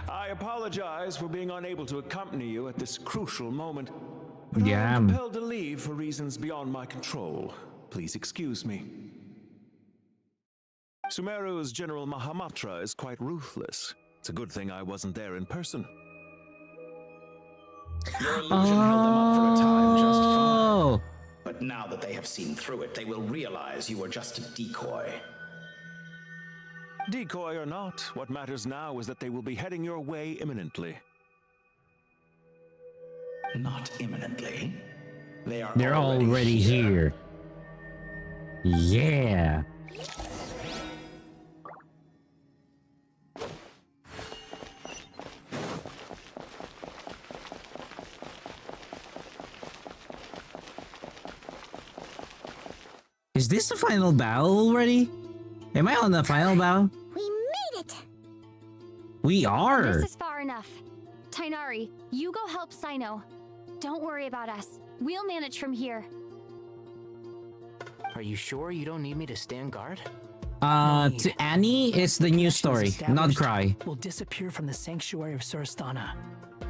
[SPEAKER 21] I apologize for being unable to accompany you at this crucial moment, but
[SPEAKER 18] Yeah.
[SPEAKER 21] I am compelled to leave for reasons beyond my control. Please excuse me. Sumeru's General Mahamatra is quite ruthless. It's a good thing I wasn't there in person.
[SPEAKER 1] Your illusion held them up for a time just fine. But now that they have seen through it, they will realize you were just a decoy.
[SPEAKER 21] Decoy or not, what matters now is that they will be heading your way imminently.
[SPEAKER 1] Not imminently.
[SPEAKER 18] They're already here. Yeah. Is this the final battle already? Am I on the final battle?
[SPEAKER 11] We made it!
[SPEAKER 18] We are!
[SPEAKER 4] This is far enough. Tainari, you go help Sino. Don't worry about us. We'll manage from here.
[SPEAKER 20] Are you sure you don't need me to stand guard?
[SPEAKER 18] To Annie, it's the new story, not Cry.
[SPEAKER 17] Will disappear from the sanctuary of Surasthana.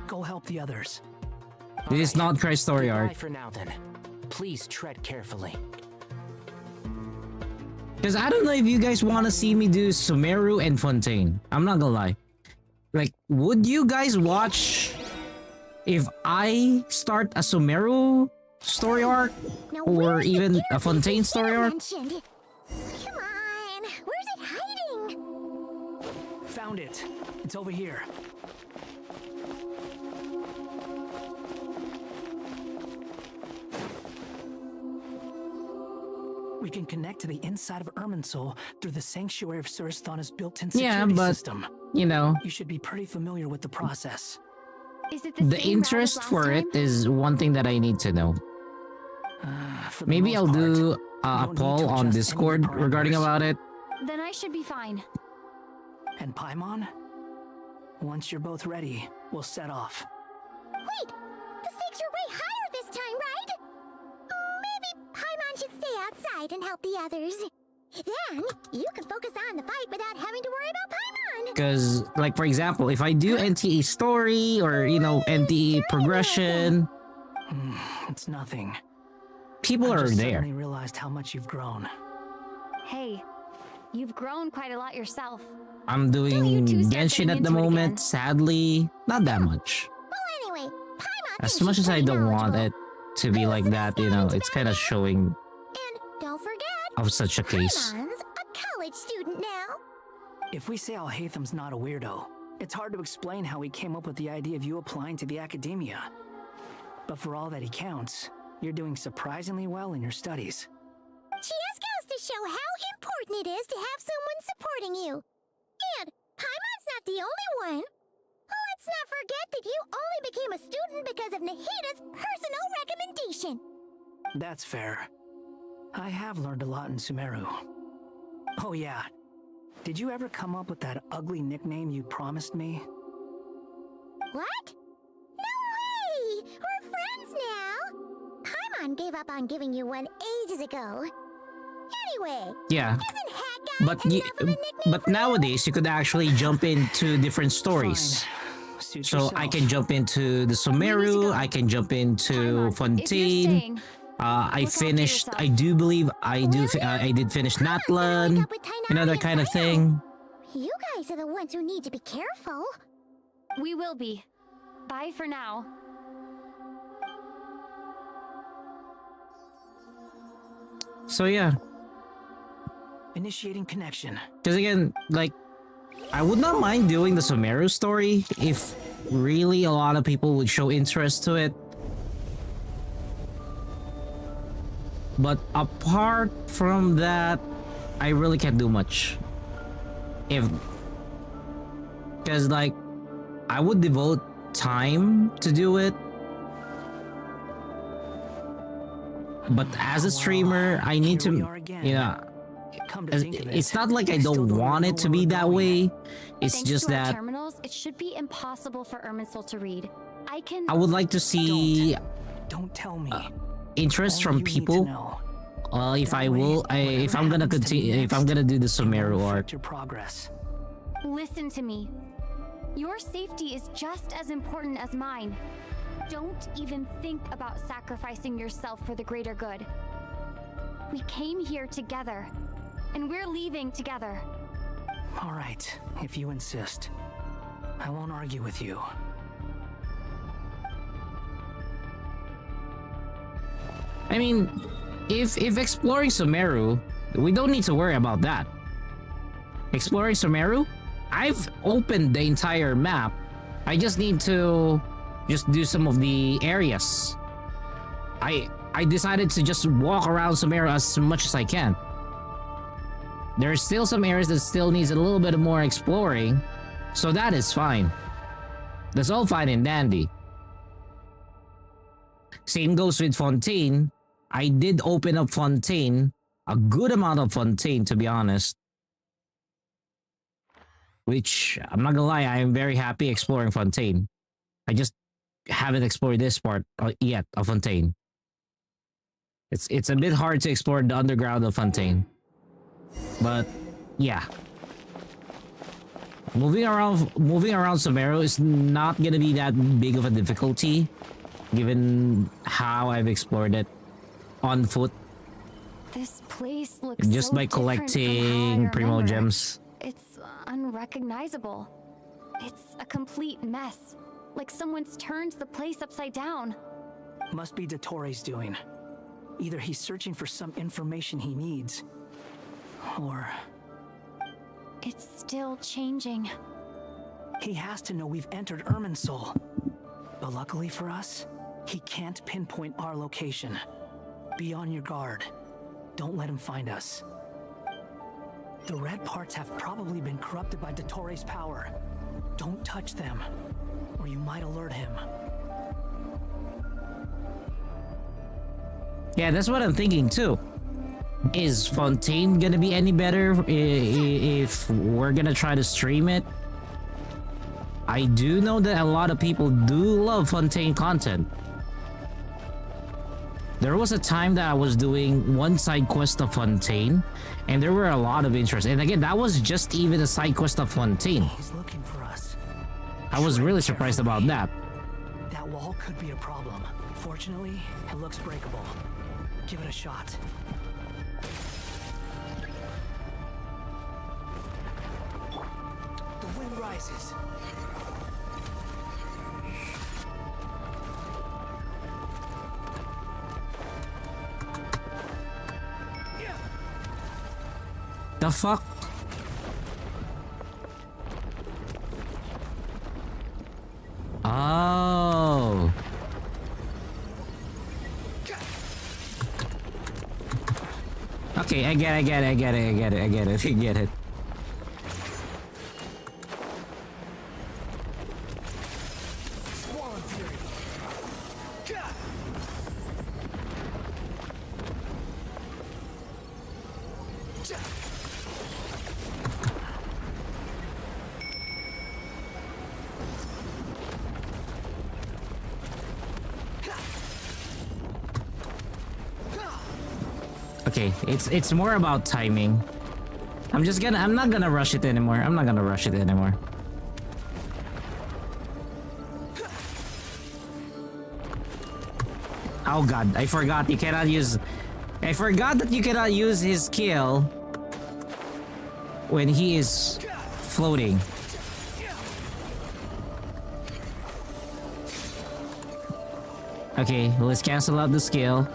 [SPEAKER 17] Go help the others.
[SPEAKER 18] This is not Cry's story
[SPEAKER 20] Goodbye
[SPEAKER 18] arc.
[SPEAKER 20] for now then. Please tread carefully.
[SPEAKER 18] Because I don't know if you guys want to see me do Sumeru and Fontaine. I'm not gonna lie. Like, would you guys watch if I start a Sumeru story arc? Or even a Fontaine story arc?
[SPEAKER 11] Come on! Where's it hiding?
[SPEAKER 17] Found it. It's over here. We can connect to the inside of Irminsul through the sanctuary of Surasthana's built-in security system.
[SPEAKER 18] You know,
[SPEAKER 17] You should be pretty familiar with the process.
[SPEAKER 4] Is it
[SPEAKER 18] the interest for it is one thing that I need to know.
[SPEAKER 17] For the
[SPEAKER 18] Maybe
[SPEAKER 17] most
[SPEAKER 18] I'll
[SPEAKER 17] part,
[SPEAKER 18] do
[SPEAKER 17] you
[SPEAKER 18] a
[SPEAKER 17] don't need
[SPEAKER 18] poll
[SPEAKER 17] to
[SPEAKER 18] on
[SPEAKER 17] adjust any
[SPEAKER 18] Discord
[SPEAKER 17] of the
[SPEAKER 18] regarding
[SPEAKER 17] parameters.
[SPEAKER 18] about it.
[SPEAKER 4] Then I should be fine.
[SPEAKER 17] And Paimon? Once you're both ready, we'll set off.
[SPEAKER 11] Wait! The stakes are way higher this time! fight and help the others. Then, you can focus on the fight without having to worry about Paimon.
[SPEAKER 18] Because, like, for example, if I do NTE story or, you know, NTE progression...
[SPEAKER 17] It's nothing.
[SPEAKER 18] People are
[SPEAKER 17] just
[SPEAKER 18] there.
[SPEAKER 17] suddenly realized how much you've grown.
[SPEAKER 4] Hey, you've grown quite a lot yourself.
[SPEAKER 18] I'm doing Genshin at the moment, sadly. Not that much.
[SPEAKER 11] Well, anyway, Paimon
[SPEAKER 18] As much as I don't want it to be like that, you know, it's kind of showing
[SPEAKER 11] And don't forget,
[SPEAKER 18] of such a case.
[SPEAKER 11] Paimon's a college student now.
[SPEAKER 17] If we say Alhaitham's not a weirdo, it's hard to explain how he came up with the idea of you applying to the academia. But for all that he counts, you're doing surprisingly well in your studies.
[SPEAKER 11] Just goes to show how important it is to have someone supporting you. And Paimon's not the only one. Let's not forget that you only became a student because of Nahida's personal recommendation.
[SPEAKER 17] That's fair. I have learned a lot in Sumeru. Oh yeah. Did you ever come up with that ugly nickname you promised me?
[SPEAKER 11] What? No way! We're friends now! Paimon gave up on giving you one ages ago. Anyway,
[SPEAKER 18] Yeah. But nowadays you could actually jump into different stories. So I can jump into the Sumeru, I can jump into Fontaine. I finished. I do believe I did finish Natlan. You know, that kind of thing.
[SPEAKER 11] You guys are the ones who need to be careful.
[SPEAKER 4] We will be. Bye for now.
[SPEAKER 18] So yeah.
[SPEAKER 17] Initiating connection.
[SPEAKER 18] Because again, like, I would not mind doing the Sumeru story if really a lot of people would show interest to it. But apart from that, I really can't do much. Because, like, I would devote time to do it. But as a streamer, I need to, you know, it's not like I don't want it to be that way. It's
[SPEAKER 4] Thanks
[SPEAKER 18] just
[SPEAKER 4] to our
[SPEAKER 18] that
[SPEAKER 4] terminals, it should be impossible for Irminsul to read.
[SPEAKER 18] I would like to see
[SPEAKER 17] Don't tell me.
[SPEAKER 18] interest from people. If I'm gonna continue, if I'm gonna do the Sumeru arc.
[SPEAKER 17] Your progress.
[SPEAKER 4] Listen to me. Your safety is just as important as mine. Don't even think about sacrificing yourself for the greater good. We came here together, and we're leaving together.
[SPEAKER 17] All right, if you insist. I won't argue with you.
[SPEAKER 18] I mean, if exploring Sumeru, we don't need to worry about that. Exploring Sumeru, I've opened the entire map. I just need to do some of the areas. I decided to just walk around Sumeru as much as I can. There's still some areas that still needs a little bit more exploring, so that is fine. That's all fine and dandy. Same goes with Fontaine. I did open up Fontaine, a good amount of Fontaine to be honest. Which, I'm not gonna lie, I am very happy exploring Fontaine. I just haven't explored this part yet of Fontaine. It's a bit hard to explore the underground of Fontaine. But, yeah. Moving around Sumeru is not gonna be that big of a difficulty, given how I've explored it on foot.
[SPEAKER 4] This place looks
[SPEAKER 18] Just
[SPEAKER 4] so
[SPEAKER 18] by collecting Primo Gems.
[SPEAKER 4] It's unrecognizable. It's a complete mess. Like someone's turned the place upside down.
[SPEAKER 17] Must be Dottoro's doing. Either he's searching for some information he needs, or...
[SPEAKER 4] It's still changing.
[SPEAKER 17] He has to know we've entered Irminsul. But luckily for us, he can't pinpoint our location. Be on your guard. Don't let him find us. The red parts have probably been corrupted by Dottoro's power. Don't touch them, or you might alert him.
[SPEAKER 18] Yeah, that's what I'm thinking too. Is Fontaine gonna be any better if we're gonna try to stream it? I do know that a lot of people do love Fontaine content. There was a time that I was doing one side quest of Fontaine, and there were a lot of interest. And again, that was just even a side quest of Fontaine.
[SPEAKER 17] He's looking for us.
[SPEAKER 18] I was really surprised about that.
[SPEAKER 17] That wall could be a problem. Fortunately, it looks breakable. Give it a shot. The wind rises.
[SPEAKER 18] The fuck? Oh. Okay, I get it. Okay, it's more about timing. I'm not gonna rush it anymore. Oh god, I forgot that you cannot use his skill when he is floating. Okay, let's cancel out the skill.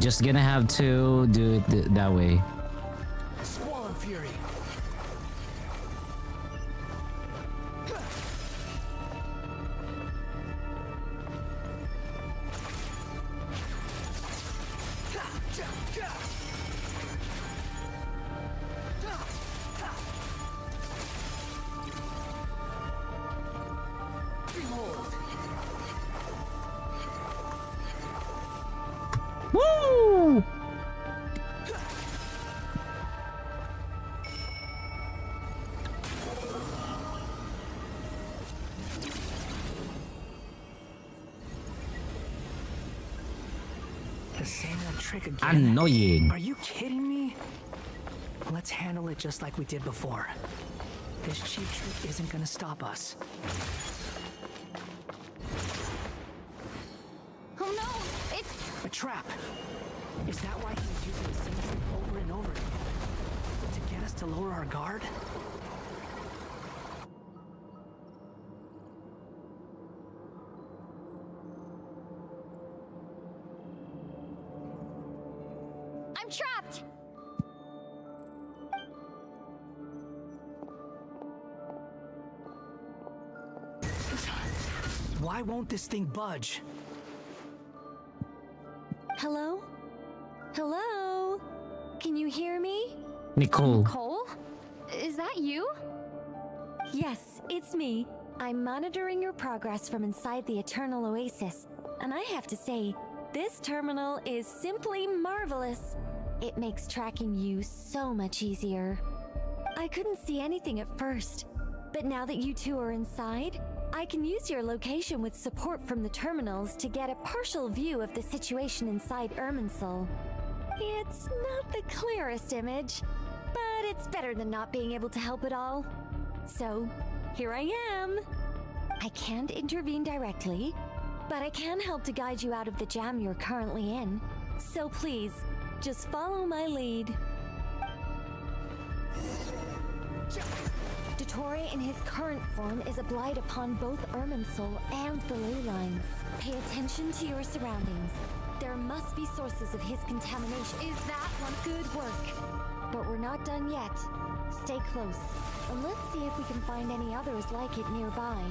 [SPEAKER 18] Just gonna have to do it that way.
[SPEAKER 17] Squall Fury.
[SPEAKER 18] Woo!
[SPEAKER 17] The same old trick again.
[SPEAKER 18] Annoying.
[SPEAKER 17] Are you kidding me? Let's handle it just like we did before. This cheap trick isn't gonna stop us.
[SPEAKER 4] Oh no! It's
[SPEAKER 17] a trap. Is that why he's using the same trick over and over again? To get us to lower our guard?
[SPEAKER 4] I'm trapped!
[SPEAKER 17] Why won't this thing budge?
[SPEAKER 22] Hello? Hello? Can you hear me?
[SPEAKER 18] Nicole.
[SPEAKER 4] Nicole? Is that you?
[SPEAKER 22] Yes, it's me. I'm monitoring your progress from inside the Eternal Oasis, and I have to say, this terminal is simply marvelous. It makes tracking you so much easier. I couldn't see anything at first, but now that you two are inside, I can use your location with support from the terminals to get a partial view of the situation inside Irminsul. It's not the clearest image, but it's better than not being able to help at all. So, here I am. I can't intervene directly, but I can help to guide you out of the jam you're currently in. So please, just follow my lead. Dottore in his current form is a blight upon both Irminsul and the ley lines. Pay attention to your surroundings. There must be sources of his contamination. Is that one good work? But we're not done yet. Stay close, and let's see if we can find any others like it nearby.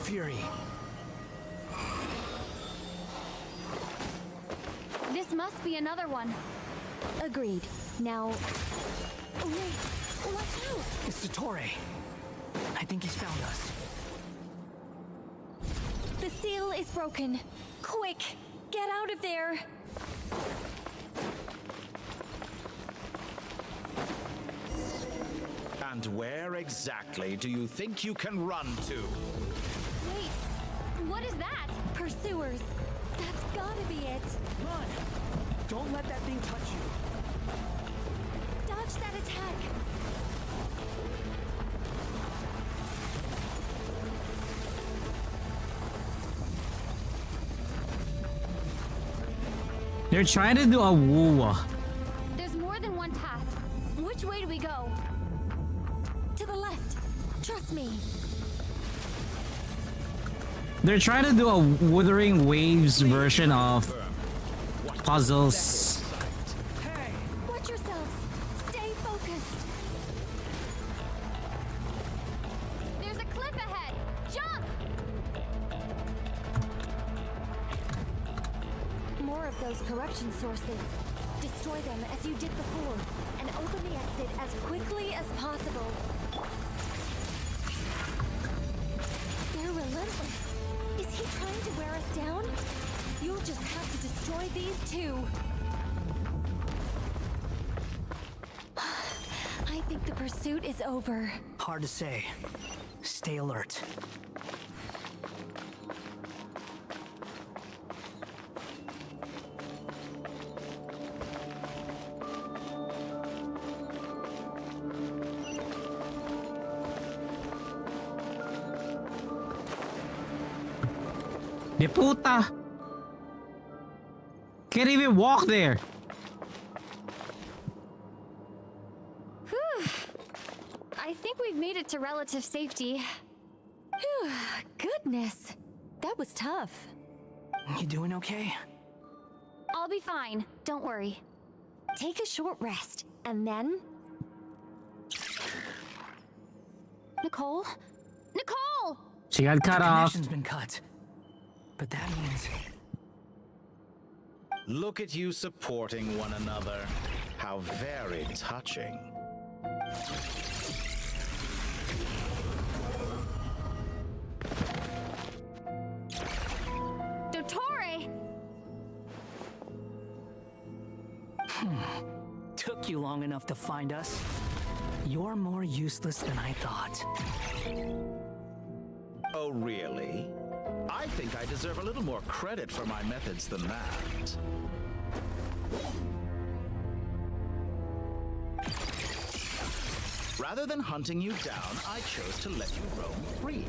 [SPEAKER 17] fury.
[SPEAKER 4] This must be another one.
[SPEAKER 22] Agreed. Now... Oh, wait. Watch out!
[SPEAKER 17] It's Dottore. I think he's found us.
[SPEAKER 22] The seal is broken. Quick! Get out of there!
[SPEAKER 1] And where exactly do you think you can run to?
[SPEAKER 4] Wait, what is that?
[SPEAKER 22] Pursuers. That's gotta be it.
[SPEAKER 17] Run! Don't let that thing touch you.
[SPEAKER 22] Dodge that attack.
[SPEAKER 18] They're trying to do a woo.
[SPEAKER 4] There's more than one path. Which way do we go?
[SPEAKER 22] To the left. Trust me.
[SPEAKER 18] They're trying to do a Wuthering Waves version of puzzles.
[SPEAKER 22] Watch yourselves. Stay focused.
[SPEAKER 4] There's a cliff ahead. Jump!
[SPEAKER 22] More of those corruption sources. Destroy them as you did before, and open the exit as quickly as possible. They're relentless. Is he trying to wear us down? You'll just have to destroy these too. I think the pursuit is over.
[SPEAKER 17] Hard to say. Stay alert.
[SPEAKER 18] De puta! Can't even walk there.
[SPEAKER 4] Whew. I think we've made it to relative safety.
[SPEAKER 22] Phew, goodness. That was tough.
[SPEAKER 17] You doing okay?
[SPEAKER 4] I'll be fine. Don't worry.
[SPEAKER 22] Take a short rest, and then...
[SPEAKER 4] Nicole? Nicole!
[SPEAKER 18] She got cut
[SPEAKER 17] the
[SPEAKER 18] off.
[SPEAKER 17] connection's been cut. But that means...
[SPEAKER 1] Look at you supporting one another. How very touching.
[SPEAKER 4] Dottore!
[SPEAKER 17] Took you long enough to find us. You're more useless than I thought.
[SPEAKER 1] Oh, really? I think I deserve a little more credit for my methods than that. Rather than hunting you down, I chose to let you roam free.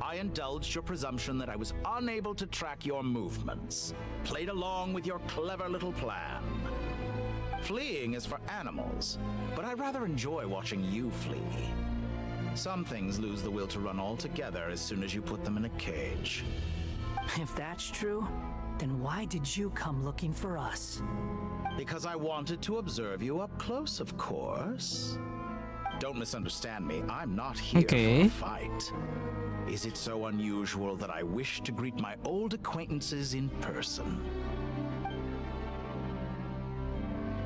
[SPEAKER 1] I indulged your presumption that I was unable to track your movements, played along with your clever little plan. Fleeing is for animals, but I rather enjoy watching you flee. Some things lose the will to run altogether as soon as you put them in a cage.
[SPEAKER 17] If that's true, then why did you come looking for us?
[SPEAKER 1] Because I wanted to observe you up close, of course. Don't misunderstand me, I'm not here for a fight. Is it so unusual that I wish to greet my old acquaintances in person?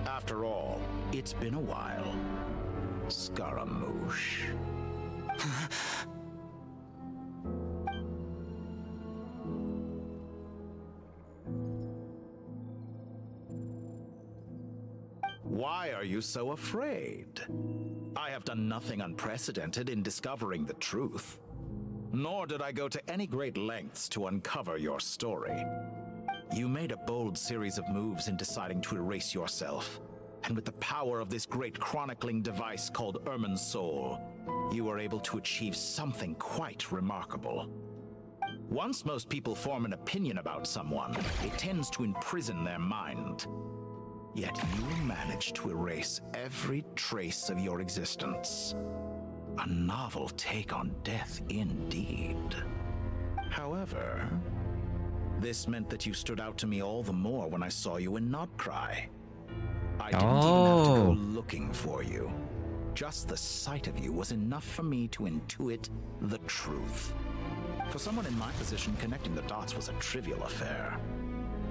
[SPEAKER 1] After all, it's been a while. Scaramouche. Why are you so afraid? I have done nothing unprecedented in discovering the truth. Nor did I go to any great lengths to uncover your story. You made a bold series of moves in deciding to erase yourself. And with the power of this great chronicling device called Ermin's Soul, you were able to achieve something quite remarkable. Once most people form an opinion about someone, it tends to imprison their mind. Yet you managed to erase every trace of your existence. A novel take on death indeed. However, this meant that you stood out to me all the more when I saw you in Notcry. I didn't even have to go looking for you. Just the sight of you was enough for me to intuit the truth. For someone in my position, connecting the dots was a trivial affair.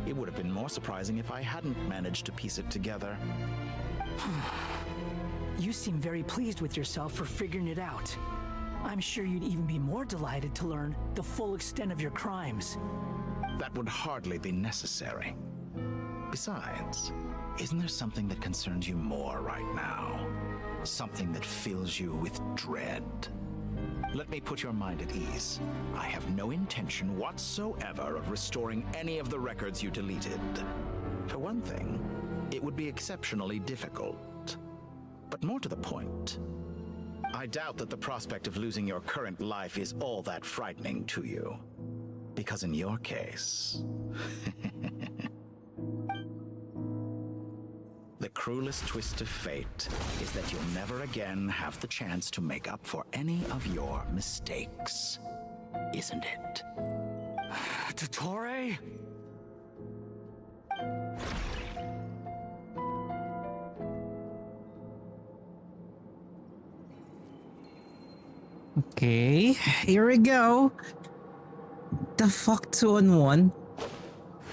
[SPEAKER 1] It would have been more surprising if I hadn't managed to piece it together.
[SPEAKER 17] You seem very pleased with yourself for figuring it out. I'm sure you'd even be more delighted to learn the full extent of your crimes.
[SPEAKER 1] That would hardly be necessary. Besides, isn't there something that concerns you more right now? Something that fills you with dread? Let me put your mind at ease. I have no intention whatsoever of restoring any of the records you deleted. For one thing, it would be exceptionally difficult. But more to the point, I doubt that the prospect of losing your current life is all that frightening to you. Because in your case... the cruelest twist of fate is that you'll never again have the chance to make up for any of your mistakes. Isn't it?
[SPEAKER 17] Dottore?
[SPEAKER 18] Okay, here we go. The fuck, 2-on-1?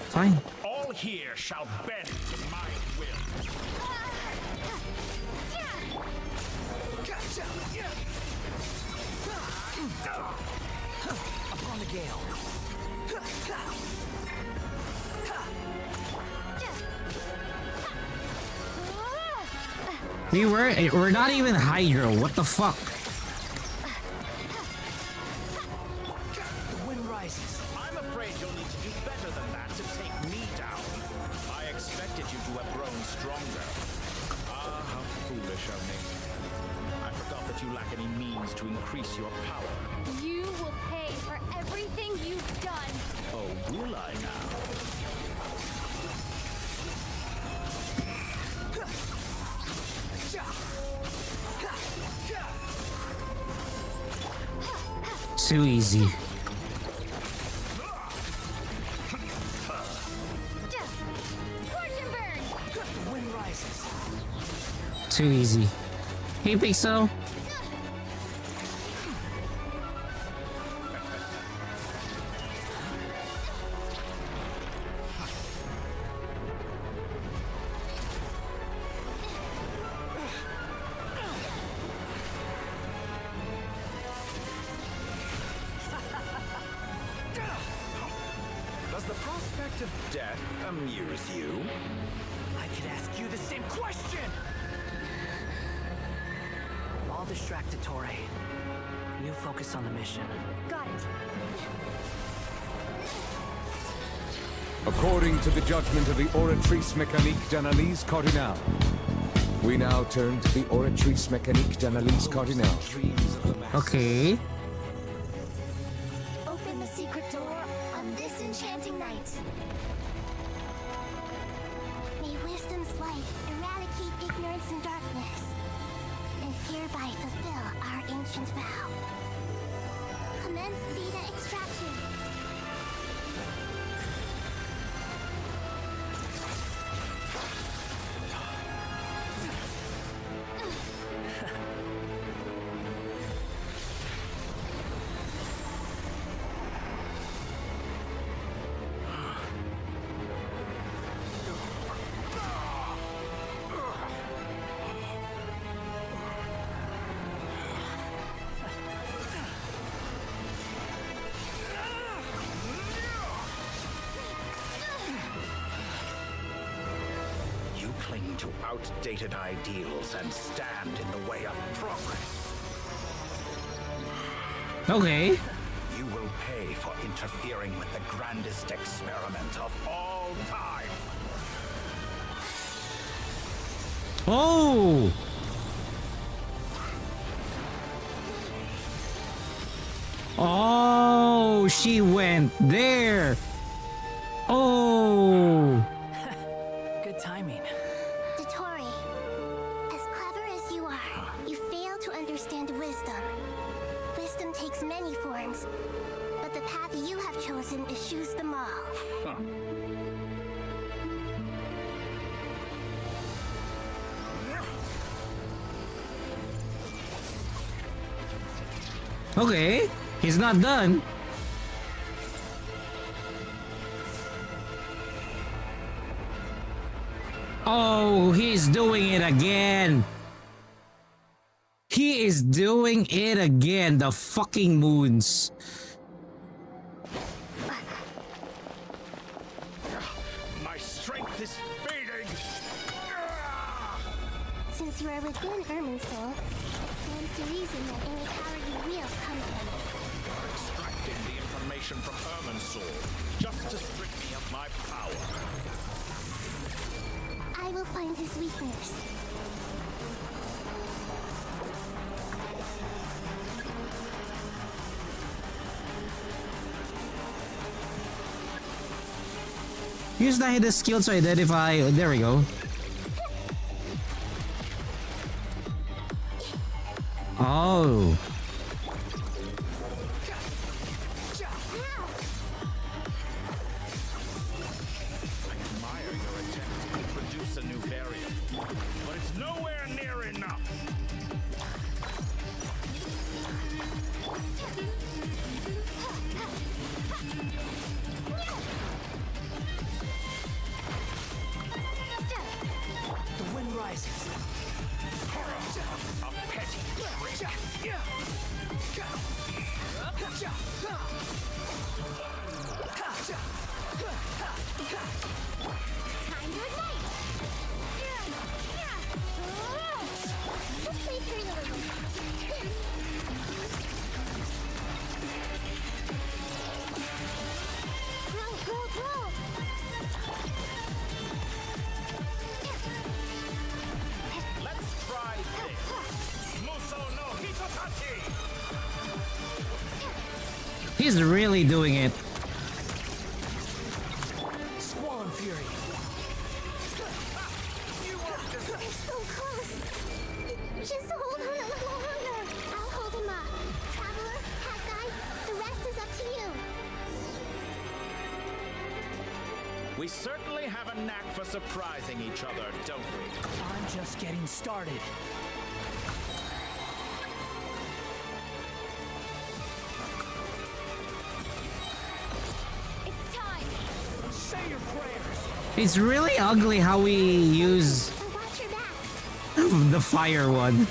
[SPEAKER 18] Fine.
[SPEAKER 7] All here shall bend to my will.
[SPEAKER 17] Upon the gale.
[SPEAKER 18] We're not even Hydro. What the fuck?
[SPEAKER 17] The wind rises.
[SPEAKER 1] I'm afraid you'll need to do better than that to take me down. I expected you to have grown stronger. Ah, how foolish of me. I forgot that you lack any means to increase your power.
[SPEAKER 4] You will pay for everything you've done.
[SPEAKER 1] Oh, will I now?
[SPEAKER 18] Too easy.
[SPEAKER 4] Scorch and burn.
[SPEAKER 17] The wind rises.
[SPEAKER 18] Too easy. Hey, Pixel.
[SPEAKER 1] Does the prospect of death amuse you?
[SPEAKER 17] I could ask you the same question! I'll distract Dottore. You focus on the mission.
[SPEAKER 4] Got it.
[SPEAKER 12] According to the judgment of the Oratrice Mécanique d'Analyse Cardinale, we now turn to the Oratrice Mécanique d'Analyse Cardinale.
[SPEAKER 18] Okay.
[SPEAKER 11] Open the secret door on this enchanting night. May wisdom's light eradicate ignorance and darkness, and hereby fulfill our ancient vow. Commence data extraction.
[SPEAKER 1] Cling to outdated ideals and stand in the way of progress.
[SPEAKER 18] Okay.
[SPEAKER 1] You will pay for interfering with the grandest experiment of all time.
[SPEAKER 18] Oh! Oh, she went there. Oh.
[SPEAKER 17] Good timing.
[SPEAKER 11] Dottore, as clever as you are, you fail to understand wisdom. Wisdom takes many forms, but the path you have chosen eschews them all.
[SPEAKER 1] Huh.
[SPEAKER 18] Okay. He's not done. Oh, he's doing it again. He is doing it again. The fucking moons.
[SPEAKER 5] My strength is fading.
[SPEAKER 11] Since you are within Ermin's soul, stands to reason that any power you wield comes from it.
[SPEAKER 5] You're extracting the information from Ermin's soul, just to strip me of my power.
[SPEAKER 11] I will find his weakness.
[SPEAKER 18] Use the hidden skill to identify. There we go. Oh.
[SPEAKER 5] I admire your attempt to introduce a new variant, but it's nowhere near enough.
[SPEAKER 17] The wind rises.
[SPEAKER 5] A petty trick.
[SPEAKER 11] Time to ignite! Just flickering a little. Grow!
[SPEAKER 5] Let's try this. Muso no Hitotachi!
[SPEAKER 18] He's really doing it.
[SPEAKER 17] Squall and Fury.
[SPEAKER 11] They're so close. Just hold on a little longer. I'll hold him up. Traveler, Hat Guy, the rest is up to you.
[SPEAKER 5] We certainly have a knack for surprising each other, don't we?
[SPEAKER 17] I'm just getting started.
[SPEAKER 11] It's time.
[SPEAKER 17] Say your prayers.
[SPEAKER 18] It's really ugly how we use
[SPEAKER 11] Watch your back.
[SPEAKER 18] the fire one.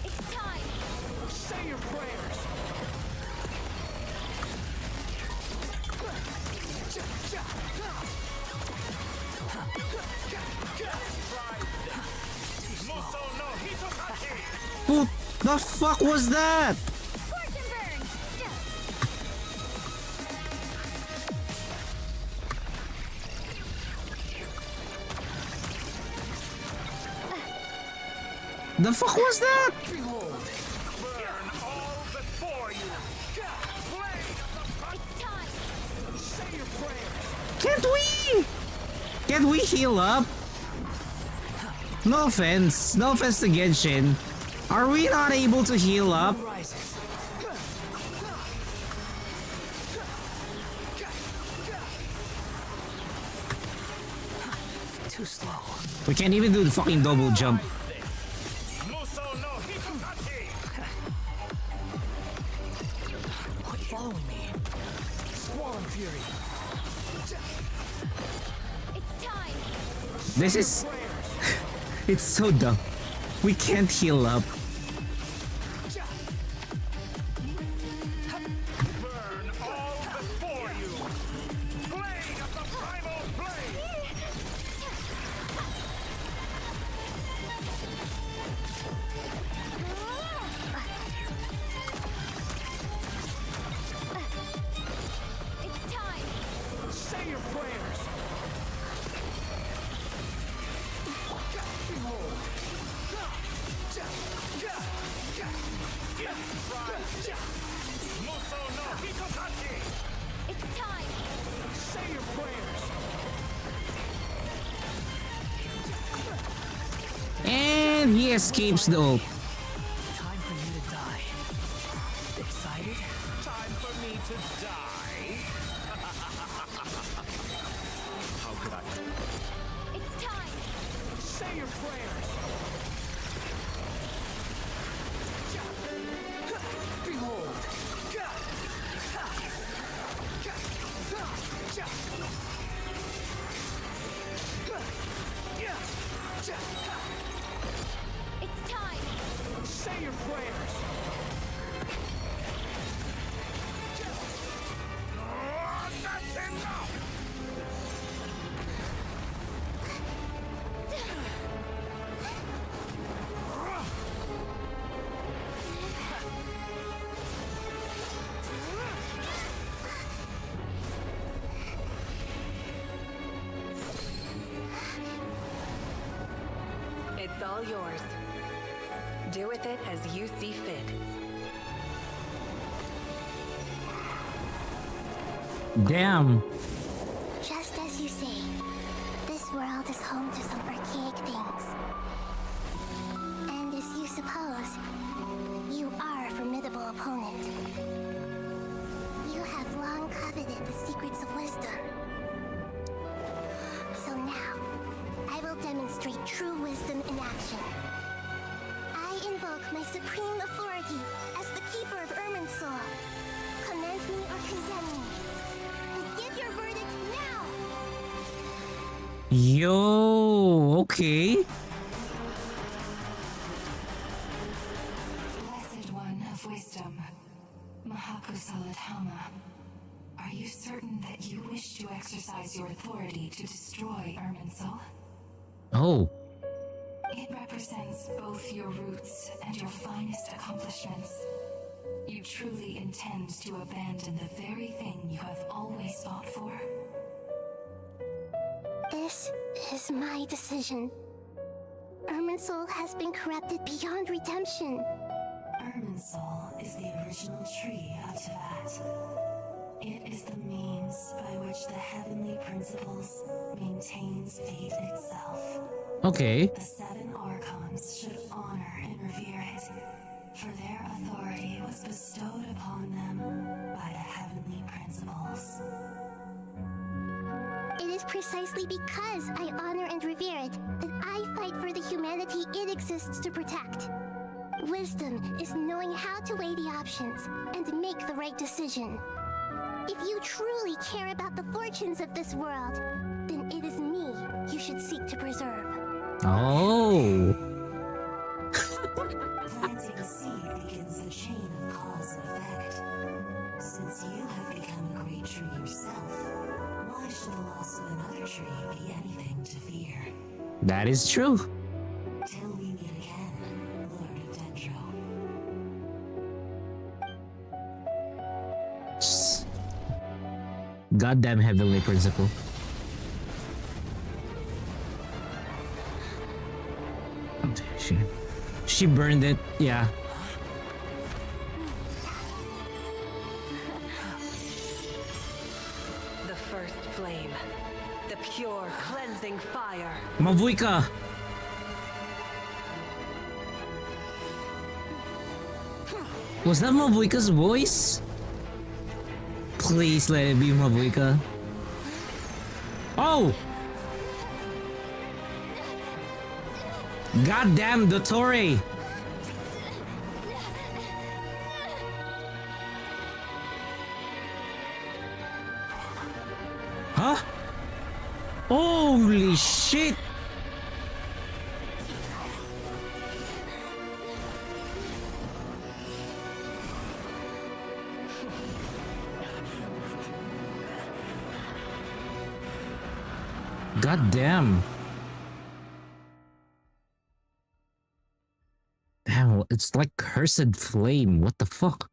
[SPEAKER 11] It's time.
[SPEAKER 17] Say your prayers.
[SPEAKER 5] Muso no Hitotachi!
[SPEAKER 18] Who the fuck was that?
[SPEAKER 11] Scorch and burn.
[SPEAKER 18] The fuck was that?
[SPEAKER 5] Burn all before you!
[SPEAKER 11] It's time.
[SPEAKER 17] Say your prayers.
[SPEAKER 18] Can't we heal up? No offense to Genshin. Are we not able to heal up?
[SPEAKER 17] Rises. Too slow.
[SPEAKER 18] We can't even do the fucking double jump.
[SPEAKER 5] Muso no Hitotachi!
[SPEAKER 17] Quit following me. Squall and Fury.
[SPEAKER 11] It's time.
[SPEAKER 18] This is... It's so dumb. We can't heal up.
[SPEAKER 5] Burn all before you! Blade of the primal flame!
[SPEAKER 11] It's time.
[SPEAKER 17] Say your prayers.
[SPEAKER 5] Muso no Hitotachi!
[SPEAKER 11] It's time.
[SPEAKER 17] Say your prayers.
[SPEAKER 18] And he escapes the ult.
[SPEAKER 17] Time for you to die. Excited?
[SPEAKER 5] Time for me to die? How could I?
[SPEAKER 11] It's time.
[SPEAKER 17] Say your prayers. Behold.
[SPEAKER 6] yours. Do with it as you see fit.
[SPEAKER 18] Damn.
[SPEAKER 11] Just as you say, this world is home to some archaic things. And as you suppose, you are a formidable opponent. You have long coveted the secrets of wisdom. So now, I will demonstrate true wisdom in action. I invoke my supreme authority as the keeper of Irminsul. Commend me or condemn me. But give your verdict now!
[SPEAKER 18] Yo, okay.
[SPEAKER 10] Blessed One of Wisdom, Mahakusaladhama, are you certain that you wish to exercise your authority to destroy Irminsul?
[SPEAKER 18] Oh.
[SPEAKER 10] It represents both your roots and your finest accomplishments. You truly intend to abandon the very thing you have always fought for?
[SPEAKER 11] This is my decision. Irminsul has been corrupted beyond redemption.
[SPEAKER 10] Irminsul is the original tree of Teyvat. It is the means by which the heavenly principles maintains fate itself.
[SPEAKER 18] Okay.
[SPEAKER 10] The 7 Archons should honor and revere it, for their authority was bestowed upon them by the heavenly principles.
[SPEAKER 11] It is precisely because I honor and revere it that I fight for the humanity it exists to protect. Wisdom is knowing how to weigh the options and make the right decision. If you truly care about the fortunes of this world, then it is me you should seek to preserve.
[SPEAKER 18] Oh.
[SPEAKER 10] Planting a seed begins the chain of cause and effect. Since you have become a great tree yourself, why should the loss of another tree be anything to fear?
[SPEAKER 18] That is true.
[SPEAKER 10] Till we meet again, Lord of Dendro.
[SPEAKER 18] Goddamn heavenly principle. She burned it, yeah.
[SPEAKER 6] The first flame. The pure, cleansing fire.
[SPEAKER 18] Mavuy ka! Was that Mavuika's voice? Please let it be Mavuika. Oh! Goddamn Dottore! Huh? Holy shit! God damn. Damn, it's like cursed flame. What the fuck?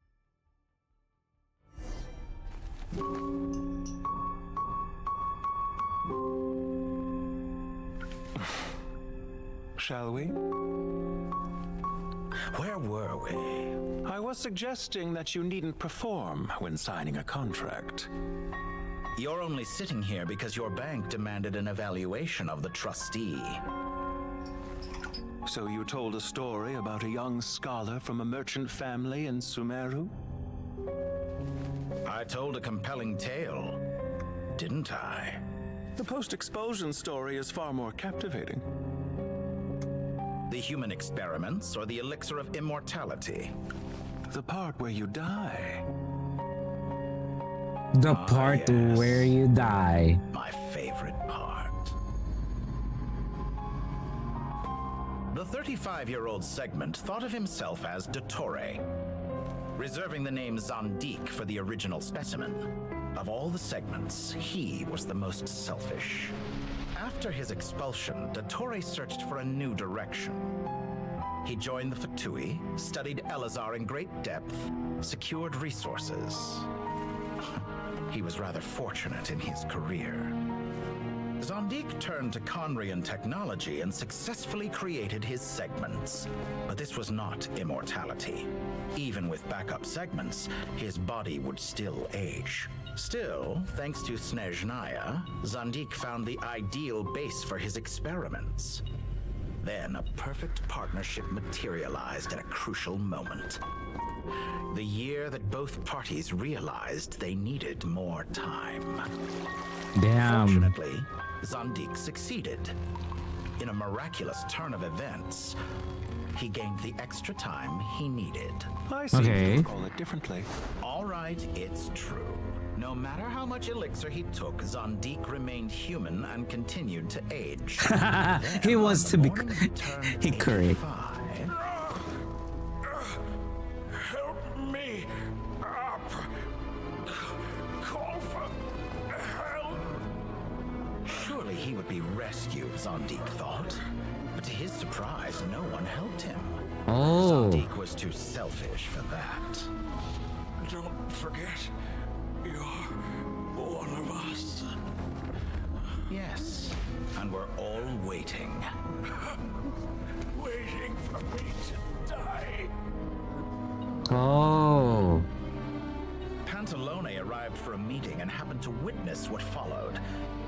[SPEAKER 21] Shall we?
[SPEAKER 1] Where were we?
[SPEAKER 21] I was suggesting that you needn't perform when signing a contract.
[SPEAKER 1] You're only sitting here because your bank demanded an evaluation of the trustee.
[SPEAKER 21] So you told a story about a young scholar from a merchant family in Sumeru?
[SPEAKER 1] I told a compelling tale, didn't I?
[SPEAKER 21] The post-expulsion story is far more captivating.
[SPEAKER 1] The human experiments or the elixir of immortality?
[SPEAKER 21] The part where you die.
[SPEAKER 18] The part
[SPEAKER 1] yes.
[SPEAKER 18] where you die.
[SPEAKER 1] My favorite part. The 35-year-old Segment thought of himself as Dottore, reserving the name Zandik for the original specimen. Of all the Segments, he was the most selfish. After his expulsion, Dottore searched for a new direction. He joined the Fatui, studied Elazar in great depth, secured resources. He was rather fortunate in his career. Zondik turned to Conrian technology and successfully created his segments. But this was not immortality. Even with backup segments, his body would still age. Still, thanks to Snezhnaya, Zondik found the ideal base for his experiments. Then a perfect partnership materialized at a crucial moment. The year that both parties realized they needed more time.
[SPEAKER 18] Damn.
[SPEAKER 1] Fortunately, Zondik succeeded. In a miraculous turn of events, he gained the extra time he needed.
[SPEAKER 21] I see you call it differently.
[SPEAKER 1] All right, it's true. No matter how much elixir he took, Zondik remained human and continued to age.
[SPEAKER 18] He wants to be. He correct.
[SPEAKER 7] Help me up. Call for help.
[SPEAKER 1] Surely he would be rescued, Zondik thought. But to his surprise, no one helped him.
[SPEAKER 18] Oh.
[SPEAKER 1] Zondik was too selfish for that.
[SPEAKER 7] Don't forget, you're one of us.
[SPEAKER 1] Yes, and we're all waiting.
[SPEAKER 7] Waiting for me to die.
[SPEAKER 18] Oh.
[SPEAKER 1] Pantalone arrived for a meeting and happened to witness what followed.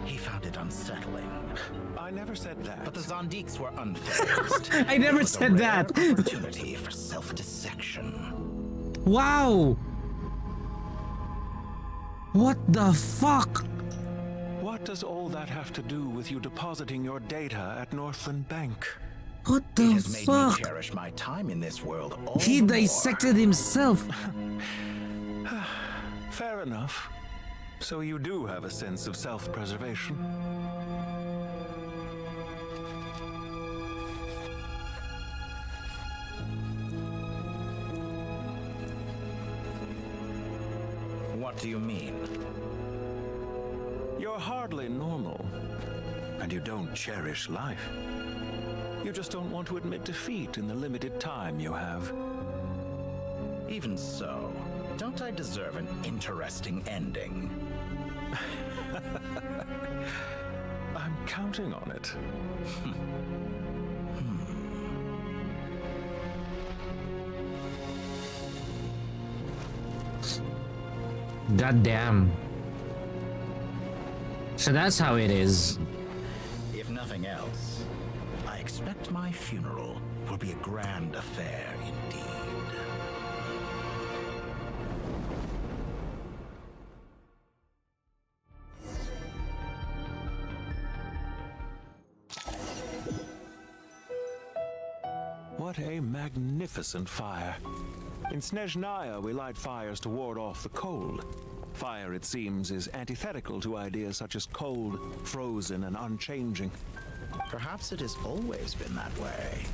[SPEAKER 1] He found it unsettling.
[SPEAKER 21] I never said that.
[SPEAKER 1] But the Zondiks were unfazed.
[SPEAKER 18] I never
[SPEAKER 1] It was a
[SPEAKER 18] said
[SPEAKER 1] rare
[SPEAKER 18] that.
[SPEAKER 1] Opportunity for self-dissection.
[SPEAKER 18] Wow. What the fuck?
[SPEAKER 21] What does all that have to do with you depositing your data at Northland Bank?
[SPEAKER 18] What
[SPEAKER 1] It
[SPEAKER 18] the
[SPEAKER 1] has made
[SPEAKER 18] fuck?
[SPEAKER 1] me cherish my time in this world all
[SPEAKER 18] He
[SPEAKER 1] the
[SPEAKER 18] dissected himself.
[SPEAKER 21] Fair enough. So you do have a sense of self-preservation.
[SPEAKER 1] What do you mean?
[SPEAKER 21] You're hardly normal, and you don't cherish life. You just don't want to admit defeat in the limited time you have.
[SPEAKER 1] Even so, don't I deserve an interesting ending?
[SPEAKER 21] I'm counting on it.
[SPEAKER 18] God damn. So that's how it is.
[SPEAKER 1] If nothing else, I expect my funeral will be a grand affair indeed.
[SPEAKER 21] What a magnificent fire. In Snezhnaya, we light fires to ward off the cold. Fire, it seems, is antithetical to ideas such as cold, frozen, and unchanging.
[SPEAKER 1] Perhaps it has always been that way.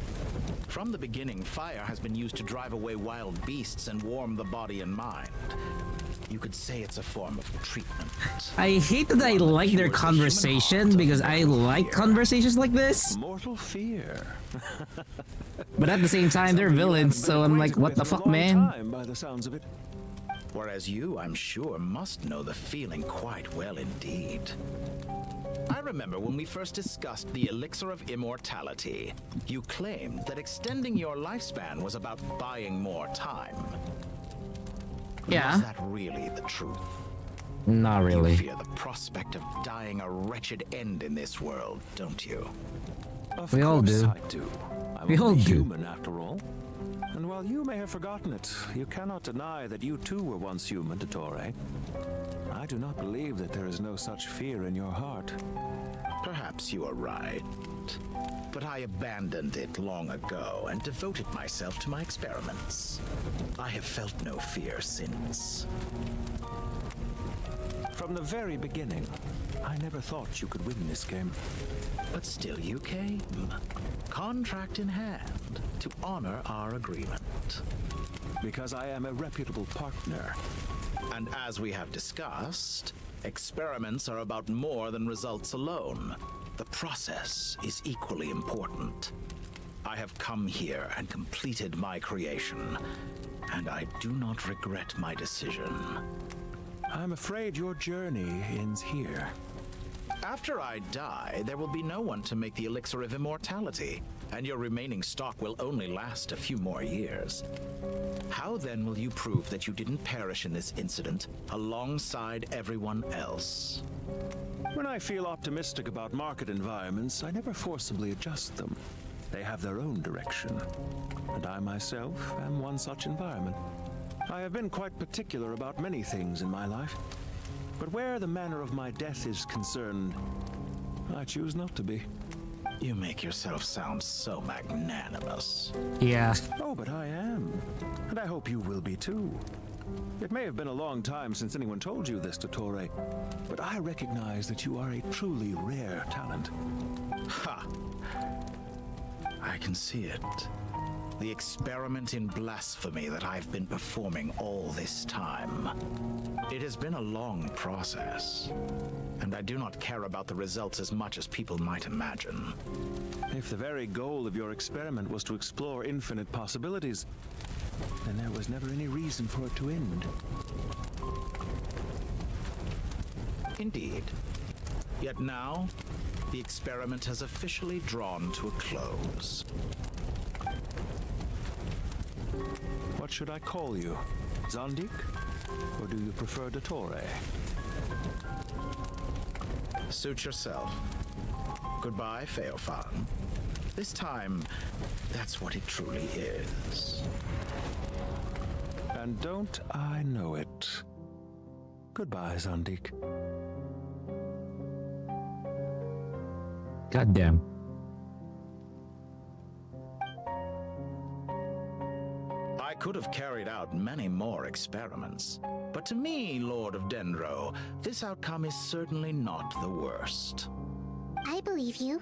[SPEAKER 1] From the beginning, fire has been used to drive away wild beasts and warm the body and mind. You could say it's a form of treatment.
[SPEAKER 18] I hate that I like their conversation because I like conversations like this.
[SPEAKER 21] Mortal fear.
[SPEAKER 18] But at the same time, they're villains, so I'm like, what the fuck, man?
[SPEAKER 21] By the sounds of it.
[SPEAKER 1] Whereas you, I'm sure, must know the feeling quite well indeed. I remember when we first discussed the elixir of immortality. You claimed that extending your lifespan was about buying more time.
[SPEAKER 18] Yeah.
[SPEAKER 1] Is that really the truth?
[SPEAKER 18] Not really.
[SPEAKER 1] You fear the prospect of dying a wretched end in this world, don't you?
[SPEAKER 21] Of
[SPEAKER 18] We all
[SPEAKER 21] course
[SPEAKER 18] do.
[SPEAKER 21] I do. I'm
[SPEAKER 18] We all
[SPEAKER 21] only
[SPEAKER 18] do.
[SPEAKER 21] human after all. And while you may have forgotten it, you cannot deny that you too were once human, Dottore. I do not believe that there is no such fear in your heart.
[SPEAKER 1] Perhaps you are right. But I abandoned it long ago and devoted myself to my experiments. I have felt no fear since.
[SPEAKER 21] From the very beginning, I never thought you could win this game.
[SPEAKER 1] But still you came. Contract in hand to honor our agreement.
[SPEAKER 21] Because I am a reputable partner.
[SPEAKER 1] And as we have discussed, experiments are about more than results alone. The process is equally important. I have come here and completed my creation, and I do not regret my decision.
[SPEAKER 21] I'm afraid your journey ends here.
[SPEAKER 1] After I die, there will be no one to make the elixir of immortality, and your remaining stock will only last a few more years. How then will you prove that you didn't perish in this incident alongside everyone else?
[SPEAKER 21] When I feel optimistic about market environments, I never forcibly adjust them. They have their own direction, and I myself am one such environment. I have been quite particular about many things in my life, but where the manner of my death is concerned, I choose not to be.
[SPEAKER 1] You make yourself sound so magnanimous.
[SPEAKER 18] Yeah.
[SPEAKER 21] Oh, but I am. And I hope you will be too. It may have been a long time since anyone told you this, Dottore, but I recognize that you are a truly rare talent.
[SPEAKER 1] Ha! I can see it. The experiment in blasphemy that I've been performing all this time. It has been a long process, and I do not care about the results as much as people might imagine.
[SPEAKER 21] If the very goal of your experiment was to explore infinite possibilities, then there was never any reason for it to end.
[SPEAKER 1] Indeed. Yet now, the experiment has officially drawn to a close.
[SPEAKER 21] What should I call you? Zandik? Or do you prefer Dottore?
[SPEAKER 1] Suit yourself. Goodbye, Feofan. This time, that's what it truly is.
[SPEAKER 21] And don't I know it? Goodbye, Zandik.
[SPEAKER 18] Goddamn.
[SPEAKER 1] I could have carried out many more experiments, but to me, Lord of Dendro, this outcome is certainly not the worst.
[SPEAKER 11] I believe you.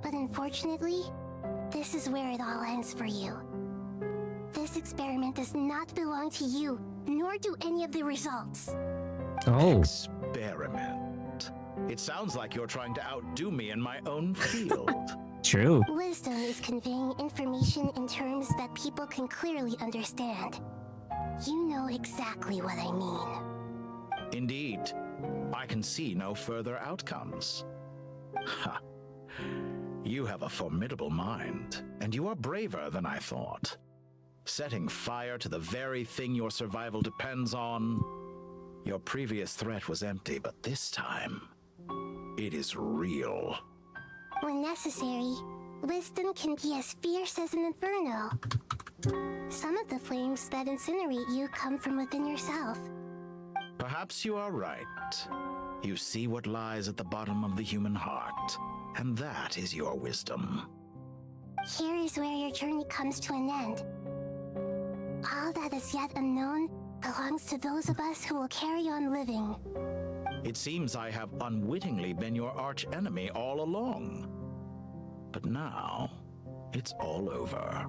[SPEAKER 11] But unfortunately, this is where it all ends for you. This experiment does not belong to you, nor do any of the results.
[SPEAKER 18] Oh.
[SPEAKER 1] Experiment. It sounds like you're trying to outdo me in my own field.
[SPEAKER 18] True.
[SPEAKER 11] Wisdom is conveying information in terms that people can clearly understand. You know exactly what I mean.
[SPEAKER 1] Indeed. I can see no further outcomes. Ha. You have a formidable mind, and you are braver than I thought. Setting fire to the very thing your survival depends on. Your previous threat was empty, but this time, it is real.
[SPEAKER 11] When necessary, wisdom can be as fierce as an inferno. Some of the flames that incinerate you come from within yourself.
[SPEAKER 1] Perhaps you are right. You see what lies at the bottom of the human heart, and that is your wisdom.
[SPEAKER 11] Here is where your journey comes to an end. All that is yet unknown belongs to those of us who will carry on living.
[SPEAKER 1] It seems I have unwittingly been your arch-enemy all along. But now, it's all over.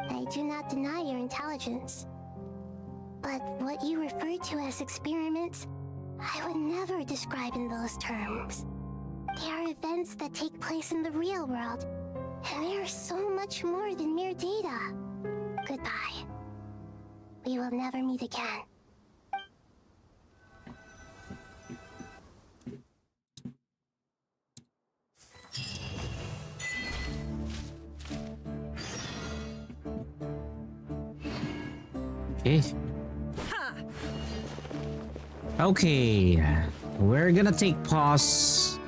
[SPEAKER 11] I do not deny your intelligence. But what you refer to as experiments, I would never describe in those terms. They are events that take place in the real world, and they are so much more than mere data. Goodbye. We will never meet again.
[SPEAKER 18] Okay. Okay. We're gonna take pause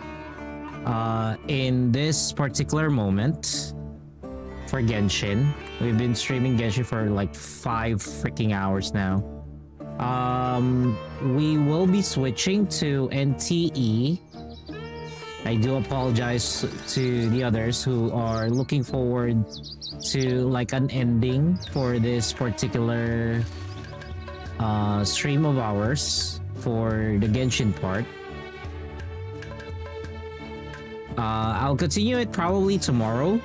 [SPEAKER 18] in this particular moment for Genshin. We've been streaming Genshin for like 5 freaking hours now. We will be switching to NTE. I do apologize to the others who are looking forward to like an ending for this particular stream of ours for the Genshin part. I'll continue it probably tomorrow.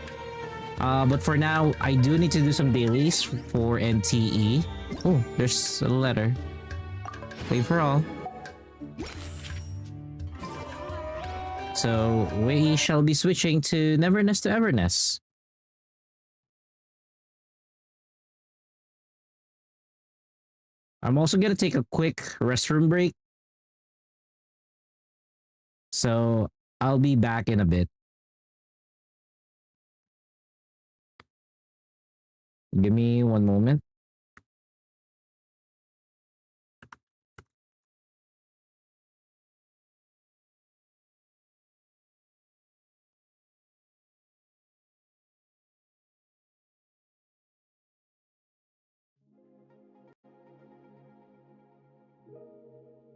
[SPEAKER 18] But for now, I do need to do some dailies for NTE. Oh, there's a letter. Wait for all. So we shall be switching to Neverness to Everness. I'm also gonna take a quick restroom break So I'll be back in a bit. Give me one moment.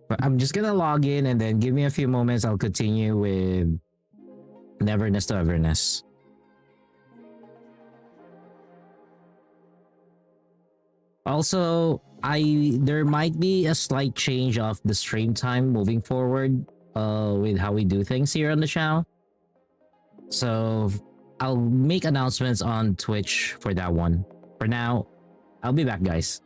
[SPEAKER 18] But I'm just gonna log in and then give me a few moments. I'll continue with Neverness to Everness. Also, there might be a slight change of the stream time moving forward with how we do things here on the channel. So I'll make announcements on Twitch for that one. For now, I'll be back, guys.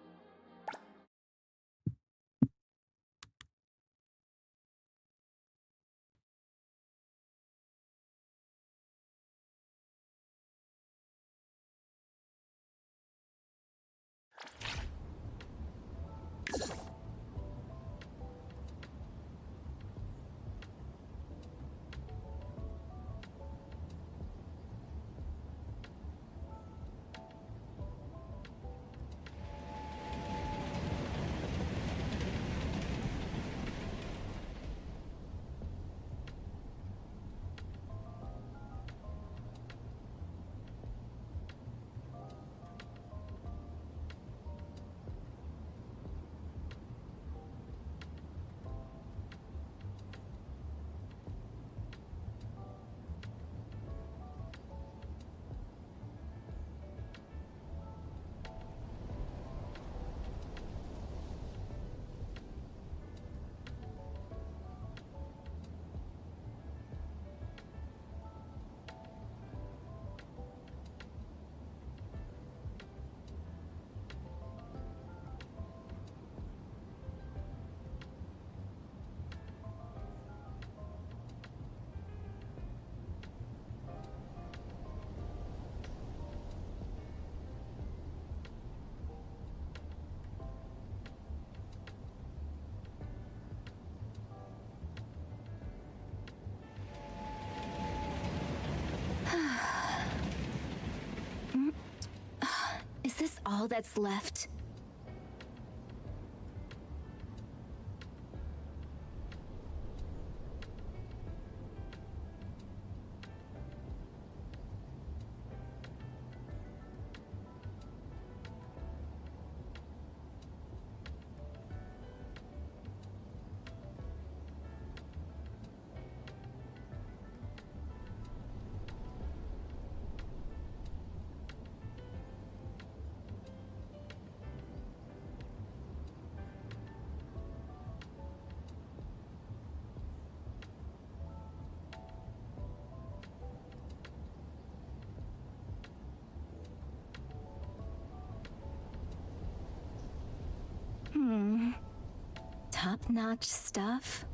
[SPEAKER 22] Is this all that's left? Top-notch stuff?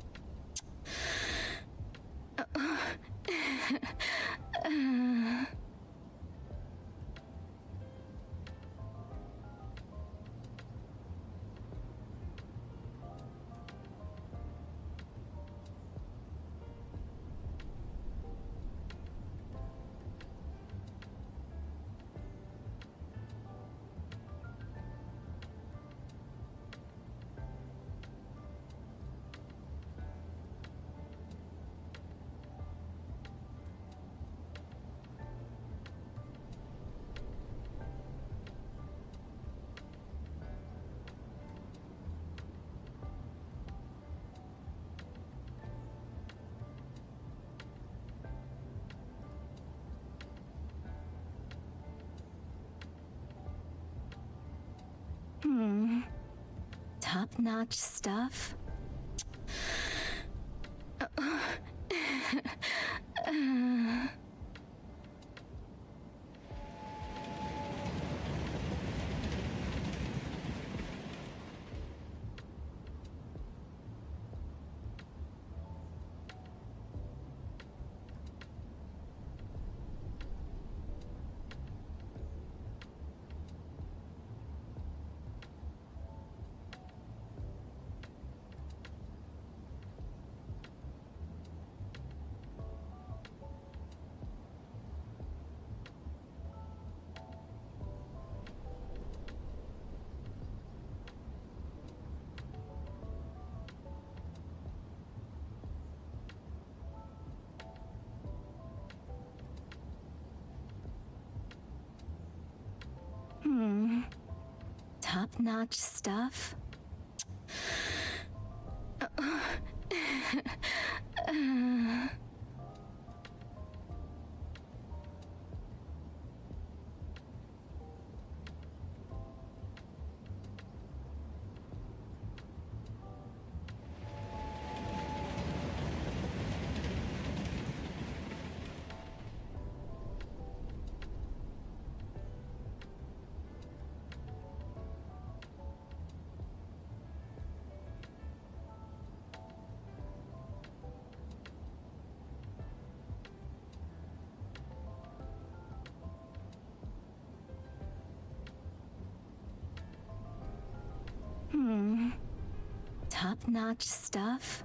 [SPEAKER 22] Top-notch stuff? Top-notch stuff? Top-notch stuff?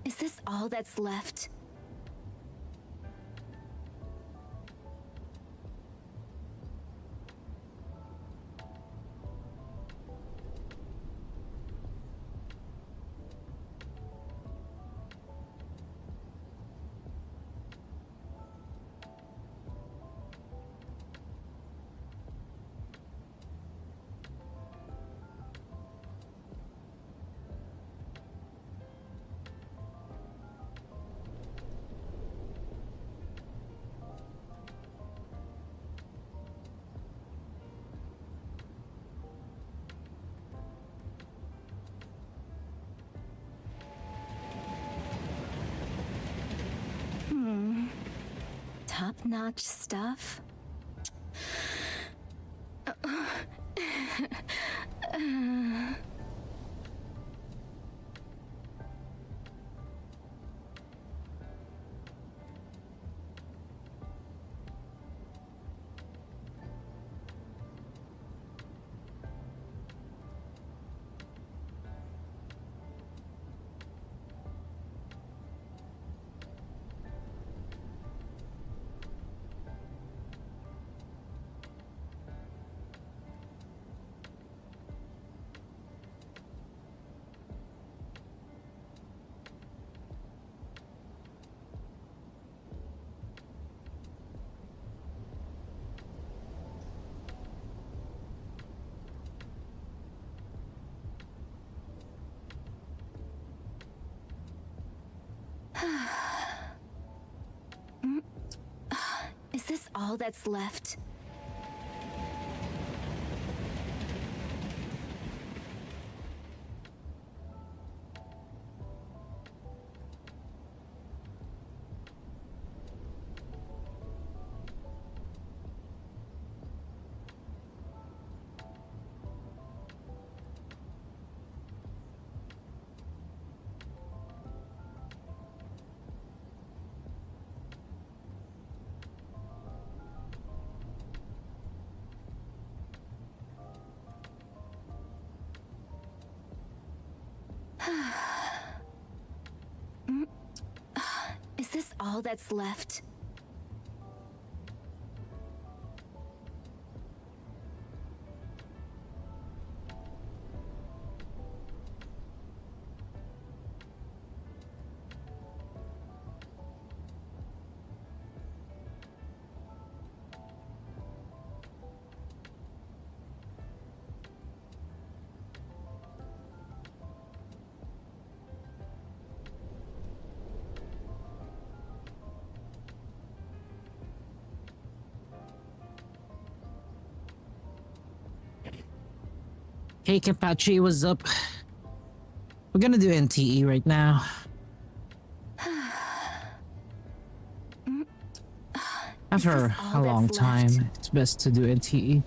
[SPEAKER 22] Is this all that's left? Top-notch stuff? Is this all that's left? Is this all that's left?
[SPEAKER 18] Hey Kapachi, what's up? We're gonna do NTE right now. After a long time, it's best to do NTE.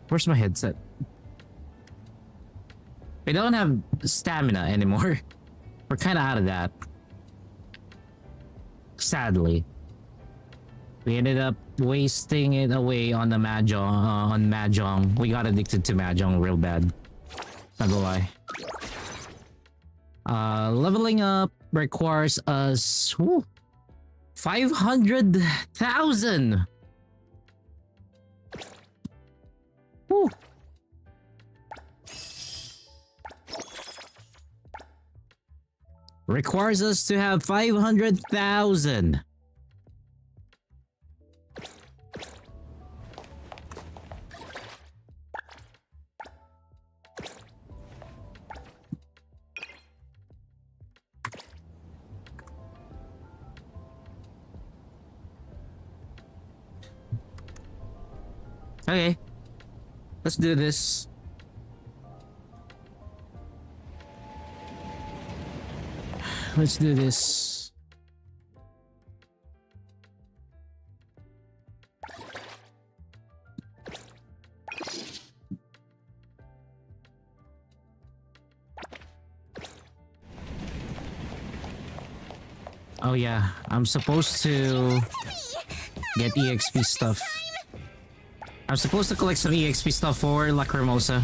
[SPEAKER 18] Where's my headset? We don't have stamina anymore. We're kind of out of that. Sadly. We ended up wasting it away on the Mahjong. We got addicted to Mahjong real bad. Not gonna lie. Leveling up requires us 500,000. Woo. Requires us to have 500,000. Okay, let's do this. Let's do this. Oh yeah, I'm supposed to get EXP stuff. I'm supposed to collect some EXP stuff for Lacrimosa.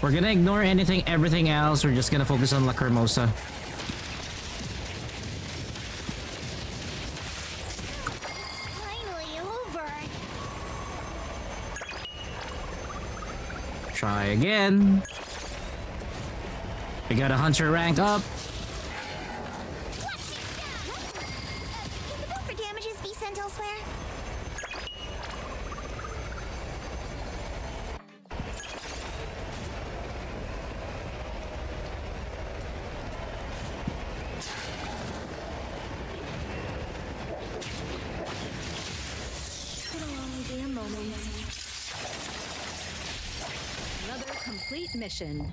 [SPEAKER 18] We're gonna ignore everything else. We're just gonna focus on Lacrimosa.
[SPEAKER 11] Finally over.
[SPEAKER 18] Try again. We got a hunter rank up.
[SPEAKER 11] For damages be sent elsewhere.
[SPEAKER 22] It'll only be a moment. Another complete mission.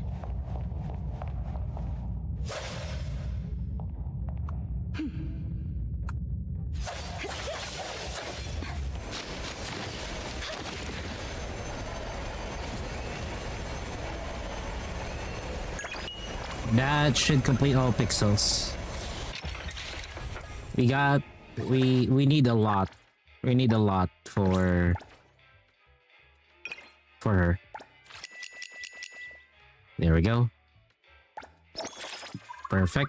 [SPEAKER 18] That should complete all pixels. We need a lot. We need a lot for her. There we go. Perfect.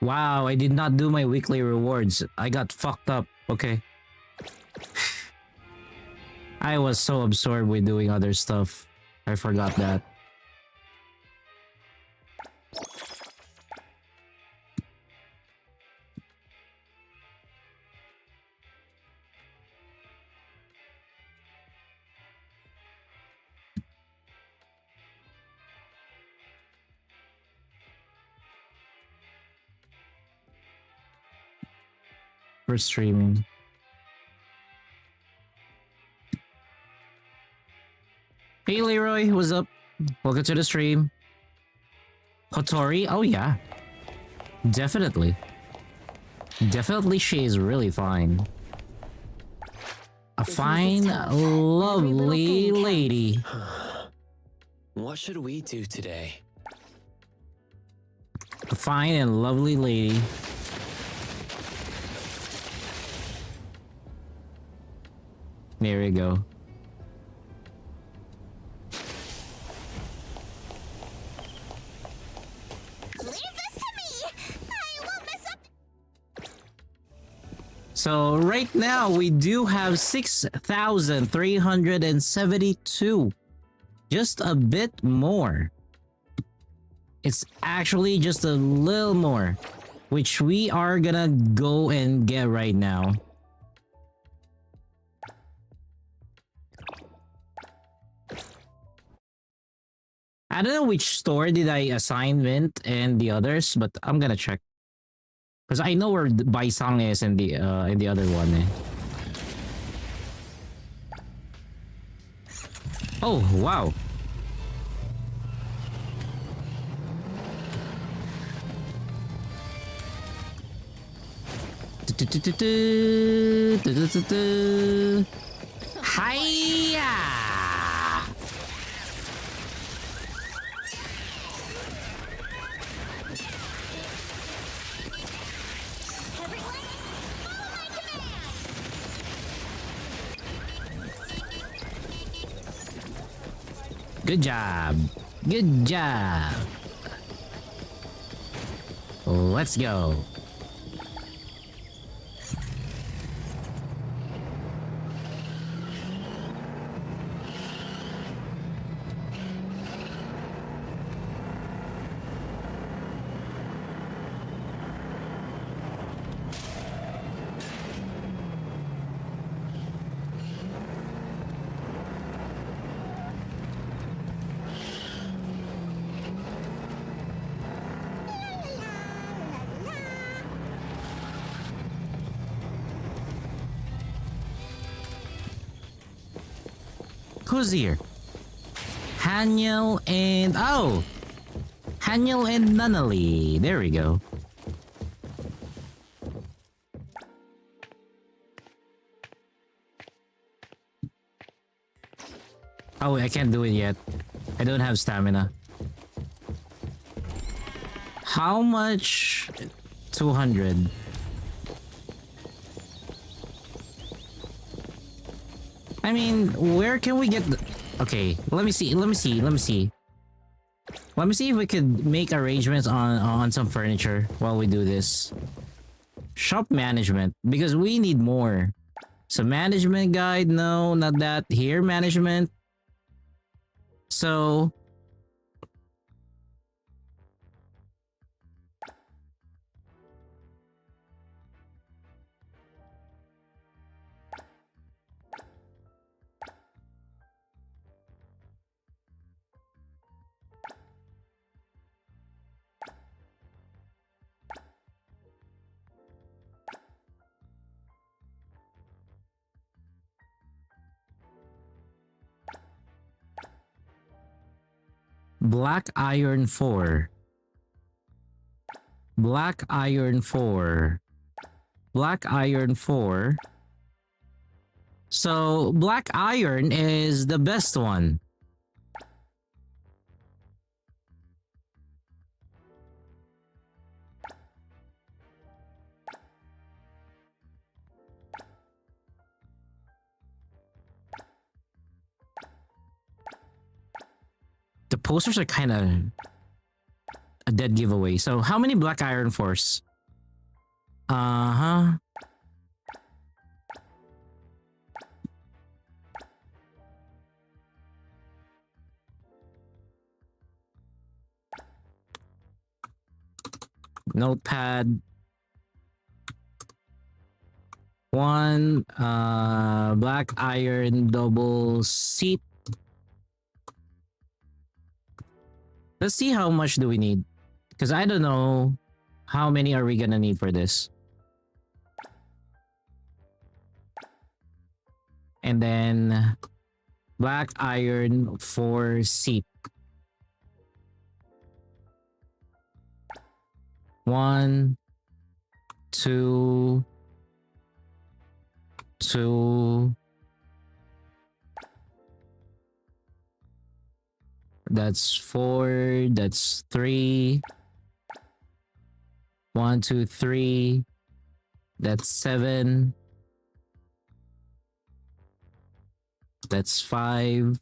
[SPEAKER 18] Wow, I did not do my weekly rewards. I got fucked up. Okay. I was so absorbed with doing other stuff. I forgot that. For streaming. Hey Leroy, what's up? Welcome to the stream. Hotori? Oh yeah. Definitely. Definitely she is really fine. A fine, lovely lady.
[SPEAKER 8] What should we do today?
[SPEAKER 18] A fine and lovely lady. There we go. So right now we do have 6,372. Just a bit more. It's actually just a little more, which we are gonna go and get right now. I don't know which store did I assign Mint and the others, but I'm gonna check. Because I know where Baisang is in the other one. Eh. Oh, wow. Hiya! Good job. Good job. Let's go. Who's here? Haniel and... Oh! Haniel and Nunnally. There we go. Oh, I can't do it yet. I don't have stamina. How much? 200. I mean, where can we get the... Okay, let me see. Let me see if we could make arrangements on some furniture while we do this. Shop management, because we need more. So management guide, no, not that. Here, management. So... Black Iron 4. Black Iron 4. Black Iron 4. So, Black Iron is the best one. The posters are kind of a dead giveaway. So how many Black Iron Force? Uh-huh. Notepad. One Black Iron double seat. Let's see how much do we need. Because I don't know how many are we gonna need for this. And then Black Iron 4 seat. 1, 2, 2. That's 4. That's 3. 1, 2, 3. That's 7. That's 5.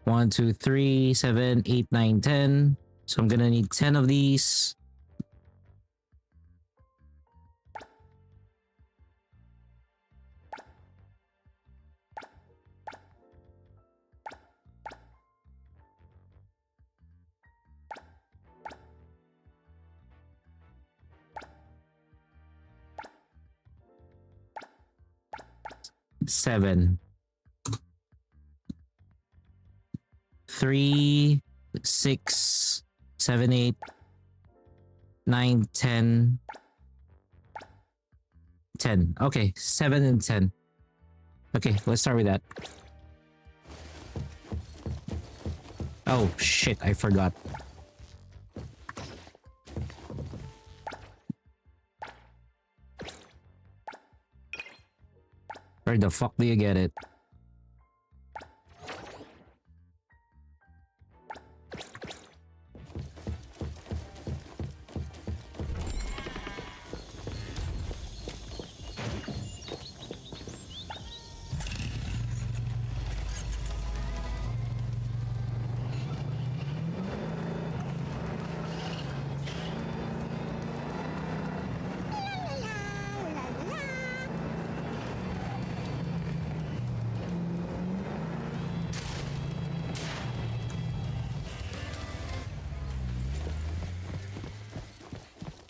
[SPEAKER 18] 1, 2, 3, 7, 8, 9, 10. So I'm gonna need 10 of these. Seven. 3, 6, 7, 8, 9, 10. 10. Okay, 7 and 10. Okay, let's start with that. Oh shit, I forgot. Where the fuck do you get it?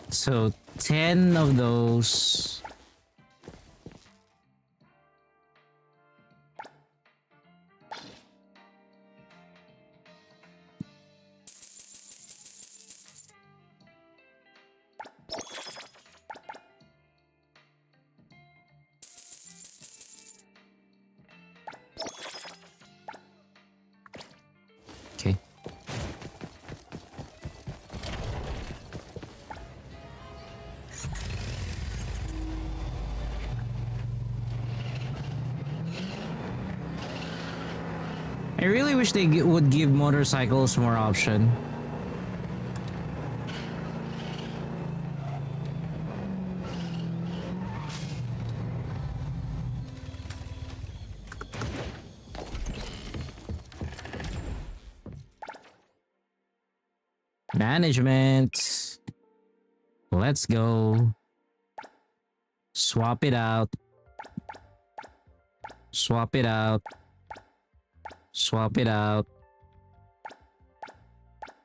[SPEAKER 18] So 10 of those. Okay. I really wish they would give motorcycles more option. Management. Let's go. Swap it out. Swap it out. Swap it out.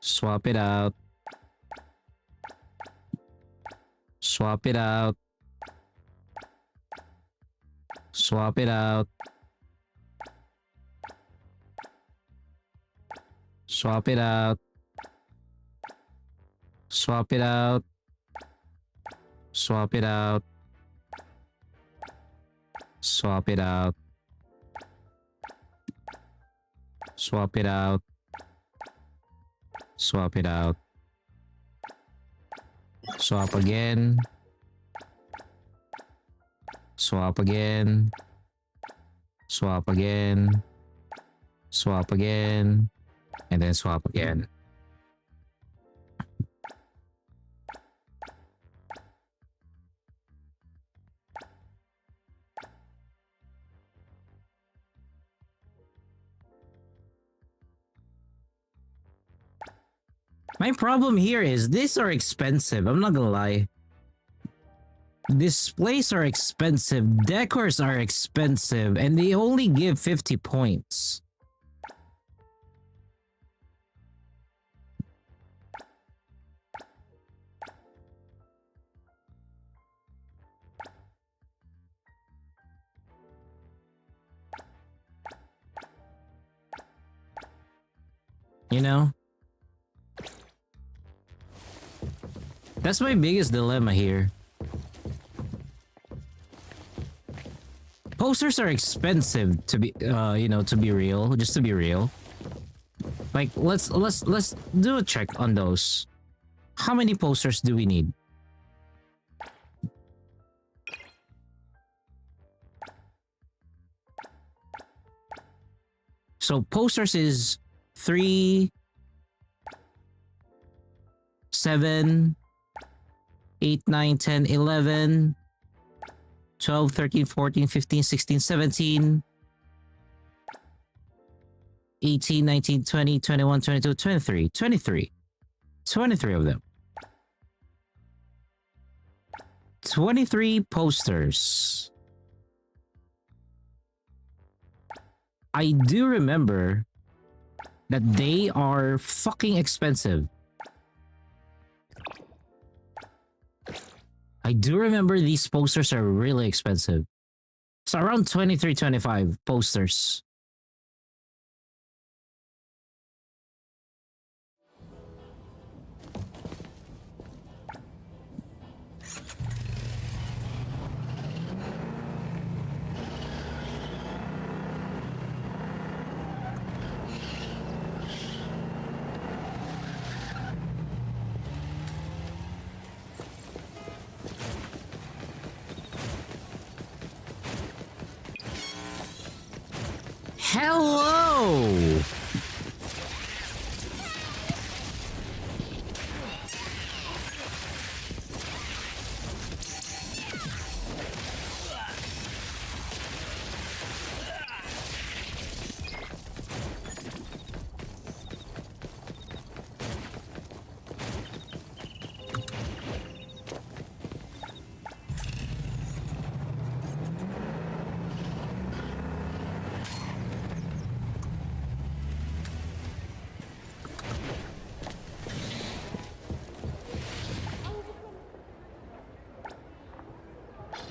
[SPEAKER 18] Swap it out. Swap it out. Swap it out. Swap it out. Swap it out. Swap it out. Swap it out. Swap it out. Swap it out. Swap again. Swap again. Swap again. Swap again. And then swap again. My problem here is these are expensive. I'm not gonna lie. Displays are expensive. Decors are expensive. And they only give 50 points. You know? That's my biggest dilemma here. Posters are expensive to be, you know, to be real, just to be real. Like, let's do a check on those. How many posters do we need? So posters is 3, 7, 8, 9, 10, 11, 12, 13, 14, 15, 16, 17, 18, 19, 20, 21, 22, 23, 23. 23 of them. 23 posters. I do remember that they are fucking expensive. I do remember these posters are really expensive. So around 23, 25 posters. Hello!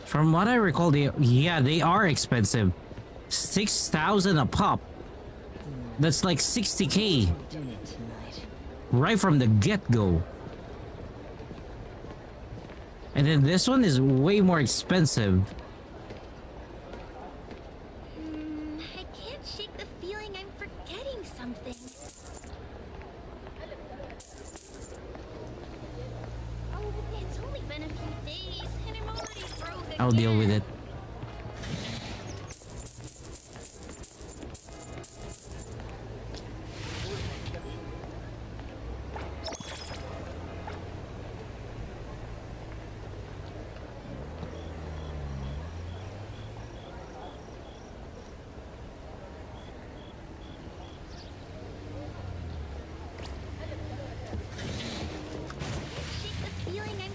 [SPEAKER 18] From what I recall, they are expensive. 6,000 a pop. That's like 60k. Right from the get-go. And then this one is way more expensive.
[SPEAKER 11] I can't shake the feeling I'm forgetting something. It's only been a few days, and I'm already broke again.
[SPEAKER 18] I'll deal with it.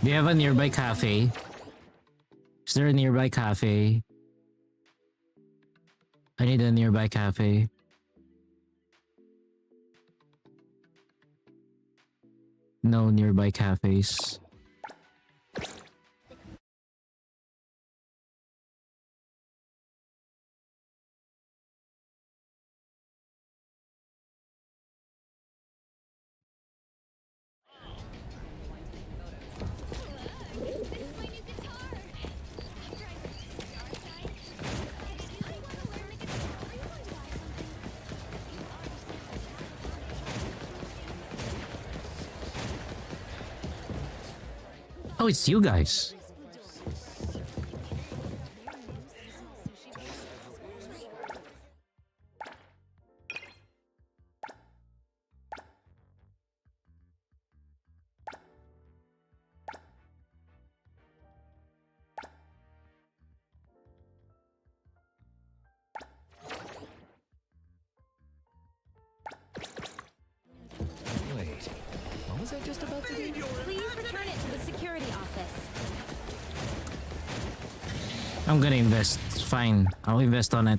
[SPEAKER 18] Do you have a nearby cafe? Is there a nearby cafe? I need a nearby cafe. No nearby cafes. Oh, it's you guys.
[SPEAKER 13] Wait, what was I just about to do?
[SPEAKER 11] Please return it to the security office.
[SPEAKER 18] I'm gonna invest. It's fine. I'll invest on it.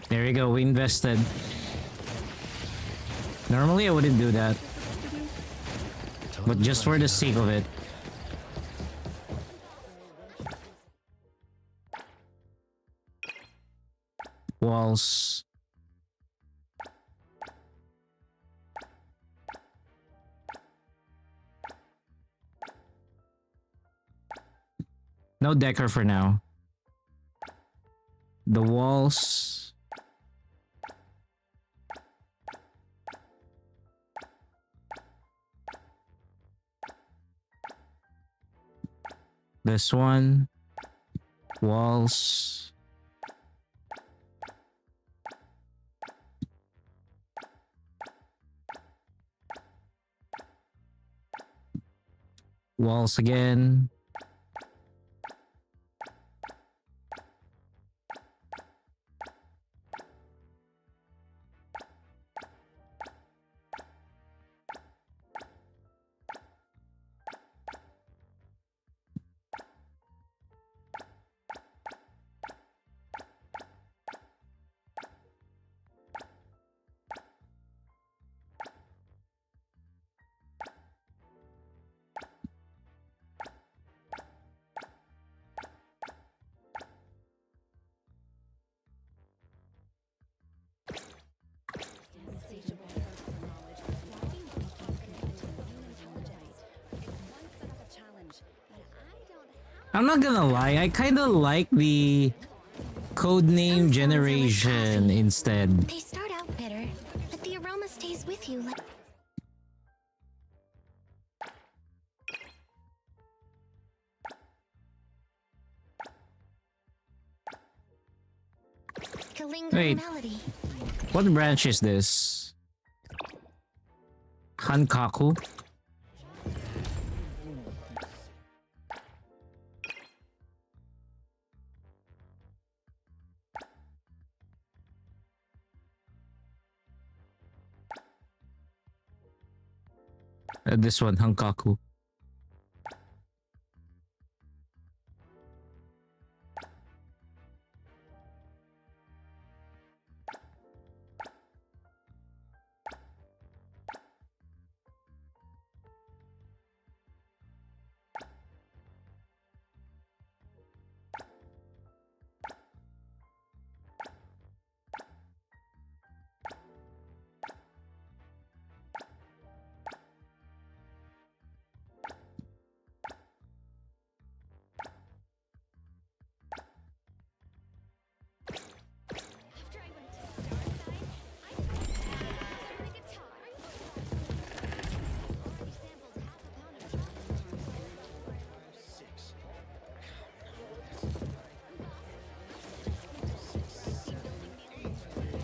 [SPEAKER 18] There you go, we invested. Normally I wouldn't do that. But just for the sake of it. Walls. No decker for now. The walls. This one. Walls. Walls again. I'm not gonna lie, I kinda like the codename generation instead.
[SPEAKER 11] They start out bitter, but the aroma stays with you like... A lingering
[SPEAKER 18] Wait,
[SPEAKER 11] melody.
[SPEAKER 18] what branch is this? Hankaku? This one, Hankaku.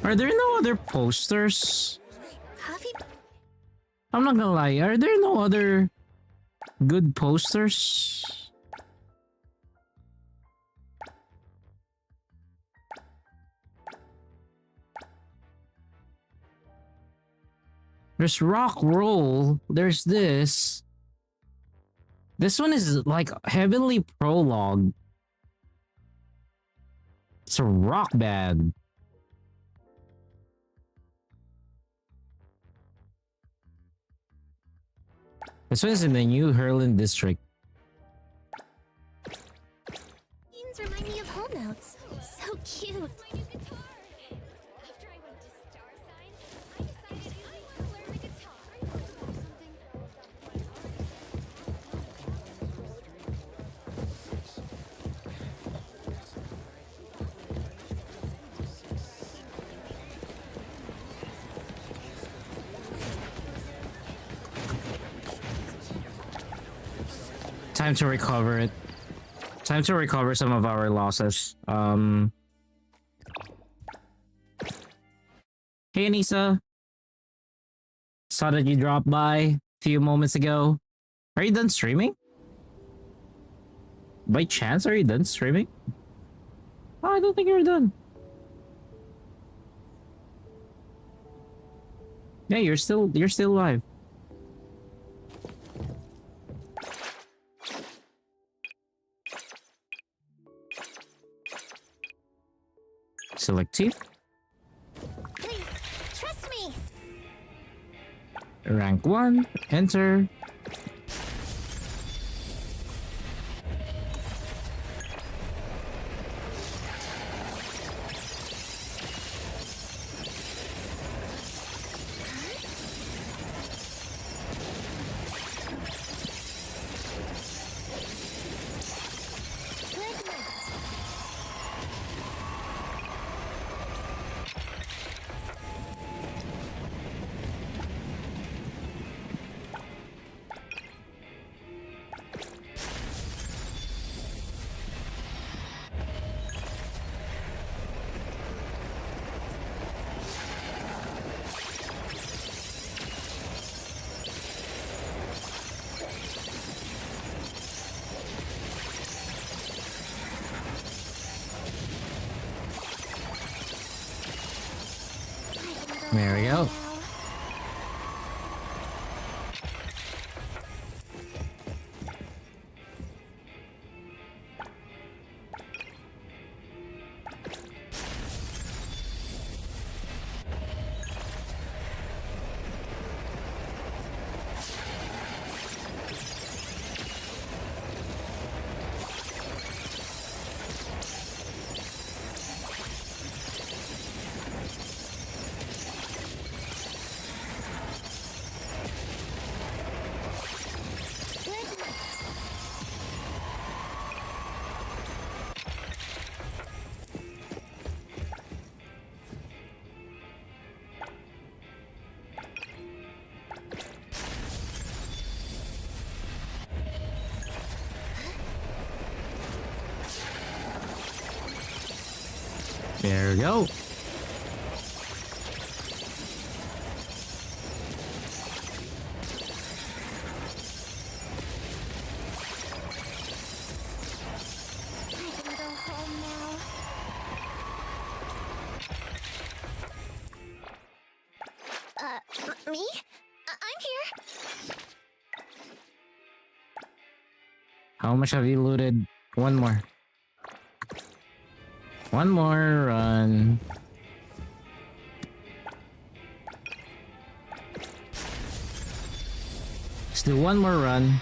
[SPEAKER 18] Are there no other posters? I'm not gonna lie, are there no other good posters? There's Rock Roll, there's this. This one is like heavily prologue. It's a rock band. This one is in the New Herlin district.
[SPEAKER 11] These remind me of home notes. So cute.
[SPEAKER 18] Time to recover it. Time to recover some of our losses. Hey Anissa. Saw that you dropped by a few moments ago. Are you done streaming? By chance, are you done streaming? Oh, I don't think you're done. Yeah, you're still live. Select team.
[SPEAKER 11] Please, trust me.
[SPEAKER 18] Rank 1, enter. There we go. There we go.
[SPEAKER 11] Me? I'm here.
[SPEAKER 18] How much have you looted? One more. One more run. Let's do one more run.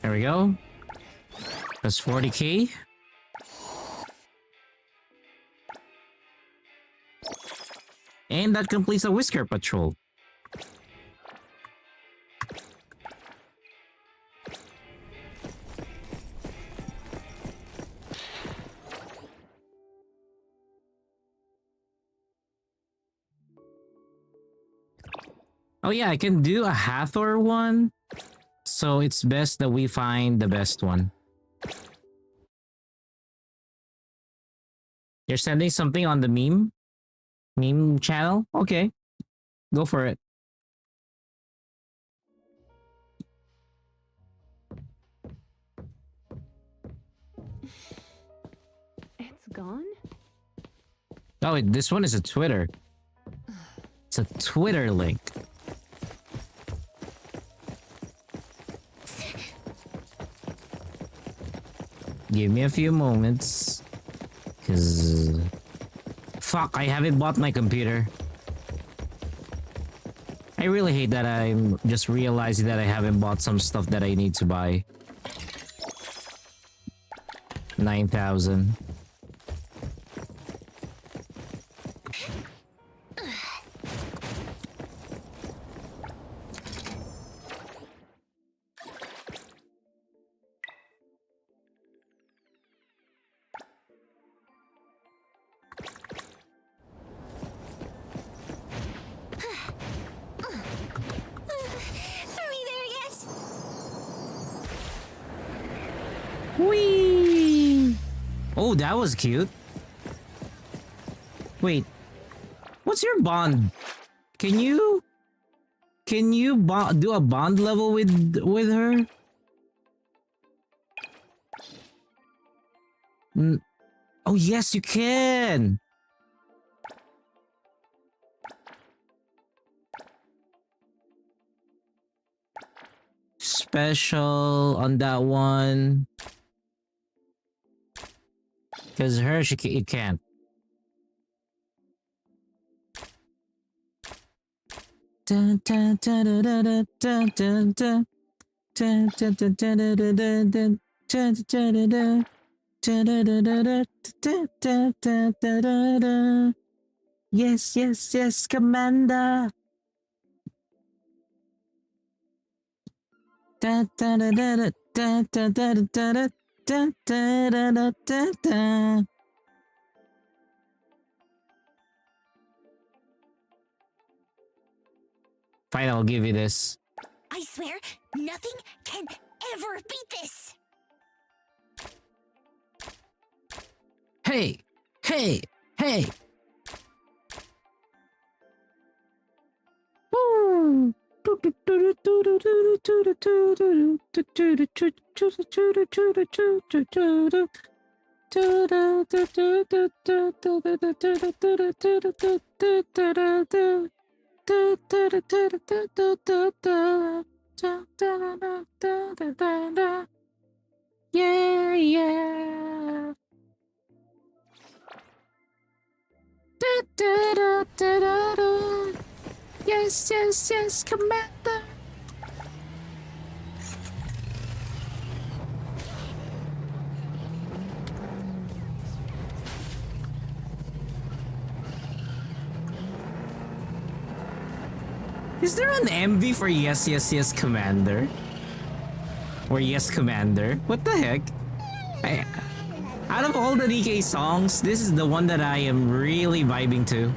[SPEAKER 18] There we go. That's 40k. And that completes the Whisker Patrol. Oh yeah, I can do a Hathor one. So it's best that we find the best one. You're sending something on the meme channel? Okay. Go for it.
[SPEAKER 16] It's gone?
[SPEAKER 18] Oh, wait, this one is a Twitter. It's a Twitter link. Give me a few moments. Cause... Fuck, I haven't bought my computer. I really hate that I'm just realizing that I haven't bought some stuff that I need to buy. 9,000. Whee! Oh, that was cute. Wait, what's your bond? Can you do a bond level with her? Oh yes, you can. Special on that one. Because her, you can't. Dun, dun, dun, dun, dun, dun, dun, dun. Dun, dun, dun, dun, dun, dun, dun, dun. Dun, dun, dun, dun. Dun, dun, dun, dun, dun, dun, dun, dun, dun, dun. Yes, yes, yes, Commander. Dun, dun, dun, dun, dun, dun, dun, dun, dun. Dun, dun, dun, dun, dun, dun. Fine, I'll give you this.
[SPEAKER 11] I swear, nothing can ever beat this.
[SPEAKER 18] Hey! Hey! Hey! Woo! Yeah, yeah. Yes, yes, yes, Commander. Is there an MV for Yes, Yes, Yes, Commander? Or Yes, Commander? What the heck? Out of all the DK songs, this is the one that I am really vibing to.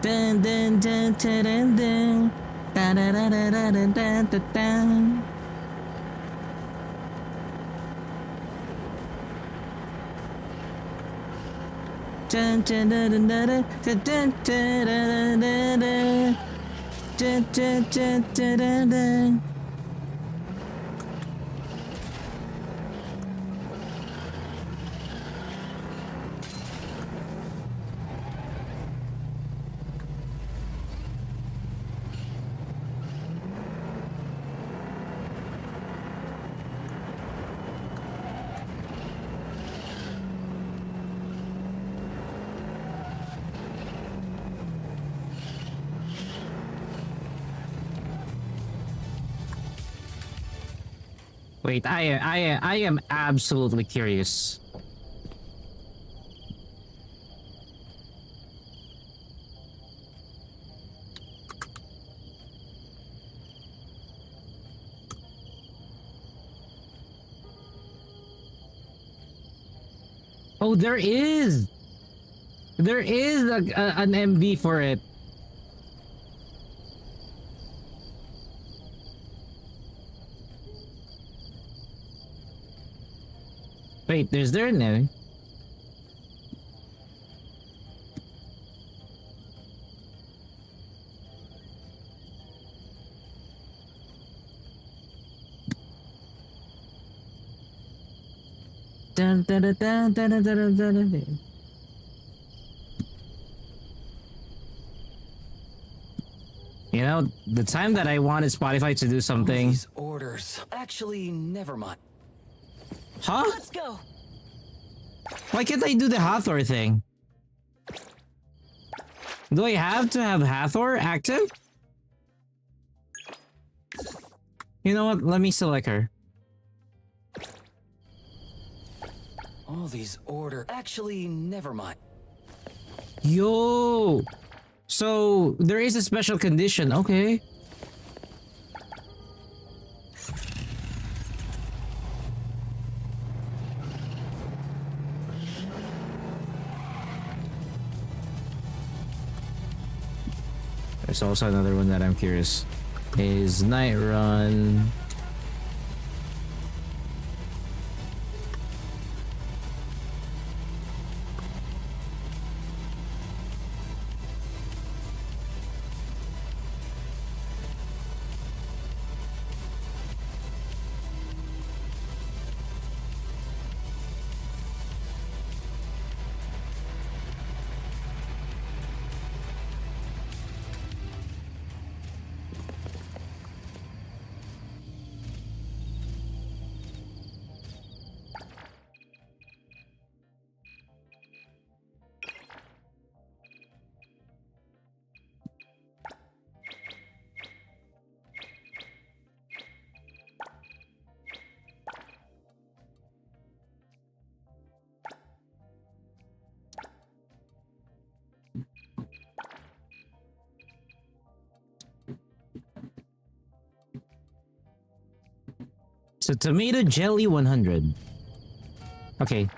[SPEAKER 18] Dun dun dun dun dun dun. Dun dun dun dun dun dun dun dun. Dun dun dun dun dun dun dun dun dun dun. Dun dun dun dun dun dun. Wait, I am absolutely curious. Oh, there is an MV for it. Wait, is there an MV? Dun, dun, dun, dun, dun, dun, dun, dun, dun. You know, the time that I wanted Spotify to do something.
[SPEAKER 13] These orders. Actually, never mind.
[SPEAKER 18] Huh?
[SPEAKER 13] Let's go.
[SPEAKER 18] Why can't I do the Hathor thing? Do I have to have Hathor active? You know what? Let me select her.
[SPEAKER 13] All these order. Actually, never mind.
[SPEAKER 18] Yo! So, there is a special condition. Okay. There's also another one that I'm curious. Is Night Run... So tomato jelly 100. Okay.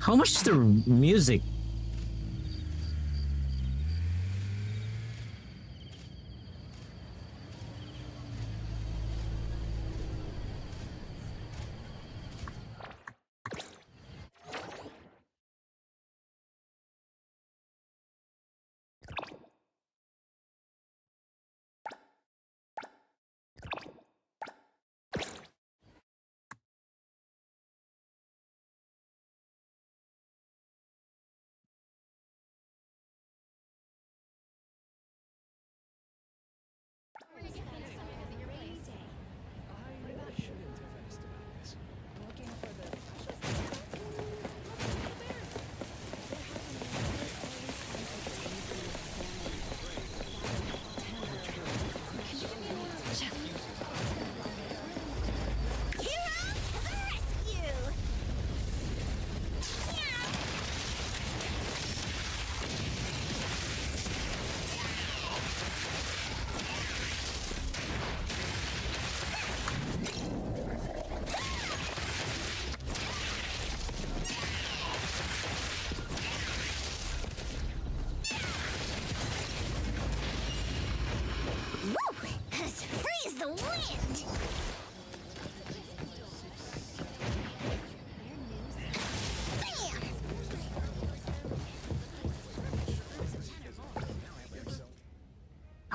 [SPEAKER 18] How much is the music?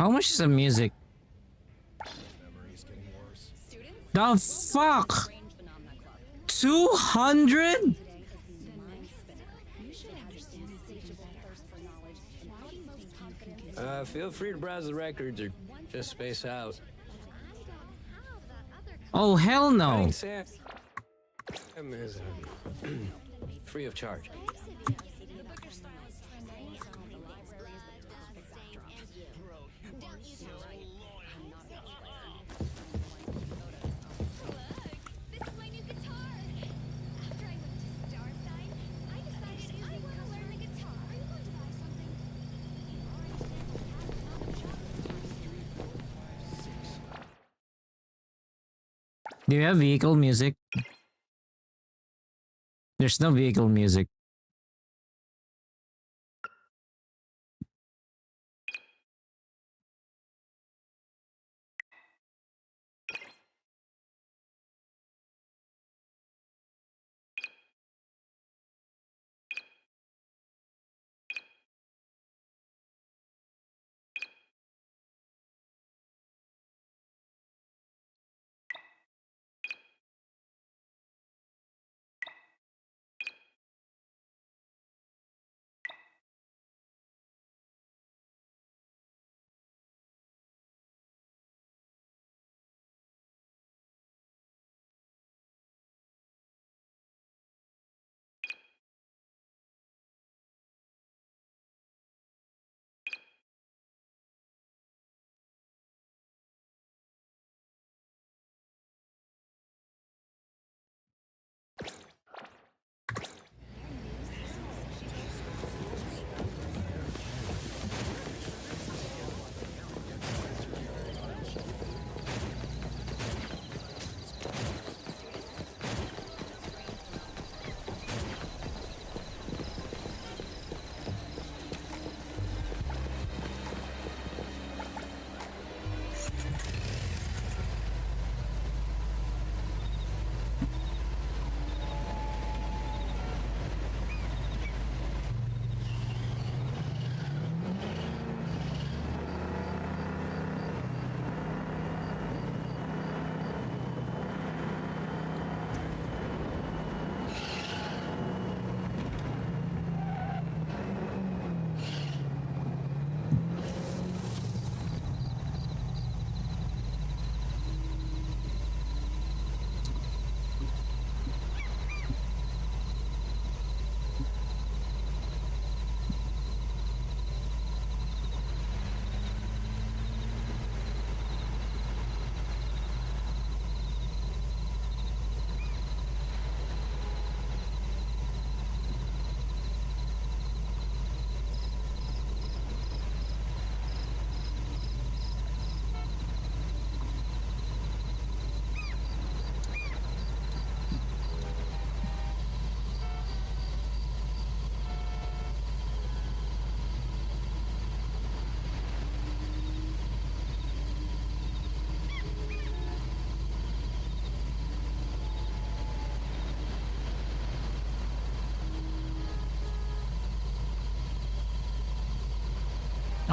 [SPEAKER 18] How much is the music? The fuck? 200?
[SPEAKER 2] Feel free to browse the records or just space out.
[SPEAKER 18] Oh, hell no.
[SPEAKER 2] Sam is free of charge.
[SPEAKER 18] Do you have vehicle music? There's no vehicle music.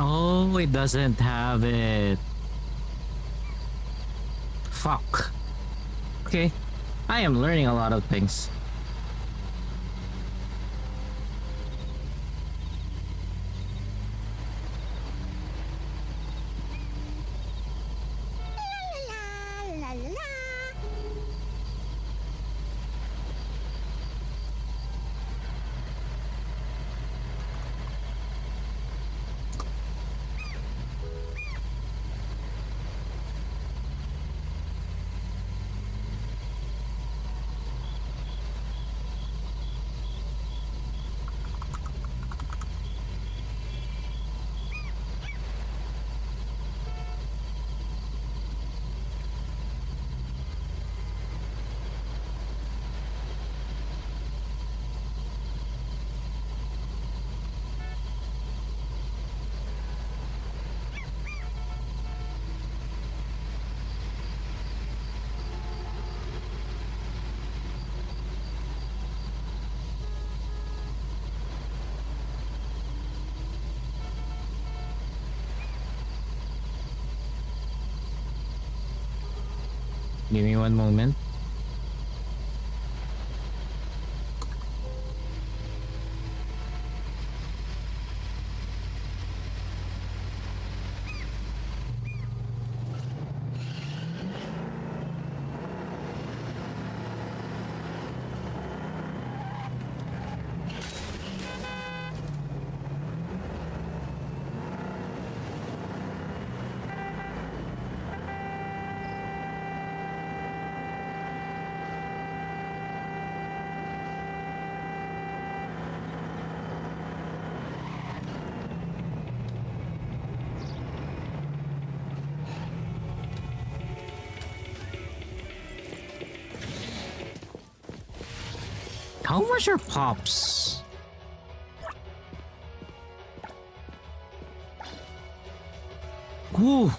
[SPEAKER 18] Oh, it doesn't have it. Fuck. Okay. I am learning a lot of things. Give me one moment. How much are pops? Woo!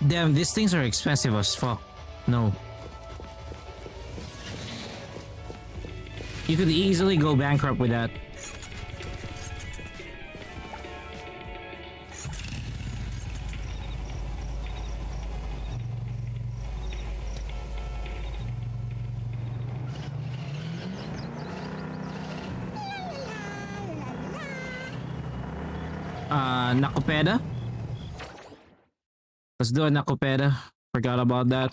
[SPEAKER 18] Damn, these things are expensive as fuck. No. You could easily go bankrupt with that. Nakopeda? Let's do a Nakopeda. Forgot about that.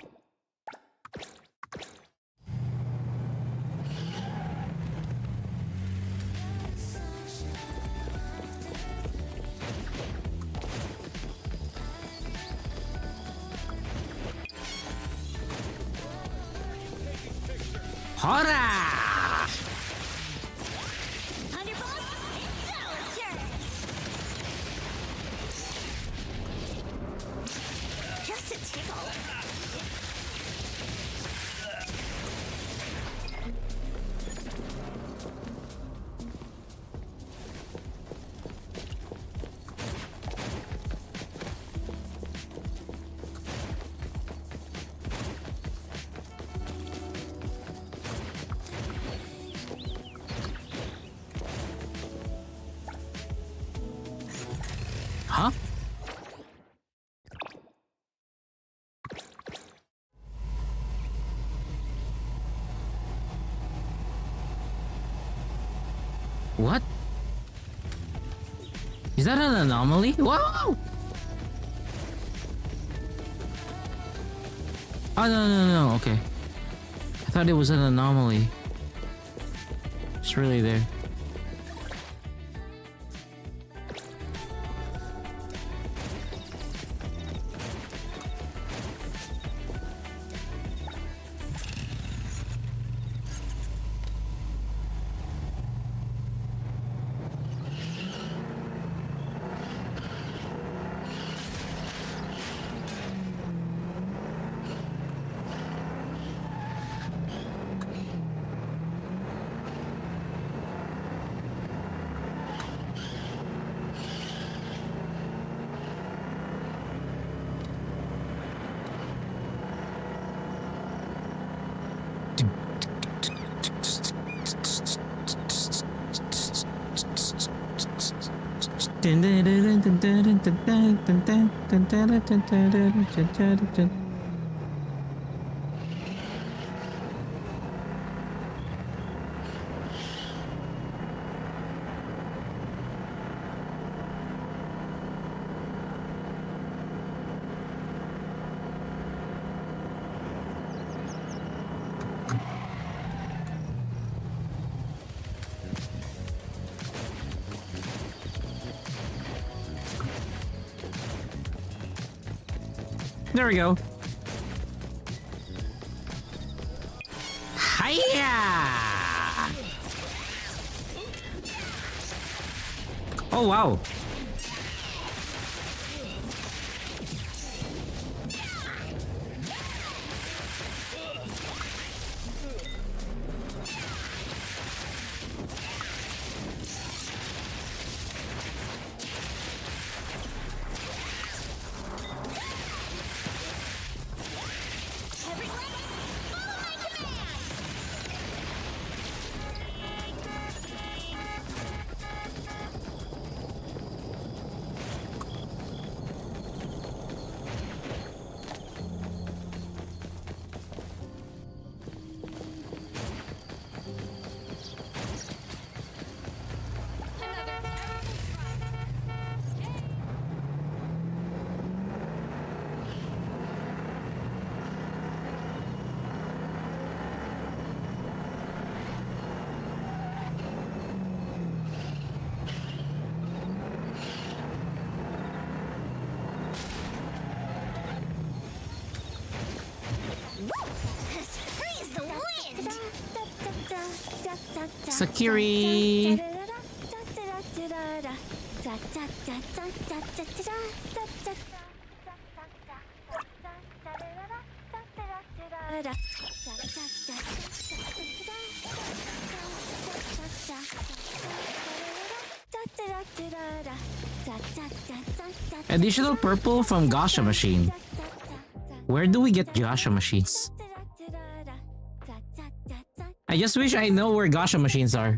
[SPEAKER 18] Hora! Huh? What? Is that an anomaly? Whoa! Oh, no, okay. I thought it was an anomaly. It's really there. There we go. Hiya! Oh wow. Sakiri! Additional purple from Gasha Machine. Where do we get Gasha Machines? I just wish I know where Gasha Machines are.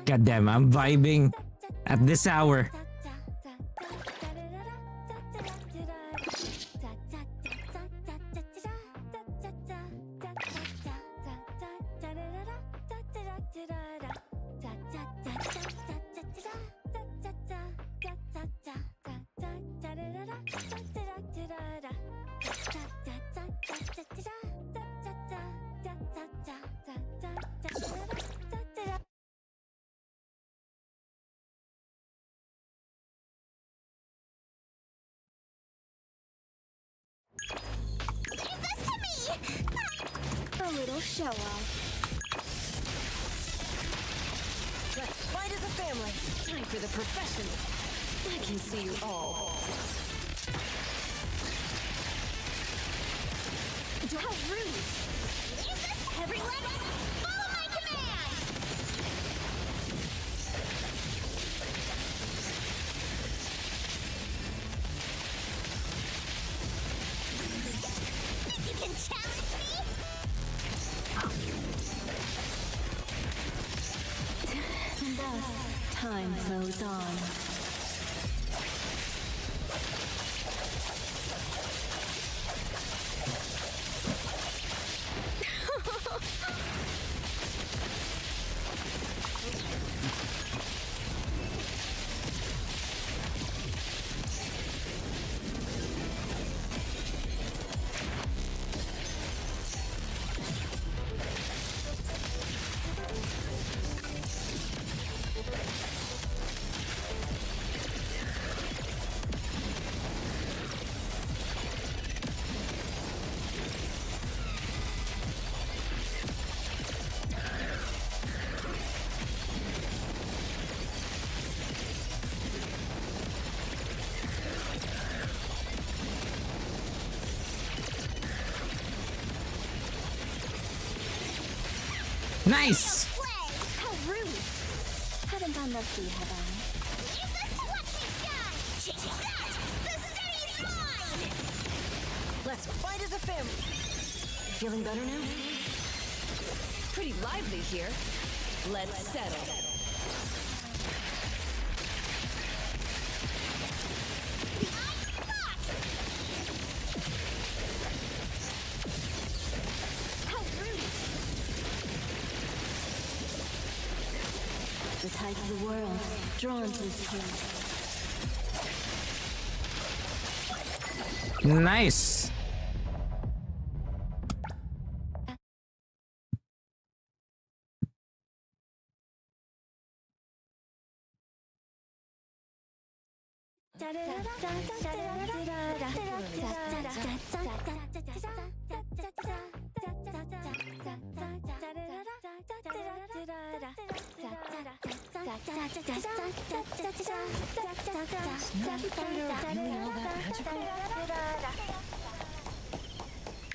[SPEAKER 18] God damn, I'm vibing at this hour.
[SPEAKER 11] A little show off.
[SPEAKER 14] Let's fight as a family. Time for the professional. I can see you all.
[SPEAKER 11] How rude! Everyone, follow my command! Think you can challenge me?
[SPEAKER 14] And thus, time flows on.
[SPEAKER 18] Nice!
[SPEAKER 11] How rude! Haven't gone rusty, have I? Leave this to what we've done! That! The city's mine!
[SPEAKER 14] Let's fight as a family. Feeling better now? Pretty lively here. Let's settle.
[SPEAKER 11] The tides of the world, drawn to this place.
[SPEAKER 18] Nice!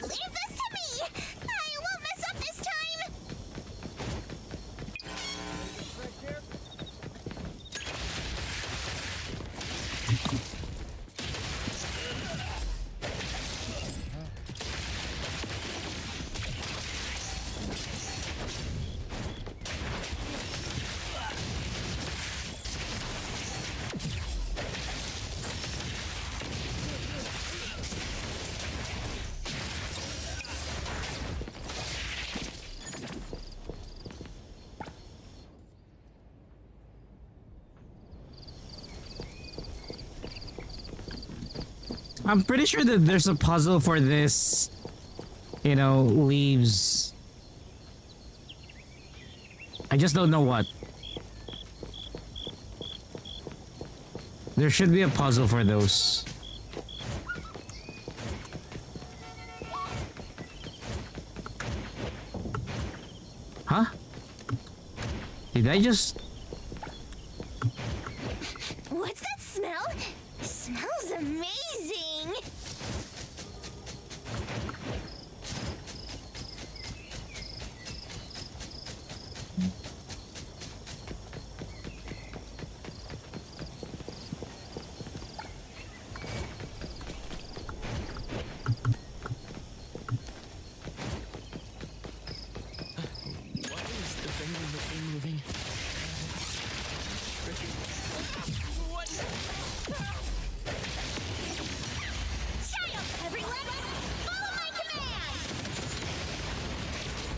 [SPEAKER 11] Leave this to me! I won't mess up this time!
[SPEAKER 18] I'm pretty sure that there's a puzzle for this, you know, leaves. I just don't know what. There should be a puzzle for those. Huh? Did I just...
[SPEAKER 11] What's that smell? Smells amazing!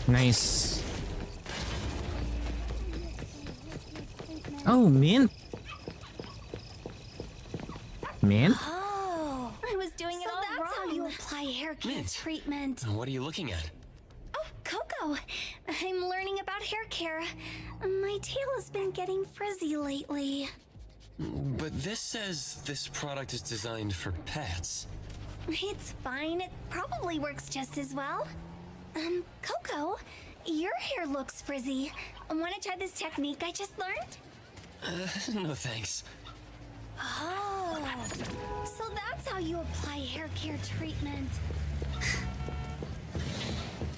[SPEAKER 18] Nice. Oh, mint. Mint?
[SPEAKER 11] Oh, I was doing it all wrong. So that's how you apply hair care treatment.
[SPEAKER 2] What are you looking at?
[SPEAKER 11] Oh, Coco, I'm learning about hair care. My tail has been getting frizzy lately.
[SPEAKER 2] But this says this product is designed for pets.
[SPEAKER 11] It's fine. It probably works just as well. Coco, your hair looks frizzy. Want to try this technique I just learned?
[SPEAKER 2] No thanks.
[SPEAKER 11] Oh, so that's how you apply hair care treatment.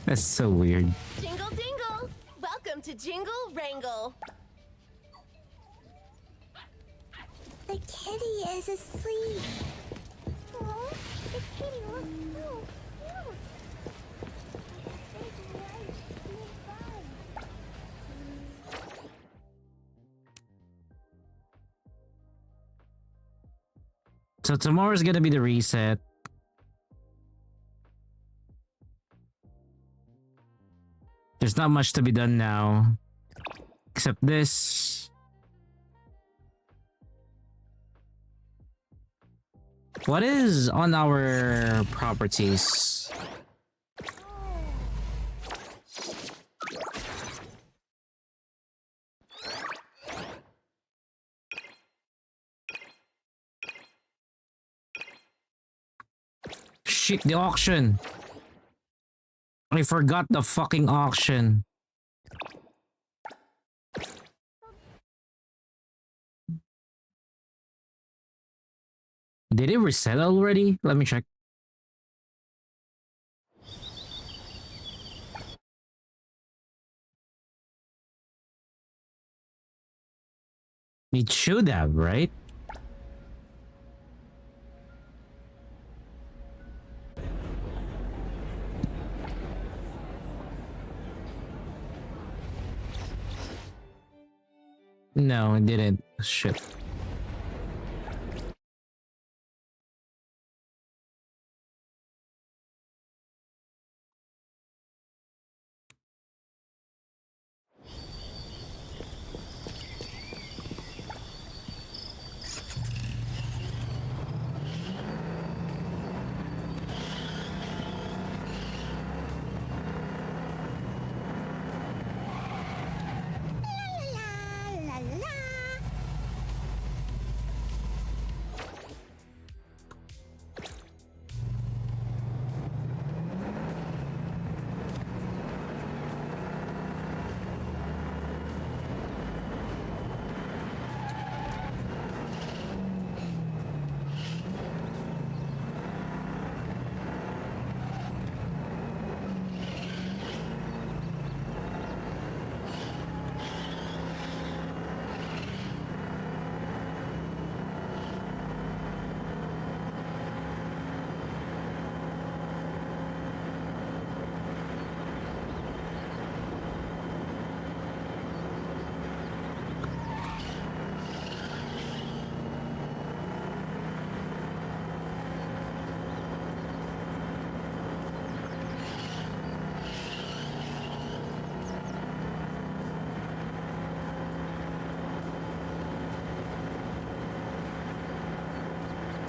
[SPEAKER 18] That's so weird.
[SPEAKER 3] Jingle dingle! Welcome to Jingle Wrangle.
[SPEAKER 11] The kitty is asleep. Oh, the kitty looks so cute.
[SPEAKER 18] So tomorrow's gonna be the reset. There's not much to be done now. Except this. What is on our properties? Shit, the auction. I forgot the fucking auction. Did it reset already? Let me check. It should have, right? No, it didn't. Shit.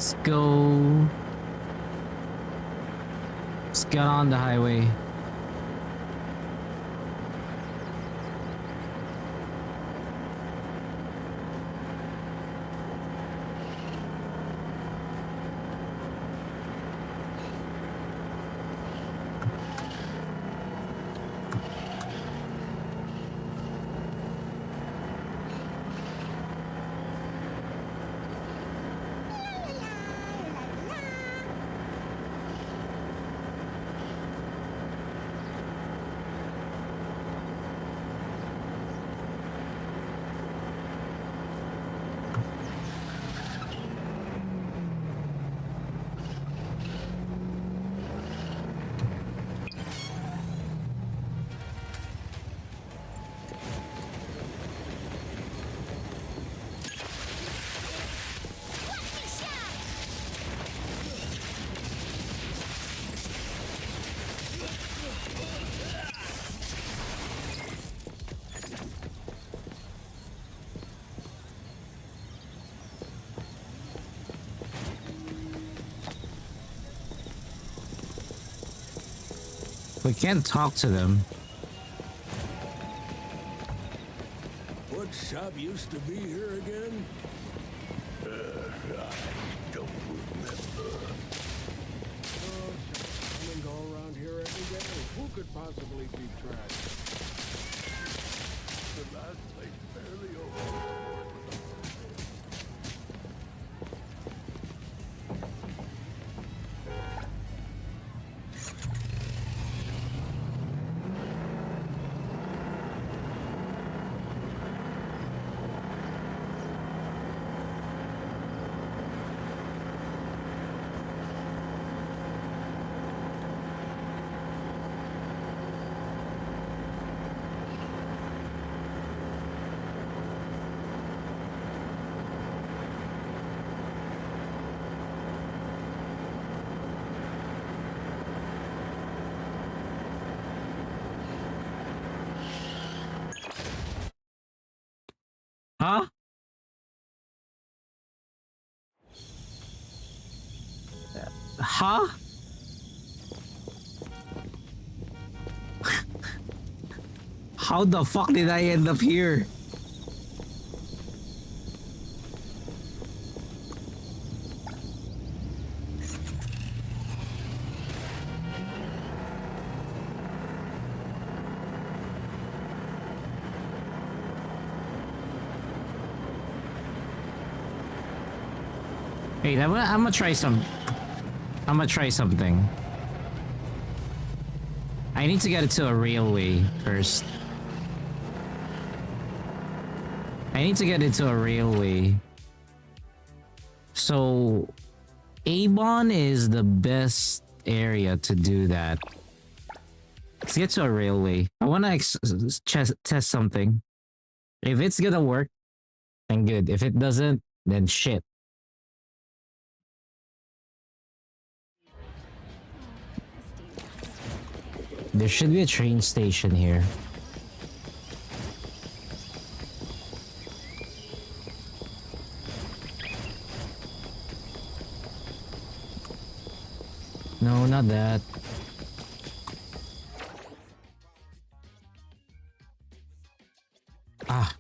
[SPEAKER 18] Let's go. get on the highway. We can't talk to them.
[SPEAKER 9] What shop used to be here again? I don't remember. Come and go around here every day. Who could possibly keep track? The last place barely open.
[SPEAKER 18] Huh? Huh? How the fuck did I end up here? Wait, I'm gonna try something. I need to get it to a railway first. So, Avon is the best area to do that. Let's get to a railway. I want to test something. If it's gonna work, then good. If it doesn't, then shit. There should be a train station here. No, not that. Ah.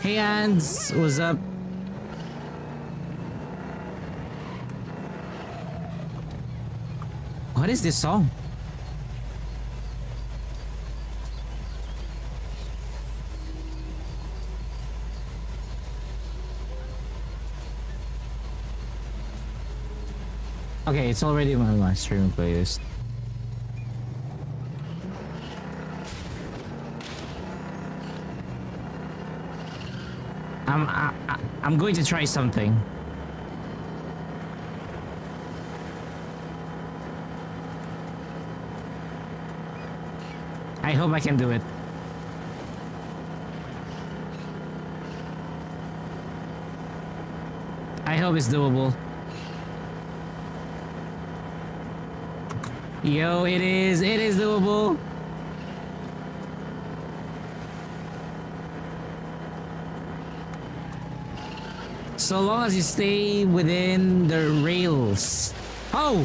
[SPEAKER 18] Hey Ans, what's up? What is this song? Okay, it's already on my streaming playlist. I'm going to try something. I hope I can do it. I hope it's doable. Yo, it is doable. So long as you stay within the rails. Oh!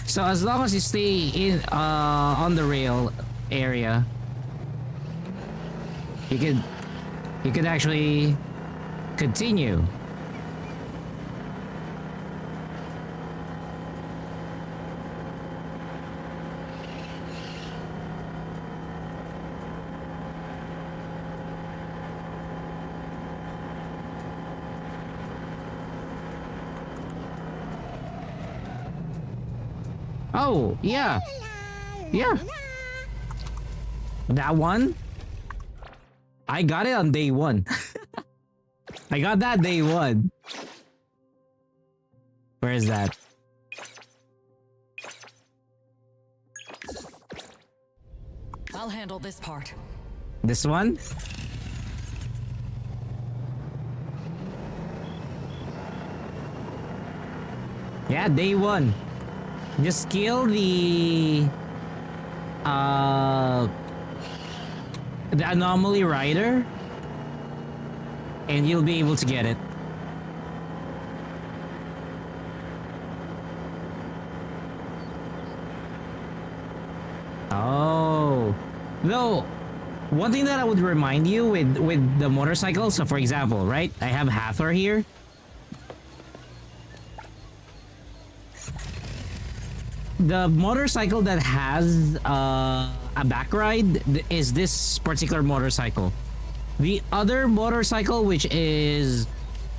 [SPEAKER 18] So as long as you stay in on the rail area, you could actually continue. Oh, yeah. Yeah. That one? I got it on day one. I got that day one. Where is that?
[SPEAKER 15] I'll handle this part.
[SPEAKER 18] This one? Yeah, day one. Just kill the anomaly rider and you'll be able to get it. Oh. Though, one thing that I would remind you with the motorcycle, so for example, right? I have Hathor here. The motorcycle that has a back ride is this particular motorcycle. The other motorcycle, which is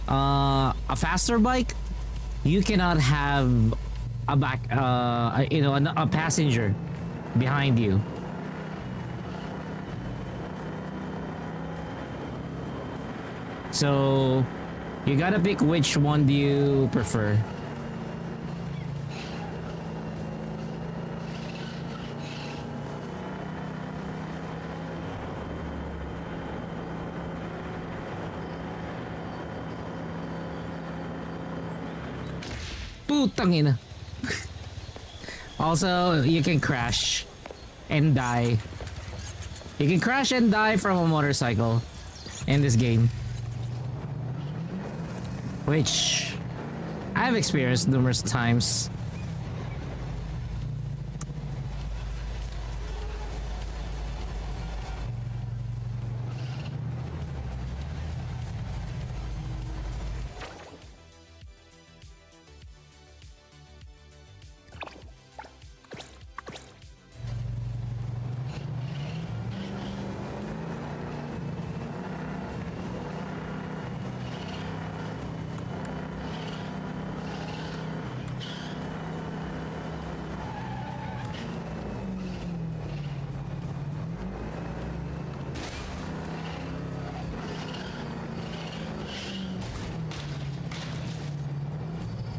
[SPEAKER 18] a faster bike, you cannot have a back, a passenger behind you. So you gotta pick which one do you prefer. Putang ina. Also, you can crash and die. You can crash and die from a motorcycle in this game, which I've experienced numerous times.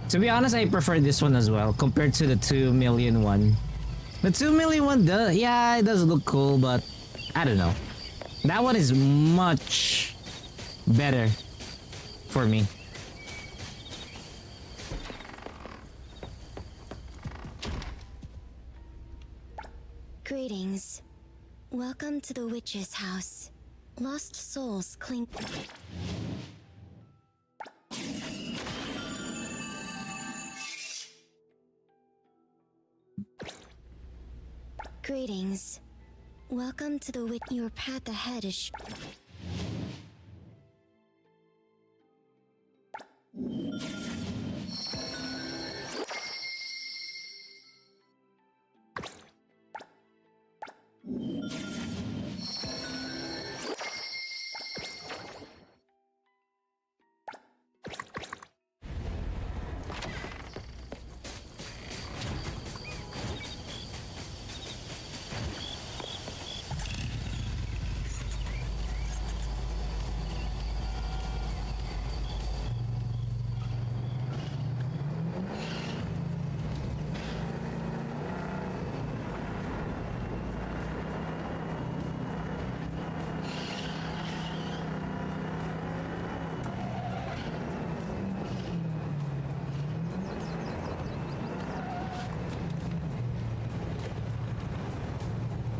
[SPEAKER 18] To be honest, I prefer this one as well compared to the 2 million one. The 2 million one does, yeah, it does look cool, but I don't know. That one is much better for me.
[SPEAKER 22] Greetings. Welcome to the witch's house. Lost souls cling. Greetings. Welcome to the witch. Your path ahead is.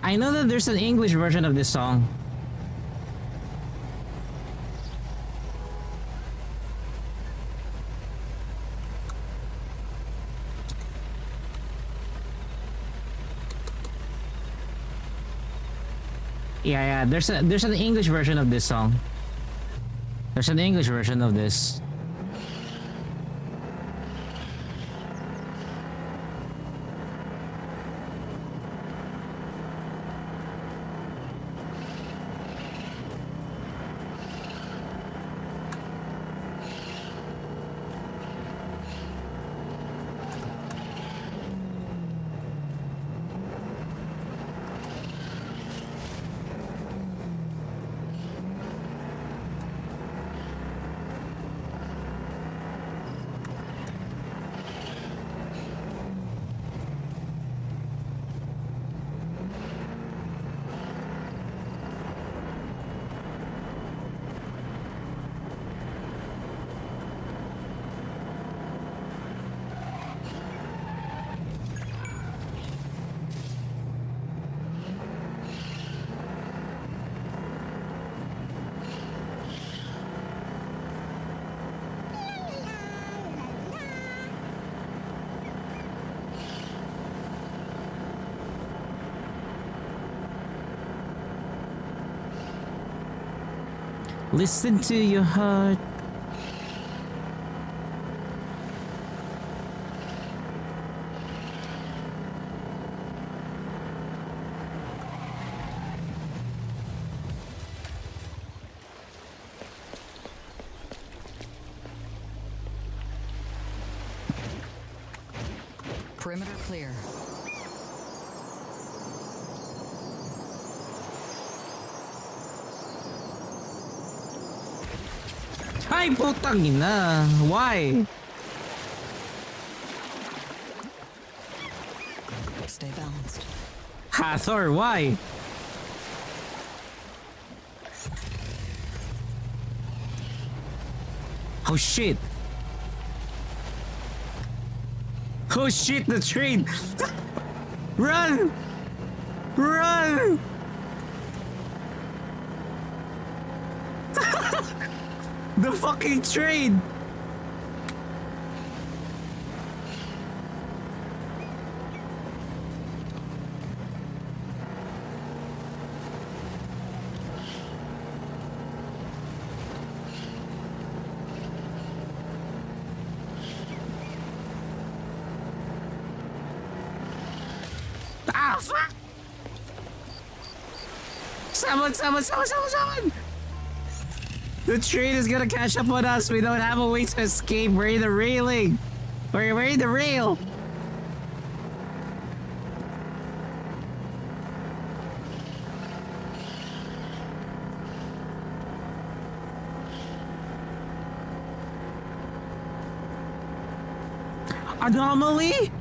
[SPEAKER 18] I know that there's an English version of this song. Yeah, there's an English version of this song. There's an English version of this. Listen to your heart.
[SPEAKER 15] Perimeter clear.
[SPEAKER 18] Ay, putang ina. Why?
[SPEAKER 15] Stay balanced.
[SPEAKER 18] Hathor, why? Oh shit. Oh shit, the train. Run! Run! The fucking train! Ah, fuck! Someone! The train is gonna catch up on us. We don't have a way to escape. We're in the railing. We're in the rail. Anomaly?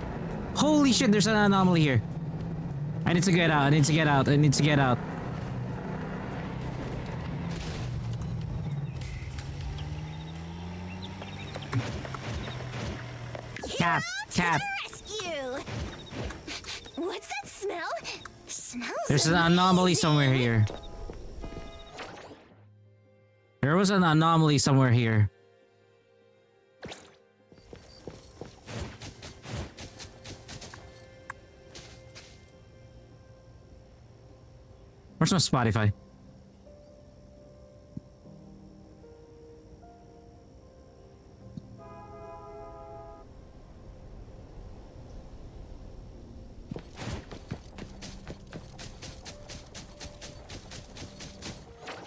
[SPEAKER 18] Holy shit, there's an anomaly here. I need to get out. I need to get out. I need to get out. Cap.
[SPEAKER 11] Rescue! What's that smell? Smells
[SPEAKER 18] There's an anomaly somewhere here. There was an anomaly somewhere here. Where's my Spotify?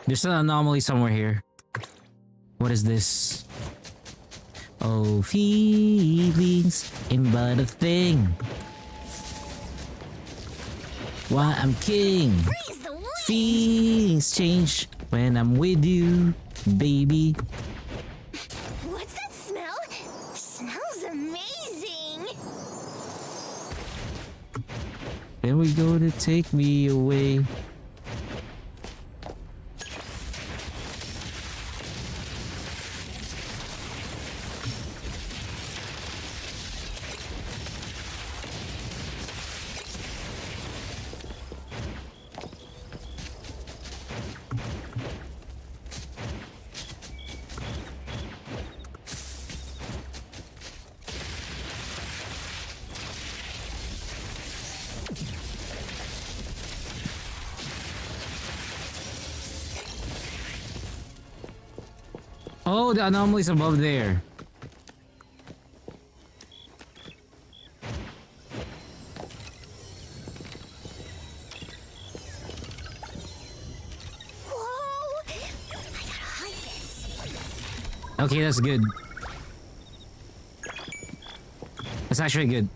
[SPEAKER 18] There's an anomaly somewhere here. What is this? Oh, feelings ain't but a thing. Why I'm king. Feelings change when I'm with you, baby.
[SPEAKER 11] What's that smell? Smells amazing.
[SPEAKER 18] There we go to take me away. Oh, the anomaly's above there.
[SPEAKER 11] Whoa! I gotta hide this.
[SPEAKER 18] Okay, that's good. That's actually good.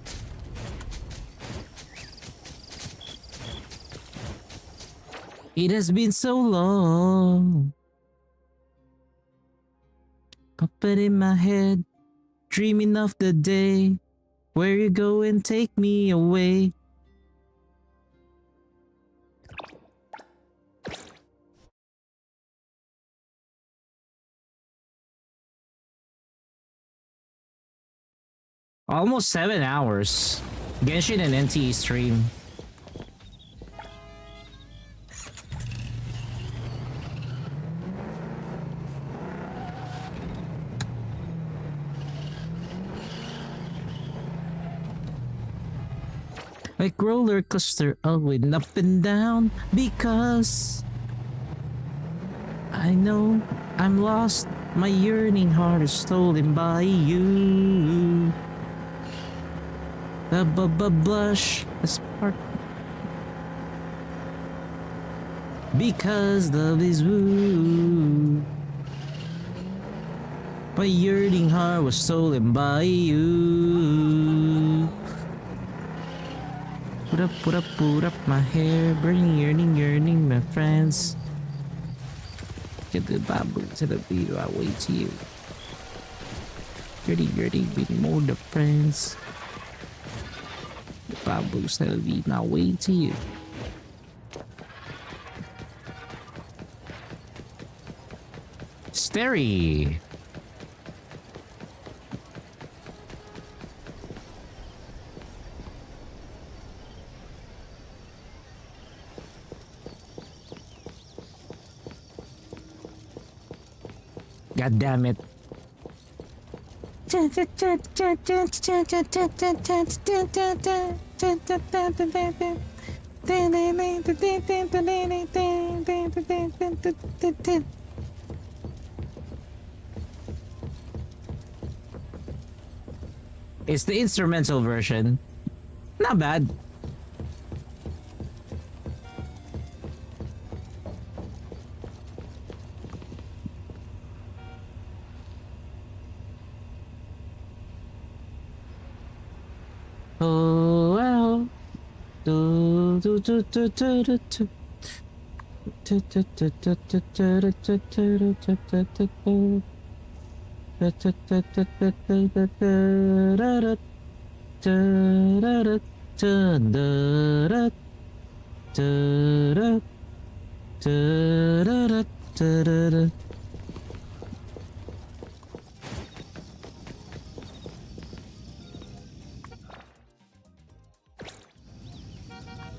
[SPEAKER 18] It has been so long. Puppet in my head, dreaming of the day where you go and take me away. Almost 7 hours. Genshin and NTE stream. Like roller coaster, going up and down because I know I'm lost. My yearning heart is stolen by you. The blush, the spark. Because love is woo. My yearning heart was stolen by you. Put up my hair, burning, yearning, my friends. Get the Bible to the beat, I wait to you. Yearning, be more the friends. The Bible to the beat, I wait to you. Stary. God damn it. It's the instrumental version. Not bad. Oh well. You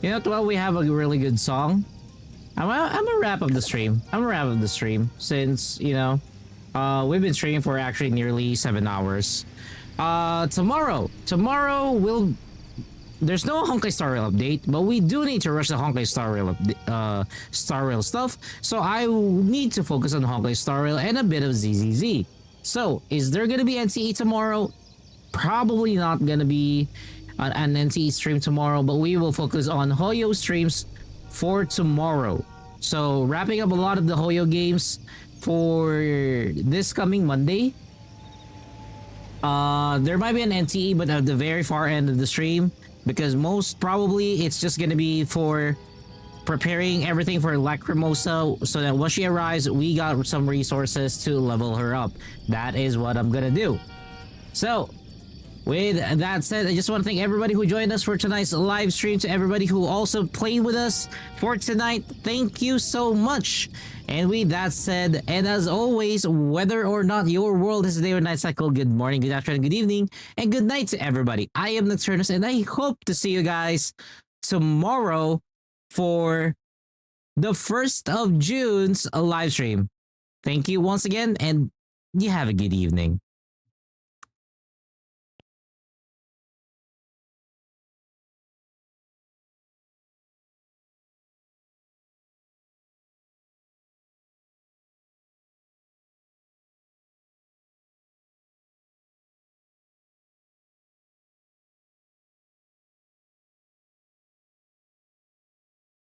[SPEAKER 18] know what? We have a really good song. I'm gonna wrap up the stream. Since, you know, we've been streaming for actually nearly 7 hours. Tomorrow there's no Honkai Star Rail update, but we do need to rush the Honkai Star Rail stuff. So I need to focus on Honkai Star Rail and a bit of ZZZ. So is there gonna be NTE tomorrow? Probably not gonna be an NTE stream tomorrow, but we will focus on Hoyo streams for tomorrow. So wrapping up a lot of the Hoyo games for this coming Monday. There might be an NTE, but at the very far end of the stream, because most probably it's just gonna be for preparing everything for Lacrimosa, so that once she arrives, we got some resources to level her up. That is what I'm gonna do. So with that said, I just want to thank everybody who joined us for tonight's live stream. To everybody who also played with us for tonight, thank you so much. And with that said, and as always, whether or not your world is a day or night cycle, good morning, good afternoon, good evening, and good night to everybody. I am Nocturnus, and I hope to see you guys tomorrow for the 1st of June's live stream. Thank you once again, and you have a good evening.